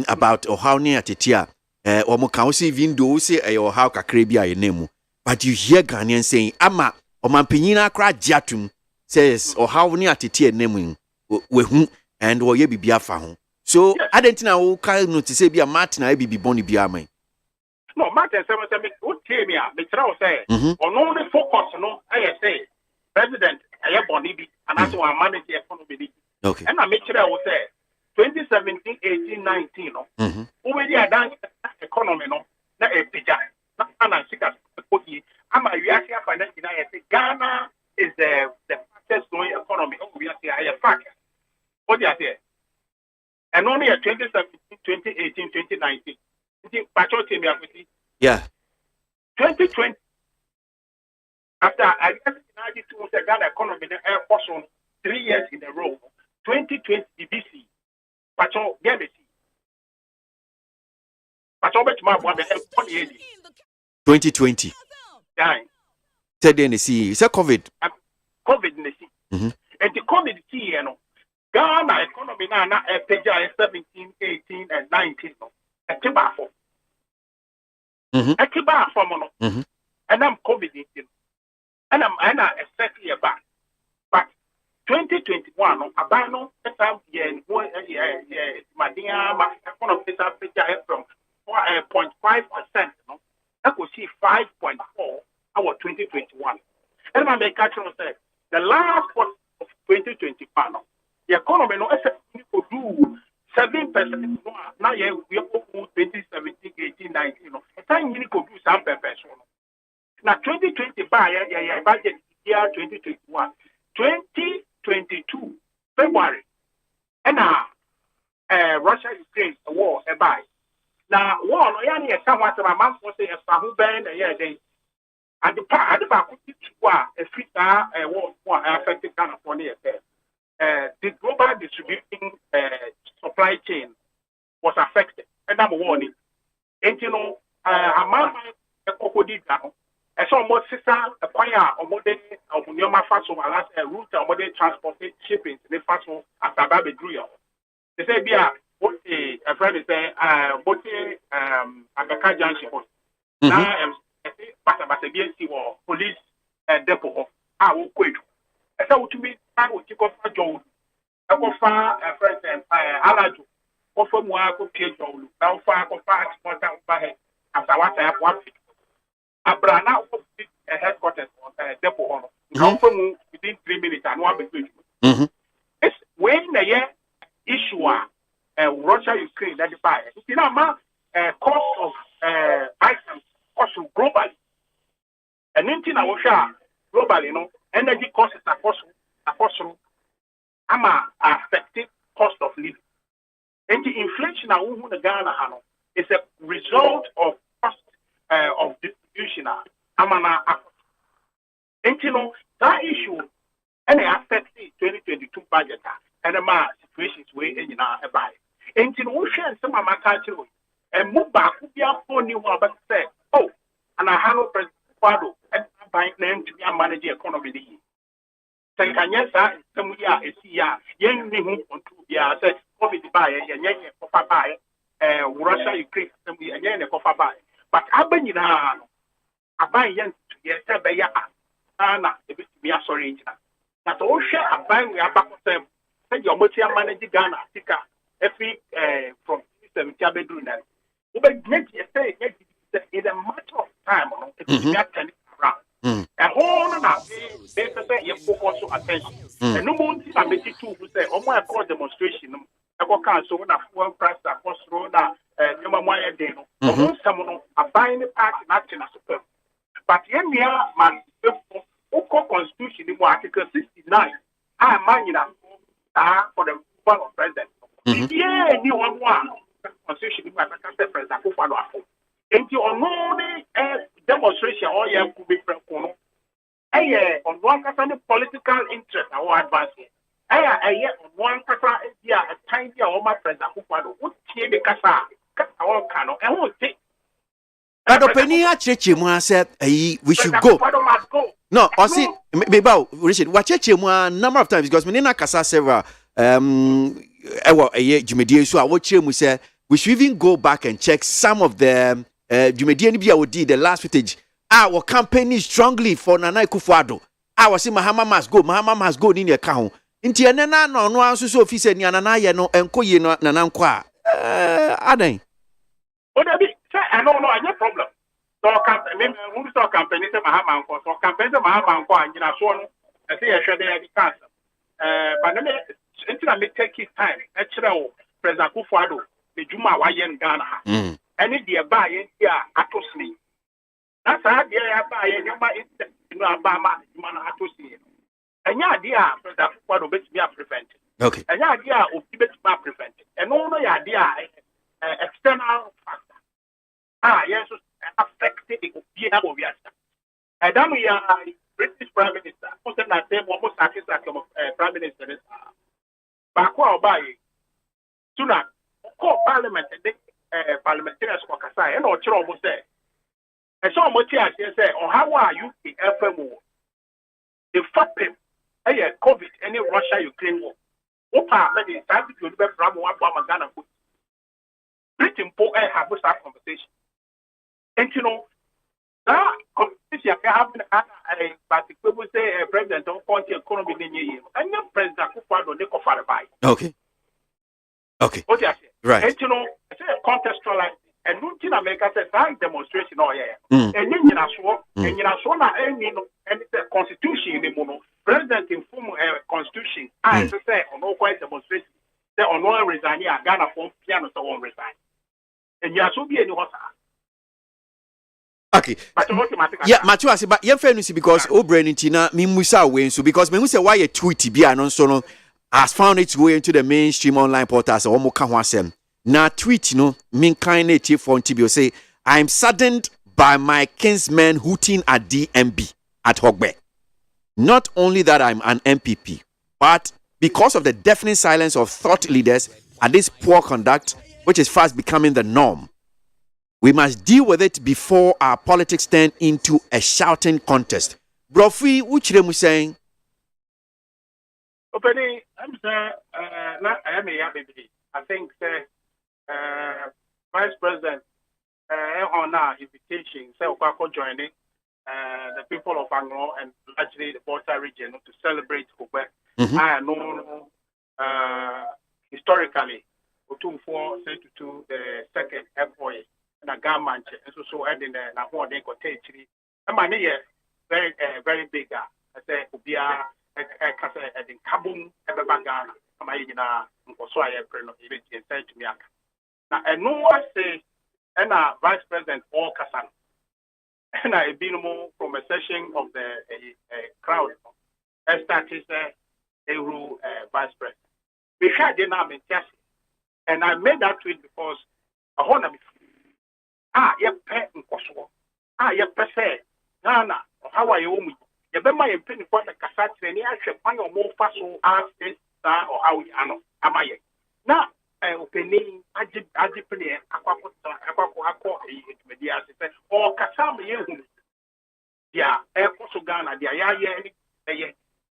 about or how near Titia or Moka see window say or how Kakrabia name. But you hear Ghanaians saying Ama or Mampinina cry Jatum says or how near Titia naming we whom and or ye be biafa. So I didn't know how to say be a Martin I be bonny be a man. No, Martin said, what came here? The trial say, on only focus, no, I say, President, I have bonny and that's why I manage the economy. Okay. And I make sure I will say 2017, 18, 19, no, already I done economy, no, not a picture, not an answer. I'm a reaction financial. I say Ghana is the fastest growing economy. Oh, we are a fact. What do you say? And only at 2017, 2018, 2019. Yeah. 2020. After I guess the Ghana economy air person 3 years in a row. 2020 BBC. Pacho get it. Pacho bet my 2020. Yeah. Said in the sea. It's a COVID. COVID in the sea. And the COVID sea, you know. Ghana economy now a page 17, 18, and 19. A tobacco. A tobacco mono. And I'm COVID 19. And I'm exactly about. But 2021, Abano, Madia, my economy from 0.5%. I could see 5.4 our 2021. And my catch on say the last quarter of 2021. The economy no could do 7%. Now we are 2017, 18, 19. A time you could do some percent. Now 2020 by budget year 2021, 2022 February, and Russia Ukraine war a buy. Now war no yani somewhat a month for say a sahu band a year day. At the part about a free war affected California. The global distributing supply chain was affected. And I'm warning. And you know, a man a crocodile down. I saw more sister acquire or modern of Yoma Faso as a route or modern transport shipping in the Faso as a baby drew. They say, yeah, what a friend is saying, what a junction was. Now, but a BNC or police depot. I will quit. So to me, I will take off a job. I will find a friend and Alaju. Offer more page job. Now, far of fast, one time by after what I have one. Abrana a headquarters on depot. Come from within 3 minutes and 1 minute. It's when the year issue Russia Ukraine that buy. You know, cost of items cost globally. And anything I will share globally, you know. Energy costs are cost affecting cost of living. And the inflation the Ghana is a result of cost of distribution. And you know that issue and it affects the 2022 budget and the situations where in a buy. And you know some of my culture and move back to be up for new but say, oh, and I have no president and buying them to be a manager economy. Say, can yes, some year is here, young me on 2 years, said, COVID buy, and young for buy, Russia, Ukraine, and young for buy. But I been in aban yen to ye say be ya ana e be me asori ngina na so hwe aban we abakosem say your motia manage Ghana Africa every from system ti abedru na we be make you say in a matter of time no it be turn around and all na they say you focus attention and no more thing make it too say omo e call demonstration no e go can so na fuel price across road na nyama mo ya dey no omo sam no aban ne party na tina super but yen ya man Oko Constitution in Article 69, I manina for the former president. Yeah, you want one Constitution in President Kufano. And you only demonstration or you could be from on one person political interest or advancing. On one person, a tiny or my president Kufano would see the Kasa, our cano, and would take. But Openia Chechimwa said, we should go. No, I see, maybe Richard, what Chechimwa number of times because Menina Kasa several Jumedia, so I watch him. We said we should even go back and check some of the Jumedia Nibia the last footage. Our campaign is strongly for Nana Kufuado. I was saying Mahama must go in your account. Inti Nana no answer so if he said Nana no and Koye no Nanankwa. Adai. What I no, no problem. So campaign, who saw campaign is Mahama, so campaign is Mahama, and you know, so I say I should have the cancer. But then until I may take his time, actually, President Kufuado, the Juma Wayan Ghana, and if they buy it, yeah, Atosli. That's how they are buying Obama, Jumana Atosi. And yeah, dear, President Kufuado, bet me are prevented. Okay. And yeah, dear, bet me prevented. And all the idea, external factor. Yes, affected the opinion of Yasta. And then we are British Prime Minister, who said that they almost Prime Minister. Bakwa Obaye, Suna, call Parliament and parliamentarians for Kasai, and Ocho almost there. And so much as they say, or how are you the FMO? The FAPIM, COVID, any Russia Ukraine war. Opa, maybe time to do from one Ghana. Britain, Poe, have that conversation. And you know, that competition happened but people say president don't want the economy in year. And then President Kufuado they go for the buy. Okay. Okay. What you say? Right. And you know, I say contextualize and nothing America says that demonstration or and then you know na any and the constitution in the president inform constitution I say on no quite demonstration say on one resign here Ghana form piano so one resign. And you are so be any what. Okay. Yeah, Matthew, I say, but you're fair because O'Brien Tina, Mimusa wins so because when we say why a tweet be announced has found its way into the mainstream online portals or Mokawasem. Now, tweet, mean kind native for Tibio say, I'm saddened by my kinsmen hooting at DMB at Hogbe. Not only that I'm an MPP, but because of the deafening silence of thought leaders and this poor conduct, which is fast becoming the norm. We must deal with it before our politics turn into a shouting contest. Brofi, which are you saying? Opening, I'm saying, I think Vice President on our invitation, say Okako joining the people of Anglo and largely the Volta region to celebrate Quebec. I know historically, Otumfo said to the second employee. Na government and so adding na who they got actually money very very big I say ubia kasa adding kabum ebe Ghana ama yina nkoso aye pre no ebe tie say to me aka na eno I say na vice president all kasa na e been from a session of the crowd started a rule vice president we had the name and I made that tweet because I want to be ye pet in Kosovo. Ye per se. Nana, how are you? You be my opinion for the cassette, and you should find your more facile as this or how you know. Am I? Now, opening, I did play Aqua media or Kassam, you. Yeah, Kosovo Ghana, the Ayaya,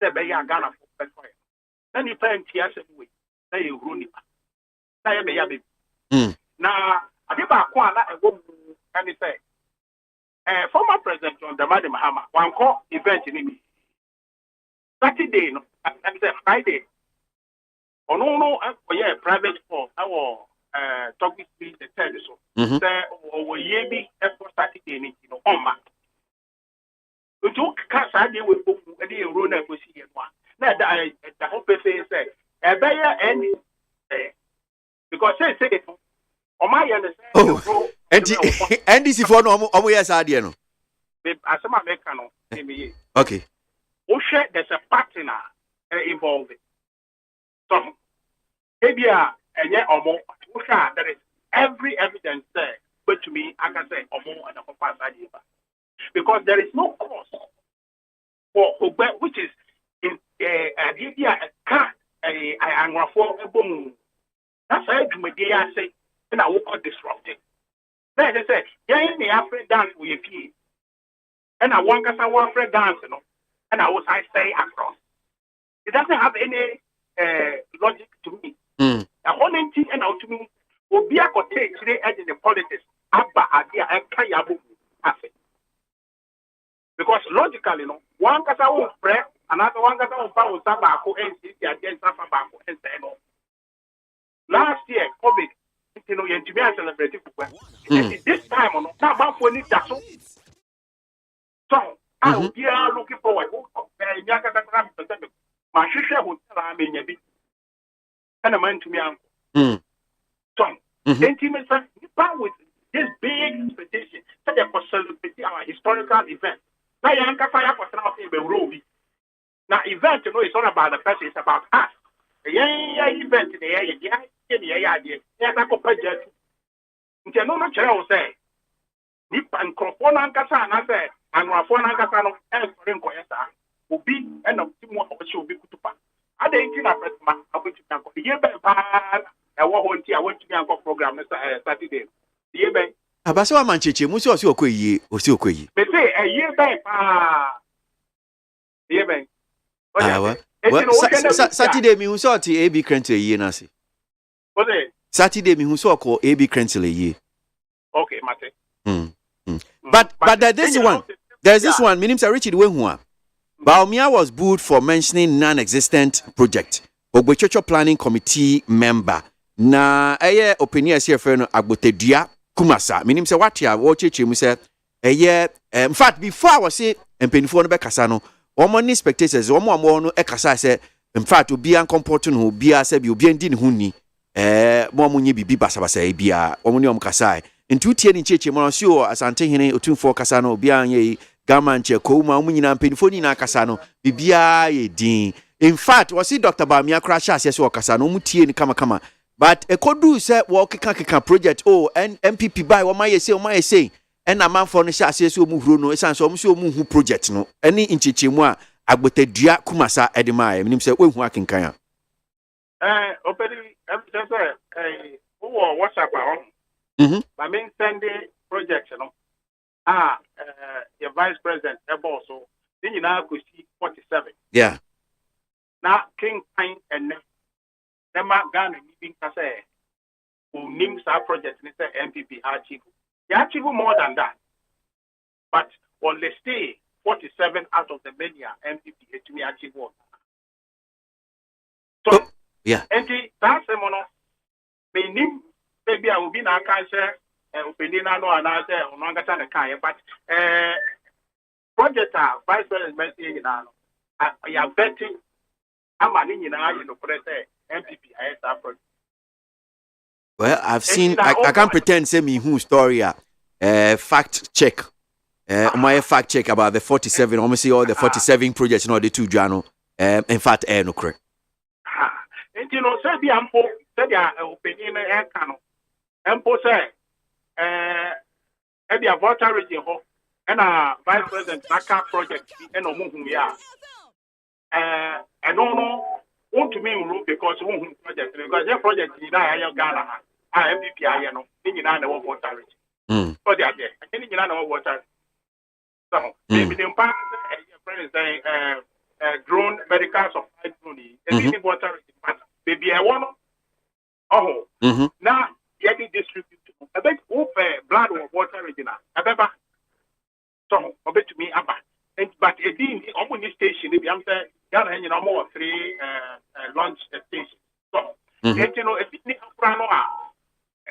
the Baya Ghana for Petfire. Then you find Tias away. Then you run it. Now, you may have it. Now, I never acquire a woman and say, former President John Dramani Mahama, one call event in Saturday, no, and Friday. Oh no, yeah, private for our talking speed the third so. Or ye be for Saturday, you know, on Mark. We took Saturday with book and the run and we see one. Now the whole person said, a better any because say, oh my understand. Oh, and this is for no yes idea no. As a American, okay. There's a partner involved. So, maybe there is every evidence there, but to me, I can say and a because there is no cause for which is in a car, a boom. That's why I say, and I will not disrupt it. Then they say, yeah, in the African dance with your feet. And I want us one friend dance, you know, and I say across. It doesn't have any logic to me. The only thing and out to me will be a cottage today in the politics. Abba idea and Kayabu asset. Because logically, you know, one casa will spread, another one casa will power Sabaco and against Sabaco and say no. Last year, COVID, you know, you celebrated this time on not when it does. So I will be looking forward. My sister would tell me and a man to me uncle. So intimate with this big expedition, such a possibility our historical event. Now Yanka Fire was now in the Ruby. Now event, you know, it's not about the person, it's about us. Yeah, event in the area, idea. Yes, I could project. Until no much I will say. Nip and Cropon and Cassan, I said, and Rafon and Cassano, and Foreign Coyesta, will be and of Timo of which will be put to pass. I didn't think I went to Yanko. The year back, I went to Yanko program Saturday. The year back. Abaso Manchichi, Musi was your quay, was your quay. They say a year back, the year back. Well, Saturday, me who saw the AB Crentle ye nasi. What is Saturday, me who saw call AB Crentle ye. Okay, Mate. But there's this one, meaning Richard Wenhua. Baumia was booed for mentioning non-existent project. Ogbechocho Planning Committee member. Na eye opinion here for Agbotedua Kumasa. Meaning say what ya watch him say in fact before I was say empenifo no be kasano. Omo spectators omo no ekasa say in fact obi an comporting who bia say bi obi ndi ne ho ni mo munye bibi basabasa e bia omo ne kasa nti utie ni cheche mo so asante hene otumfo kasa no obi an ye gamanche ko ma omo nyina empenifo ni na kasa no bibia ye din. In fact was see Dr. Bamia crash as so kasa no mutie ni kama but ekodu say wo keka project and MPP buy wo ma ye say and a man for the shas so mu huro no esan so mu hu project no any inchichemu a agbotadua kumasa edema menim say we hu akenkan opedi just who WhatsApp on my main Sunday project no your vice president ebo so then you now go see 47 yeah now king time and them Ghana living say who names our project ni say MPP achieve. They achieve more than that. But on the stay, 47 out of the many MPP to me achieve one. So, yeah. And that's the mono. Maybe I will be in a cancer, opinion, no, and I say, on Angatan, but project vice president, I am betting. I'm an in the press MPP, I have project. Well, I've seen. I can't pretend say me who story. Fact check. My fact check about the 47. Almost see all the 47 projects. You know the two journal. In fact, no correct. And you know, say the ampo, say the opinion canon. Ampo say, the voter region ho, and vice president Naka project and Omuhuya. I don't know. Want to mean room because project your project in Ghana. MVP I know, in our water. So they are there. I think in our water. So maybe the impact friend is saying drone medical supply drone. The water maybe I want now getting distributed. I bet blood or water original. I bet So, to me, but again, on this station, if I'm saying, Ghana, you know, more 3 launch stations. So, you know, if it's not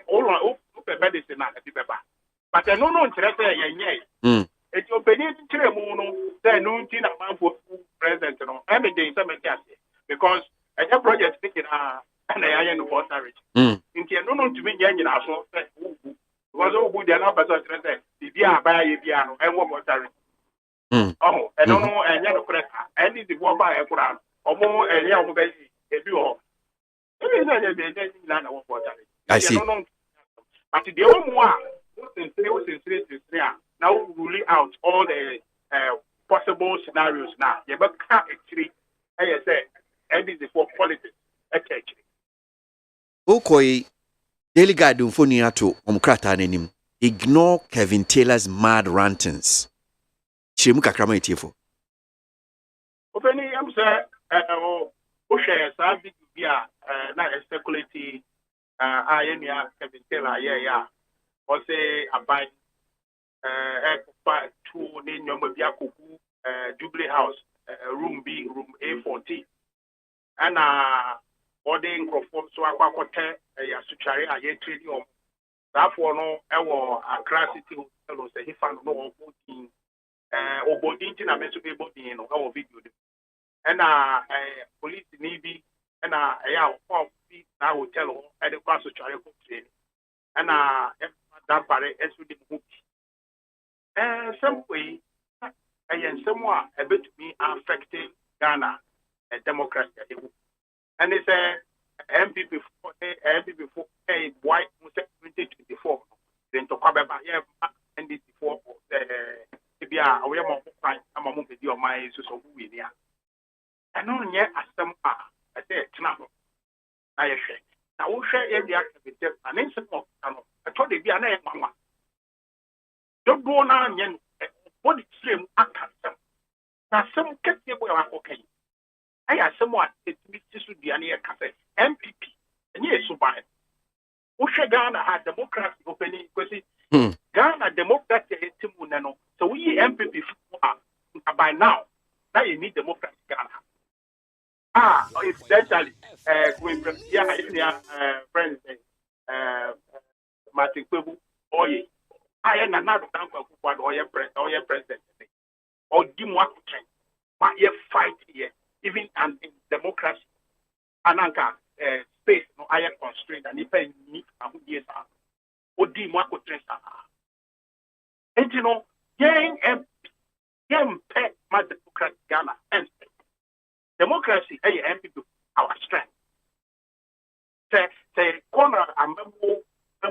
all medicine at the paper. But I don't know, it's opening to the moon, then no teen amount for president, you know, every day, because a project thinking, and I am in Costa Rica. In the no to me, young, also, was all good enough, but I said, if you are by a piano, and what Costa Rica. Oh, I don't know, and yellow press, and it's the one by a Quran, or more, and young baby, if you all. I see. But the only one now ruling out all the possible scenarios now. You can't actually, as I said, and this is for politics. Actually. Okoi Daily Guide Umfonia to Omkrata Nenim. Ignore Kevin Taylor's mad rantings. Shimuka Krama Itifo. Open I'm saying, Usha, Sabi, not a speculative. I am Kevin Taylor, yeah. Or say about 2 in your Jubilee House, room B, room A14. And ordering conform so I got a suchari, I get trading. Therefore, no, a class city hotel, he found no voting, or voting in a mess of everybody in our video. And police Navy, and a now hotel at the class of Charlie training. And that party as with the movie. Some way, and somewhat a bit me affecting Ghana and democracy. And it's a MP before a white 2024. Then to come back here and this before the BR, we are more fine. I'm a movie of my social media. And on yet as some are, I say, Knapple. I share. Now, we'll share every activity and instant of I told you, be an mama. Don't go on and what is slim actor. Now, some kept you where I'm okay. I have someone it should be an ear cafe, MPP, and yes, so by Usha Ghana had democracy opening because Ghana democracy is Timunano. So we MPP by now. Now you need democracy Ghana. Essentially, friends, Martin Kwebu, Oye, I am another example of what Oye president, or Dimwa train, but you fight here, even in democracy, Ananka space, no higher constraint, and if I need a years, or Dimwa train, and you know, young pet my democracy Ghana and democracy, MPP, our strength. Say, corner and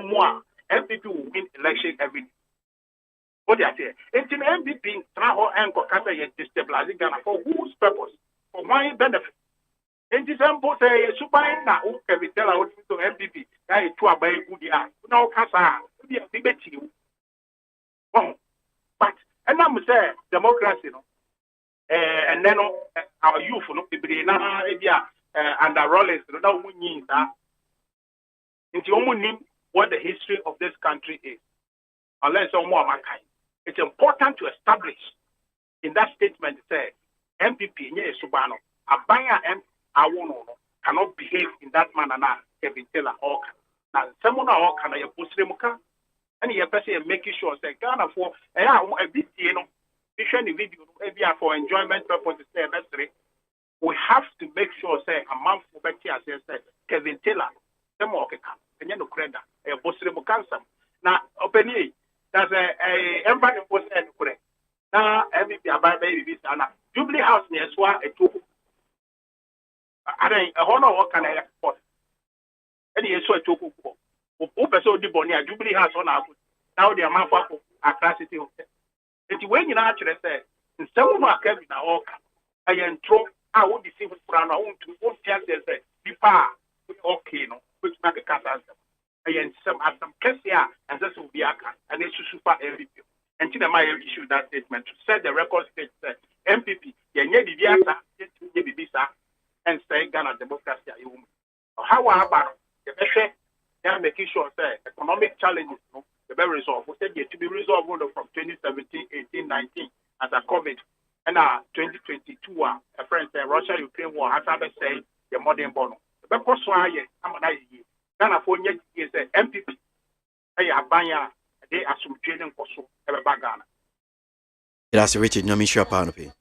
more MPP will win election every day. What do I say? It's an MPP, Traho and Kokata, destabilizing Ghana for whose purpose? For my benefit. And this MPP say, Supine now, can we tell our to MPP, that is to obey Udia. No, Casa, we are debating you. But, and I'm saying, democracy, no. And then our youth, no, under Rollins, no, we need that. It's only what the history of this country is. Unless it's important to establish in that statement say MPP Subano, Abaya M cannot behave in that manner now. Kevin Taylor or now someone or can I post remuka and you person making sure say Ghana for a bit video for enjoyment purposes necessary. We have to make sure say a month for Betty as say Kevin Taylor, the more and you know credit a post remuka now open that's a everybody was correct. Now MVP about baby Anna Jubilee House near Swa a two. I don't a honor what can I export. And he saw a two. Open so the Bonia Jubilee House on our now the amount of capacity. It's when you actually say in some of our cabin now I am throw I won't be civil brown I won't tell them say be far okay no which make a cast answer. And some cases here, and this will be a and it's super MVP. And to my issue that statement to set the record state that MPP, and say Ghana democracy. How about the measure? They are making sure that economic challenges, the be resolved. We said it to be resolved from 2017, 18, 19 as a COVID. And 2022, a friend said Russia-Ukraine war has ever said the modern bono. The because why I'm an idea. Ghana for yet is the MPP. They are buying, they are some trading for so ever Ghana. That's Richard Nyamisha Panope.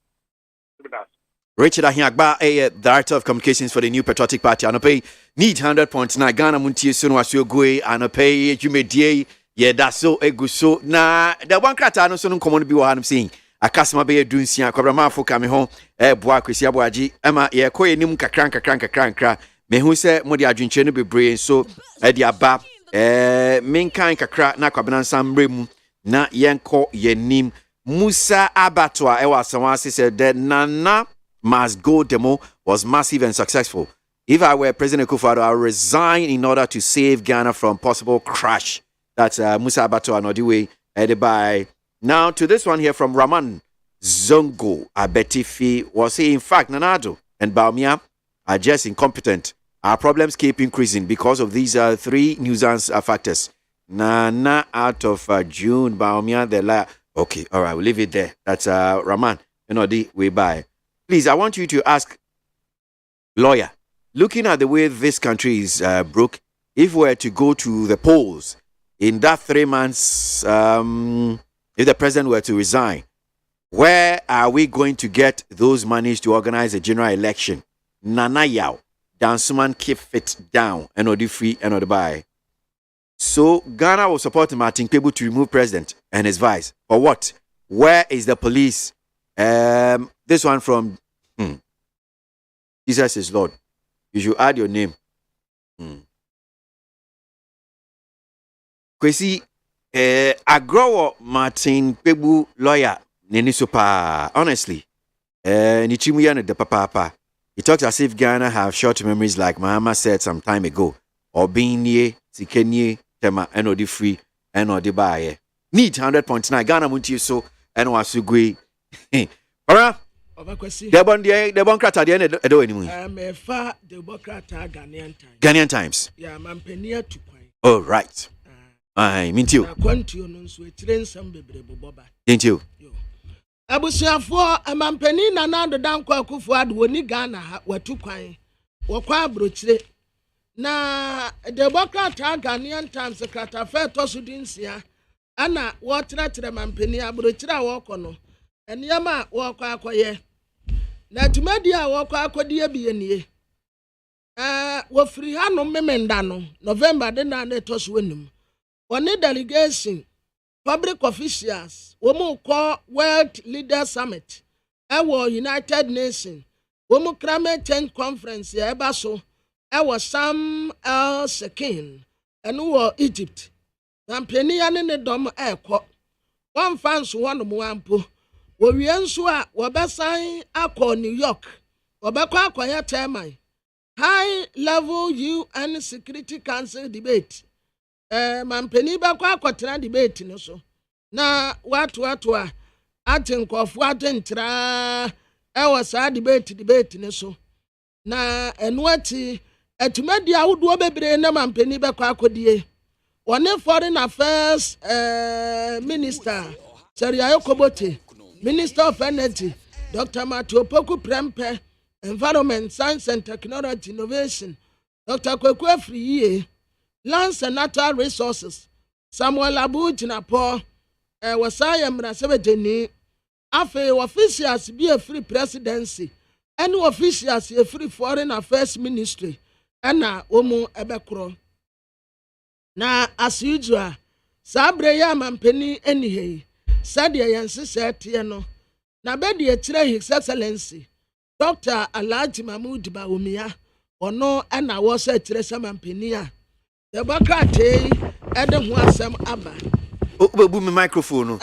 Richard Ahiagba, a Director of Communications for the New Patriotic Party, Anope, need 100.9 Ghana Montie Sunu Asuogwe, Anope, Jumedie, yeah, that's so a good so. Na, the one crata no son common be what I'm saying. A customer be a dunsia, Cobrama for coming home, Boa Chrisia Boaji, Emma, yeah, Koy Nimka cranka, me who say Modia Junchen be brain so, Ediaba, Minkan Kakra, na Cabanan Sam Rim, na Yanko Yenim, Musa Abattoir, Ewa Sawasi said that Nana must go demo was massive and successful. If I were President Akufo-Addo, I would resign in order to save Ghana from possible crash. That's Musa Abattoir, Nodiwe, headed by. Now to this one here from Raman Zongo Abetifi was saying, in fact, Nanado and Baumia are just incompetent. Our problems keep increasing because of these three nuisance factors. Nana out of June, Baumia, the liar. Okay, all right, we'll leave it there. That's Raman, we buy. Please, I want you to ask lawyer, looking at the way this country is broke, if we were to go to the polls in that 3 months, if the president were to resign, where are we going to get those monies to organize a general election? Nana Yao, Dansuman keep it down, and free, and buy. So Ghana will support Martin Kpebu to remove president and his vice. For what? Where is the police? This one from Jesus is Lord. You should add your name. Kwesi Agrowo Martin Kpebu lawyer Neni Sopa. Honestly, Nichimuya the papa. He talks as if Ghana have short memories, like Mahama said some time ago. Or being near Tikenye Tema NOD free NOD buy. Need 100.9 Ghana Montie so and Wasugwe. Alright. The bon crata the end edo anymore. The Bokrata Ghanaian Times. Ghanaian Times. Yeah, Mampenia to point. Oh, right. I mean you. Thank you. Abusuafo Mampeni na nando danko Akufo-Addo woni Ghana ha watu kwan. Wokwa abrochire. Na the Bokrata Ghanaian Times krata fe to so dinsia. Ana wotratre Mampeni abrochire a wokono. Eniyama wokwa akoye. Na tumadi a wokwa akodi abienie. Wofiri hanu memenda no November de na netos wenum. One delegation public officials womu call World Leader Summit ewo United Nations womu climate change conference ya eba so ewo Sam El Sekin enu wo Egypt. Na mpeni ya ne dom ekọ. One fans one mu ampo. Wo wienso a wo besan akọ New York. Wo bekọ akoya chairman high level UN Security Council debate. Mampeni bakọ akọtena debate no so. Na watu a atinkofu atintra ewo sa debate ne so. Na enwati etumadi awudo bebre na Mampeni bakọ akodie. One foreign affairs minister Seriayo Kobote, Minister of Energy Dr. Matthew Poku Prempe, Environment, Science and Technology Innovation Dr. Kweku Afriye, Lands and Natural Resources Samuel Abu Jinapo, Wasaya Mrasebedeni, Afe officials be a free presidency, and officials a free foreign affairs ministry, and na Omu Ebekro. Na as usual, Sabre ya Mampeni anyhay, said Yansi said Tiano, na bedi a His Excellency, Dr. Alhaji Mahmoud Bawumia, or no, and I was a Teresa Mampenia. The Bakate, Adam Wasam Abba. Oh, boom, microphone.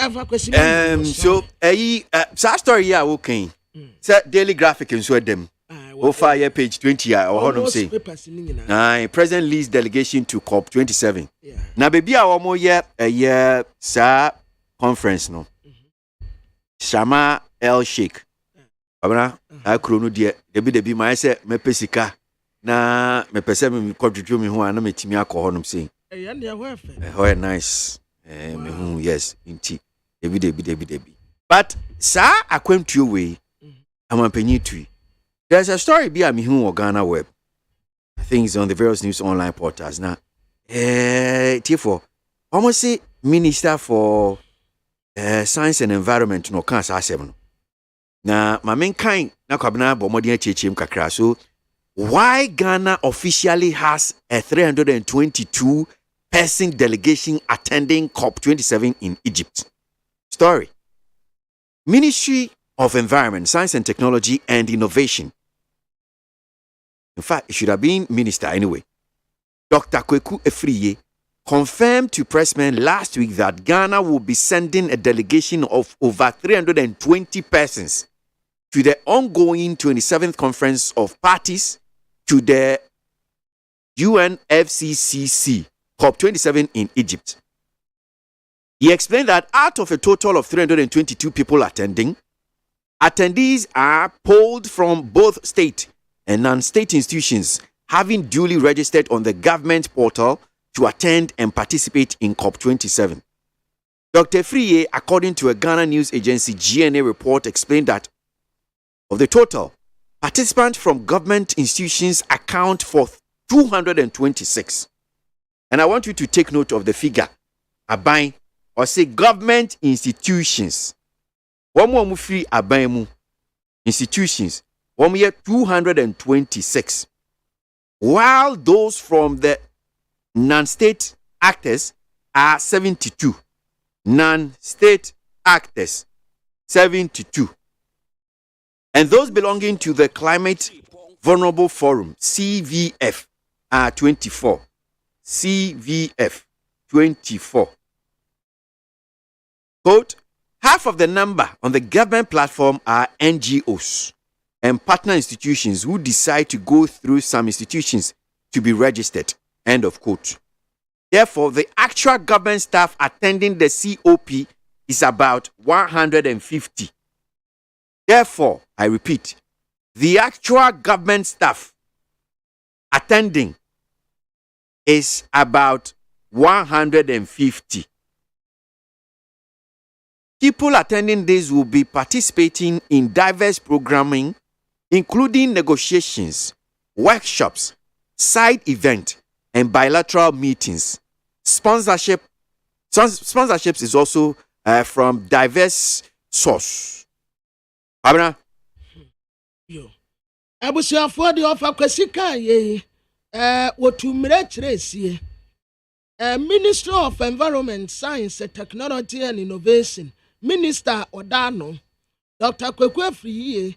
So, sa story ya okay. Set daily graphic and sweat them. Fire page 20 or how to say. President leads delegation to COP 27. Now, baby, our more year a year, sir, conference no. Shama El Sheikh. Abana, I chrono dear, the be my say, me pesika. Na me pese me quadruple me who I know me timia ko honum saying. Oh, nice. Yes, indeed. Debi. But sir, I came to your way. I'm a penny tree. There's a story be a mihu Ghana web. I think it's on the various news online portals now. Therefore, almost say Minister for Science and Environment no can say 7. Na my main kind na kwabna bomodi chechim kakra. So why Ghana officially has a 322 person delegation attending COP27 in Egypt? Story. Ministry of Environment, Science and Technology and Innovation. In fact, it should have been minister anyway. Dr. Kweku Efriye confirmed to pressmen last week that Ghana will be sending a delegation of over 320 persons to the ongoing 27th Conference of Parties to the UNFCCC COP27 in Egypt. He explained that out of a total of 322 people attending, attendees are polled from both state and non-state institutions having duly registered on the government portal to attend and participate in COP27. Dr. Friye, according to a Ghana news agency GNA report, explained that of the total, participants from government institutions account for 226. And I want you to take note of the figure. Aban, or say government institutions. One more free aban institutions. 1 year 226. While those from the non-state actors are 72. Non-state actors 72. And those belonging to the Climate Vulnerable Forum, CVF, are 24. CVF 24. Quote, half of the number on the government platform are NGOs and partner institutions who decide to go through some institutions to be registered. End of quote. Therefore, the actual government staff attending the COP is about 150. Therefore, I repeat, the actual government staff attending is about 150. People attending this will be participating in diverse programming, including negotiations, workshops, side events, and bilateral meetings. Sponsorships is also from diverse sources. Abna? Yo. Abusuafo de ofa kwasika ye wotumire kyerɛsie. Ministry of Environment, Science, Technology and Innovation, Minister Odano, Dr. Kweku Efriye,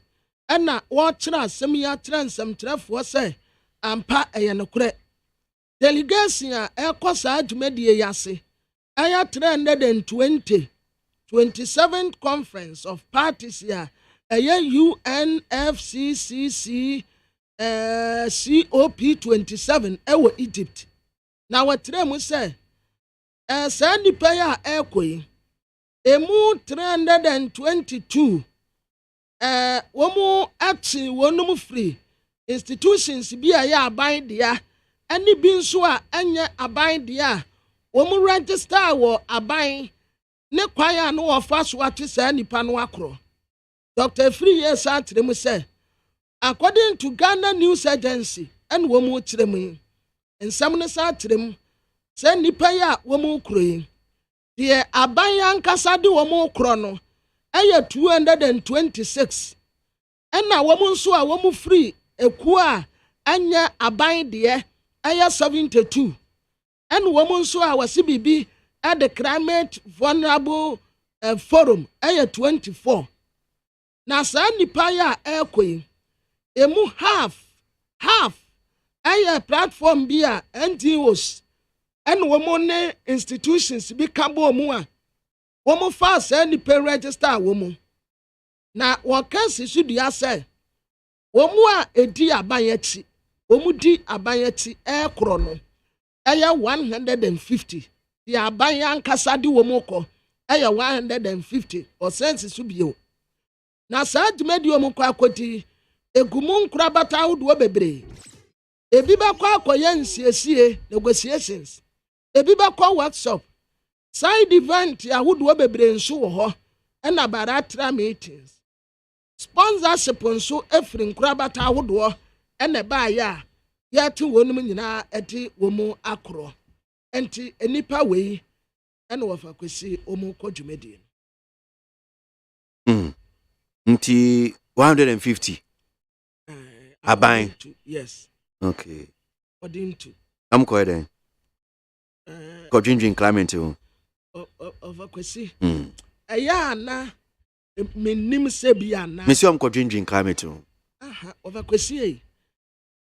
ɛna wɔkyerɛ asɛm yi akyerɛ nsɛmkyerɛfoɔ sɛ ampa ɛyɛ nokorɛ. Delegation a ɛkɔ saa dwumadie yase ɛyɛ 320 27th Conference of Parties ya ɛyɛ UNFCCC COP27 ɛwɔ Egypt. Na wɔtrɛ mu sɛ saa nipa ya ɛkɔ yi emu 322 wɔn akyi wɔn free institutions bi a yɛ aban dea ɛne bi nso a ɛnyɛ aban dea wɔn register wɔ aban ne kwan a no wɔfa so ate saa nipa no akorɔ. Dr. Friye sa atrɛ mu sɛ according to Ghana News Agency ɛne wɔn kyerɛ mu yi nsɛm no sa atrɛ mu sɛ nipa ya wɔn kuro yi deɛ aban ankasa de wɔn korɔ no ɛyɛ 226 ɛna wɔn nso a wɔn free ekuo a ɛnyɛ aban deɛ ɛyɛ 72 ɛna wɔn nso a wɔsi bibi at the Climate Vulnerable Forum ɛyɛ 24 na saa nipa ya ɛkɔ yi emu half ɛyɛ platform bi a NGOs ɛna wɔn ne institutions bi ka bɔ mu a wɔn fa saa nipa register wɔn na wɔka sisi dua sɛ wɔn a edi aban akyi wɔn di aban akyi ɛkorɔ no ɛyɛ 150 di aban ankasa di wɔn kɔ ɛyɛ 150 ɔsɛn sisi bio na saa dwumadi wɔn kɔ akɔti egumu nkura bata ahodoɔ bebree ebi bɛkɔ akɔyɛ nsiesie negotiations ebi bɛkɔ workshop side event ahodoɔ bebree nso wɔ hɔ ɛna baratra meetings sponsorship nso efiri nkorabata ahodoɔ ɛna baayɛ a yɛte wɔnom nyinaa ɛte wɔn akorɔ enti enipa wei ɛna wɔfa kwesi wɔn kɔ dwumadie nti 150 aban yes okay according to I'm quite then drinking climate too of a kwesi ayana menim se bia na me see am drinking climate too of a kwesi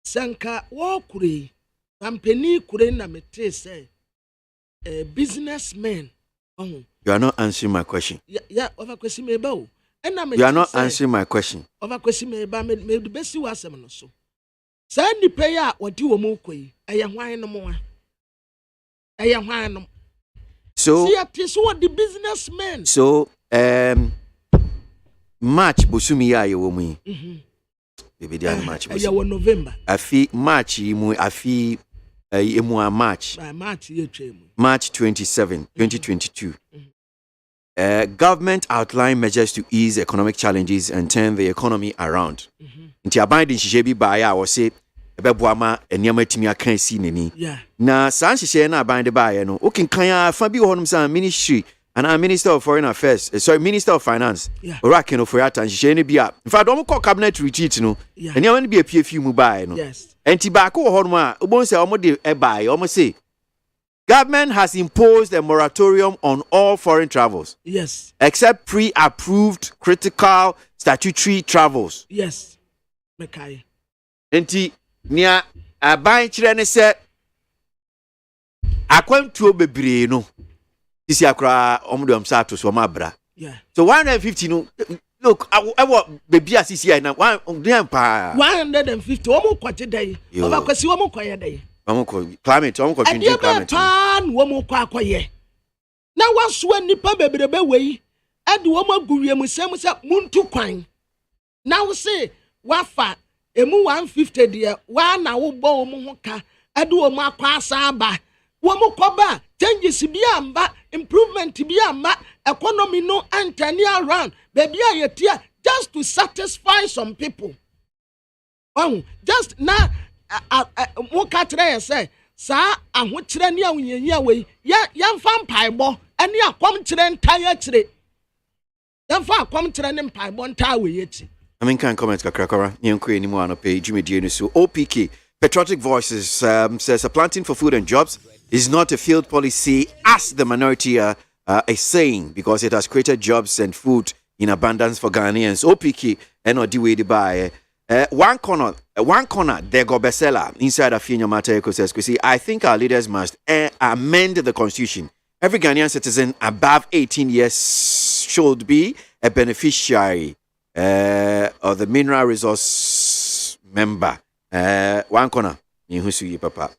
sanka wo kure pampani kure na mete say businessmen you are not answering my question yeah of a kwesi me ba o you are not answering my question of a kwesi me ba me besi wasem no so sa nipa ya wodi wo mu koyi eye hwan no mo eye hwan no so see at so what the businessmen so March bosumi ya ye wo mu baby dia March ya wo November afi March mu afi emu a March ye twem March 27 2022 government outlined measures to ease economic challenges and turn the economy around. Nti abandon hihye bi ba ya wo se ebeboama eniama timi aka si nani. Na san hihye na abandon ba ya no, okinkan afa bi wo honum san ministry and Minister of Foreign Affairs, Minister of Finance. Ora no for atan hihye ne bi a. In fact, omo call cabinet retreat no. Eniama ne bi apiefi mu ba ya no. Enti ba ko wo honum a, obon se omo de e ba ya, omo se government has imposed a moratorium on all foreign travels. Yes. Except pre-approved critical statutory travels. Yes. Mekai. Enti nia aban kire ne se akwantuo bebree no. Sisi akra omdom sa to so mabra. Yeah. So 150 no look I want baby asisi na 150 omo kwache dai. Oba kwasi omo kwaye dai. Climate, drinking climate. Pan woman kwakoye. Na waswa nipa bebrebe wei. Ade wo maguwie musem se muntu kwan. Na wo se wafa emu 150 de wa na wo bo wo ho ka. Ade wo makwa asaba. Wo mukoba changes bi amba, improvement bi amba, economy no antani around. Baby ayetia just to satisfy some people. Oh, just na mo ka kire say sa ahokyere ne awunyanya we ya mfa mpaebo ane akom kire ntan akire ya mfa akom kire ne mpaebo ntan we yachi I mean can comment kakrakara nyenko enimu ano page medie no so OPK Patriotic Voices says planting for food and jobs is not a field policy as the minority is saying because it has created jobs and food in abundance for Ghanaians. OPK and odiwe by one corner, they go bestseller inside of Finya Mateko says, I think our leaders must amend the constitution. Every Ghanaian citizen above 18 years should be a beneficiary of the mineral resource member. One corner, Papa.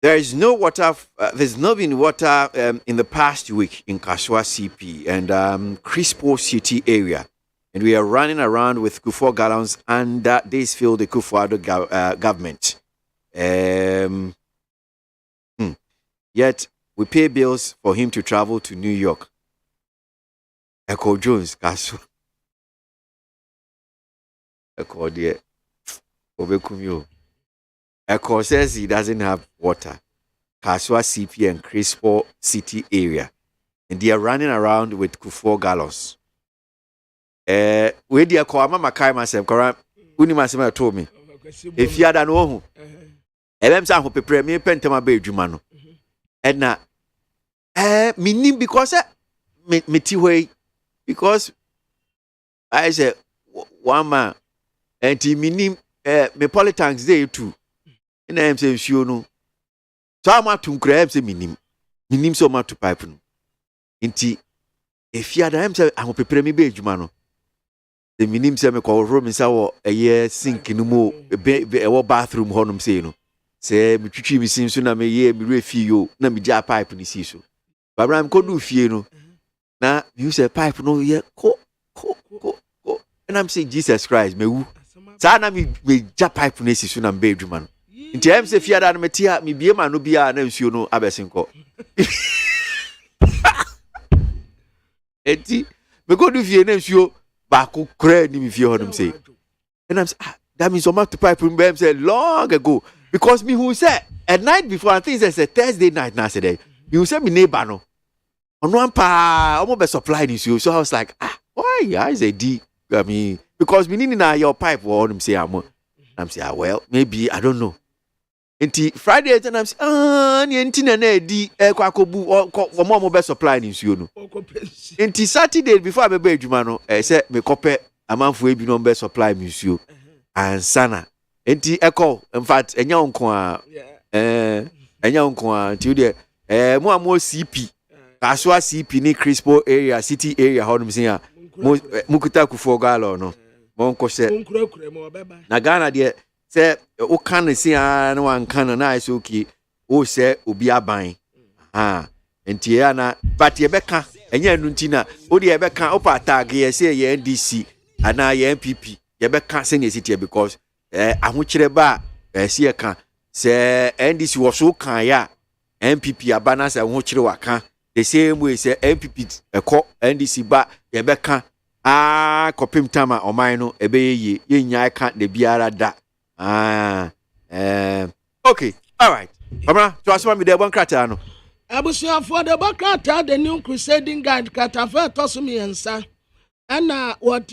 There is no water. There's not been water in the past week in Kaswa CP and Crispo City area. And we are running around with Kufuor gallons under this field the Kufuor government. Yet we pay bills for him to travel to New York. Echo Jones, Kasu. Echo dear. Obekumyo. Echo says he doesn't have water. Kaswa CP and Crispo City area. And they are running around with Kufuor gallons. We dia ko mama kai masem kora uni masem told me if you ada no hu ebem sa ho pepre me pentama ba adwuma no na minim because me ti hoi because I say one man anti minim me politics dey too na em say nsuo no so am atum kra em say minim so ma to pipe no nti if you ada em say ho pepre me ba adwuma no the minim say me call room say wo eye sink no mo e wo bathroom honum say no say me twitwi mi sin so na me ye me refi yo na me ja pipe ni si so babram ko do fie no na you say pipe no ye ko and I'm saying Jesus Christ me wu sa na me ja pipe ni si so na me adwuma no nti am say fie da na me tia me bie ma no bia na nsuo no abesin ko Eti me go do fie na nsuo ba ko kra ni me fie ho say. And I'm that means I'm to pipe from say long ago because me who said a night before I think it's a Thursday night now today. You said me neighbor no. On one pa almost be supply this you. So I was like, why? I say D. I mean, because we need na your pipe or them say I'm say well, maybe I don't know. Until Friday and I'm say ni ntina na di kwakobu or more be supply this you no. Until Saturday before I be adwuma no, say me kope amanfo ebi no be supply me you. And sana. Until echo in fact enya onko a enya onko a ti de mo CP Kaswa CP ni Crispo area city area how them say mukuta kufo galo no monko se na Ghana de se o kan se na wan kan na iso ki o se obi aban enti ya na but ye beka enya nu ntina o de ye beka o pa tag ye se ye NDC ana ye MPP ye beka se ne city because ahokire ba se ye kan se NDC wo so kan ya MPP abana se ahokire waka the same way say MPP eko NDC ba ye beka kopim tama oman no ebe ye nya ka de biara da okay all right mama to asoma me de bon krata no abusia for the bakata the new crusading guide katafa tosumi ensa ana what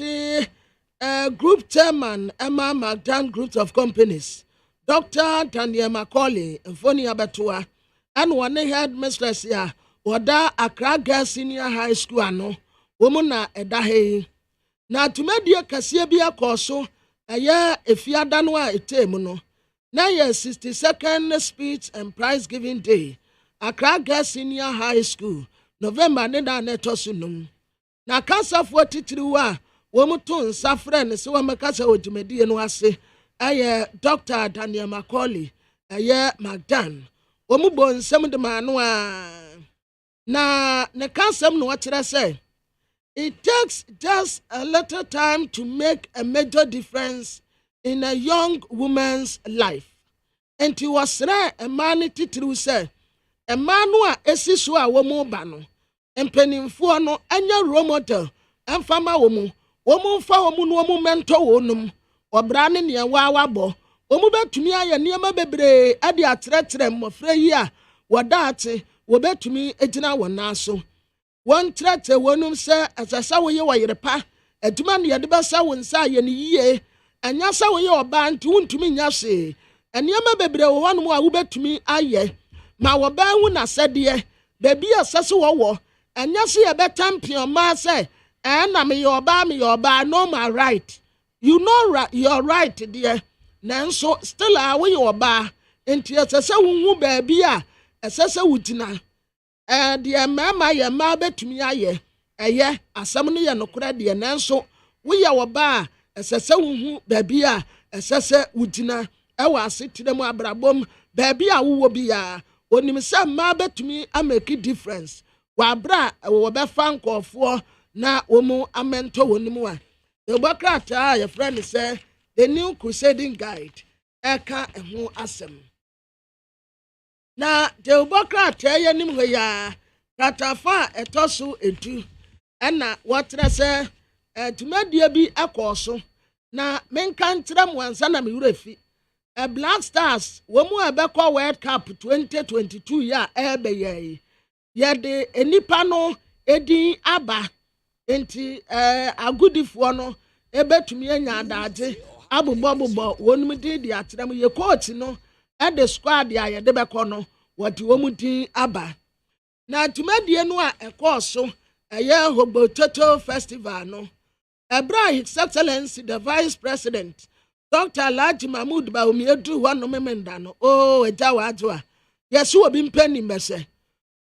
group chairman Emma McDan group of companies Dr. Daniel Macaulay Mfoni Abetua and one head mistress ya wada Accra Girls Senior High School ano woman na edahe na tumedie kase bia koso eye efiada no a etemu no na ye 62nd speech and prize giving day Accra Girls Senior High School November ne da na tosunum na kasafo titiriwa a womuto nsafre ne se wamekasa odumedie no ase eye Dr. Daniel Macaulay eye Magdan womubo nsem de mano a na ne kasam no akire say it takes just a little time to make a major difference in a young woman's life. And he was there a man titru say a man wa esisu a womu ba no empanimfo no anya role model emfama womu fa womu no womu mentor wonum obra ne ne wa bo womu betumi aye niema bebre ade atretre mmofra yi a wadaate wobetumi egina wona so one threat wonum say asasa wo ye wayerepa aduma ne yede besa wo nsa ye ne yie anya sa wo ye oba nti wuntumi nya se eniema bebre wo wanum a wobetumi aye ma wo ba hu na sede baby asase wo anya se ye betampion ma say na me your ba no my right you know right you're right dear nanso still awe your ba enti asase wo baby a asase wutina the mama ya ma betumi aye eye asam no ye nokora de nanso wo ye wo ba asase wo baby a asase wutina ewa asetire mu abrabom baby a wo bi ya onim se ma betumi ameki difference wa bra wo be fan kofo na wo mu amento wonim a e bokrata ya friend say the new crusading guide eka eho asem na de bokrata ya nim ho ya katafa etoso edu ena wotre se tumadie bi ekoso na menka ntra mwansa na me wurafi Black Stars womu abekọ World Cup 2022 ya ebeye ye de enipa no edin aba enti agudifo no ebetumi anya adaje abobobbo wonum din di atrem ye coach no e de squad ya ye de bekọ no wodi womu din aba na tumadie no a ekoso eye Hogbo Toto Festival no Ebra His Excellency the Vice President Dr. Alhaji Mahmood Baumi edu wano memenda no eja wadwa yesu obi mpani mese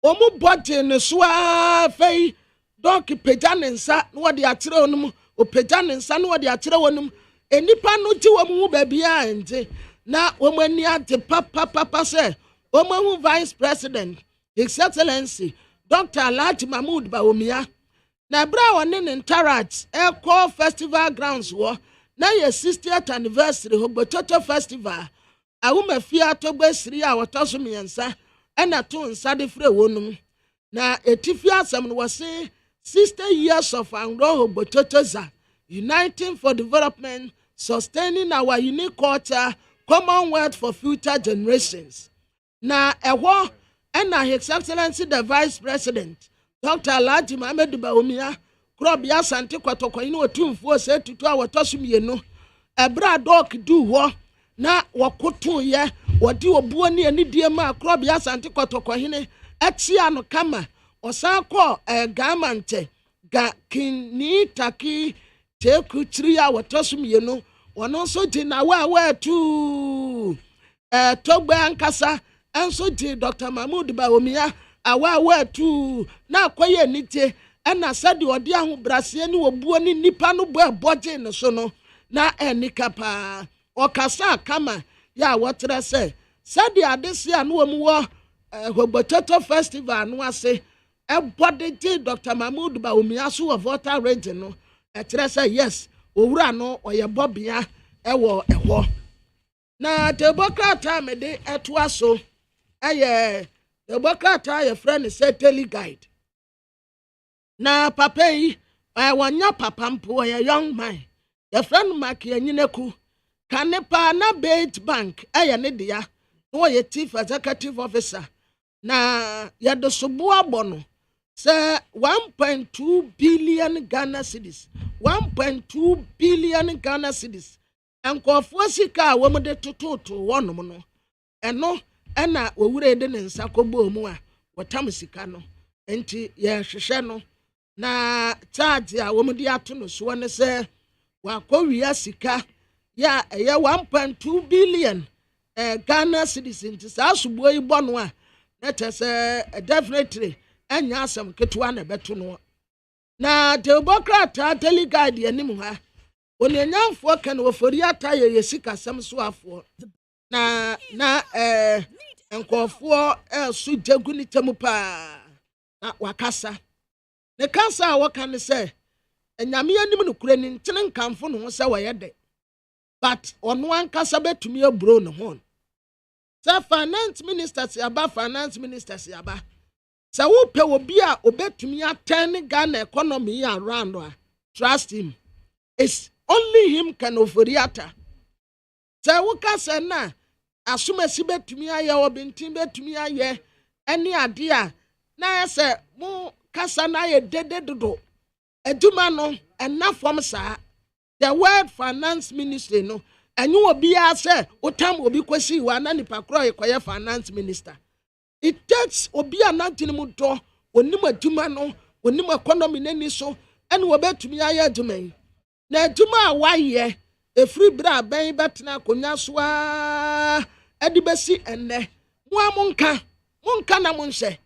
omu budget ne so afei doc pejanensa no wode akyere onum o pejanensa no wode akyere wonum enipa no ti womu ba bia ente na womu ani ate papa se womu Vice President His Excellency Dr. Alhaji Mahmood Baumi na bra wone ne Ntarat Eco Festival Grounds wo na ye 60th anniversary Hogbo Toto Festival awuma fia to gbesiri a wotoso miensa ena to nsa de frɛ wonum na etifia asem no wose 60 years of Anglo Bototoza, uniting for development, sustaining our unique culture, commonwealth for future generations. Na ewo na His Excellency the Vice President, Dr. Alhaji Mohammed Bawumia, Krobia Santi Kwatoko inu otumfuo se tutu a wotosumienu. Ebra dok du ho na wakoto ye wodi obuo ne anidie ma Krobia Santi Kwatoko hine etia no kama osako gamante ga kini taki teku tiri a wotosumienu wono so di na wa tu togbe ankasa enso di Dr. Mahmoud Bawumia awa tu na akoye nite ena sadi odi ahu brasie ni obuo ni nipa no bo eboje ne so no na enika pa okasa kama ya wotre se sadi adese anu omu wo Hogbototo festival anu ase ebode Dr. Mahmoud Bawumia so of Volta region no etre se yes owura no oyebobia ewo eho na tebokata mede eto aso tebokata ye friend say tele guide na papa yi wanya papa mpo ye young man ye friend mark ye nyineku kanepa na Bait Bank ne dia no ye chief executive officer na ye do sobo abono say 1.2 billion Ghana cedis 1.2 billion Ghana cedis enkofo sika wo mo de tototo wonom no eno ena owure de ne nsa kobo mu a wotam sika no enti ye hwehwe no na charge a wo mo de ato no so ne se wakowia sika ya 1.2 billion Ghana cedis enti sa subo yi bono a na tese definitely enya asem ketwa na beto no na Democrat delegate anim ha onyenyamfo kan wofori ataye yesika sam so afo na enkofo su jagu ni temu pa na wakasa ne kansa wakan se enyame anim no kure ni ntene nkamfo no se wayede but ono ankasa betumi abro no ho sa finance ministers yaba sa wo pe obi a obetumi attend Ghana economy around trust him. It's only him can oforiata. Sa wo kasa na asumasi betumi aye obintin betumi aye any ade na se mo kasa na ye dededodo aduma no ena form sa the word finance ministry no enyu obi a se otam obi kwesi wa na nipa kro yekoye finance minister. It takes obi anantini mu do onim aduma no onim economy nani so ene wo betumi aye aduma na aduma a waye efri bra ben betena konya so a edi besi enne mo amunka na monhye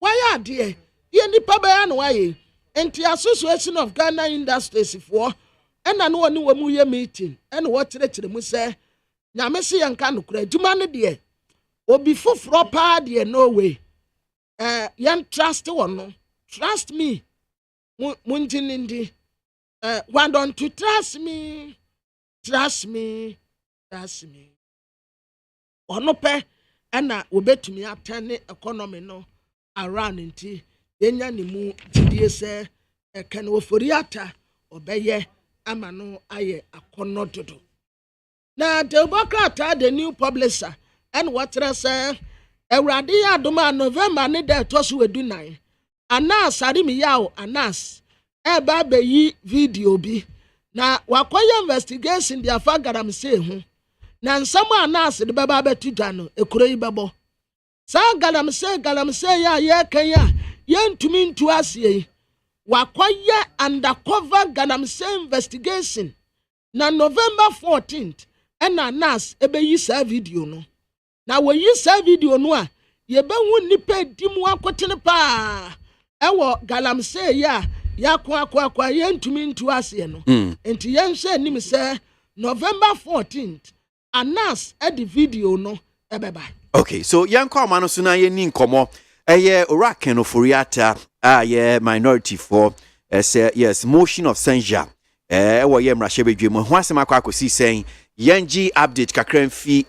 waye ade ye nipa ba ya no waye enti association of Ghana industries for ena no woni wo mu ye meeting ene wo kire mu se nyame se yanka no kura aduma no de obi foforo pa de no way yan trust one trust me munjinindi why don't you trust me ono pe na obetumi atene economy no around nti yenya ni mu gidie se kan oforiata obeye ama no aye akono dodo na Democrat the new publisher and what say Ewrade adoma November ne de tosu edunan anas arimi yawo anas eba beyi video bi na wakoye investigation dia fa garam say hu na nsam anas de baba betu dwa no ekuro yi bebo sa garam say ya ye kan ya ye ntumi ntu asie wakoye undercover garam say investigation na November 14th and anas ebeyi sa video no na wo yi sa video no a ye be hu nipa dimu akotene pa ewo galamse ya kwa ye ntumi ntu ase no enti ye nhwe nim se November 14th anas e video no ebeba. Okay, so yanko mano so na ye ni nkomo Oraken oforiata ye minority for say yes motion of censure wo ye mrahye ho asem akwa akosi sen Yanji update kakran fi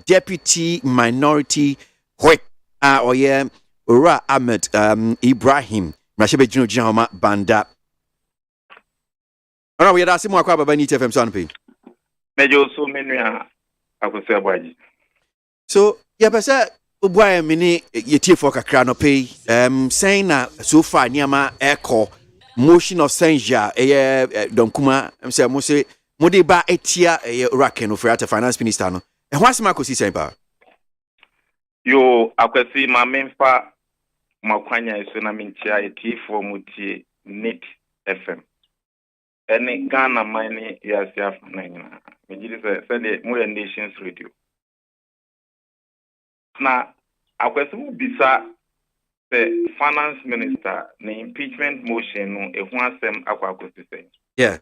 deputy minority whip Ora Ahmed Ibrahim Mrashebe Jino Jama Banda. Alright, we had asked him what about NEET FM Sanpi. Major so many ABOAGYE. So, yeah, but sir, why mini ye tea for Kakrano pay? Saying that so far, Niama echo motion of censure, Donkuma, say, Mose, Modiba etia, Raken of Ferrata Finance Minister. And what's Marco si sempa? Yo, akwasi ma memfa makwanya iso na minchia eti for mutie NEET FM. Ene Ghana mine yasi afana nyina. Mejiri se de mo Nations Radio. Na akwasi mu bisa the finance minister na impeachment motion no ehu asem akwakosi se. Yeah.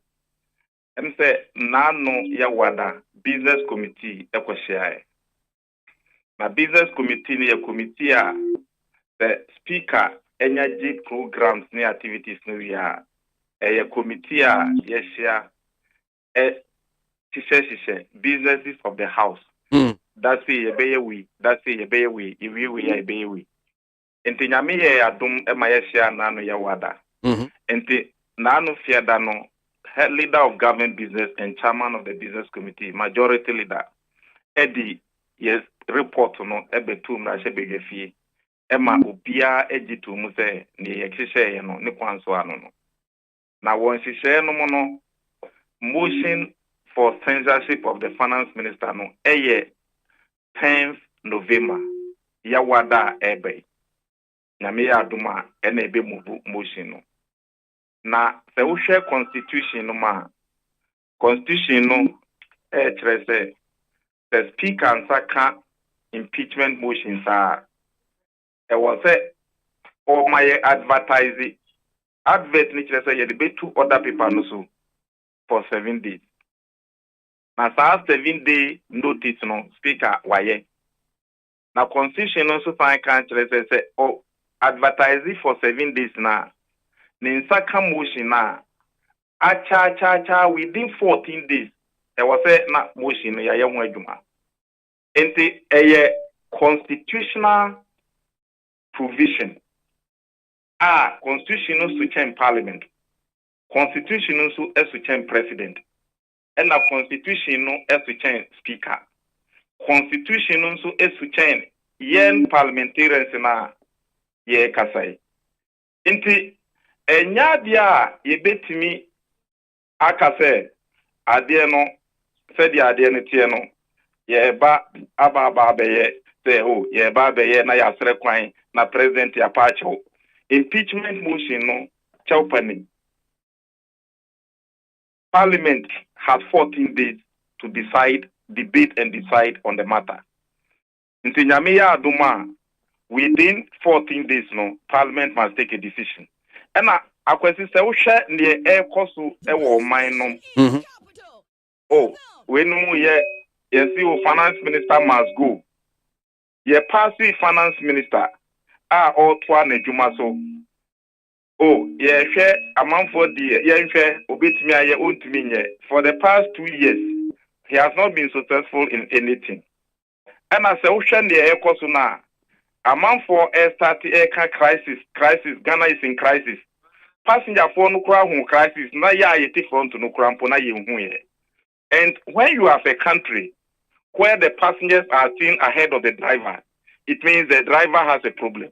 Say nano ya wada business committee ekwohia. Na business committee ni a committee the speaker energy programs ni activities no ya a committee yeshia tishe businesses of the house. That's we we. Enti nyame ye adum ema yeshia nano ya wada. Enti nano fiada no head leader of government business and chairman of the business committee, majority leader, Eddie, yes, report no ebetu mrashebe fie. Emma ubia ejitu muse ni ekishe no ni kwanso ano no. Na wonshishe no mono motion for censorship of the finance minister no 10th November ya wada ebe. Nyame ya aduma ene ebe mubu motion no. Na se ushe constitution no ma constitution no chere the speaker ansaka impeachment motions are was or my advertising advert ni chere say you debate two other people no so for 7 days. Na sa 7-day notice no speaker waye. Na constitution no so fine can chere say oh advertising for 7 days na Ninsaka motion na acha within 14 days. There was a na motion ya ya adwuma. Enti eye constitutional provision. Constitution no switch in parliament. Constitution no switch in president. And the constitution no switch in speaker. Constitution no switch in yen parliamentarians na ye kasai. Enti enya dia yebetimi akase ade no se dia ade ne tie no ye ba aba beye se ho ye ba beye na ya sere kwan na president ya pacho impeachment motion no chawpani parliament has 14 days to debate and decide on the matter. Ntinyame ya aduma within 14 days no parliament must take a decision. And akwesi se wo hwe ne ekoso ewo man no. Oh, when you see finance minister must go. Ye passive finance minister all twa na djuma so. Oh, ye hwe amanfo die ye hwe obetimi aye ontimi nye. For the past 2 years he has not been successful in anything. And as wo hwe ne ekoso na amanfo start crisis Ghana is in crisis. Passenger for no crisis na ya yeti front no krampo na ye. And when you have a country where the passengers are seen ahead of the driver, it means the driver has a problem.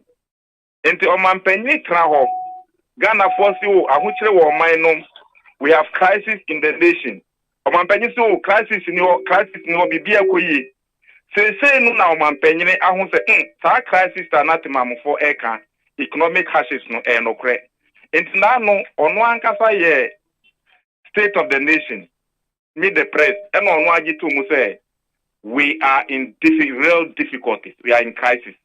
And the omanpenyi traho Ghana force ahuchire wo man we have crisis in the nation. Omanpenyi so crisis no bibia koyi. Say no na omanpenyi ahu se sa crisis ta na temamfo eka economic hardships no no kre. And now ono ankasa ye state of the nation. Meet the press and on waji to mu say we are in real difficulties. We are in crisis.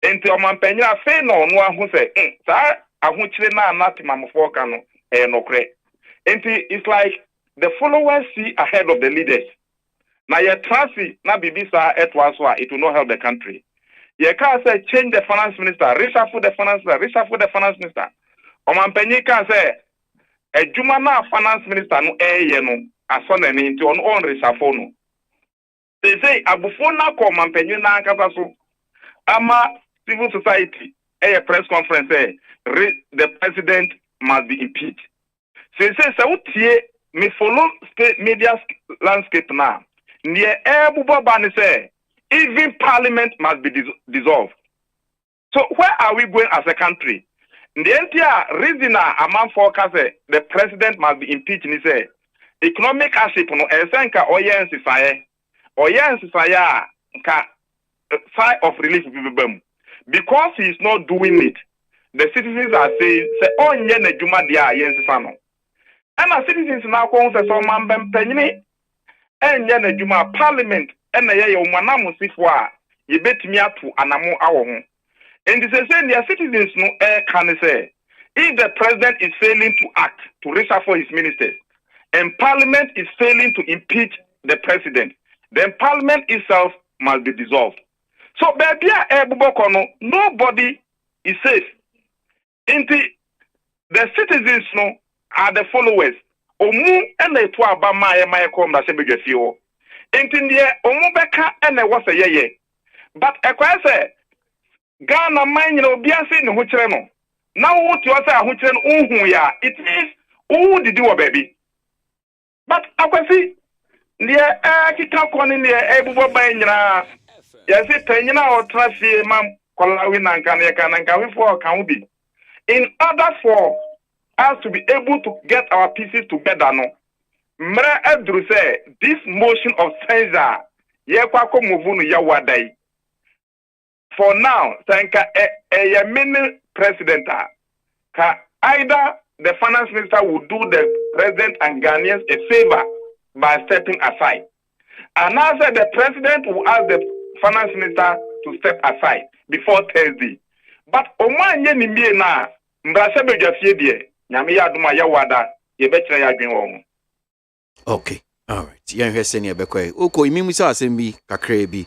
And the omanpenya fe no ahu say sa ahuchire na anatimamfo ka no no kre. And it's like the followers see ahead of the leaders. Now ye trasi na bibisa etwaso it will not help the country. Ye can say change the finance minister, reshuffle the finance minister. Omanpenyi can say ejuma na finance minister no no asone ni nti on reshuffle no. They say abufo na ko omanpenyi na ankasa so ama civil society a press conference say the president must be impeached. So me follow state media landscape now. Near Bani say even parliament must be dissolved. So where are we going as a country? The entire reason among forecast the president must be impeached. He say economic hardship no esenka oyensifa ka sigh of relief because he is not doing it. The citizens are saying say onye na juma dia yensifa no. And our citizens now call say so man bem penyi enye na juma parliament and na ye umanamu sifwa ye betimi atu anamu awo ho. And this is saying the citizens no can say if the president is failing to act to reshuffle his ministers and parliament is failing to impeach the president, then parliament itself must be dissolved. So baby nobody is safe. The citizens no are the followers. Omu ene to aba ma kom na se bedwafi ho. Ndie omu beka ene wo se yeye. But ekwa say Ghana man nyina obi ase ne ho kire no. Na wo ti o say ho kire no unhu ya. It means who did you baby. But akwasi ndie kika koni ne ebubo ban nyina. Ya se tanyina o trafie mam kolawi na nka ne ka na nka we for kan ubi. In order for us to be able to get our pieces together, no. Mra Edru say this motion of censure, ye kwako muvunu ya wadai. For now, thanka a mini president ka either the finance minister will do the president and Ghanaians a favor by stepping aside. And now say the president will ask the finance minister to step aside before Thursday. But oman ye ni mie na mbrase bedwafie die nyame ya aduma ya wada ye betire ya adwen wo. Okay. All right. Yeah, hear senior bekwe. Oko imimu sa asembi kakra bi.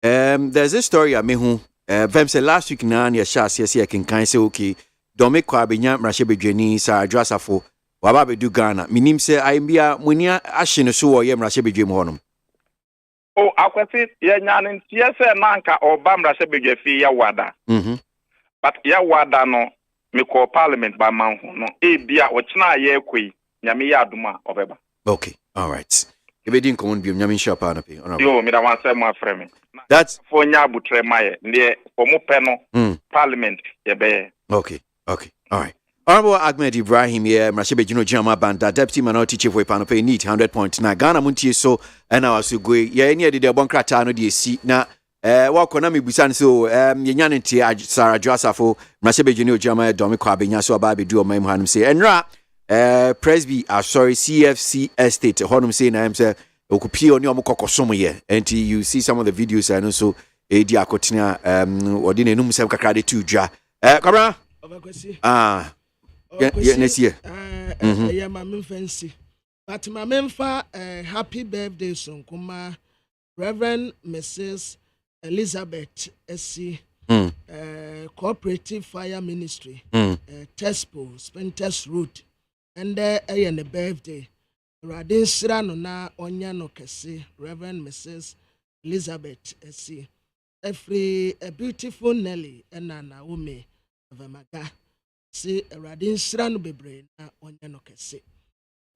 There's a story I mehu vem say last week na ya sha se can say okay. Dome kwa benya mrase bedwani sa adwasafo waba bedu Ghana. Minim say aimbia munia ahye no so wo ye mrase bedwam honom. Oh, akwati ye nyanin tie se nanka oba mrase bedwafi ya wada. But ya wada no me call parliament by man no bia ochina ye kwi nyame ya aduma obeba. Okay, all right. Ebedin common bi nyame sha pa na pe. Yo me da wan say mo afreme. That's for nya butre maye ne omo pe no parliament ye be. Okay, all right. Honorable Ahmed Ibrahim here, Mrashe Bejino Jama Banda, Deputy Minority Chief of Panope, NEAT 100.9. Ghana Montie so and our Sugwe. Yeah, any of the Boncrata no DSC. Now, Wakonami Busan so, Yanyanti, Sarah Jossafo, Mrashe Bejino Jama, Domiko Abenya, so Babi do my Hanum say, and Ra, Presby, CFC Estate, Honum say, and I'm saying, Okupio Nyomoko Somoye, and you see some of the videos and also Edia Cotina, or didn't know himself Kakade to Ja. Kabra? Next year. Yeah, my fancy. But my memfa happy birthday son kuma Reverend Mrs. Elizabeth SC Cooperative Fire Ministry Tespo Spentest Route and the birthday Radin Sirano na Onyano Kese Reverend Mrs. Elizabeth SC a beautiful Nelly and Naomi of Amaga. See a radin sran bebre na onya no kese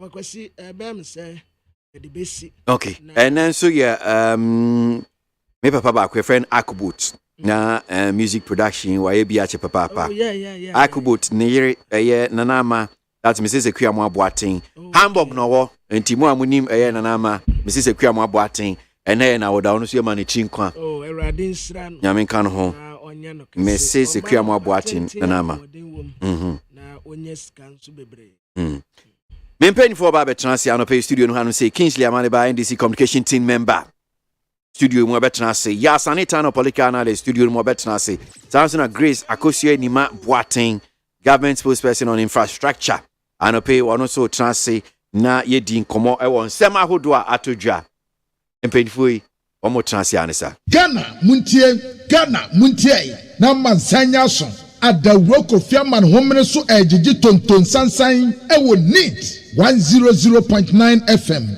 wakwasi bem say the basic. Okay, and then so yeah me papa ba kwe friend Akubot na music production wa bia che papa yeah Akubot ne yere nanama that's Mrs. Ekuamo Aboaten Hamburg no wo enti mu amunim nanama Mrs. Ekuamo Aboaten ene na woda no so ye mane chinkwa a radin sran nyame kan ho Mrs. Ekuamo Aboaten nanama na onyes kansu bebre Mempen for Baba Transi Anope studio no hanu say Kingsley Amane ba NDC communication team member studio mo betra say ya sanita no politika na the studio mo betra say Samson Grace Akosua Nima Boaten government spokesperson on infrastructure Anope wono so transi na yedi nkomo e won sem ahodo a atodwa mpenfoi omo transi anesa Ghana muntie na mansanya so adawro kofiaman homene so ejiji tonton sansan e wo NEAT 100.9 FM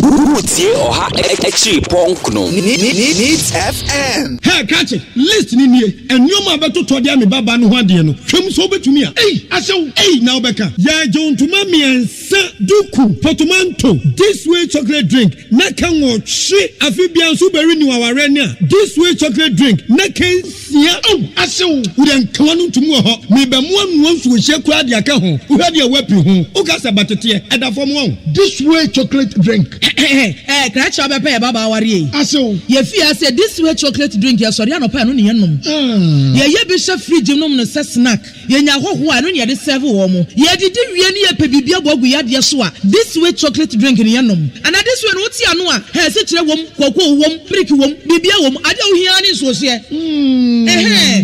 Woodie or ha actually ponkno. Needs FM. Hey, catch it. List ni nie. And you ma beto to dia me baba no ho ade no. Hwem so betumi a. Hey, asew. Hey, now beka. Ya John to ma miensa duku portmanteau. This way chocolate drink. Na kan wo hwe afibian so beri ni waware ni a. This way chocolate drink. Na kan sia. Oh, asew. Wo den kan no ntumu ho. Me be mo anu nso hye kura de aka ho. Wo hwe de wapi ho. O ka se batete. Eda fom wo. This way chocolate drink. Crash up a baba worry. Aso. Ye fear say this way chocolate drink, ya sorry, no pa no ne nom. Ye bishop fridge nom no say snack. Ye nya ho ho anu ne de serve wo mo. Ye didi wie ne ye pe bibia bogu ya de so a. This way chocolate drink ne ye nom. And this way no ti anu a, he se kire wom, koko wom, brick wom, bibia wom, ade wo hia ni so se.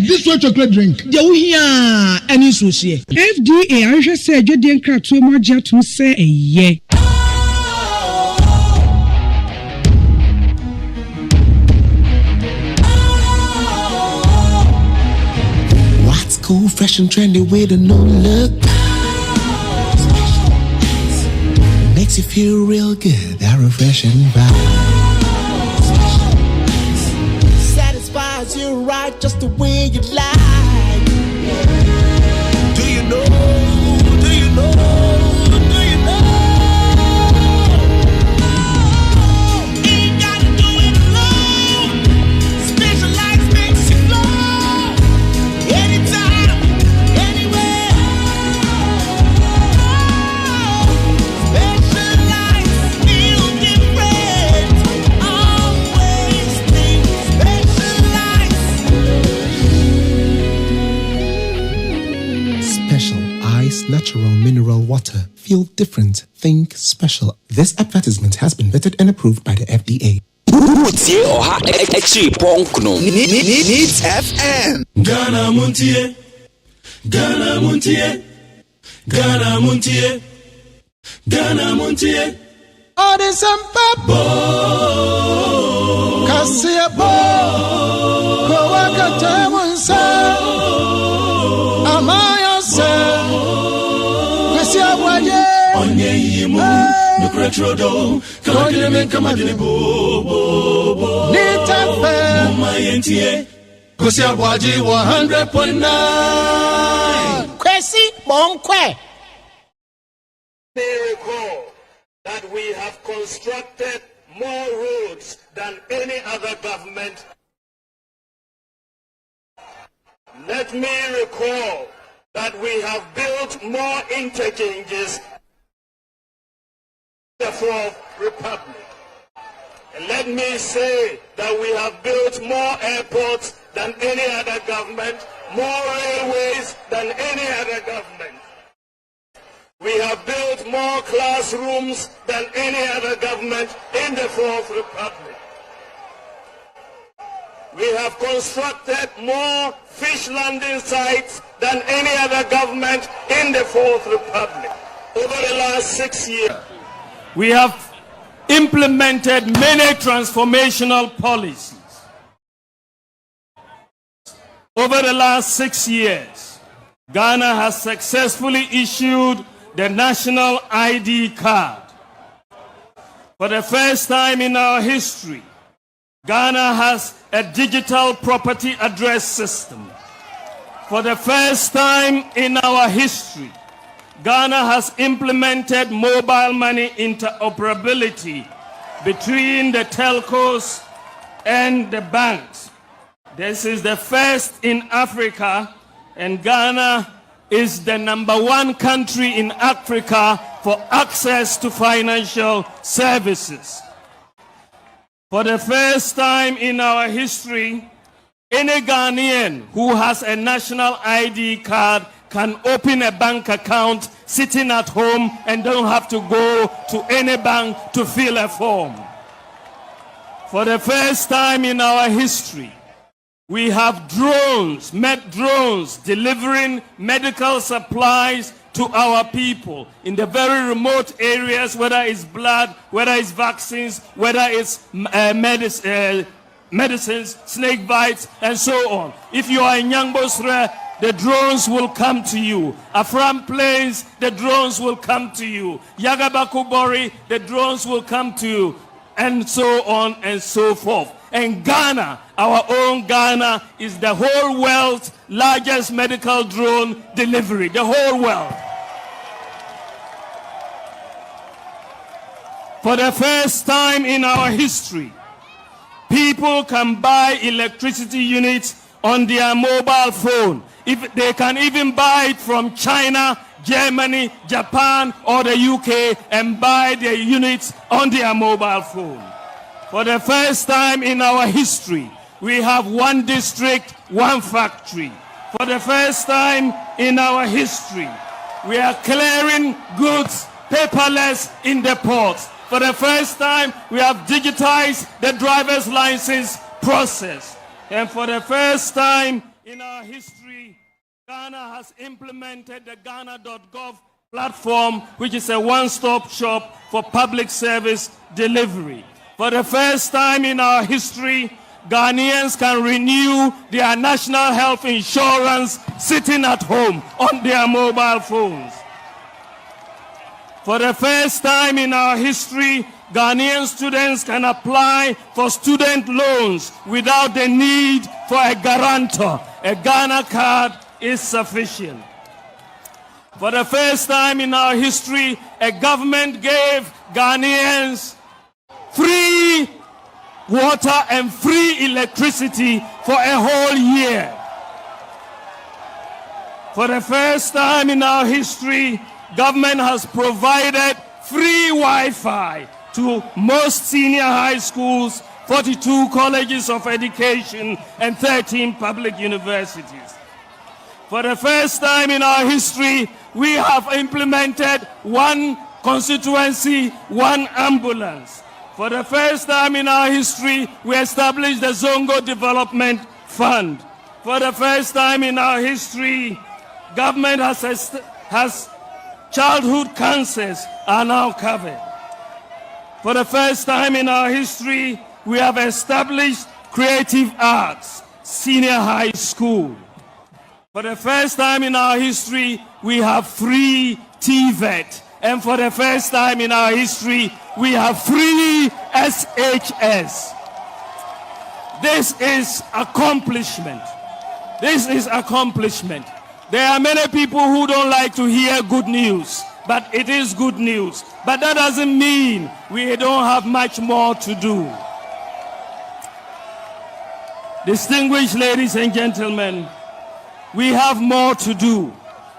This way chocolate drink. De wo hia ani so se. FDA ahwe se adwede nkratomo mo agya to se eye. Cool, fresh and trendy with a new look. Makes you feel real good, that refreshing vibe. Satisfies you right just the way you like. Do you know? Do you know? Do you know? Ain't gotta do it alone. Specialized makes you glow. Anytime. Natural mineral water. Feel different. Think special. This advertisement has been vetted and approved by the FDA. Woodie or ha actually ponkno. Needs FM. Ghana Montie. Ghana Montie. Ghana Montie. Ghana Montie. All this and papa. Kasia bo. Kowaka temunsa. Amaya se. Onye yimu, no cretrodo, kagile men kamadile bo. Nitafe, Mumayentie, Kosi ABOAGYE 100.9. Kwesi Monkwe. They recall that we have constructed more roads than any other government. Let me recall that we have built more interchanges in the Fourth Republic. And let me say that we have built more airports than any other government, more railways than any other government. We have built more classrooms than any other government in the Fourth Republic. We have constructed more fish landing sites than any other government in the Fourth Republic. Over the last 6 years, we have implemented many transformational policies. Over the last 6 years, Ghana has successfully issued the national ID card. For the first time in our history, Ghana has a digital property address system. For the first time in our history, Ghana has implemented mobile money interoperability between the telcos and the banks. This is the first in Africa, and Ghana is the #1 country in Africa for access to financial services. For the first time in our history, any Ghanaian who has a national ID card can open a bank account sitting at home and don't have to go to any bank to fill a form. For the first time in our history, we have drones delivering medical supplies to our people in the very remote areas, whether it's blood, whether it's vaccines, whether it's medicines, snake bites, and so on. If you are in Yangbosre, the drones will come to you. Afram Plains, the drones will come to you. Yagabakubori, the drones will come to you. And so on and so forth. And Ghana, our own Ghana, is the whole world's largest medical drone delivery. The whole world. For the first time in our history, people can buy electricity units on their mobile phone. If they can even buy it from China, Germany, Japan, or the UK and buy their units on their mobile phone. For the first time in our history, we have one district, one factory. For the first time in our history, we are clearing goods paperless in the ports. For the first time, we have digitized the driver's license process. And for the first time in our history, Ghana has implemented the Ghana.gov platform, which is a one-stop shop for public service delivery. For the first time in our history, Ghanaians can renew their national health insurance sitting at home on their mobile phones. For the first time in our history, Ghanaian students can apply for student loans without the need for a guarantor. A Ghana card is sufficient. For the first time in our history, a government gave Ghanaians free water and free electricity for a whole year. For the first time in our history, government has provided free Wi-Fi to most senior high schools, 42 colleges of education, and 13 public universities. For the first time in our history, we have implemented one constituency, one ambulance. For the first time in our history, we established the Zongo Development Fund. For the first time in our history, government has childhood cancers are now covered. For the first time in our history, we have established creative arts, senior high school. For the first time in our history, we have free TVET. And for the first time in our history, we have free SHS. This is accomplishment. This is accomplishment. There are many people who don't like to hear good news, but it is good news. But that doesn't mean we don't have much more to do. Distinguished ladies and gentlemen, we have more to do.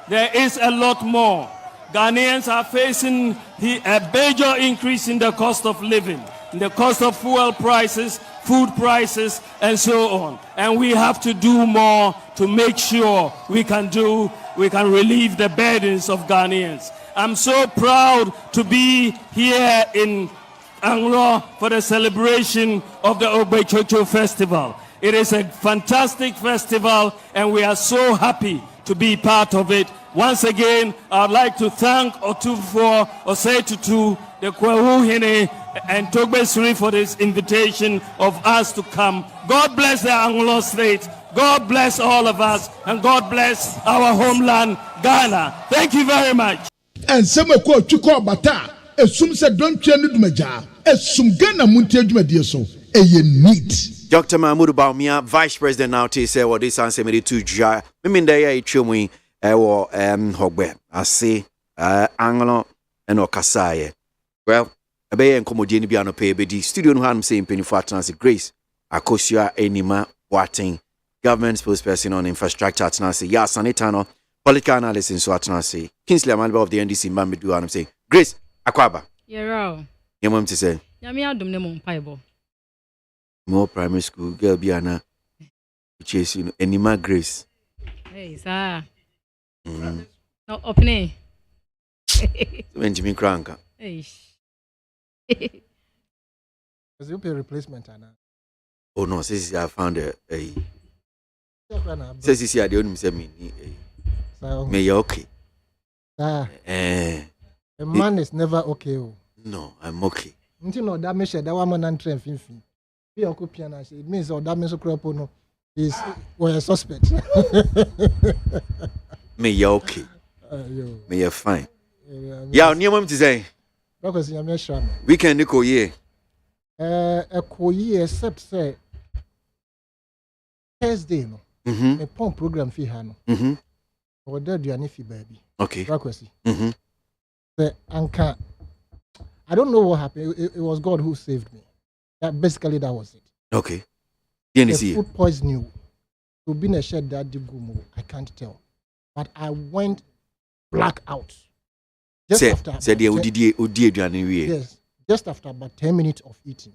There is a lot more. Ghanaians are facing a major increase in the cost of living, in the cost of fuel prices, food prices, and so on. And we have to do more to make sure we can relieve the burdens of Ghanaians. I'm so proud to be here in Anglo for the celebration of the Ogbechocho Festival. It is a fantastic festival, and we are so happy to be part of it. Once again, I'd like to thank Otufo Osetutu, the Kwawuhine, and Togbesuri for this invitation of us to come. God bless the Anglo State. God bless all of us, and God bless our homeland, Ghana. Thank you very much. And some of you Chuko Bata, assume said don't change Dumaja, assume Ghana Montie Dumadia so, a neat. Dr. Mahmoud Baumia, Vice President now, say what this answer me to Jar. Mimindaya Chumi, Hogbe, I say, Anglo and Okasaye. Well, a bay and Comodian Biano pay, but the studio no harm saying penny for Transit Grace, Akosia Enima, Watting, government spokesperson on infrastructure at Nancy, Yasanitano, political analysis so at Nancy, Kingsley, a member of the NDC, Mambidu, and I'm saying, Grace, Aquaba. You're wrong. Your mom to say, Yamia Dumnemo Pibo. More primary school girl Biana, which is Enima Grace. Hey, sir. No, open When Jimmy Cranker. Hey. Was it a replacement, Anna? Oh no, says I found a says this year the only say me may you okay. A man is never okay. No, I'm okay. Until no that measure that woman and train fin. Be a copian, it means or that means a crop no. We're a suspect. Me, you're okay. Me, you're fine. Yeah, new mom to say. Because you're sure. Weekend, Nico, yeah. A year, except say Thursday, no. A pump program fee, no. Or there, you are baby. Okay. Rakwesi. The anchor. I don't know what happened. It was God who saved me. Basically, that was it. Okay. The food poisoning. To be in a shed that did go, I can't tell. But I went black out. Just after. Yes. Just after about 10 minutes of eating.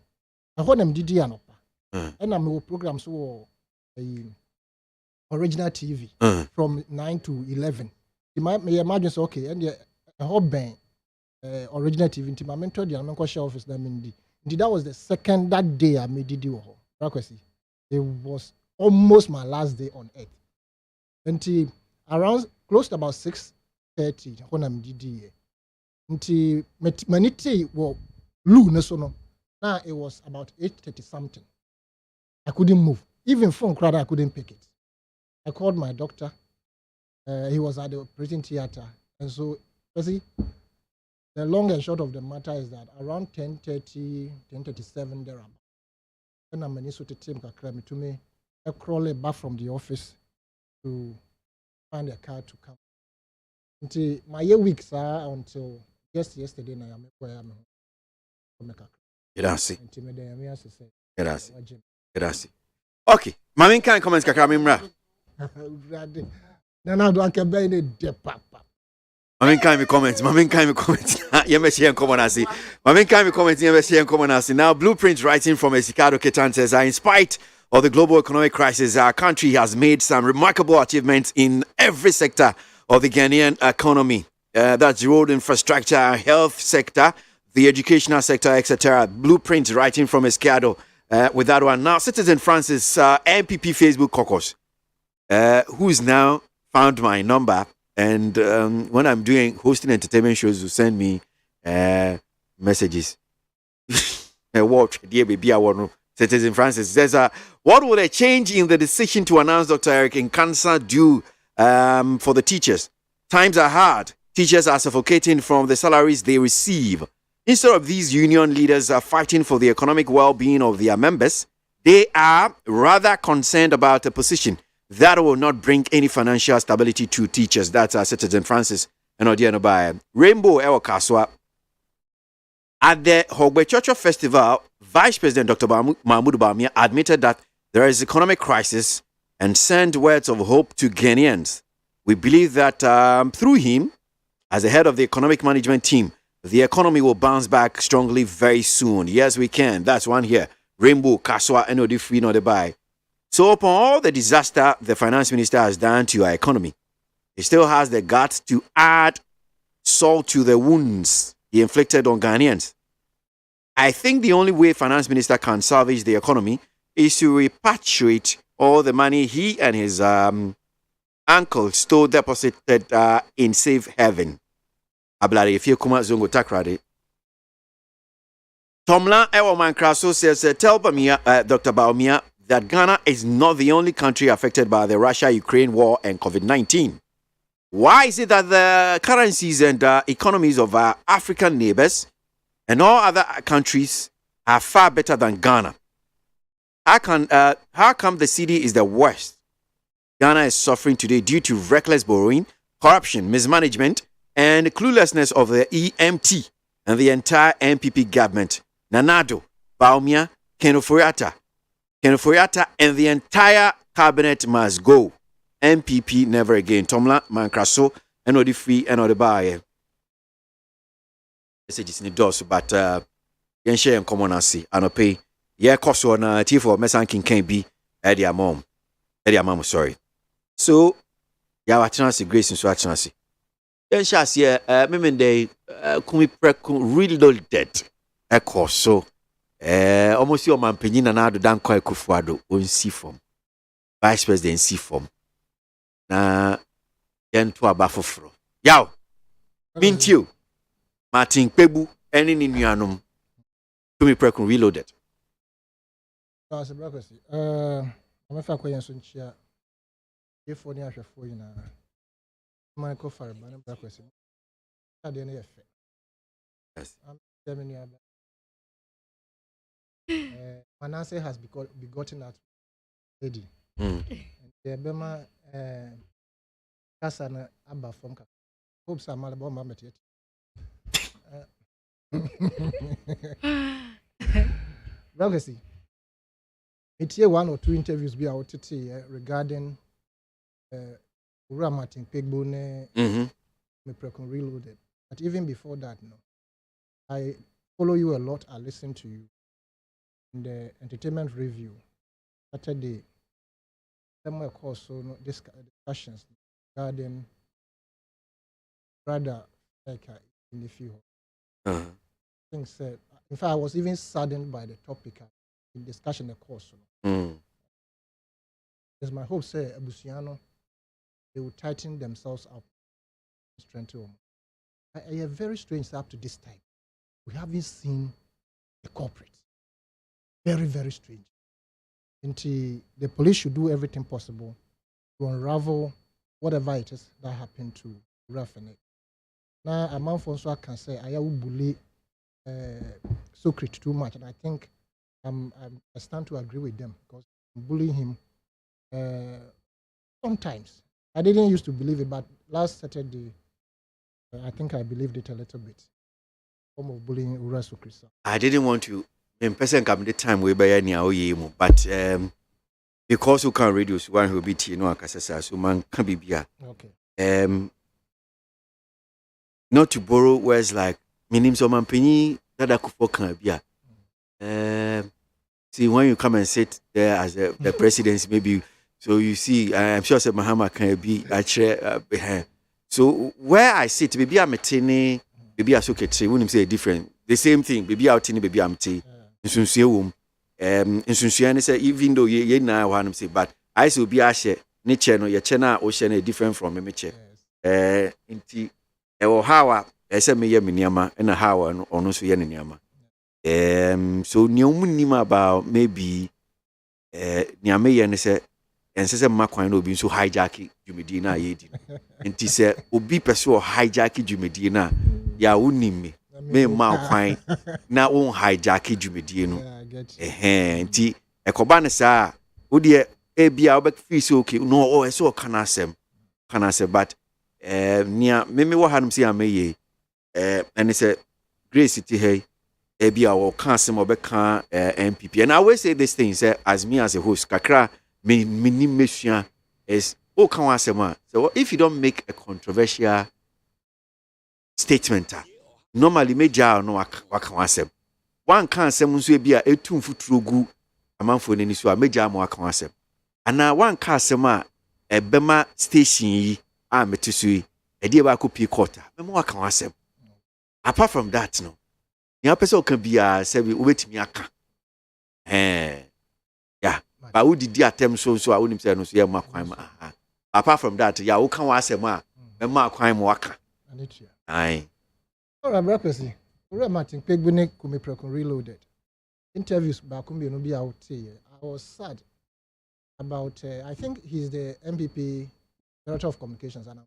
I heard them did and I'm a program so original TV from 9 to 11. You might imagine so okay, and the whole band original TV into my mentor, the American share office that that was the second that day I made it. It was almost my last day on earth. Until around close to about 6:30 when I'm DD. Until manity well Lou Nesono. Now it was about 8:30 something. I couldn't move. Even phone crowd, I couldn't pick it. I called my doctor. He was at the operating theater. And so, you see, the long and short of the matter is that around 10:30, 10:37 there, when I'm in the team to me, I crawled back from the office to find a car to come. Until my weeks are until yesterday, I am where I am. Grazie. Okay. Mami can comments kakra memra. Na do anke be ne de papa. Mami can me comments. Yeme share common asi. Mami can me comments yeme share common asi. Now Blueprint writing from Esicado Ketan says, in spite of the global economic crisis, our country has made some remarkable achievements in every sector of the Ghanaian economy. That's road infrastructure, health sector, the educational sector, etc. Blueprint writing from Escado with that one. Now, Citizen Francis, MPP Facebook caucus, who's now found my number, and when I'm doing hosting entertainment shows, will send me messages. Watch, dear baby, I want Citizen Francis says, what will a change in the decision to announce Dr. Eric in cancer do for the teachers? Times are hard. Teachers are suffocating from the salaries they receive. Instead of these union leaders fighting for the economic well-being of their members, they are rather concerned about a position that will not bring any financial stability to teachers. That's Citizen Francis and Odiano by Rainbow Ewa Kaswa. At the Hogbe Church Festival, Vice President Dr. Mahmoud Bawumia admitted that there is economic crisis and sent words of hope to Ghanaians. We believe that through him, as the head of the economic management team, the economy will bounce back strongly very soon. Yes, we can. That's one here. Rainbow, Kaswa, NOD free, not a buy. So upon all the disaster the finance minister has done to our economy, he still has the guts to add salt to the wounds he inflicted on Ghanaians. I think the only way finance minister can salvage the economy is to repatriate all the money he and his uncle still deposited in safe haven. Ablare if you come zongo takrade. Tomla Ewoman Kraso says, tell Dr. Bawumia that Ghana is not the only country affected by the Russia-Ukraine war and COVID-19. Why is it that the currencies and economies of our African neighbors and all other countries are far better than Ghana? How come the cedi is the worst? Ghana is suffering today due to reckless borrowing, corruption, mismanagement, and cluelessness of the EMT and the entire MPP government. Nanado, Bawumia, Kenoforiata, and the entire cabinet must go. MPP never again. Tomla, Mankraso, and Odi free and Odi buy. Messages in the doors, but yen share and common asi. Anope, yeah, cost on T for Messankin can be Eddie mom. Sorry. So, yeah, what chance grace and so chance. Yen shas here, Memende, Kumi Prekun, really loaded. Echo, so, almost your man penina na do dan kwa Kufuado on C form. Vice President C form. Na yen to abafofro. Yaw. Mintio. Martin Pebu any ni nuanom. Kumi Prekun reloaded. I'm amefa kwa yenso nchia yefo ni ahwefo yina Michael Faraba na bra kwesi ade na yefe yes Germany aba Manasseh has begotten that lady the bema kasa na aba from ka hope sa mala ba ma metiet Legacy. It's here 1 or 2 interviews be out regarding Martin Pegbone me prekon reloaded. But even before that, no. I follow you a lot, I listen to you. In the entertainment review, Saturday, somewhere course so no discussions regarding rather like in the field. Things said in fact I was even saddened by the topic in discussion the course. It's my hope say Abusiano they will tighten themselves up strengthen. A very strange up to this time. We haven't seen the culprit. Very, very strange. Until the police should do everything possible to unravel whatever it is that happened to Rafael. Now a man from so can say I will bully Socrates too much, and I think I stand to agree with them because bullying him sometimes. I didn't used to believe it, but last Saturday I think I believed it a little bit. Form of bullying Ura Socrates. I didn't want to in person come the time we buy any but because you can reduce one who be no akasasa so man can be bia. Okay. Not to borrow words like minim so man penny that I could can be. See when you come and sit there as the presidency maybe so you see I'm sure said Mahama can be a chair so where I sit maybe I'm a tiny maybe I so say when say different the same thing maybe out in baby I'm tea in say even though ye na one say but I so be a share nature no your channel ocean different from me chair inti how I said me niama and a how and no so ye niama so nima about maybe niame ye say and say makwan no be so hijack jumedi na ye di inti say obi person hijack jumedi na ya woni me makwan na won hijack jumedi no nti ekoba ne saa wo de ebia wo feel so okay no oh so kana asem but nia me wo hanum say ameye and say grace ti hey ebia wo kan asem obeka MPP and I always say this thing say as me as a host kakra me mesua is o kan asem so if you don't make a controversial statement normally meja no wakan asem one kan asem nso ebia etum futuro gu amanfo nani so a meja mo wakan asem ana one kan asem a ebema station yi a metusu yi ede ba ko pi court me mo wakan asem apart from that no ya person can be a say we wetimi aka yeah but who did attempt so I wouldn't say no so yeah makwan apart from that yeah wo kan asem a me makwan mo waka aye all right breakfast Ura Martin Pegbone Kumi Prekon reloaded interviews back no be out here I was sad about I think he's the MPP Director of Communications and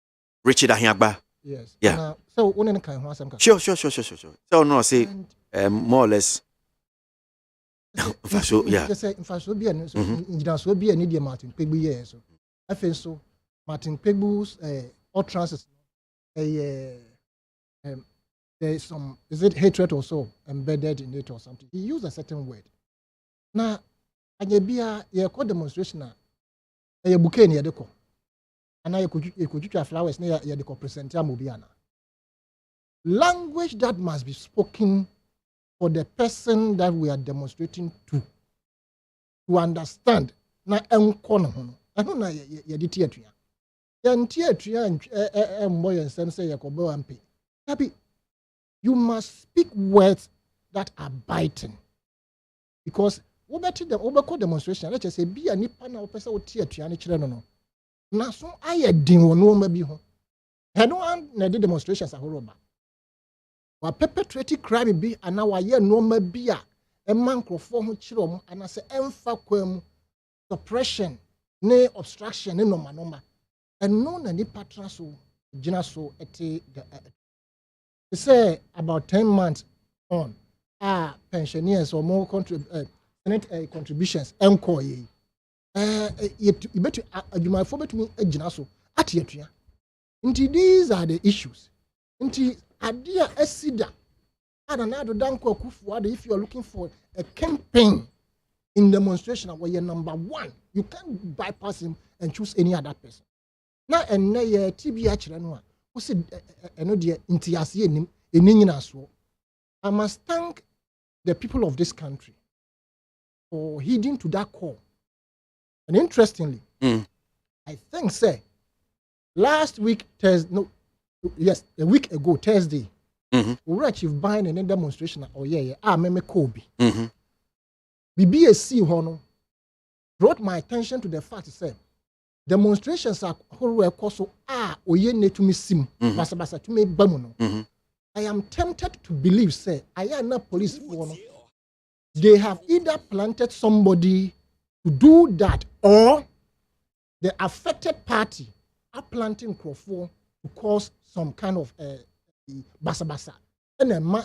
Richard Ahiagba. Yes. Yeah. So one can have some. Sure. So no say more or less. So yeah. Just say in fact so be and so in so be any Martin Pegbu here so. I feel so Martin Pegbu's utterances there is some is it hatred or so embedded in it or something. He used a certain word. Now anyebia ye call demonstration na e bouquet ni edeko. And you could flowers near the presenter Mobiana. Language that must be spoken for the person that we are demonstrating to understand. Na enkono hono. Ano na ye di tietua. Yan tietua moyo nsem say yakobo ampe. Happy. You must speak words that are biting. Because obeko demonstration, let's just say be a nipa na opesa o tietua ni kire no. Na so aye din wo no ma bi ho he no an na de demonstrations ahoroba wa perpetrate crime bi ana wa ye no ma bi a e man krofo ho kire om ana se emfa kwam suppression, ne obstruction, ne norma. And no na nipa so gina so ete the say about 10 months on pensioners or more contributions encore ye betu adwumayfo betumi agina so ateatua nti these are the issues nti adia asida adanado danko akufu ada if you are looking for a campaign in demonstration where you're number 1 you can't bypass him and choose any other person na enne ye tibia kire no a wo se eno de ntiase enim eninyina so. I must thank the people of this country for heeding to that call. And interestingly, I think say last week a week ago Thursday, we achieved buying a demonstration meme Kobe. BBAC hono brought my attention to the fact say demonstrations are horror koso oye ne to me sim basa to me bamuno. I am tempted to believe say ayana police for they have either planted somebody to do that or the affected party are planting Crawford to cause some kind of basa and then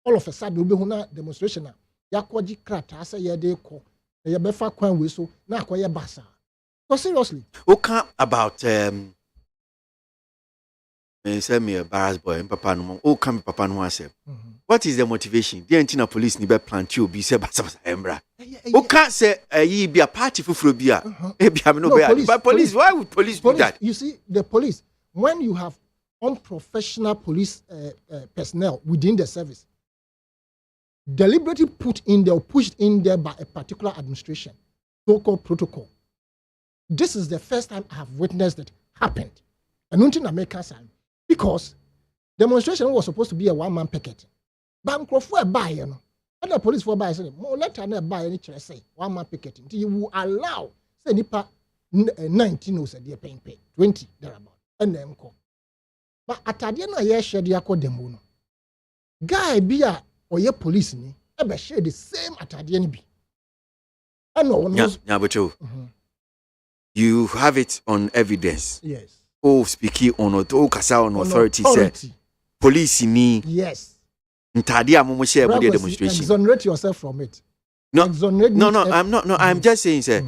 all of a sudden we be demonstration yakwaji krata say ye dey ko ye befa kwan we so na akoye basa. So seriously okay about say me a barras boy and papa no come papa no asem. What is the motivation? The antina police ni be plant you be say basa embra. Who can't say ye be a party for bia. But police, why would police do that? You see, the police, when you have unprofessional police personnel within the service, deliberately put in there or pushed in there by a particular administration, so-called protocol. This is the first time I have witnessed it happened. And nothing American sign. Because demonstration was supposed to be a one-man picket. But Crawford buy, you know. And the police for buy say, more let her buy any chance say one-man picket until you will allow say nipa 19 or say they paying 20 thereabout. And then come. But at the end of year share the accord demo no. Guy be a or your police ni ebe share the same at the end be. And no one knows. Yeah, but you have it on evidence. Yes. Oh, speaking on authority say police ni. Yes. Demonstration. Exonerate yourself from it. No, I'm not. No, I'm just saying, sir.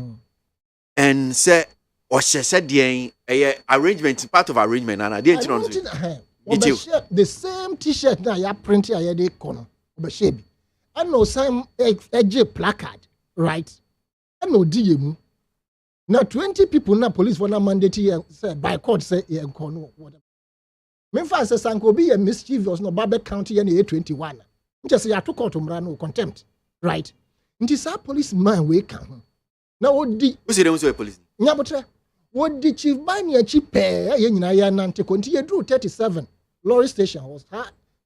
And say, or she said the arrangement, part of arrangement, and I didn't know. The same T-shirt now you print here the corner. I know some edge placard, right? I know DM. Now 20 people now police for now mandate here say by court say no whatever. Memphis says Sanko be a mischievous no Barber County and 21. Just say I took out no contempt, right? It is our policeman we come. Now what the who say them so police? Nyabotre what the chief by near cheap pair yina ya nante continue drew 37 lorry station was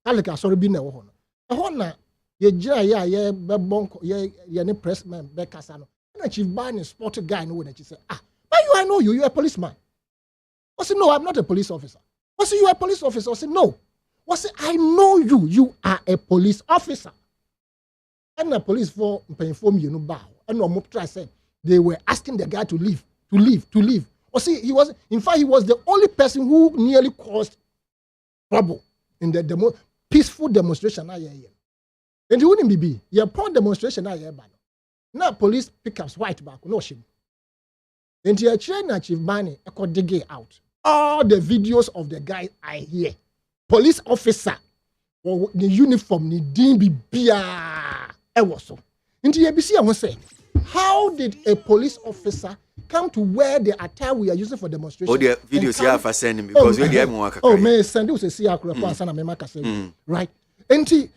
halika sorry be na ho no ho na ye gira ya be bonko ye ne pressman be kasa no na chief by ne sport guy no na say why you I know you a policeman. I say no, I'm not a police officer. I say you are a police officer. I say no. I say I know you. You are a police officer. And the police for inform you no bow. And no more try say they were asking the guy to leave. I see he was the only person who nearly caused trouble in the peaceful demonstration. And it wouldn't be your point demonstration. Now police pickups white back no shame. And your trainer Chief Bani could dig it out. All the videos of the guy I hear. Police officer or the uniform ni dimbi bia ewoso. Into ABC I want say, how did a police officer come to wear the attire we are using for demonstration? Oh, the videos here for sending me because we have more. Oh, may send you see sana me maka say. Right. Enti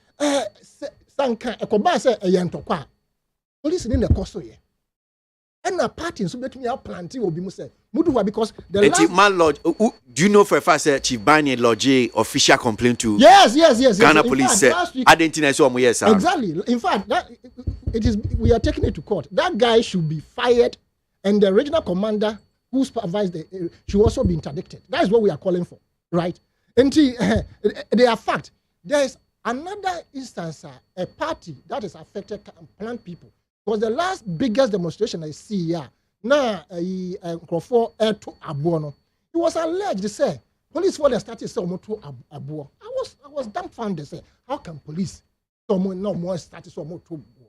sanka ekoba say eyantokwa. Police in the course here. And a party so between our planting will be say because the last man lodge do you know for a fact that Chief Bani lodge official complaint to yes Ghana police said identity so yes exactly in fact that it is we are taking it to court. That guy should be fired and the regional commander who supervised the should also be interdicted. That is what we are calling for, right? And they are fact there is another instance a party that is affected plant people Because the last biggest demonstration I see here, now Crawford to Abuono, it was alleged to say police for the started say to Abuo. I was dumbfounded. Say how can police someone no more started so much to Abuo?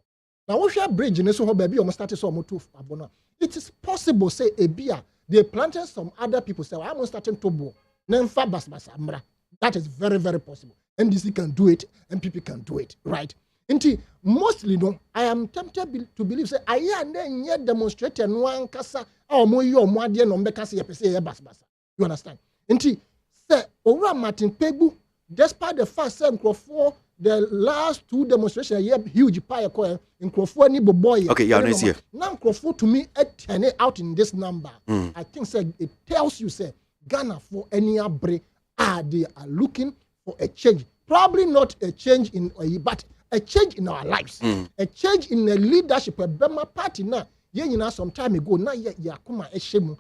Now we share bridge in so baby almost started so much to Abuo. It is possible say Ebia they planted some other people say I almost starting to Abuo. Nemfa bas amra. That is very, very possible. NDC can do it, MPP can do it, right? Inti mostly no, I am tempted to believe say I am demonstrated one kasa or mo yo mo ade no mbeka say yepese bas. You understand? Inti say Owura Martin Pegbu, despite the fact say Nkrofo the last 2 demonstrations here huge pie ko Nkrofo ni boboy. Okay, yeah, nice here. Now Nkrofo to me turn it out in this number. I think say it tells you say Ghana for any abre they are looking for a change. Probably not a change in but a change in our lives. A change in the leadership of Bema party now. Yeah, some time ago, now yakuma eshemu.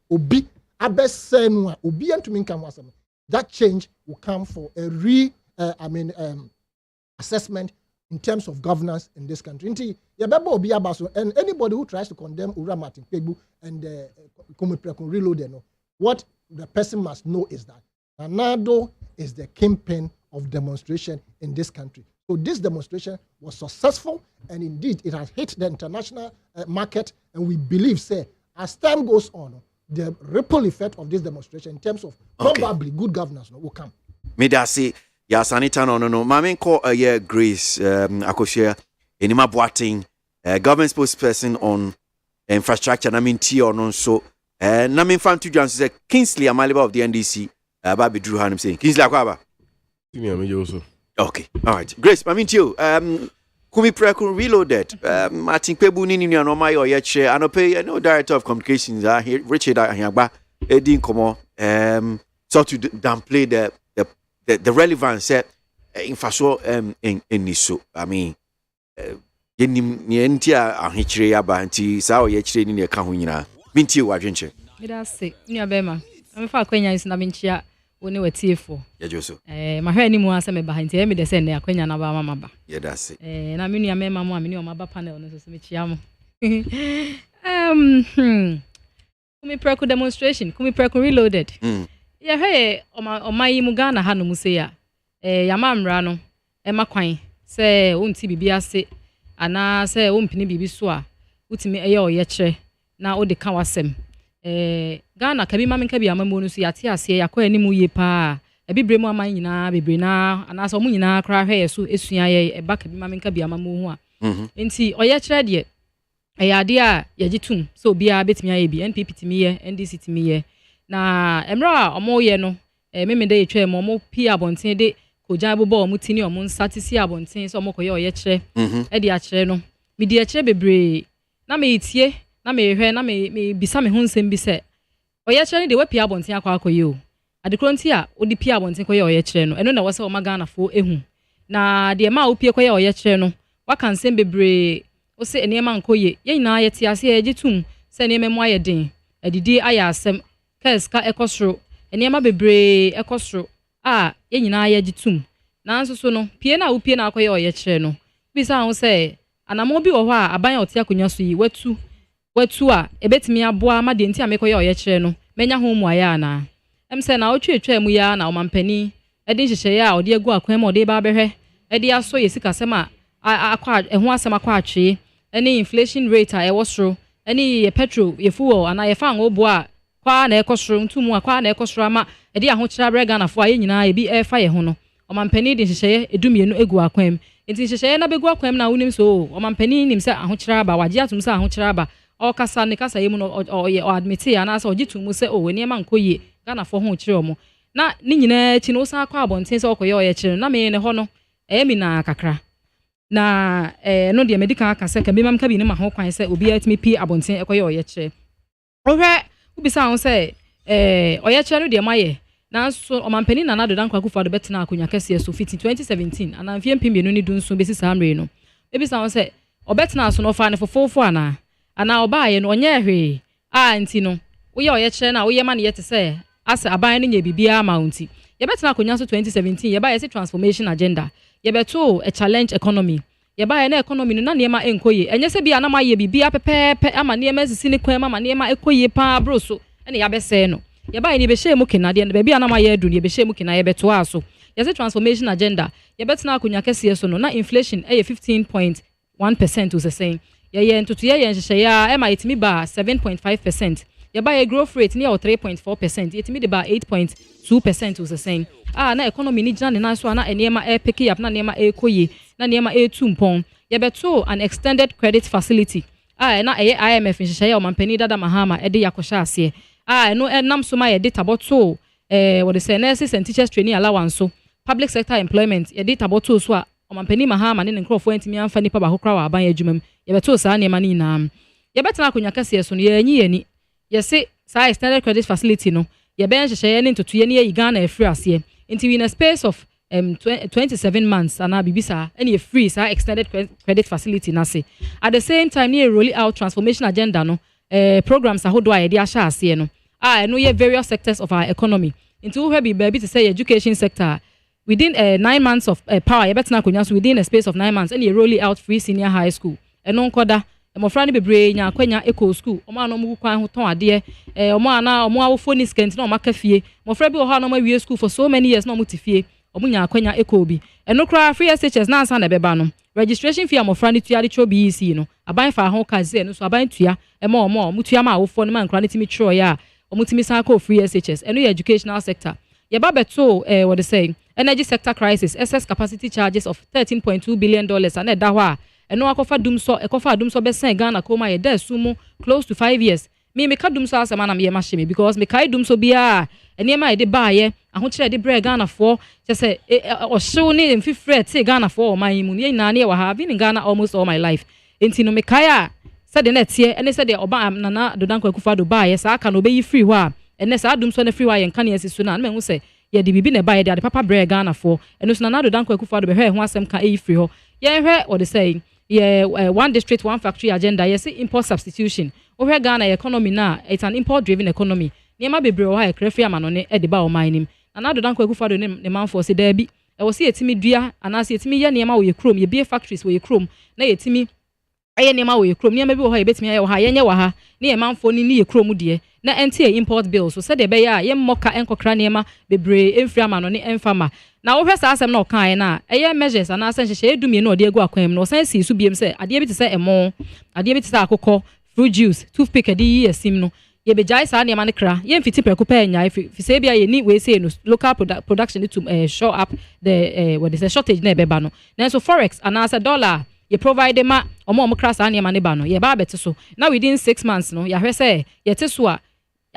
Obi abesenwa obi entumi nkan wasem. That change will come for a assessment in terms of governance in this country. And anybody who tries to condemn Owura Martin Pegbu and Kumipreku reloaded, what the person must know is that Nanado is the kingpin of demonstration in this country. So this demonstration was successful, and indeed it has hit the international market, and we believe, say, as time goes on, the ripple effect of this demonstration in terms of probably good governance will come. Me da say, ya sanita no. Mame call a year Grace Akoshia Enima Boating, government spokesperson on infrastructure, na MONTIE on so na me fan to Johnson say Kingsley Amaliba of the NDC. Baby Drew Hanum saying Kingsley Akwaba. Okay, all right. Grace, MONTIE, Kumipreku reloaded. Martin Pegbu ni no my or yet share and I know director of communications here Richard Ahiyagba Edin Komo so to downplay the relevance infrastructure in Niso. I mean yentia ahichire aba nti sa o ye chire ni ne ka ho nyina. MONTIE wadwenche. Me da se nua bema. I'm fa kwanya is na menchia woni watiefo. Ya joso. Ma hwe ni mu asa me ba nti e me de se na kwanya na ba mama ba. Ya da se. Na me nua mema mu a me ni o ma ba panel no so mechia mo. Kumipreku demonstration, Kumipreku reloaded. Ya hwe o mai mu Ghana ha no mu se ya. Ya mamra no e makwan se wonti bibi ase ana se wompini bibi so a utimi eye o ye kire na o de ka wasem. Ghana kabi mamenka bi amamu no so yate ase yakọ animu ye pa ebibre mu aman nyina bebre na anaso mu nyina kra hwe yeso esua ye eba kabi mamenka bi amamu ho a enti oye kire de ade a yagitum so bia betimi aye bi NPP timi ye NDC timi ye na emra omo ye no memede yetwe mo pi abonten de kojan bobo omo tini omo nsatisi abonten so omo koye oye kire e de a kire no mi de a kire bebre na me itie na me hwe na me bisa me ho nsem bi se oye kire ni de we pia abonten akwa akoye o adekro nti a odi pia abonten koye oye kire no eno na wo se o magana fo ehu na de ma wo pia koye oye kire no waka nsem bebre o se enema nkoye ye nyina ye ti ase egitum se enema mu aye den adidi aye asem keska ekosro enema bebre ekosro ye nyina ye gitum na nso so no pie na wo pie na akoye oye kire no bisa ho se anamo bi wo ho a aban otia konya so yi watu a ebetimi aboa ma de nti amekoye oye kire no menya ho mu aya na se na otwetwa mu ya na omampani edi hyehye ya odi egu akwan ma odi ba behwe edi aso ye sika sema akwa eho asem akwa atwe eni inflation rate a ewosro eni ye petrol ye fuel ana ye fa ngo a kwa na ekosro ntumu akwa na ekosro ama edi aho kira brega na fo aye nyina ebi efa ye ho no omampani de hyehye edumienu egu akwan enti hyehye na begu akwan na wonim so omampani nim se aho kira ba waje atum se aho kira ba o kasa ne kasa yemu no o admit ya na so ogitum se o weni ma nkoye Ghana fo ho kire omo na ni nyina chi no sa akwa abonten se okoye oye kire na me ne ho no mi na kakra na no de medical aka se ka be mam ka bi ne ma ho kwan se obi atimi pi abonten ekoye oye kire ohwe ubisa ho se oye kire no de maye na so omampani na nado dan kwaku fado betina akonya kase so fiti 2017 ana mfie mpimbenu ni dunso besi samre no ebisa ho se obetina so no fa ne fofofo ana oba ye no onye hwe nti no woye oye kire na woye ma ne yete se asa aban no nye bibia amounti ye betina akonya so 2017 ye ba ye se transformation agenda ye beto a challenge economy yɛba na economy no na nneɛma enkoye enye se bia na ma yɛ bibia pepepe ama nneɛma sisi ne kwan ama nneɛma ekoye pa bro so ene yɛbɛsɛ no yɛba ni bɛhyɛ mu kenade na baabi na ma yɛ adu ni yɛbɛhyɛ mu kenade yɛbɛtoa so yɛse transformation agenda yɛbɛtena akonya kɛseɛ so no na inflation ɛyɛ 15.1% was saying yɛyɛ ntoto yɛyɛ nhyehyɛ ya ɛma yɛtimi ba 7.5% yɛba yɛ growth rate ne yɛ 3.4% yɛtimi de ba 8.2% was saying na economy ni gyina ne nan so na nneɛma pick up na nneɛma ekoye na nneɛma etu mpɔn yɛbɛto an extended credit facility na ɛyɛ IMF nhyehyɛ ya ɔmampani dada mahama ɛde yakɔhyɛ aseɛ no ɛnam so ma yɛde taboto what they say nurses and teachers training allowance so public sector employment yɛde taboto so a ɔmampani mahama ne nkrɔfo ntimi amfa nipa ba hokra wa aban adwumam yɛbɛto saa nneɛma ne nyinaa yɛbɛtena akonya kɛseɛ so no yɛnyi yɛni yɛse saa extended credit facility no yɛbɛn nhyehyɛ ne ntotoyɛ ne yɛ Ghana afiri aseɛ nti in a space of 27 months ana bibisa and you free sa extended credit facility na say at the same time you roll out transformation agenda no programs ahodo a yɛde ahyɛ aseɛ no no ye various sectors of our economy into we be baby to say education sector within 9 months of power yɛbɛtena akonya so within a space of 9 months and you roll out free senior high school ɛno nkoda mmɔfra ne bebree nya akwanya eco school ɔmo ana ɔmo kwan ho tɔn adeɛ ɔmo ana ɔmo awofo ni skent na ɔmo aka fie mmɔfra bi wɔ hɔ na ɔmo awie school for so many years na ɔmo te fie ɔmo nya akwanya eco bi ɛno kora free SHS na ansa na ɛbɛba no registration fee mmɔfra ne tua de tro BEC no aban fa ho ka ze no so aban tua ɛma ɔmo tua ma awofo no ma nkora ne timi tro ya ɔmo timi san ka free SHS ɛno yɛ educational sector yɛba beto what they say energy sector crisis excess capacity charges of $13.2 billion ana ɛda hɔ a ɛno akɔfa dum so bɛsɛn Ghana koma yɛ da sumu close to 5 years me ka dum so asɛma na me ma hye me because me kai dum so bia ɛnema yɛ de baayɛ ahokyerɛ de brɛ Ghana for kyɛ sɛ ɔhyew ne mfifrɛ te Ghana for ɔman mu ne nyina ne wɔ ha been in Ghana almost all my life enti no me kai a sɛ de na tie ɛne sɛ de ɔba nana dodanko akufa do baayɛ saa aka no bɛyi free hɔ a ɛne saa dum so na free hɔ a yɛn ka ne asi so na me hu sɛ yɛ de bibi na baayɛ de ade papa brɛ Ghana for ɛno so nana dodanko akufa do bɛhwɛ ho asɛm ka ɛyi free hɔ yɛn hwɛ what they say one district one factory agenda yes import substitution over Ghana economy na it's an import driven economy niema bebre o ha ekrefi amano ne e de ba o man nim na do danko akufado ne manfo se da bi e wo se yetimi dua anase yetimi ye niema wo ye krom ye bie factories wo ye krom na yetimi aye niema wo ye krom niema bi wo ha yebetimi aye wo ha yenye wo ha ne ye manfo ni ye krom de na ente import bills so se de be ya ye mmoka enkokra niema bebre emfiri amano ne emfama na wo hwɛ saa asɛm na ɔkan na ɛyɛ measures ana asɛn hyehyɛ edumie na ɔde agu akwam na ɔsan si so biem sɛ adeɛ bi te sɛ ɛmo adeɛ bi te sɛ akokɔ fruit juice toothpick ɛde yi asim no yɛbɛgyae saa nneɛma no kra yɛmfiti prɛko pɛ nyae fi sɛ bia yɛni wei sei no local production to show up the what is a shortage na ɛbɛba no nanso forex anaasɛ dollar yɛ provide ma ɔmo kra saa nneɛma no ba no yɛba abɛte so na within 6 months no yɛahwɛ sɛ yɛte so a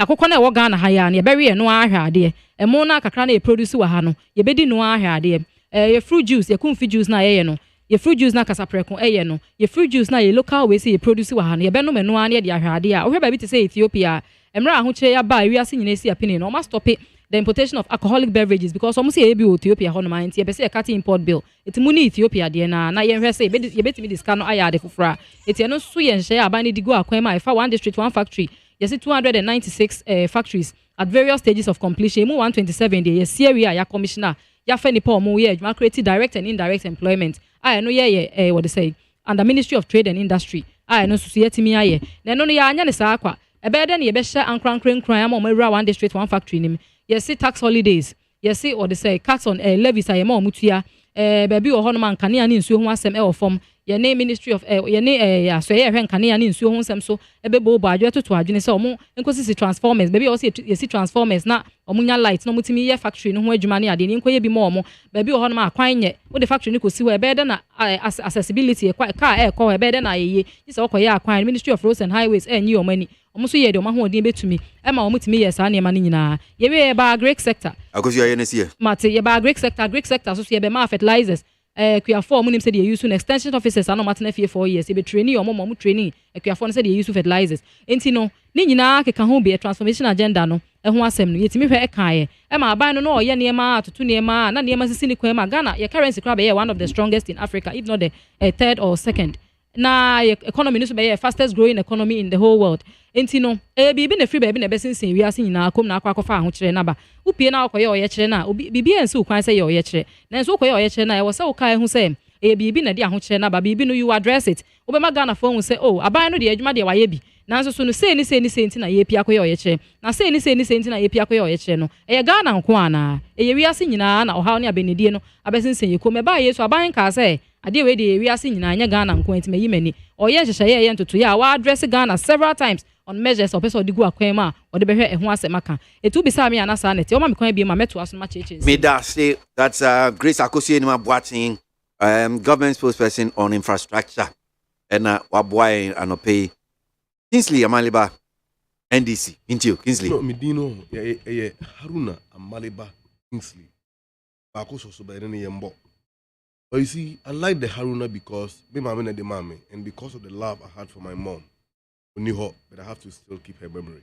akokɔ na ɛwɔ Ghana ha ya na yɛbɛwe no ahwɛ adeɛ ɛmo na kakra na yɛ produce wɔ ha no yɛbɛdi no ahwɛ adeɛ yɛ fruit juice yɛ kumfi juice na yɛyɛ no yɛ fruit juice na kasaprɛko ɛyɛ no yɛ fruit juice na yɛ local way sɛ yɛ produce wɔ ha no yɛbɛnom no ana yɛde ahwɛ adeɛ a wohwɛ baabi te sɛ Ethiopia emra ahokyerɛ ya ba wiase nyina si apini no ma stop the importation of alcoholic beverages because almost say ebi Ethiopia ho no man tie be say cut import bill etimu ni Ethiopia de na yɛhwɛ sɛ yɛbɛtimi discount no ayɛ ade fofora eti no so yɛ nhyehyɛ aban ne di go akwan ma ɛfa one district one factory yes 296 factories at various stages of completion mu 127 dey yes area ya commissioner ya fa nipa omo ye adwuma create direct and indirect employment no ye what they say under Ministry of Trade and Industry no so yetimi aye na no ya anya ne saa kwa ebe de ne ye be hye ankrankran ama omawura one district one factory nim yes tax holidays yes what they say cuts on levies aye ma omutua baabi wɔ hɔ no man kanea ne nsuo ho asɛm ɛwɔ fam yɛne Ministry of yɛne so yɛ hwɛ kanea ne nsuo ho asɛm so ɛbɛbɔ adwo toto adwene sɛ ɔmo nkosisi transformers baabi ɔsɛ yɛsi transformers na ɔmo nya light na ɔmo timi yɛ factory no ho adwuma ne ade ne nkɔyɛ bi ma ɔmo baabi wɔ hɔ no ma akwan nyɛ wo de factory no kosi hɔ ɛbɛyɛ dɛ na accessibility car ɛkɔ hɔ ɛbɛyɛ dɛ na ayɛyɛ sɛ ɔkɔyɛ akwan Ministry of Roads and Highways ɛnyi ɔmo ani ɔmo so yɛ de ɔmo ahoɔden betumi ɛma ɔmo timi yɛ saa nneɛma no nyinaa yɛwe ba agric sector akosi ayɛ ne sie mate yɛ ba agric sector so yɛ be ma fertilizers kuafo ɔmo nim sɛ de use extension officers ano matena fie 4 years yɛ training ɔmo training kuafo no sɛ de use fertilizers enti no ne nyinaa keka ho be transformation agenda no ɛho asɛm no yɛtimi hwɛ ɛkaeɛ ɛma aban no ɔyɛ nneɛma atoto nneɛma na nneɛma sisi ne kwan ma Ghana yɛ currency crab yɛ one of the strongest in Africa if not the third or second na economy no so be fastest growing economy in the whole world enti no bibi na free baby na besensen wiase nyina akom na akwa ho kyerɛ na ba upie na akɔyɛ ɔyɛ kyerɛ na bibi ense ukwan sɛ yɛ ɔyɛ kyerɛ na enso akɔyɛ ɔyɛ kyerɛ na ɛwɔ sɛ ukae ho sɛ e bibi na di ahokyere na ba bibi no you address it obema Ghana for hu say oh aban no de adwuma de waye bi nanso so no say ni nti na ye pia koye oyekye na say ni nti na ye pia koye oyekye no eye Ghana nko ana eye wiase nyina na ohaw ne abenedie no abesensen ye ko me ba yesu aban ka say ade we de wiase nyina anya Ghana nko enti meyi mani oye hyehye ye ntoto ya wa address Ghana several times on measures of person odigu akwan ma ode behwe eho asema etu bi sa me anasa nete o ma me kwan bi ma meto aso ma cheche me that say that's Grace Akosie ni ma boating government spokesperson on infrastructure and waboy anope Kingsley Amaliba NDC into Kingsley no medino ye Haruna Amaliba Kingsley Akoso so by any yembo. But you see, I like the Haruna because me mama na the mama, and because of the love I had for my mom, who knew her, but I have to still keep her memory.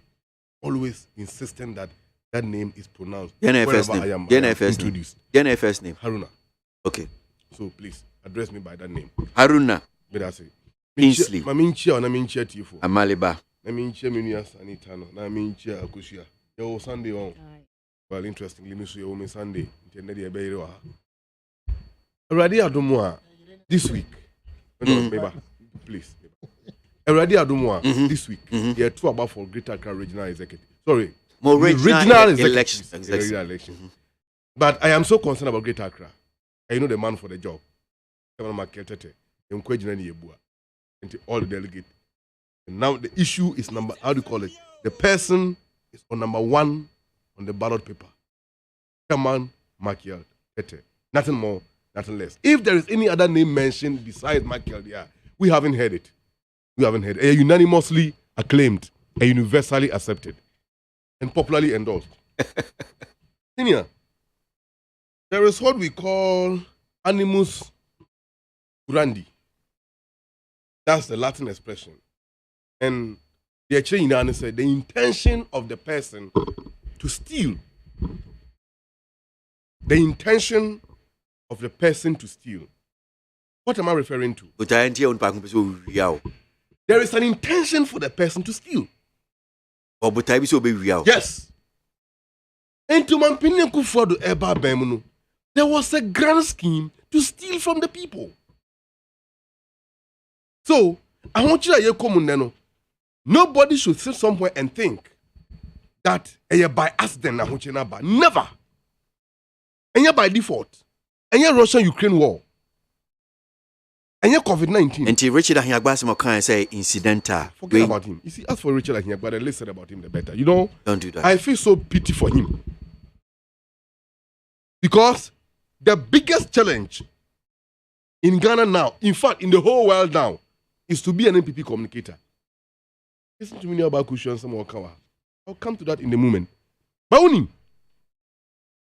Always insisting that that name is pronounced wherever I am introduced. first name. Haruna. Okay. So please address me by that name. Haruna. But I say Kingsley. Ma minchia na minchia tifo. Amaliba. Na minchia minia sanitano. Na minchia akushia. Yo Sunday on. Well, interestingly, me so yo Sunday. Intended the ebere wa. Already Adomwa this week. Please. Already Adomwa this week. There are two about for Greater Accra Regional Executive. Sorry. More regional election. But I am so concerned about Greater Accra. I know the man for the job. And all the delegates. And now the issue is how do you call it? The person is on number 1 on the ballot paper. Chairman Makiel Tete. Nothing more, nothing less. If there is any other name mentioned besides Makiel, we haven't heard it. We haven't heard it. Unanimously acclaimed, universally accepted, and popularly endorsed. Senior, there is what we call animus curandi. That's the Latin expression. And the Chinese said the intention of the person to steal. The intention of the person to steal. What am I referring to? There is an intention for the person to steal. Yes. And to my opinion, there was a grand scheme to steal from the people. So, I want you to come. Nobody should sit somewhere and think that by accident, never. And by default. And Russia-Ukraine war. And COVID-19. And Richard Ahiagbasimo can say incidental. Forget about him. You see, as for Richard Ahiagbasimo, the less said about him, the better. You know, don't do that. I feel so pity for him. Because the biggest challenge in Ghana now, in fact, in the whole world now, is to be an MPP communicator. Listen to me now about Kushan Samokawa. I'll come to that in a moment. Bauni,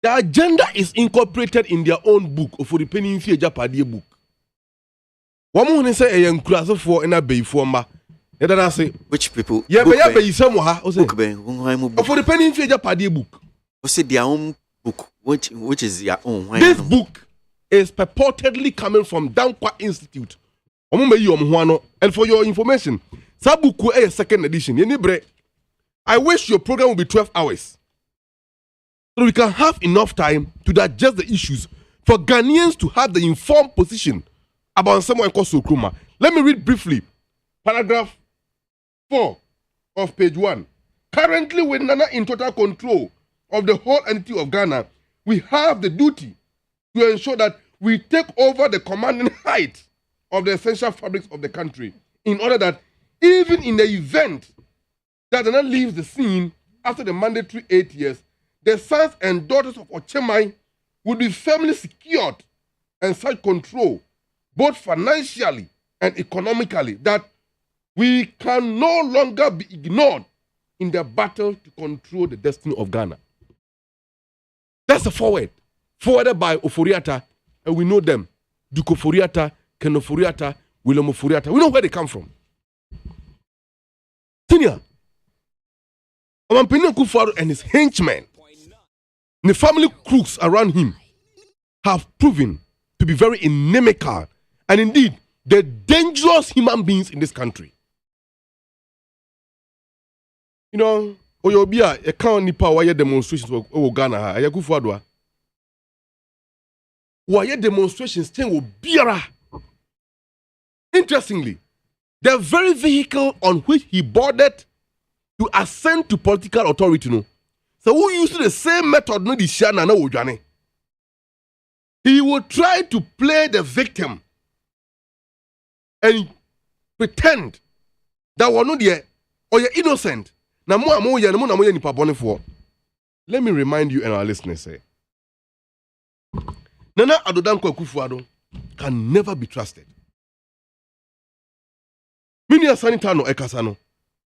the agenda is incorporated in their own book, or for the penny Japadi book. One more say a young class of 4 and a bay former. And then I say, which people? Yeah, but yeah, somewhere. For the penny Japadi book. What's it their own book? Which is their own? This book is purportedly coming from Dankwa Institute. And for your information, Sabuku a second edition. I wish your program will be 12 hours. So we can have enough time to digest the issues for Ghanaians to have the informed position about someone called Sokruma. Let me read briefly. Paragraph 4 of page 1. Currently, with Nana in total control of the whole entity of Ghana, we have the duty to ensure that we take over the commanding height of the essential fabrics of the country, in order that even in the event that Nana leaves the scene after the mandatory 8 years, the sons and daughters of Ochemai would be firmly secured and such control, both financially and economically, that we can no longer be ignored in the battle to control the destiny of Ghana. That's a forward. Forwarded by Oforiata, and we know them. Duke Oforiata, Ken Oforiata, William Oforiata. We know where they come from. Senior, Amampini Kufaru and his henchmen, the family crooks around him, have proven to be very inimical and indeed the dangerous human beings in this country. You know, Oyobia, a can't nipa why demonstrations were Ghana, Ayakufuadwa. Why demonstrations thing will beara Interestingly, the very vehicle on which he boarded to ascend to political authority, no. So who used the same method, no, the Shana, no, Ujane. He would try to play the victim and pretend that we're not there or you're innocent. Let me remind you and our listeners, Nana Adodankwa Akufo-Addo can never be trusted. Mini Sanitano Ekasano.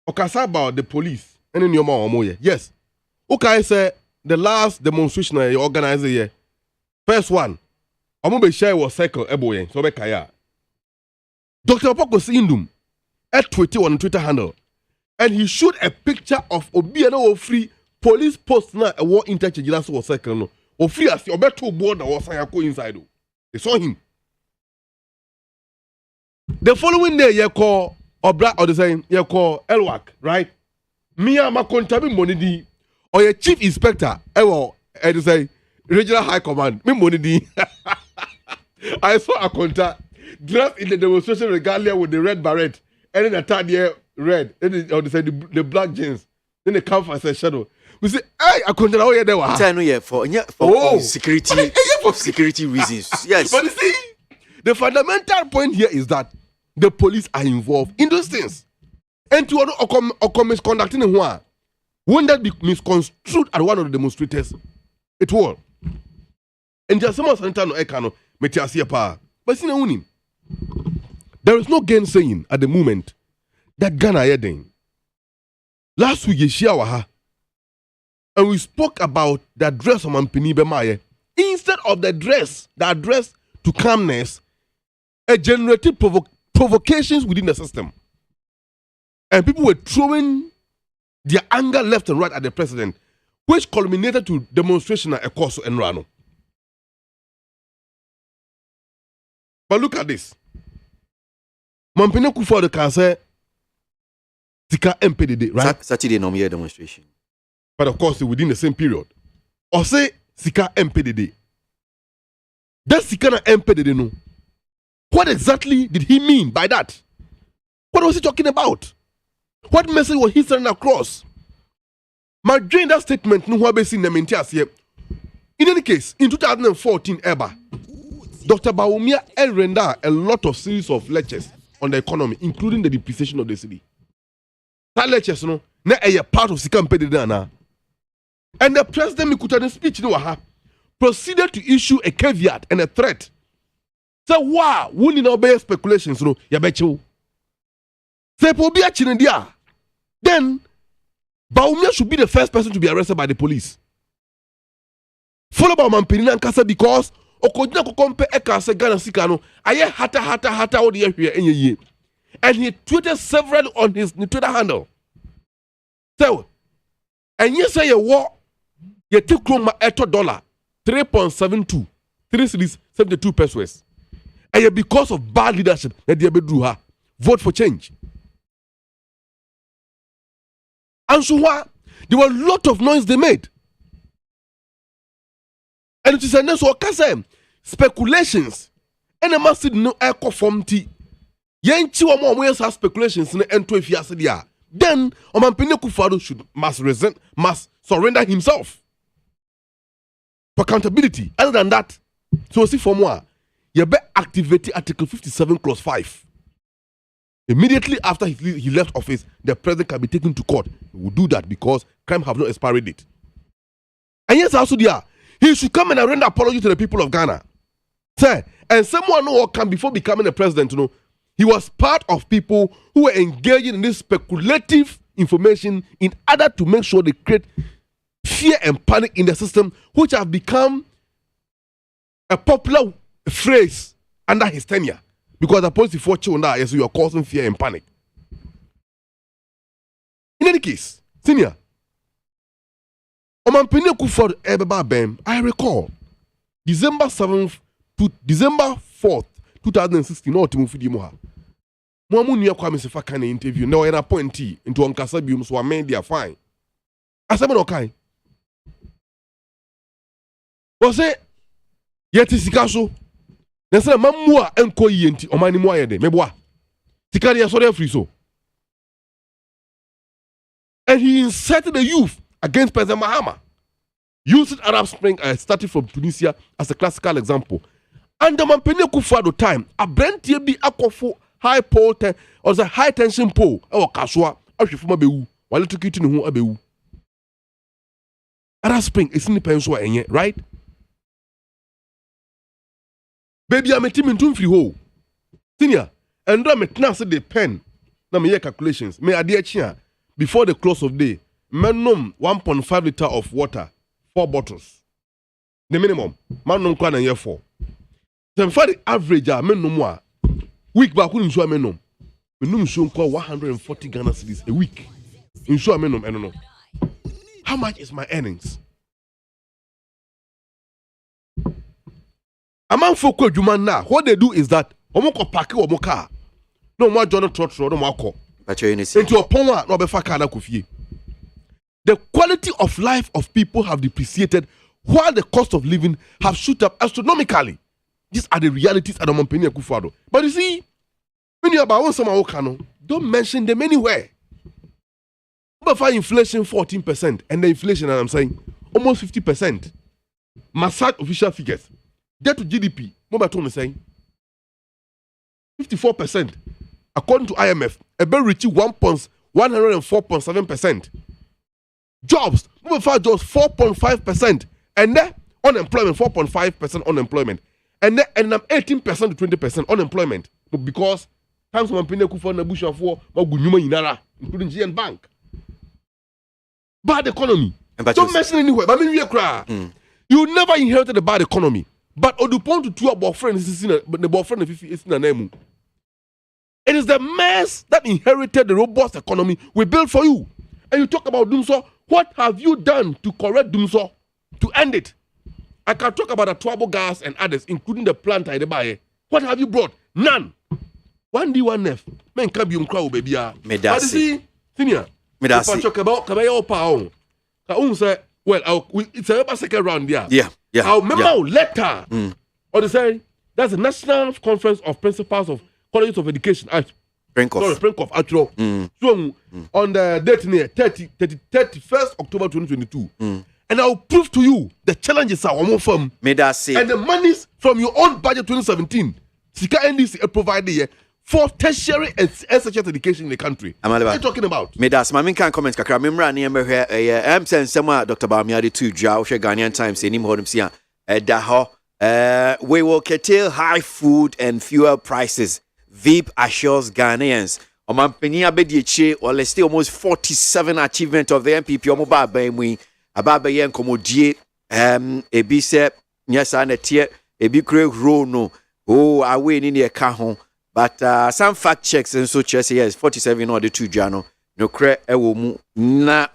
Okasa about the police and in your mom. Yes. Okay, say the last demonstration I organized here. First one. Omobe share was cycle eboye. So be kaya. Dr. Poko Sindum at Twitter on Twitter handle. And he showed a picture of Obiano free police post na a war interchange last was cycle no. Or free as your better board that was sayako inside. They saw him. The following day, you call Obra or the same, you call Elwak, right? Mia Makontabi Monidi or your chief inspector, Ewo, and you say regional high command, me Monidi. I saw a contact dressed in the demonstration regalia with the red beret, and then the third year red, and or they say the black jeans, then the camp as a shadow. We say, hey, I couldn't know there were. For security reasons. Yes. But you see, the fundamental point here is that the police are involved in those things. And to or misconducting one, won't that be misconstrued at one of the demonstrators? It will. And just someone Santano Ekano, Metiasia Pa. But see, there is no gainsaying at the moment that Ghana Yedin. Last week, Yeshiawaha. And we spoke about the address of Mampini Bemaye. Instead of the address to calmness, it generated provocations within the system. And people were throwing their anger left and right at the president, which culminated to demonstration at Ekoso and Rano. But look at this. Mampini Akufo-Addo can say, Sika MPDD, right? Saturday no mere demonstration. But of course, within the same period. Or say, Sika MPDD. That Sika na MPDD no. What exactly did he mean by that? What was he talking about? What message was he sending across? During that statement, no one seen them in here. In any case, in 2014, Dr. Bawumia rendered a lot of series of lectures on the economy, including the depreciation of the city. That lectures, no, na a part of Sika MPDD na. And the president Mikutani's speech proceeded to issue a caveat and a threat. So wow, we need obey speculations, no, ya betchu. Say pobia chinendia. Then Bawumia should be the first person to be arrested by the police. Follow by Mampini and Kasa because Okodina Kokompe Ekase Ghana Sikano, aye hata all the year enye. And he tweeted several on his Twitter handle. So, and you say a war, you took Roma $8, 3.72, 3 cities, 72 pesos. And because of bad leadership, that they do her vote for change. And so what? There were a lot of noise they made. And it is a next one, speculations. And a massive no echo from tea. Yenchi wa more ways have speculations in the 12 years. Then, Mampini Akufo-Addo must surrender himself for accountability. Other than that, so see for more, you better activate Article 57, Clause 5. Immediately after he left office, the president can be taken to court. He will do that because crime have no expiry date. And yes, also there, he should come and render apology to the people of Ghana. Sir, and someone who can before becoming a president, he was part of people who were engaging in this speculative information in order to make sure they create fear and panic in the system, which have become a popular phrase under his tenure. Because the policy for Chona, yes, you are causing fear and panic. In any case, senior, Mampini Akufo-Addo, I recall December 4th, 2016, no Timothy Dimoha. Mwamu niya kwa msefa kane interview, na wena appointee into Ankasa bium so amendia fine. Asema no kai. Wase yeti sika so. Na say mamua enko yi enti omani mu ayede meboa. Tikari Asore free so. And he incited the youth against President Mahama. Using Arab Spring started from Tunisia as a classical example. And the Mampene Kufuado time, a brand TB Akofo high pole or the high tension pole or Kaswa or Shifuma Bewu, while it took it in Abewu. Arab Spring is in the Pensua, right? Baby, I'm a team in Tunfree Ho. Senior, and I'm now say the pen. Now me calculations. Me adia chia before the close of day. Minimum 1.5 liter of water, 4 bottles. The minimum. Man kwa na year 4. So for the average, minimum week back when insure minimum. Minimum show 140 Ghana cedis a week. Insure minimum, I don't know. How much is my earnings? Among folk now, what they do is that omoko park or car. No more John Trotro, no more call. But you're into a poma, no befa kana kufie. The quality of life of people have depreciated while the cost of living have shoot up astronomically. These are the realities at the Montpellier Kufado. But you see, when you're about some Okano, don't mention them anywhere. But inflation 14%, and the inflation, and I'm saying almost 50%. Massage official figures. Debt to GDP, what about saying 54%. According to IMF, a bill reaching 104.7%. Jobs, mobile jobs 4.5%, and then unemployment 4.5% unemployment, and then 18% to 20% unemployment. But because times when people for the bush of war, including GN Bank, bad economy. Don't mention anywhere. But I mean, you never inherited a bad economy. But Odupon to two boyfriend is in the boyfriend is in a name. It is the mess that inherited the robust economy we built for you. And you talk about Dumso. What have you done to correct Dumso? To end it? I can talk about the trouble gas and others, including the plant I buy. What have you brought? None. 1D, 1F. Men can be crowd, baby. But see, senior. If I talk about Kabayo Pao, well, it's a second round there. Yeah. I'll remember letter. Or they say that's the National Conference of Principals of Colleges of Education. Sprinkoff Actual. So on the date near 31st October 2022. And I'll prove to you the challenges are more firm. And the monies from your own budget 2017. Sika NDC provided for tertiary and SHS education in the country. What are you talking about? Medas, my can comment kakra. Remember, I'm saying someone Dr. Bamiadi to Jow, Ghanaian Times, and him hold him see we will curtail high food and fuel prices. VIP assures Ghanaians. Omampenia Bediche, or let's say almost 47 achievement of the MPP. Omoba Bamwi, Ababa Yan Komodie, Ebise, yes, and a tier, Ebi Craig Rono. Oh, I win in the Kahon. But some fact checks and so chess yes 47 or the 2 Jano no cre ewo na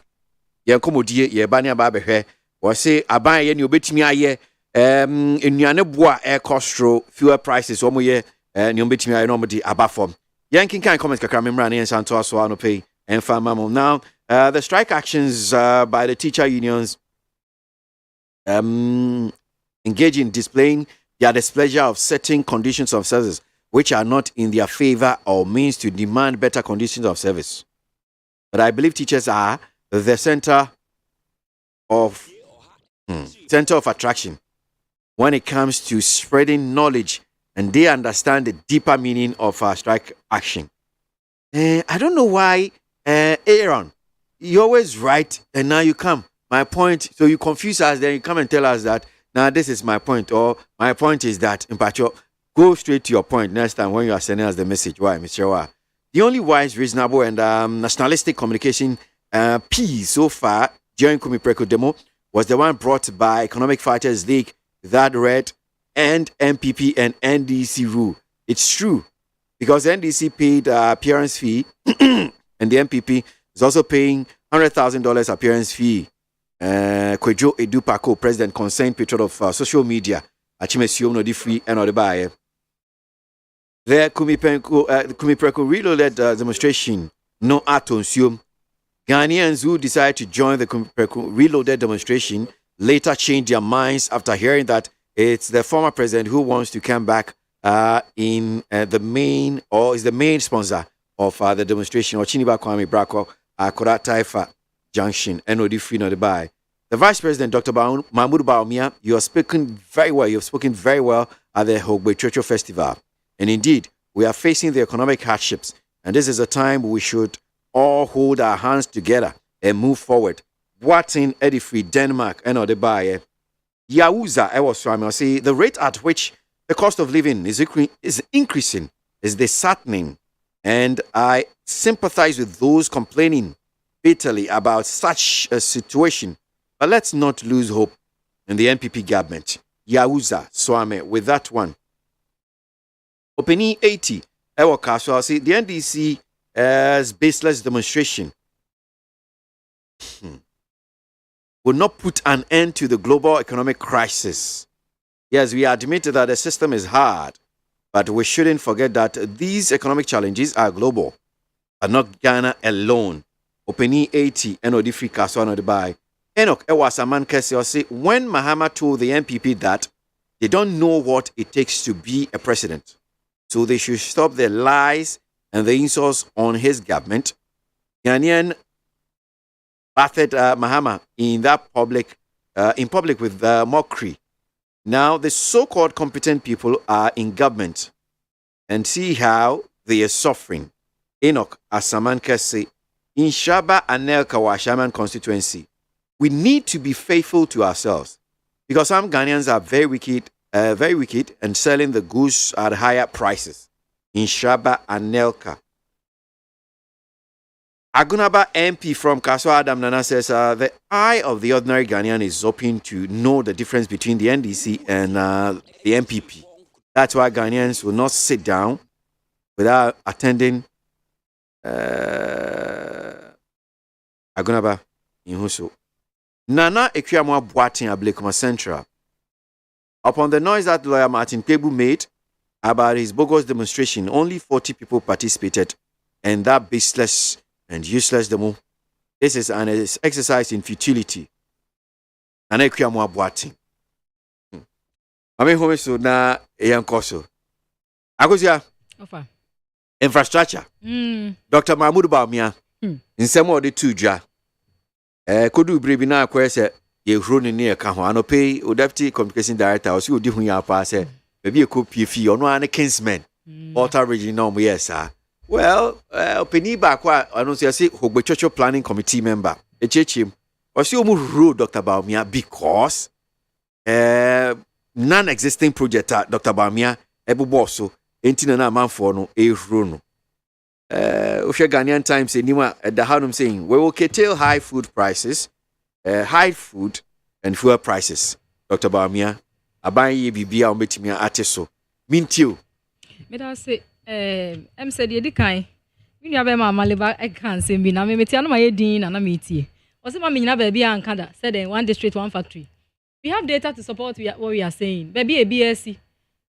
ye komodie ye bania ba behwe wo se aban ye ne obetimi aye enuane boa air costro fuel prices wo mo ye ne obetimi aye no mo di abafom yankin kan comment kakra memra na yensan to aso no pay and famamo now the strike actions by the teacher unions engaging displaying their displeasure of certain conditions of service which are not in their favor or means to demand better conditions of service. But I believe teachers are the center of attraction when it comes to spreading knowledge, and they understand the deeper meaning of strike action. I don't know why, Aaron, you're always right, and now you come. My point, so you confuse us, then you come and tell us that, now this is my point, or my point is that, in particular, go straight to your point next time when you are sending us the message. Why, Mr. Wa? The only wise, reasonable, and nationalistic communication piece so far during Kumi Preko demo was the one brought by Economic Fighters League that read "End MPP and NDC rule." It's true because NDC paid appearance fee, and the MPP is also paying $100,000 appearance fee. Kwejo Edupako, president, concerned patron of social media, Achimesium no di free and no di buy. The Kumi Preko reloaded demonstration no atonsium. Ghanaians who decided to join the Kumi Preko reloaded demonstration later changed their minds after hearing that it's the former president who wants to come back in the main, or is the main sponsor of the demonstration, or Chiniba Kwame Brako, Kora Taifa Junction, NOD Free Not Buy. The Vice President, Dr. Mahmoud Baumia, you have spoken very well. You have spoken very well at the Hogbe Churchill Festival. And indeed, we are facing the economic hardships. And this is a time we should all hold our hands together and move forward. What's in Edifree, Denmark, and Odebaye? Yauza, I was trying to say, the rate at which the cost of living is increasing is disheartening. And I sympathize with those complaining bitterly about such a situation. But let's not lose hope in the NPP government. Yauza, Swame, with that one. Openi 80, Ewa so I'll say the NDC as baseless demonstration will not put an end to the global economic crisis. Yes, we admit that the system is hard, but we shouldn't forget that these economic challenges are global, but not Ghana alone. Openi 80, NOD Free Kaswa no Dubai. Enoch Ewasaman Kese say when Mahama told the NPP that they don't know what it takes to be a president, so they should stop their lies and the insults on his government. Ghanaian bathed Mahama in public with mockery. Now the so-called competent people are in government and see how they are suffering. Enoch Asaman Kese in Shaba and Nelka Washaman constituency. We need to be faithful to ourselves because some Ghanaians are very wicked and selling the goods at higher prices. In Shaba and Nelka. Agunaba MP from Kaswa Adam Nana says the eye of the ordinary Ghanaian is open to know the difference between the NDC and the MPP. That's why Ghanaians will not sit down without attending Agunaba in Huso. Nana Ekwamwa Boatin Ablekuma Central. Upon the noise that lawyer Martin Pebu made about his bogus demonstration, only 40 people participated, and that baseless and useless demo. This is an exercise in futility. Nana Ekwamwa Boatin. Ame home so na eyankoso. Agosia. Ofa. Infrastructure. Dr. Mahmoud Baumia. Nsemo de tuja. Kodu brebi na akwese ye hro ne ne ka ho anope o deputy communication director o si odi hu ya pa se bebi e kopie fi ono an kinsman Alter region no mo yes well openi ba kwa ano so say Hogbe Churchill planning committee member echechim o si o mu hro Dr. Baumia because non-existing project Dr. Baumia ebobo so enti na amanfo no e hro no Ghanaian Times anymore at the Hanum saying we will curtail high food prices, high food and fuel prices. Dr. Baumia, abaye bibia ometimia ateso. Mintio. Me da say em said ye di kan. Me nua be ma maleba I can say bi na me metia no ma ye din na me tie. O se ma me nyina ba bia ankada said one district one factory. We have data to support what we are saying. Baby a BSc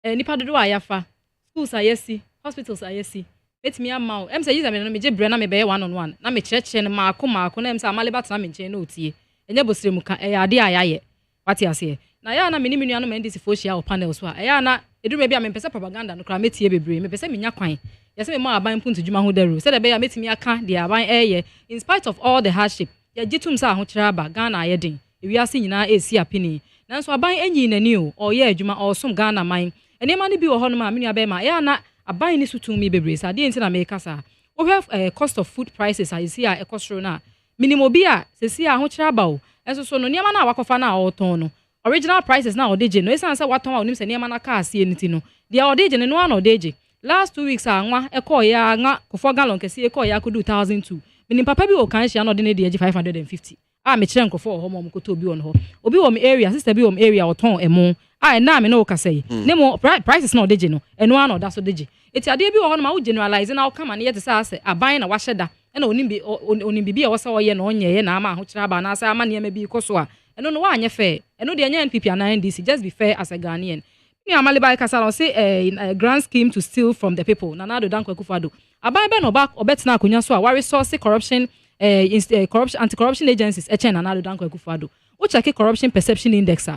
nipa dodo ayafa. Schools are yesi, hospitals are yesi. Let me amount. Em say use me no me je bre na me be one on one. Na me cheche no maako na em say amaleba tena me nche na otie. Enye bosire mu ka ade ayaye. What you say? Na ya na me ni menua no me ndisi foshia o panel so a. Ya na edu me bia me pese propaganda no kra metie bebre. Me pese me nya kwan. Ya say me ma aban puntu djuma ho daru. Say de be ya metimi aka de aban eye. In spite of all the hardship, ya gitum sa ho kira ba Ghana aye den. Ewi ase nyina esi apini. Nanso aban enyi nani o ye adwuma o som Ghana man. Enema ni bi wo ho no ma menua be ma. Ya na aban ni sutu mi bebre sa de nti na me kasa we have cost of food prices as you see a cost na minimum bi a se si a ho kira ba o enso so no niam na wakofa na o ton no original prices na odeje no esan se waton a onim se niam na ka asie nti no de odeje no na odeje last 2 weeks anwa ekoya nga kofo gallon kesi ekoya kodu 1002 minim papa bi o kan hia na ode ne de 550 a me kire nkofo ho mo mkoto obi won ho obi wo me area sister bi wo me area oton emo a na me no ka say nemo prices na odeje no eno an oda so deje eti ade bi wo ho no ma wo generalize na wo kama na yete sa ase aban na waheda na onim bi a wo sa wo ye na onye ye na ama ho kira ba na asa ama ne bi koso a eno no wa anye fair eno de anya NPP and NDC just be fair as a Ghanaian ni amale ba kasa no say a grand scheme to steal from the people Nanado Dankwa Akufo-Addo aban be no ba obetena akonya so a wa resource corruption corruption anti-corruption agencies echen Nanado Dankwa Akufo-Addo wo check corruption perception index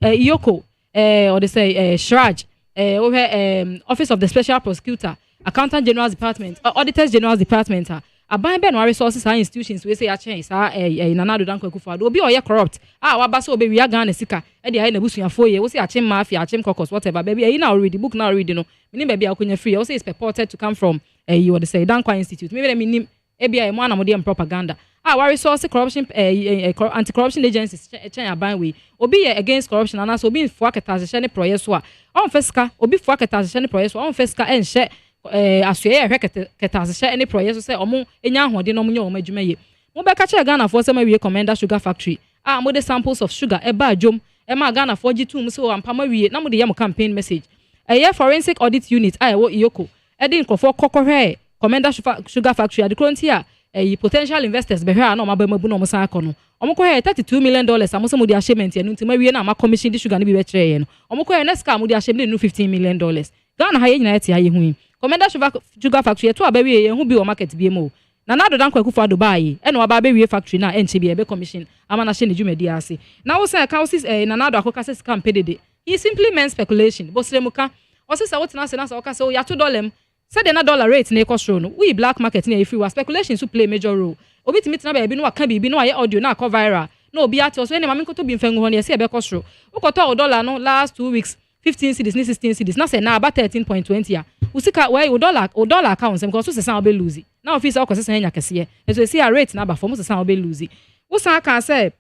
Yoko or they say Shraj Office of the Special Prosecutor, Accountant General's Department, Auditors General's Department. Aban ben resources and institutions we say a change Nana Danko Akufo-Addo obi oye corrupt waba so obi wi Ghana sika e dey na busuafo ye we say achim mafia achim caucus whatever baby e na already book na already no me baby akonya free we say it's purported to come from you what they say Danko Institute maybe me nim e bia e mo na mo dey propaganda wa resource corruption anti-corruption agencies chen aban we obi against corruption and so obi fo aketa se ne proye so a on feska obi fo aketa se ne proye so on feska enhye asue ketase any project so say omo enya ahode no munye omo adwuma ye mo be ka che Ghana for say ma wie Commander Sugar Factory mo the samples of sugar e ba adwom e ma Ghana for G2 mu so ampa ma wie na mo de yam campaign message forensic audit unit wo Iyoko e de nkofo kokohwe Commander Sugar Factory ade kronti potential investors be hwe na ma ba mabu no mo san akono omo ko $32 million amo so mo de achievement ye no nti ma wie na ma commission di sugar ni bi be kire ye no omo ko next car mo de achievement no $15 million Ghana ha ye nyina eti aye hu Commander Sugar Factory to abawi ye hu bi o market bi mo na Nana Danko Akufo-Addo bae e no abawi factory na enche bi e be commission ama na hye ne dwumadi ase na wo say ka wo Nana Danko se scam pedede he simply meant speculation but semuka o se sa wotina se na sa o ka se o ya $2 say the dollar rate na e cost no we black market na e free wa speculation to play major role obi timi tina ba bi no aka bi no aye audio na ko viral na obi ati so ene ma menkoto bi mfengu ho na e se e be cost ukoto $1 no last 2 weeks 15 cedis ni 16 cedis na say na about 13.20 ya usika why $1 account because so say be lose na office akọ say nya kese e so see a rate na ba for so say be lose usa kan say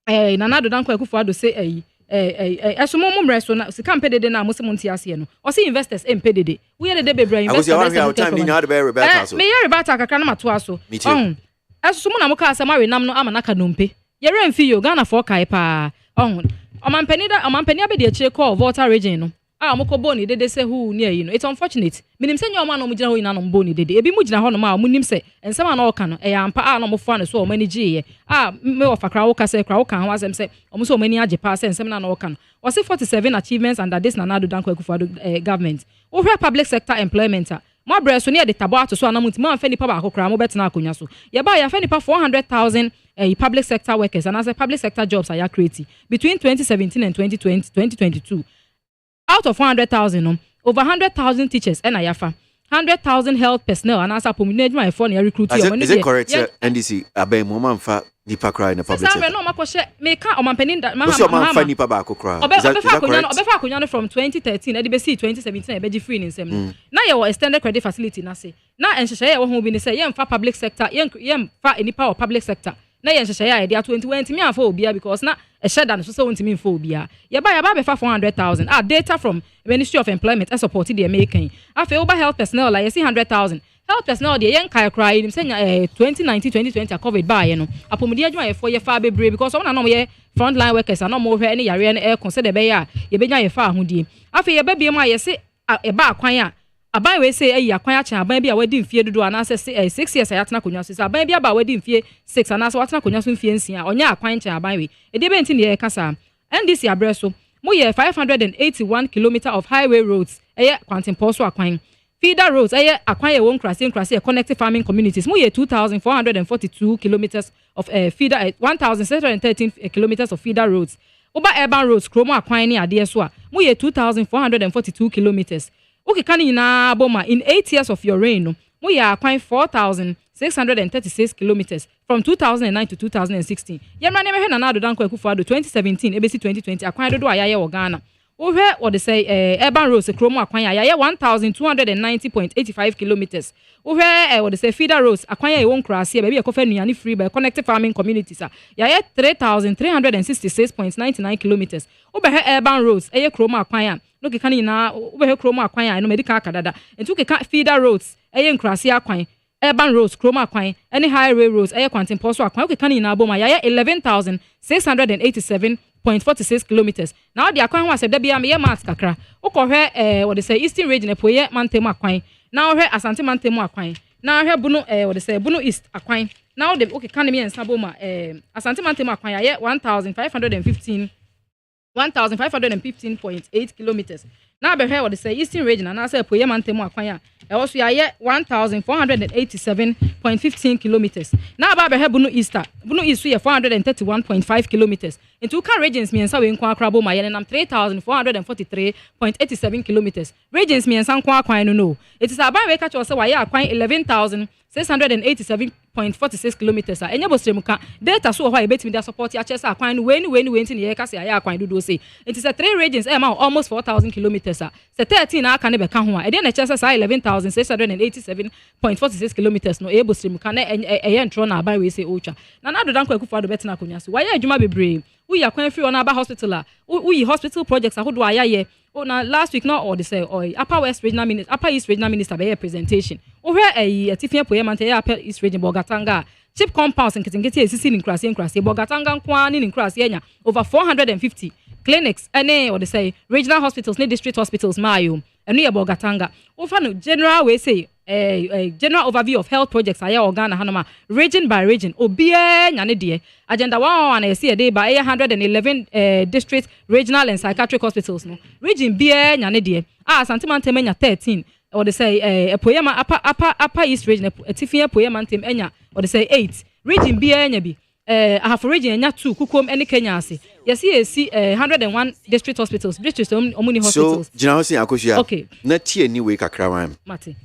Nana Danko Akufo-Addo say esomo mumre so na sika mpedede na mo se monti ase no o say investors empedede we ye de bebre investors me ye rebata kakra na mato aso esomo na mo ka ase mare nam no ama na ka nompe ye remfi yo Ghana for kai pa Omampeni abedi eche call Volta region no amoko boni dede se hu ni ayi no it's unfortunate minim se nyoma no mugina ho ina no boni dede ebi mugina ho no ma munim se ensema na oka no ya ampa no mo fa no so o mani giye me ofakra wo ka se kra wo kan ho asem se o mo so o mani age pa se ensema na oka no o se 47 achievements under this Nana Danko Akufo-Addo government o hwe public sector employment mo breso ne de tabo ato so anamuti mo amfa nipa ba akokra mo betena akonya so ye ba ya fa nipa 400,000 public sector workers and as a public sector jobs are created between 2017 and 2022 out of 400,000 over 100,000 teachers and ayafa 100,000 health personnel and as a community my phone recruit is it correct NDC abem mo manfa nipa cry na public sector no makoshe me ka omampeni ma manfa nipa ba akokra obefa akonya from 2013 e de be see 2017 e be free in nsem na ye wo extended credit facility na say na enhyehyɛ ye wo ho bi ne say ye mfa public sector ye mfa nipa of public sector na ye nhyehyɛ ya de 21 ntimi afa obia because na e sheda no so ntimi mfa obia ye ba be fa 400,000 data from Ministry of Employment support the American afa over health personnel like you see 100,000 health personnel de yen kai cry nim say 2019 2020 covid ba ye no apomudi adwuma ye for ye fa bebre because one na no ye frontline workers na mo hwe ne yare ne consider be ya ye benya ye fa ahodie afa ye ba biem a ye se e ba akwan a aban we say akwan achen aban bi a wadi mfie dodo ana say 6 years ayatena konwa so aban bi aba wadi mfie 6 ana so watena konwa so mfie nsia onya akwan achen aban we e de benti ne ye kasa NDC abreso mo ye 581 km of highway roads kwantin poso akwan feeder roads akwan ye won krase connected farming communities mo ye 2442 kilometers of feeder 1613 kilometers of feeder roads oba urban roads kromo akwan ni ade so a mo ye 2442 kilometers okay kan nyina boma in 8 years of your reign no mo ya akwan 4636 kilometers from 2009 to 2016 yemra ne mehwe Nana Danko Akufo-Addo 2017 ebesi 2020 akwan dodo ayaye wo Ghana wo hwe what they say urban roads kromo akwan ayaye 1290.85 kilometers wo hwe what they say feeder roads akwan ayaye won krase ba bi ekofa nuane free by connected farming communities ayaye 3366.99 kilometers wo be urban roads kromo akwan no ke kan ina ubehwe kromo akwan no medical akadada entu ke feeder roads nkrase akwan urban roads kromo akwan any highway roads kwantin poso akwan ke kan ina boma ya 11,687.46 kilometers now the akwan ho asebda bia me math kakra ukohwe what they say eastern region epoye mantemu akwan now hwe asante mantemu akwan now hwe bunu what they say bunu east akwan now the okay kan me ensa boma asante mantemu akwan ya 1,515 1,515.8 kilometers. Now, be here what they say Eastern region, and I say Poyamantemo Aquaya. Also, I 1,487.15 kilometers. Now, Baba Bunu Easter, Bunu East 431.5 kilometers. In two car regions, me and Sawi in Kwabo, my and 3,443.87 kilometers. Regions, me and San Kwa no. It is about a catch also why I acquire 11,687.46 kilometers. And your stream data so why bet me their support your chest acquire when in the air, I acquire do say. It is a 3 regions, almost 4,000 kilometers. So 13 I can never come home. I didn't chess 11,687.46 kilometers. No able stream can a trona by we say Ocha. Now, don't go for the better. Why are you be brave? We are going free on our hospital. We hospital projects are who do I oh now last week not all the say Upper West Regional Minister, Upper East Regional Minister by a presentation. Oh where a Tiffany Poyamante Upper East Region Bogatanga. Cheap compounds and getting in Krasi and Krasi, Bogatanga Kwan in Krasienya over 450 clinics and or they say regional hospitals, district hospitals, Mayo, and near Bogatanga. Often general we say a general overview of health projects aya Ghana Hanoma region by region obia nyane de agenda 1 and see a day by 111 district regional and psychiatric hospitals no region bia nyane de Santimante menya 13 or they say Poyama upper east region Tifia Poyama tem enya or they say 8 region bia nya bi half region nya 2 kukom any Kenya ase yes see 101 district hospitals district omuni hospitals so jina hosi akoshia okay na tie anyway kakra wan mate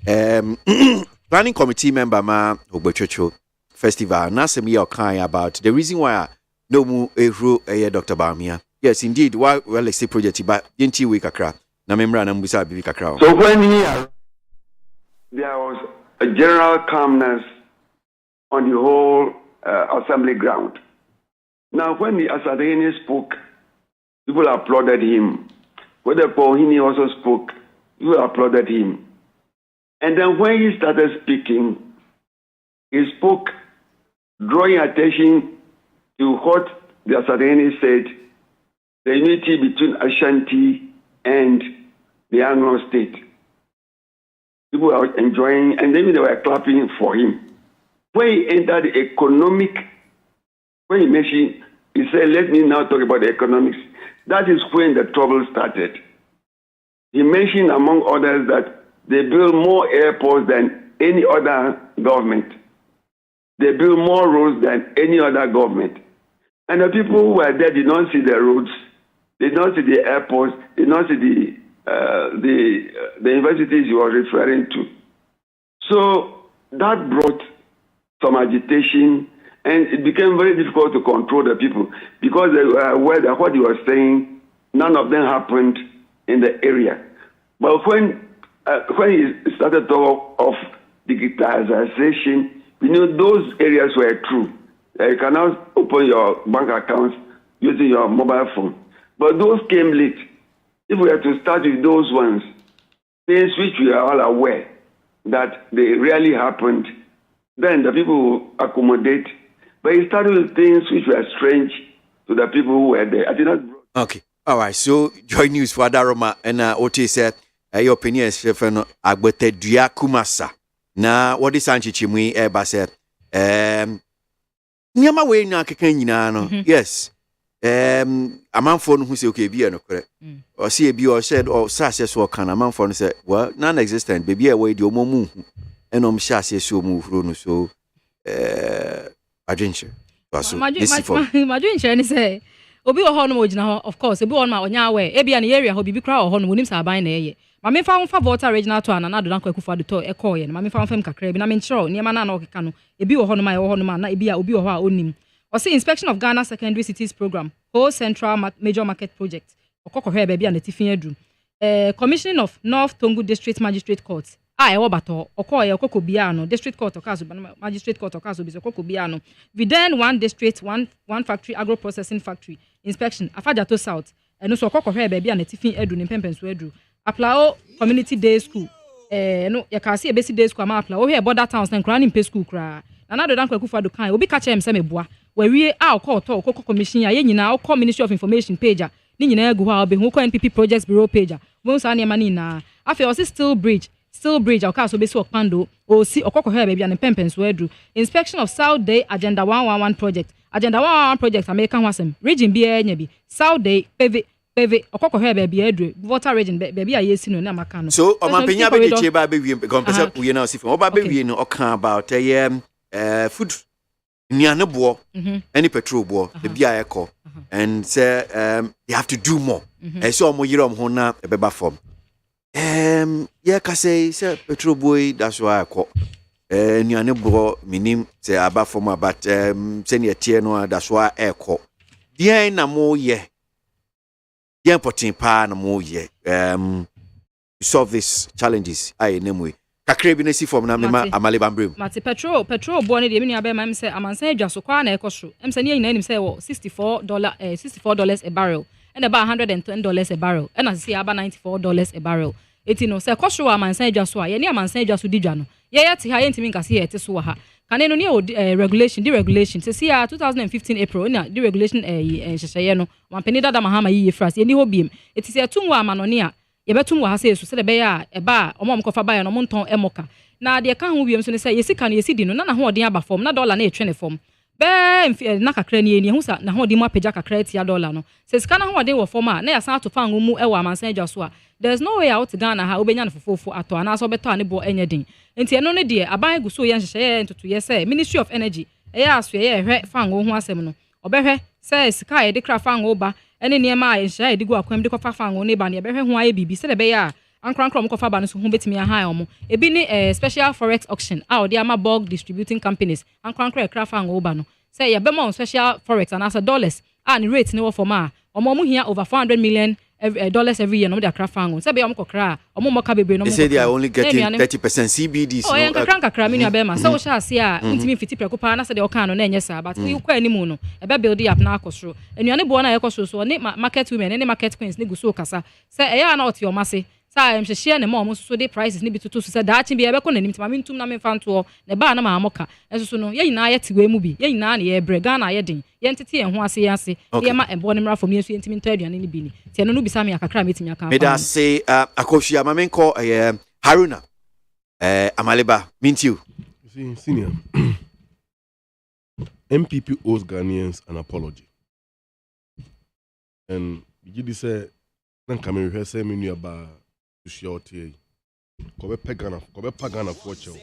planning committee member ma Ogbechocho festival na sem ye okan about the reason why no mu ehru Dr. Bamia yes indeed why well say project but yenti we kakra na memra na mbusa bibi kakra so when there was a general calmness on the whole assembly ground. Now, when the Asadeni spoke, people applauded him. When the Pauhini also spoke, people applauded him. And then when he started speaking, he spoke drawing attention to what the Asadeni said, the unity between Ashanti and the Anglo state. People were enjoying, and then they were clapping for him. When he entered the economic, when he mentioned, he said, let me now talk about the economics. That is when the trouble started. He mentioned, among others, that they build more airports than any other government. They build more roads than any other government. And the people who were there did not see the roads, did not see the airports, did not see the universities he was referring to. So that brought some agitation, and it became very difficult to control the people because they were aware that what he was saying, none of them happened in the area. But when he started to talk of digitization, we knew those areas were true. You cannot open your bank accounts using your mobile phone. But those came late. If we had to start with those ones, things which we are all aware that they really happened, then the people will accommodate. But he started with things which were strange to the people who were there. I did not. Okay. All right. So, joy news for Adaroma and Ote said, your opinion is Stephen Agbete Dua Kumasa. Na, what is Sanchi Chimwe Eba said, Nyama way na kekanyina no. Yes. A man phone who say, okay, be no correct. Or see a be or said, or Sasha so can a man phone said, well, non existent, baby away the momu. And Shasi so move run so adventure. My dream share say Obi or Hono, of course, Obi on my own way, Ebi an area who be crowd on Williams are buying a year. Mammy found for water regional to another uncle for the toy a coin, Mammy found from Cacrab, and I'm sure near Manano Cano, Ebi or Hono my own man, Ebi Obi or our own. Or see inspection of Ghana Secondary Cities Program, whole central major market project, or Coco Hair Baby and the Tiffany Drew. Commissioning of North Tongu District Magistrate Courts. Obato, Okoye, Okobiano, District Court of Kazu, Magistrate Court of Kazu, Okobiano. We then one district, one factory, agro processing factory, inspection, Afajato South, and also Coco Hair Baby and the Tiffany Edu in Pempens Wedru. Aplao Community Day School. No, you can see a basic day school, Aplao, here border towns and Crown in Pay School cry. Another Danko Kufa do kind, will be catch him Semebois, where we are called Coco Commission, Yenina, call Ministry of Information pager, Nina Gua, Behuko NPP Projects Bureau pager, Monsania Manina. After also still bridge, I'll cast Obesu of Pando, or see Okoko Hair Baby and Pempens Wedru. Inspection of South Day Agenda 111 project. Agenda 111 project, American Wasem, Region BA Nebi, South Day, Peve, peve okoko hwe baby adre water region baby a yesi no na maka no so omampenya be che ba be wie because pesa we na si fo ba be wie no oka about food nnuane bo any petrol bo the bia ekọ and say you have to do more and so omo yire omo na e be ba form yeah ka say petrol boy that's why ekọ nnuane bo minim say aba form about say ne tie no that's why ekọ dia na mo ye dia important pa na mo ye solve these challenges I name kakra bi na si form na me ma amale bambrem mate petrol bo ne de me nua be ma me say amansan adwa so kwa na ekoso em say ne nyina nim say $64 a barrel and about $110 a barrel and as see about $94 a barrel eti no say ekoso amansan adwa so a ye ne amansan adwa so didwa no ye te ha ye ntimi nkase ye te so ha kane no ne regulation say see 2015 April na the regulation hyehyeye no wampeni dada mahama yi fras ye ni hobiem eti say tunwo amanone a yebetum wa ha say so se de be ya eba omom kofa ba ya no monton emoka na de ka ho wiem so ne say yesika no yesidi no na ho odin aba form na dollar na etwe ne form be na kakra ne eni hu sa na ho odin mu apagya kakra tia dollar no se sika na ho odin wo form a na ya san ato fa ngo mu e wa amansan adwa so a there's no way out Ghana ha obenya no fofofo ato ana so beto ani bo enya din enti eno ne de aban guso ye nhyehyeye ntoto ye say Ministry of Energy eya aso ye hwe fa ngo ho asem no obehwe say sika ye de kra fa ngo ba ene niema a nhyehyeye de gu akwam de kofa fa ngo ne ba ne ebehwe ho aye bibi se de be ya ankran kofa ba no so ho betimi aha omo ebi ni special forex auction a odi ama bulk distributing companies ankran kra fa ngo ba no say ye be mo special forex and as dollars a ni rate ni wo for ma omo mu hia over $400 million dollars every year no dey craft fango say be am kokra omo mo ka bebre no mo say they are only getting 30% CBDs oh en kakra me nua be ma say wo sha ase a ntimi fiti preko pa na say de o kan no na enye sa but you kwa animu no e be build up na akosoro enuane bo na ye kosoro so ne market women ne market queens ne guso kasa say e ya na oti o mase say em hye ne mo so de prices ne bi tutu so say da chi bi e be ko nanim tima mentum na me fanto ne ba na ma amoka eso so no ye nyina ye tiwe mu bi ye nyina na ye bre Ghana ye den ye ntete ye ho ase ye ase ye ma ebo ne mra fo me so ye ntimi nto aduane ne bi ni tie no bi sa me akakra metimi aka me da say akohia ma menko Haruna Amaleba mintiu senior MPP owes Ghanaians an apology and you say nan kame hwe say me nua ba shorty ko be pagana for chew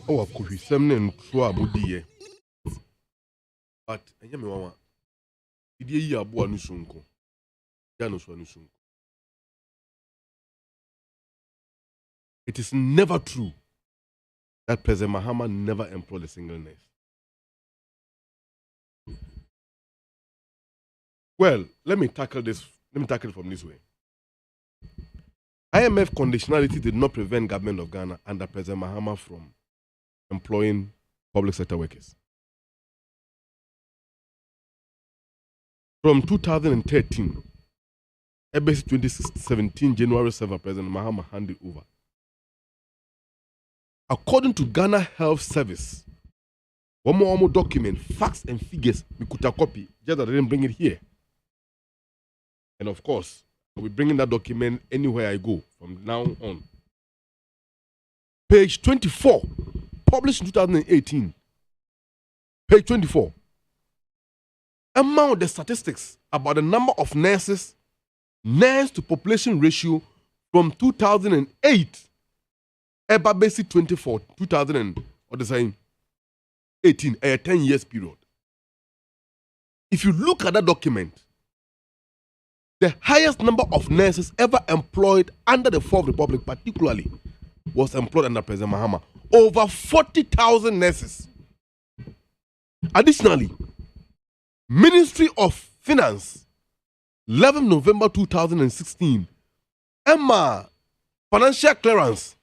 o akohwisem ne ntro abodie but enye me wawa idie yi aboa no sunko ya no so no sunko it is never true that President Mahama never employed a single nurse. Well, let me tackle it from this way. IMF conditionality did not prevent government of Ghana under President Mahama from employing public sector workers. From 2013, Ebesi 2017 January 7, President Mahama handed over. According to Ghana Health Service, one more document, facts and figures, we could copy, just that I didn't bring it here. And of course, I'll be bringing that document anywhere I go from now on. Page 24, published in 2018. Page 24. Among the statistics about the number of nurse to population ratio from 2008, Eba basic 24, 2000, or the same 18, a 10 years period. If you look at that document, the highest number of nurses ever employed under the Fourth Republic, particularly, was employed under President Mahama. Over 40,000 nurses. Additionally, Ministry of Finance, 11 November 2016, Emma financial clearance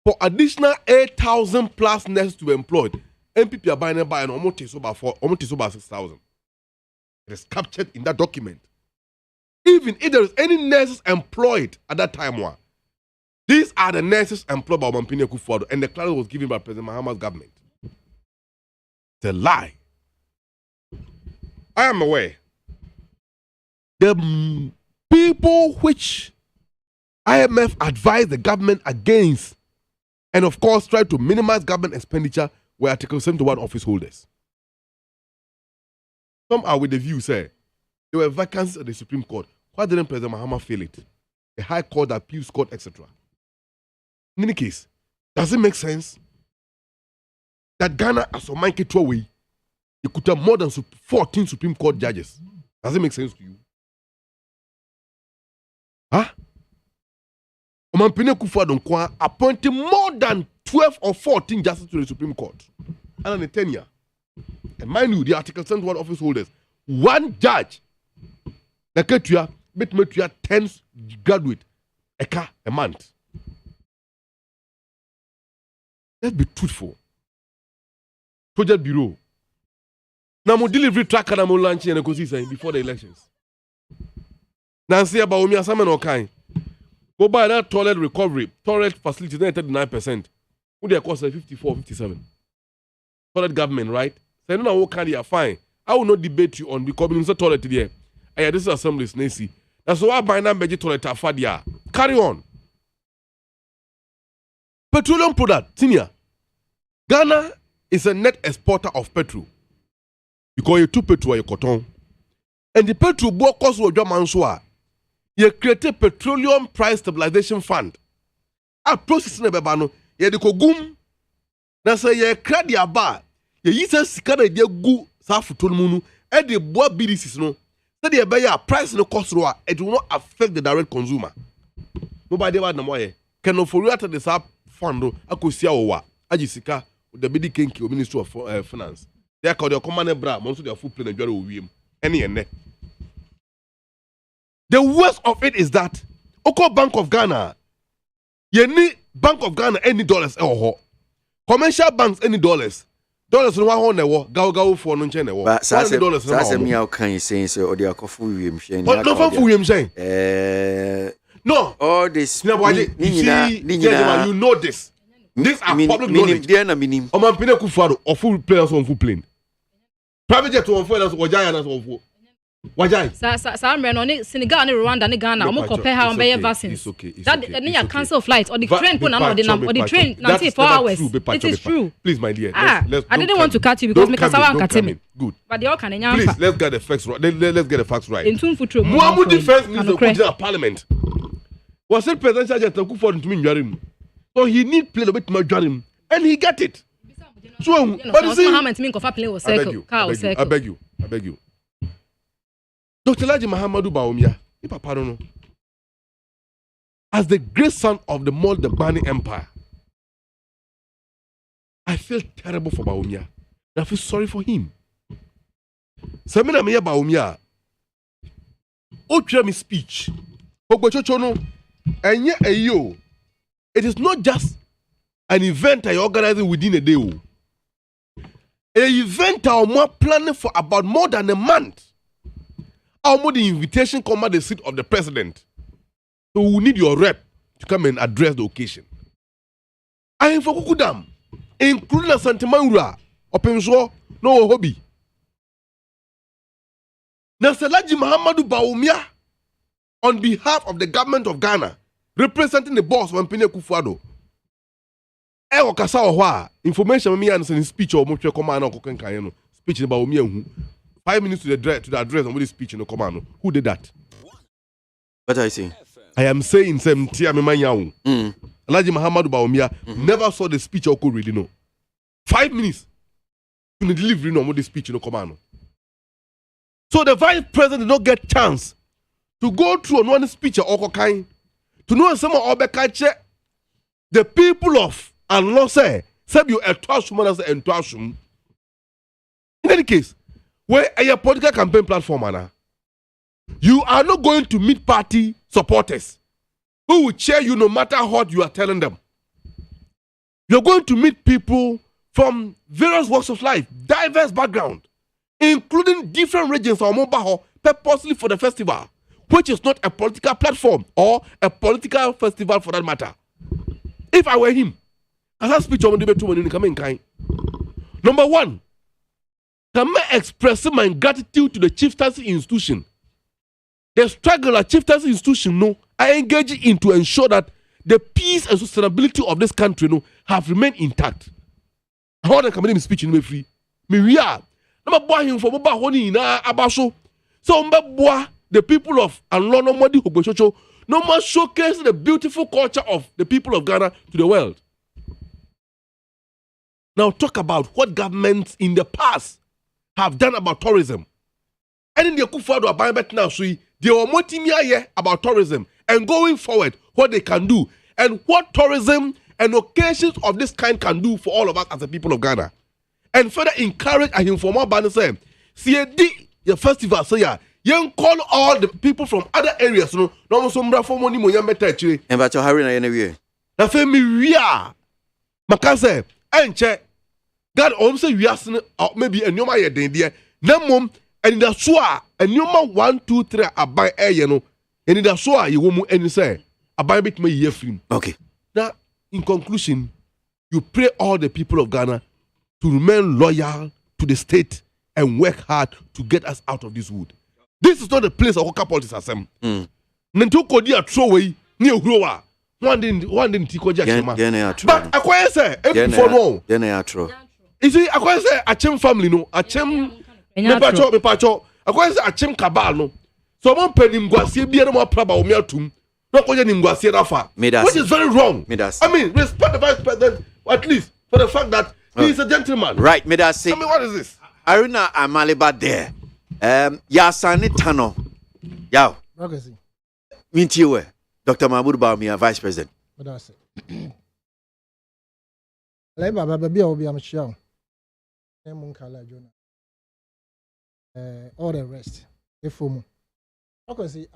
for additional 8,000 plus nurses to be employed. MPP are buying by an almost over 6,000. It is captured in that document. Even if there is any nurses employed at that time, these are the nurses employed by Mampini Kufuor, and the clarity was given by President Mahama's government. It's a lie. I am aware. The people which IMF advised the government against, and of course tried to minimize government expenditure, were Article 71 office holders. Some are with the view, say, there were vacancies at the Supreme Court. Why didn't President Mahama fill it? The High Court, the Appeals Court, etc. In any case, does it make sense that Ghana, as a Mike Trowe, you could have more than 14 Supreme Court judges? Does it make sense to you? Huh? Omampene Kufuor appointed more than 12 or 14 justices to the Supreme Court. And in a 10-year. And mind you, the Article 71 office holders, one judge, Naketua, Betmetua, 10 graduate, a month. Let's be truthful. Project Bureau. Now, my delivery track and I'm launching and I before the elections. Now, say about me, some no kind. Go buy that toilet recovery, toilet facilities, 39%. Who they cost 54, 57. Toilet government, right? So I don't know what kind of fine. I will not debate you on because it's a toilet there. This is assembly, Snacy. That's why I buy that magic toilet afadia. Carry on. Petroleum product, senior. Ghana is a net exporter of petrol. Because you two petrol, you cotton. And the petrol board cost of your mansua. You created petroleum price stabilization fund. A process in the bebano, you had the kogum. That's a ye credit bar. You use a scanner, you go safu munu, and the boy BDCs no. So the buy a price no cost roa, it will not affect the direct consumer. Nobody ever know why. Can for you at the sub fund, I could see our Ajisika, the BD Kinky, Ministry of Finance. They are called your commander bra, most of their food plan and Jerry William. Any and ne. The worst of it is that Oko Bank of Ghana, you need Bank of Ghana any dollars or commercial banks any dollars. Dollars no one never go for no change never. But $100 that's me how can you say so or they are coffee William Shane. What no for William Shane? No. All this. You know this. These are public knowledge. Omampene Kufuor or full players on full plane. Private jet on full as Wajaya as on full. Wajai. Sa no Senegal ni Rwanda ni Ghana omo compare how on vaccines. That any cancel flights or the train put on the train 94 hours. It is true. Please my dear. Let's I didn't want to cut you because me kasa wan cut me. Good. But they all can nyam. Please let's get the facts right. Let's get the facts right. In tune for true. Muamu defense minister of parliament. Was it presidential jet Kufuor to me nyarim. So he need play a bit more nyarim and he get it. So but you see I beg you. Dr. Laji Mahamadou Bawumia, Papa don't know. As the great son of the Moldavani Empire, I feel terrible for Bawumia. I feel sorry for him. Samina Meya Bawumia, Otremi speech, Ogbochochono, and yet it is not just an event I organizing within a day. An event I am planning for about more than a month. How much the invitation come at the seat of the president? So we need your rep to come and address the occasion. I am for Kukudam, including a Santimanura, Openso, no hobby. Nasalaji Mahamadou Bawumia, on behalf of the government of Ghana, representing the boss of Omampene Kufuor. Ewo kasa ohwa information me and in speech or mochwe command no speech about me 5 minutes to the address and with the speech in the command. Who did that? What are you saying? I am saying some tia me manyawu. Alhaji Mahamadou Bawumia never saw the speech or could really know. 5 minutes to the delivery no with the speech in the command. So the vice president did not get chance to go through one speech or kind to know some of the people of and law say you a twashum as a twashum. In any case, where a political campaign platform, Anna, you are not going to meet party supporters who will cheer you no matter what you are telling them. You're going to meet people from various walks of life, diverse background, including different regions of Mobaho, purposely for the festival, which is not a political platform or a political festival for that matter. If I were him, as I speak on debate when you come in kind. Number one, can I express my gratitude to the Chieftaincy institution? The struggle at Chieftaincy institution, no, I engage in to ensure that the peace and sustainability of this country, no, have remained intact. How can I speech in me free? Me we are. Number boy him for Boba Honi na Abasho. So mbabwa the people of Anlono Modi Hogoshocho no more showcase the beautiful culture of the people of Ghana to the world. Now talk about what governments in the past have done about tourism. And in the Kufado Abayabet now, they were motimia about tourism and going forward, what they can do and what tourism and occasions of this kind can do for all of us as the people of Ghana. And further encourage and inform about say, see the festival, so yeah, you call all the people from other areas, no sombra for money, Moyameta. And but you're hurrying anyway. Na femi we are. Makase, enche. God also we are maybe a new my day. Namum and the soa a new 1, 2, 3 abai air no. And in the soa you won't any say abai bit me year film. Okay. Now in conclusion, you pray all the people of Ghana to remain loyal to the state and work hard to get us out of this wood. This is not a place of Hoka politics assembly. Nantu kodi a throw away near Hroa. One didn't take but I say every for no. You see, I say a chem family no, a chem me pacho. I say a chem cabal no. So one penny mguasie be no more praba o meatum. No koye ni mguasie rafa. Which is very wrong. I mean, respect the vice president at least for the fact that he is a gentleman. Right, Medasi. I mean, what is this? Aruna Amaliba there. Yasani Tano. Yao. Mintiwe. Dr. Mahmoud Bawumia, Vice President. What does it? Labor, baby, I'll be a show. All the rest. I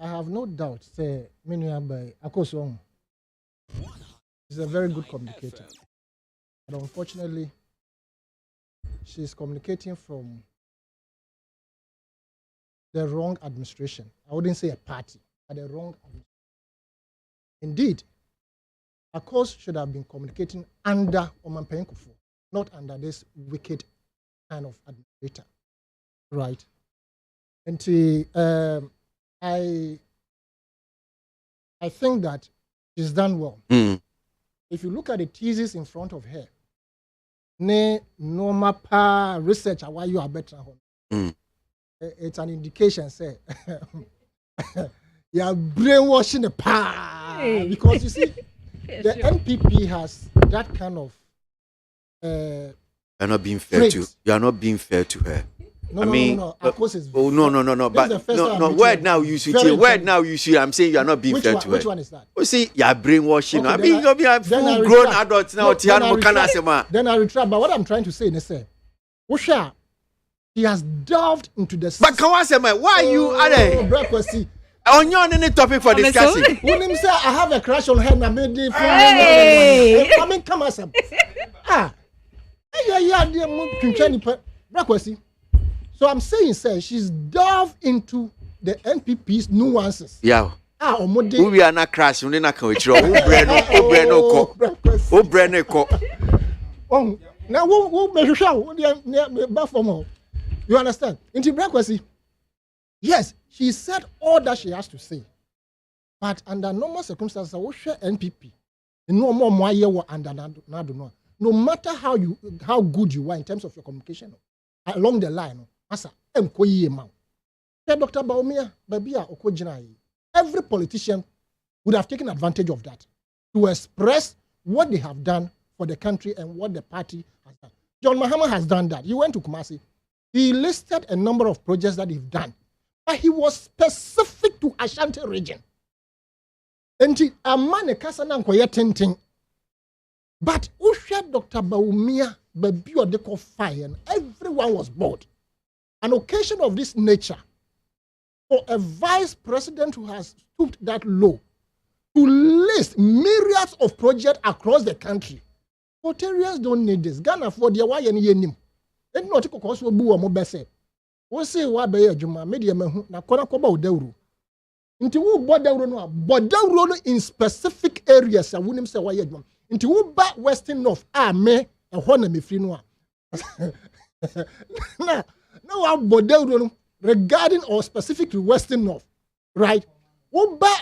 have no doubt, say, Minya by Akosong is a very good communicator. But unfortunately, she's communicating from the wrong administration. I wouldn't say a party, but the wrong administration. Indeed, Akos should have been communicating under Oman Penkufu, not under this wicked kind of administrator. Right? And I think that she's done well. If you look at the thesis in front of her, ne normal pa research why you are better. It's an indication, say, you are brainwashing the pa. Because you see, the NPP has that kind of. You're not being fair to. You are not being fair to her. No. Of course, it's no. But no. Word now you should say. Word now you should. I'm saying you are not being fair to her. Which one is that? You see, you are brainwashing. Okay, I mean, you're full grown adults now. Then I retract. But what I'm trying to say is, say, Usha, he has delved into the. But KWASI, why you are there? On your any topic for discussion. When him say I have a crush on her, I made it. I mean, come on, So I'm saying, sir, she's delved into the NPP's nuances. Yeah. We are not crashing. We are not coming. Oh, now who make sure you understand? Into Brakwasi. Yes, she said all that she has to say, but under normal circumstances, I will share NPP. No more year under no matter how good you are in terms of your communication along the line. Asa emkoyi ma. Dr. Bawumia, babia okojina. Every politician would have taken advantage of that to express what they have done for the country and what the party has done. John Mahama has done that. He went to Kumasi. He listed a number of projects that he've done, but he was specific to Ashanti region. And a man kasana nkoye tinting. But Usha Dr. Bawumia, baby or the fire, and everyone was bored. An occasion of this nature for a vice president who has stooped that low to list myriads of projects across the country. Rotarians don't need this. Ghana for the why and yenim. And not to cause we boo mo bese. We say why be juma media mehu na kona koba odawru. Nti wo bodawru no bodawru no in specific areas a wonim say why juma. Nti wo ba western north me e ho na me free no a. Now I'm bodawru regarding or specific to western north, right? Wo ba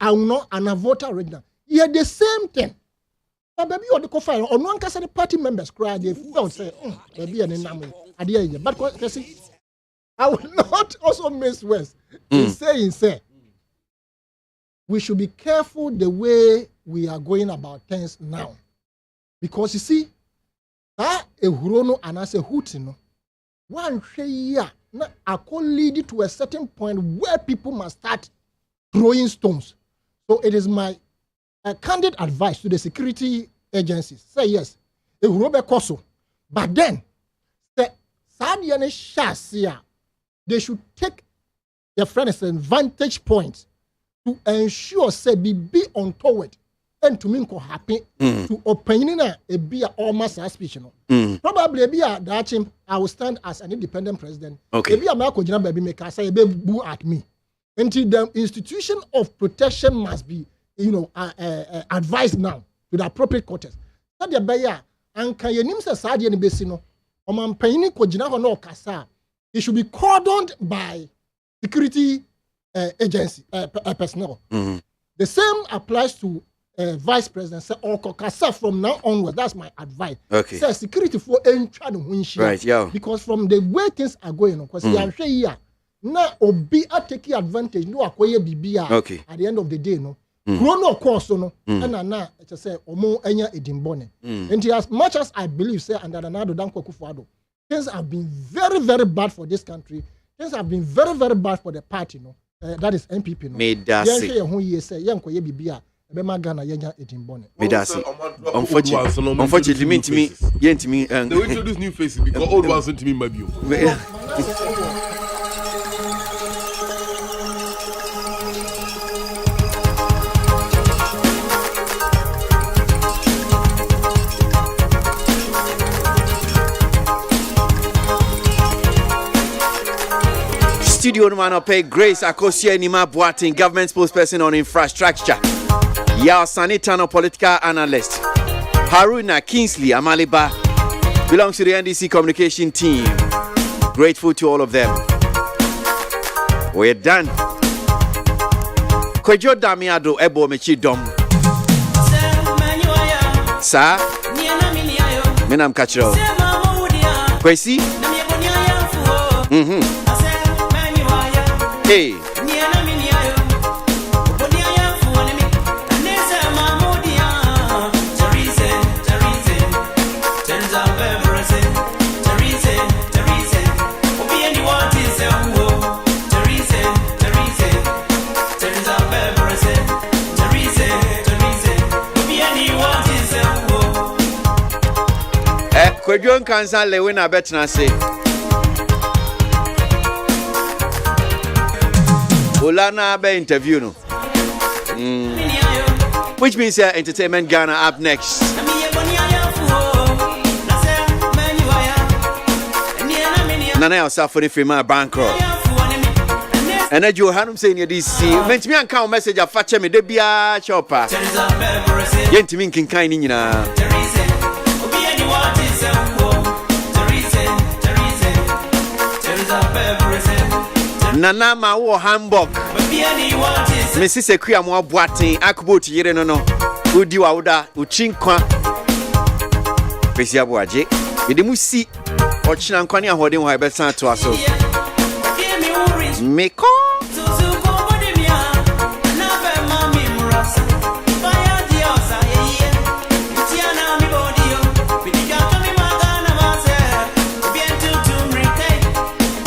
no an voter region. Yeah, the same thing. But baby, you the fire on one case the party members cry. They felt say, baby, and but I will not also miss words in saying, say, we should be careful the way we are going about things now. Because you see, that a hurono and as a hutino, one year, I could lead to a certain point where people must start throwing stones. So it is my candid advice to the security agencies. Say yes, a hurobe koso, but then, they should take their friends an vantage point to ensure say be untoward and to mean happy to opinion a be almost suspicion. Probably be a that I will stand as an independent president. Okay. Be a Marco baby maker say be boo at me. Until the institution of protection must be advised now to the appropriate quarters. That the buyer and can you name say Sadia ni besino or man paying kojina or no kasa. It should be cordoned by security agency personnel. The same applies to vice president or Kokasa from now onward. That's my advice. Okay. Say security for right, yeah. Because from the way things are going on, because I'm sure here now obi are taking advantage. No akoye bibia. Okay. At the end of the day, no. No course, no. And na it's say omo enya edimbone. And as much as I believe, say under another Danko Kufuado, things have been very, very bad for this country. Things have been very, very bad for the party, no. That is NPP, no. Made that say. Unfortunately, mean to me, they will introduce new faces because old ones into me, maybe. Studio no pay Grace Akosia Nima Boating, government spokesperson on infrastructure. Yao Sanitano, political analyst. Haruna Kingsley Amaliba belongs to the NDC communication team. Grateful to all of them. We're done. Kwejo Damiado Ebo Mechi Dom. Sa Minam Kachro. Kwesi? Hey. Kwejon Kansan Lewina Betna say Olana be interview no. Which means Entertainment Ghana up next. Nana yourself for the firma bankrupt. And as you Hanum saying you this see meant me account message of Fache me debia chopper. Yentimin kin kind na. Nana ma wo Hamburg. Mrs. Equia mo boating akuboti yere no. Udi wa uda uchinkwa. Pesi aboagye. Yede mu si ochina nkwane ahoden ho ebesan to aso. Meko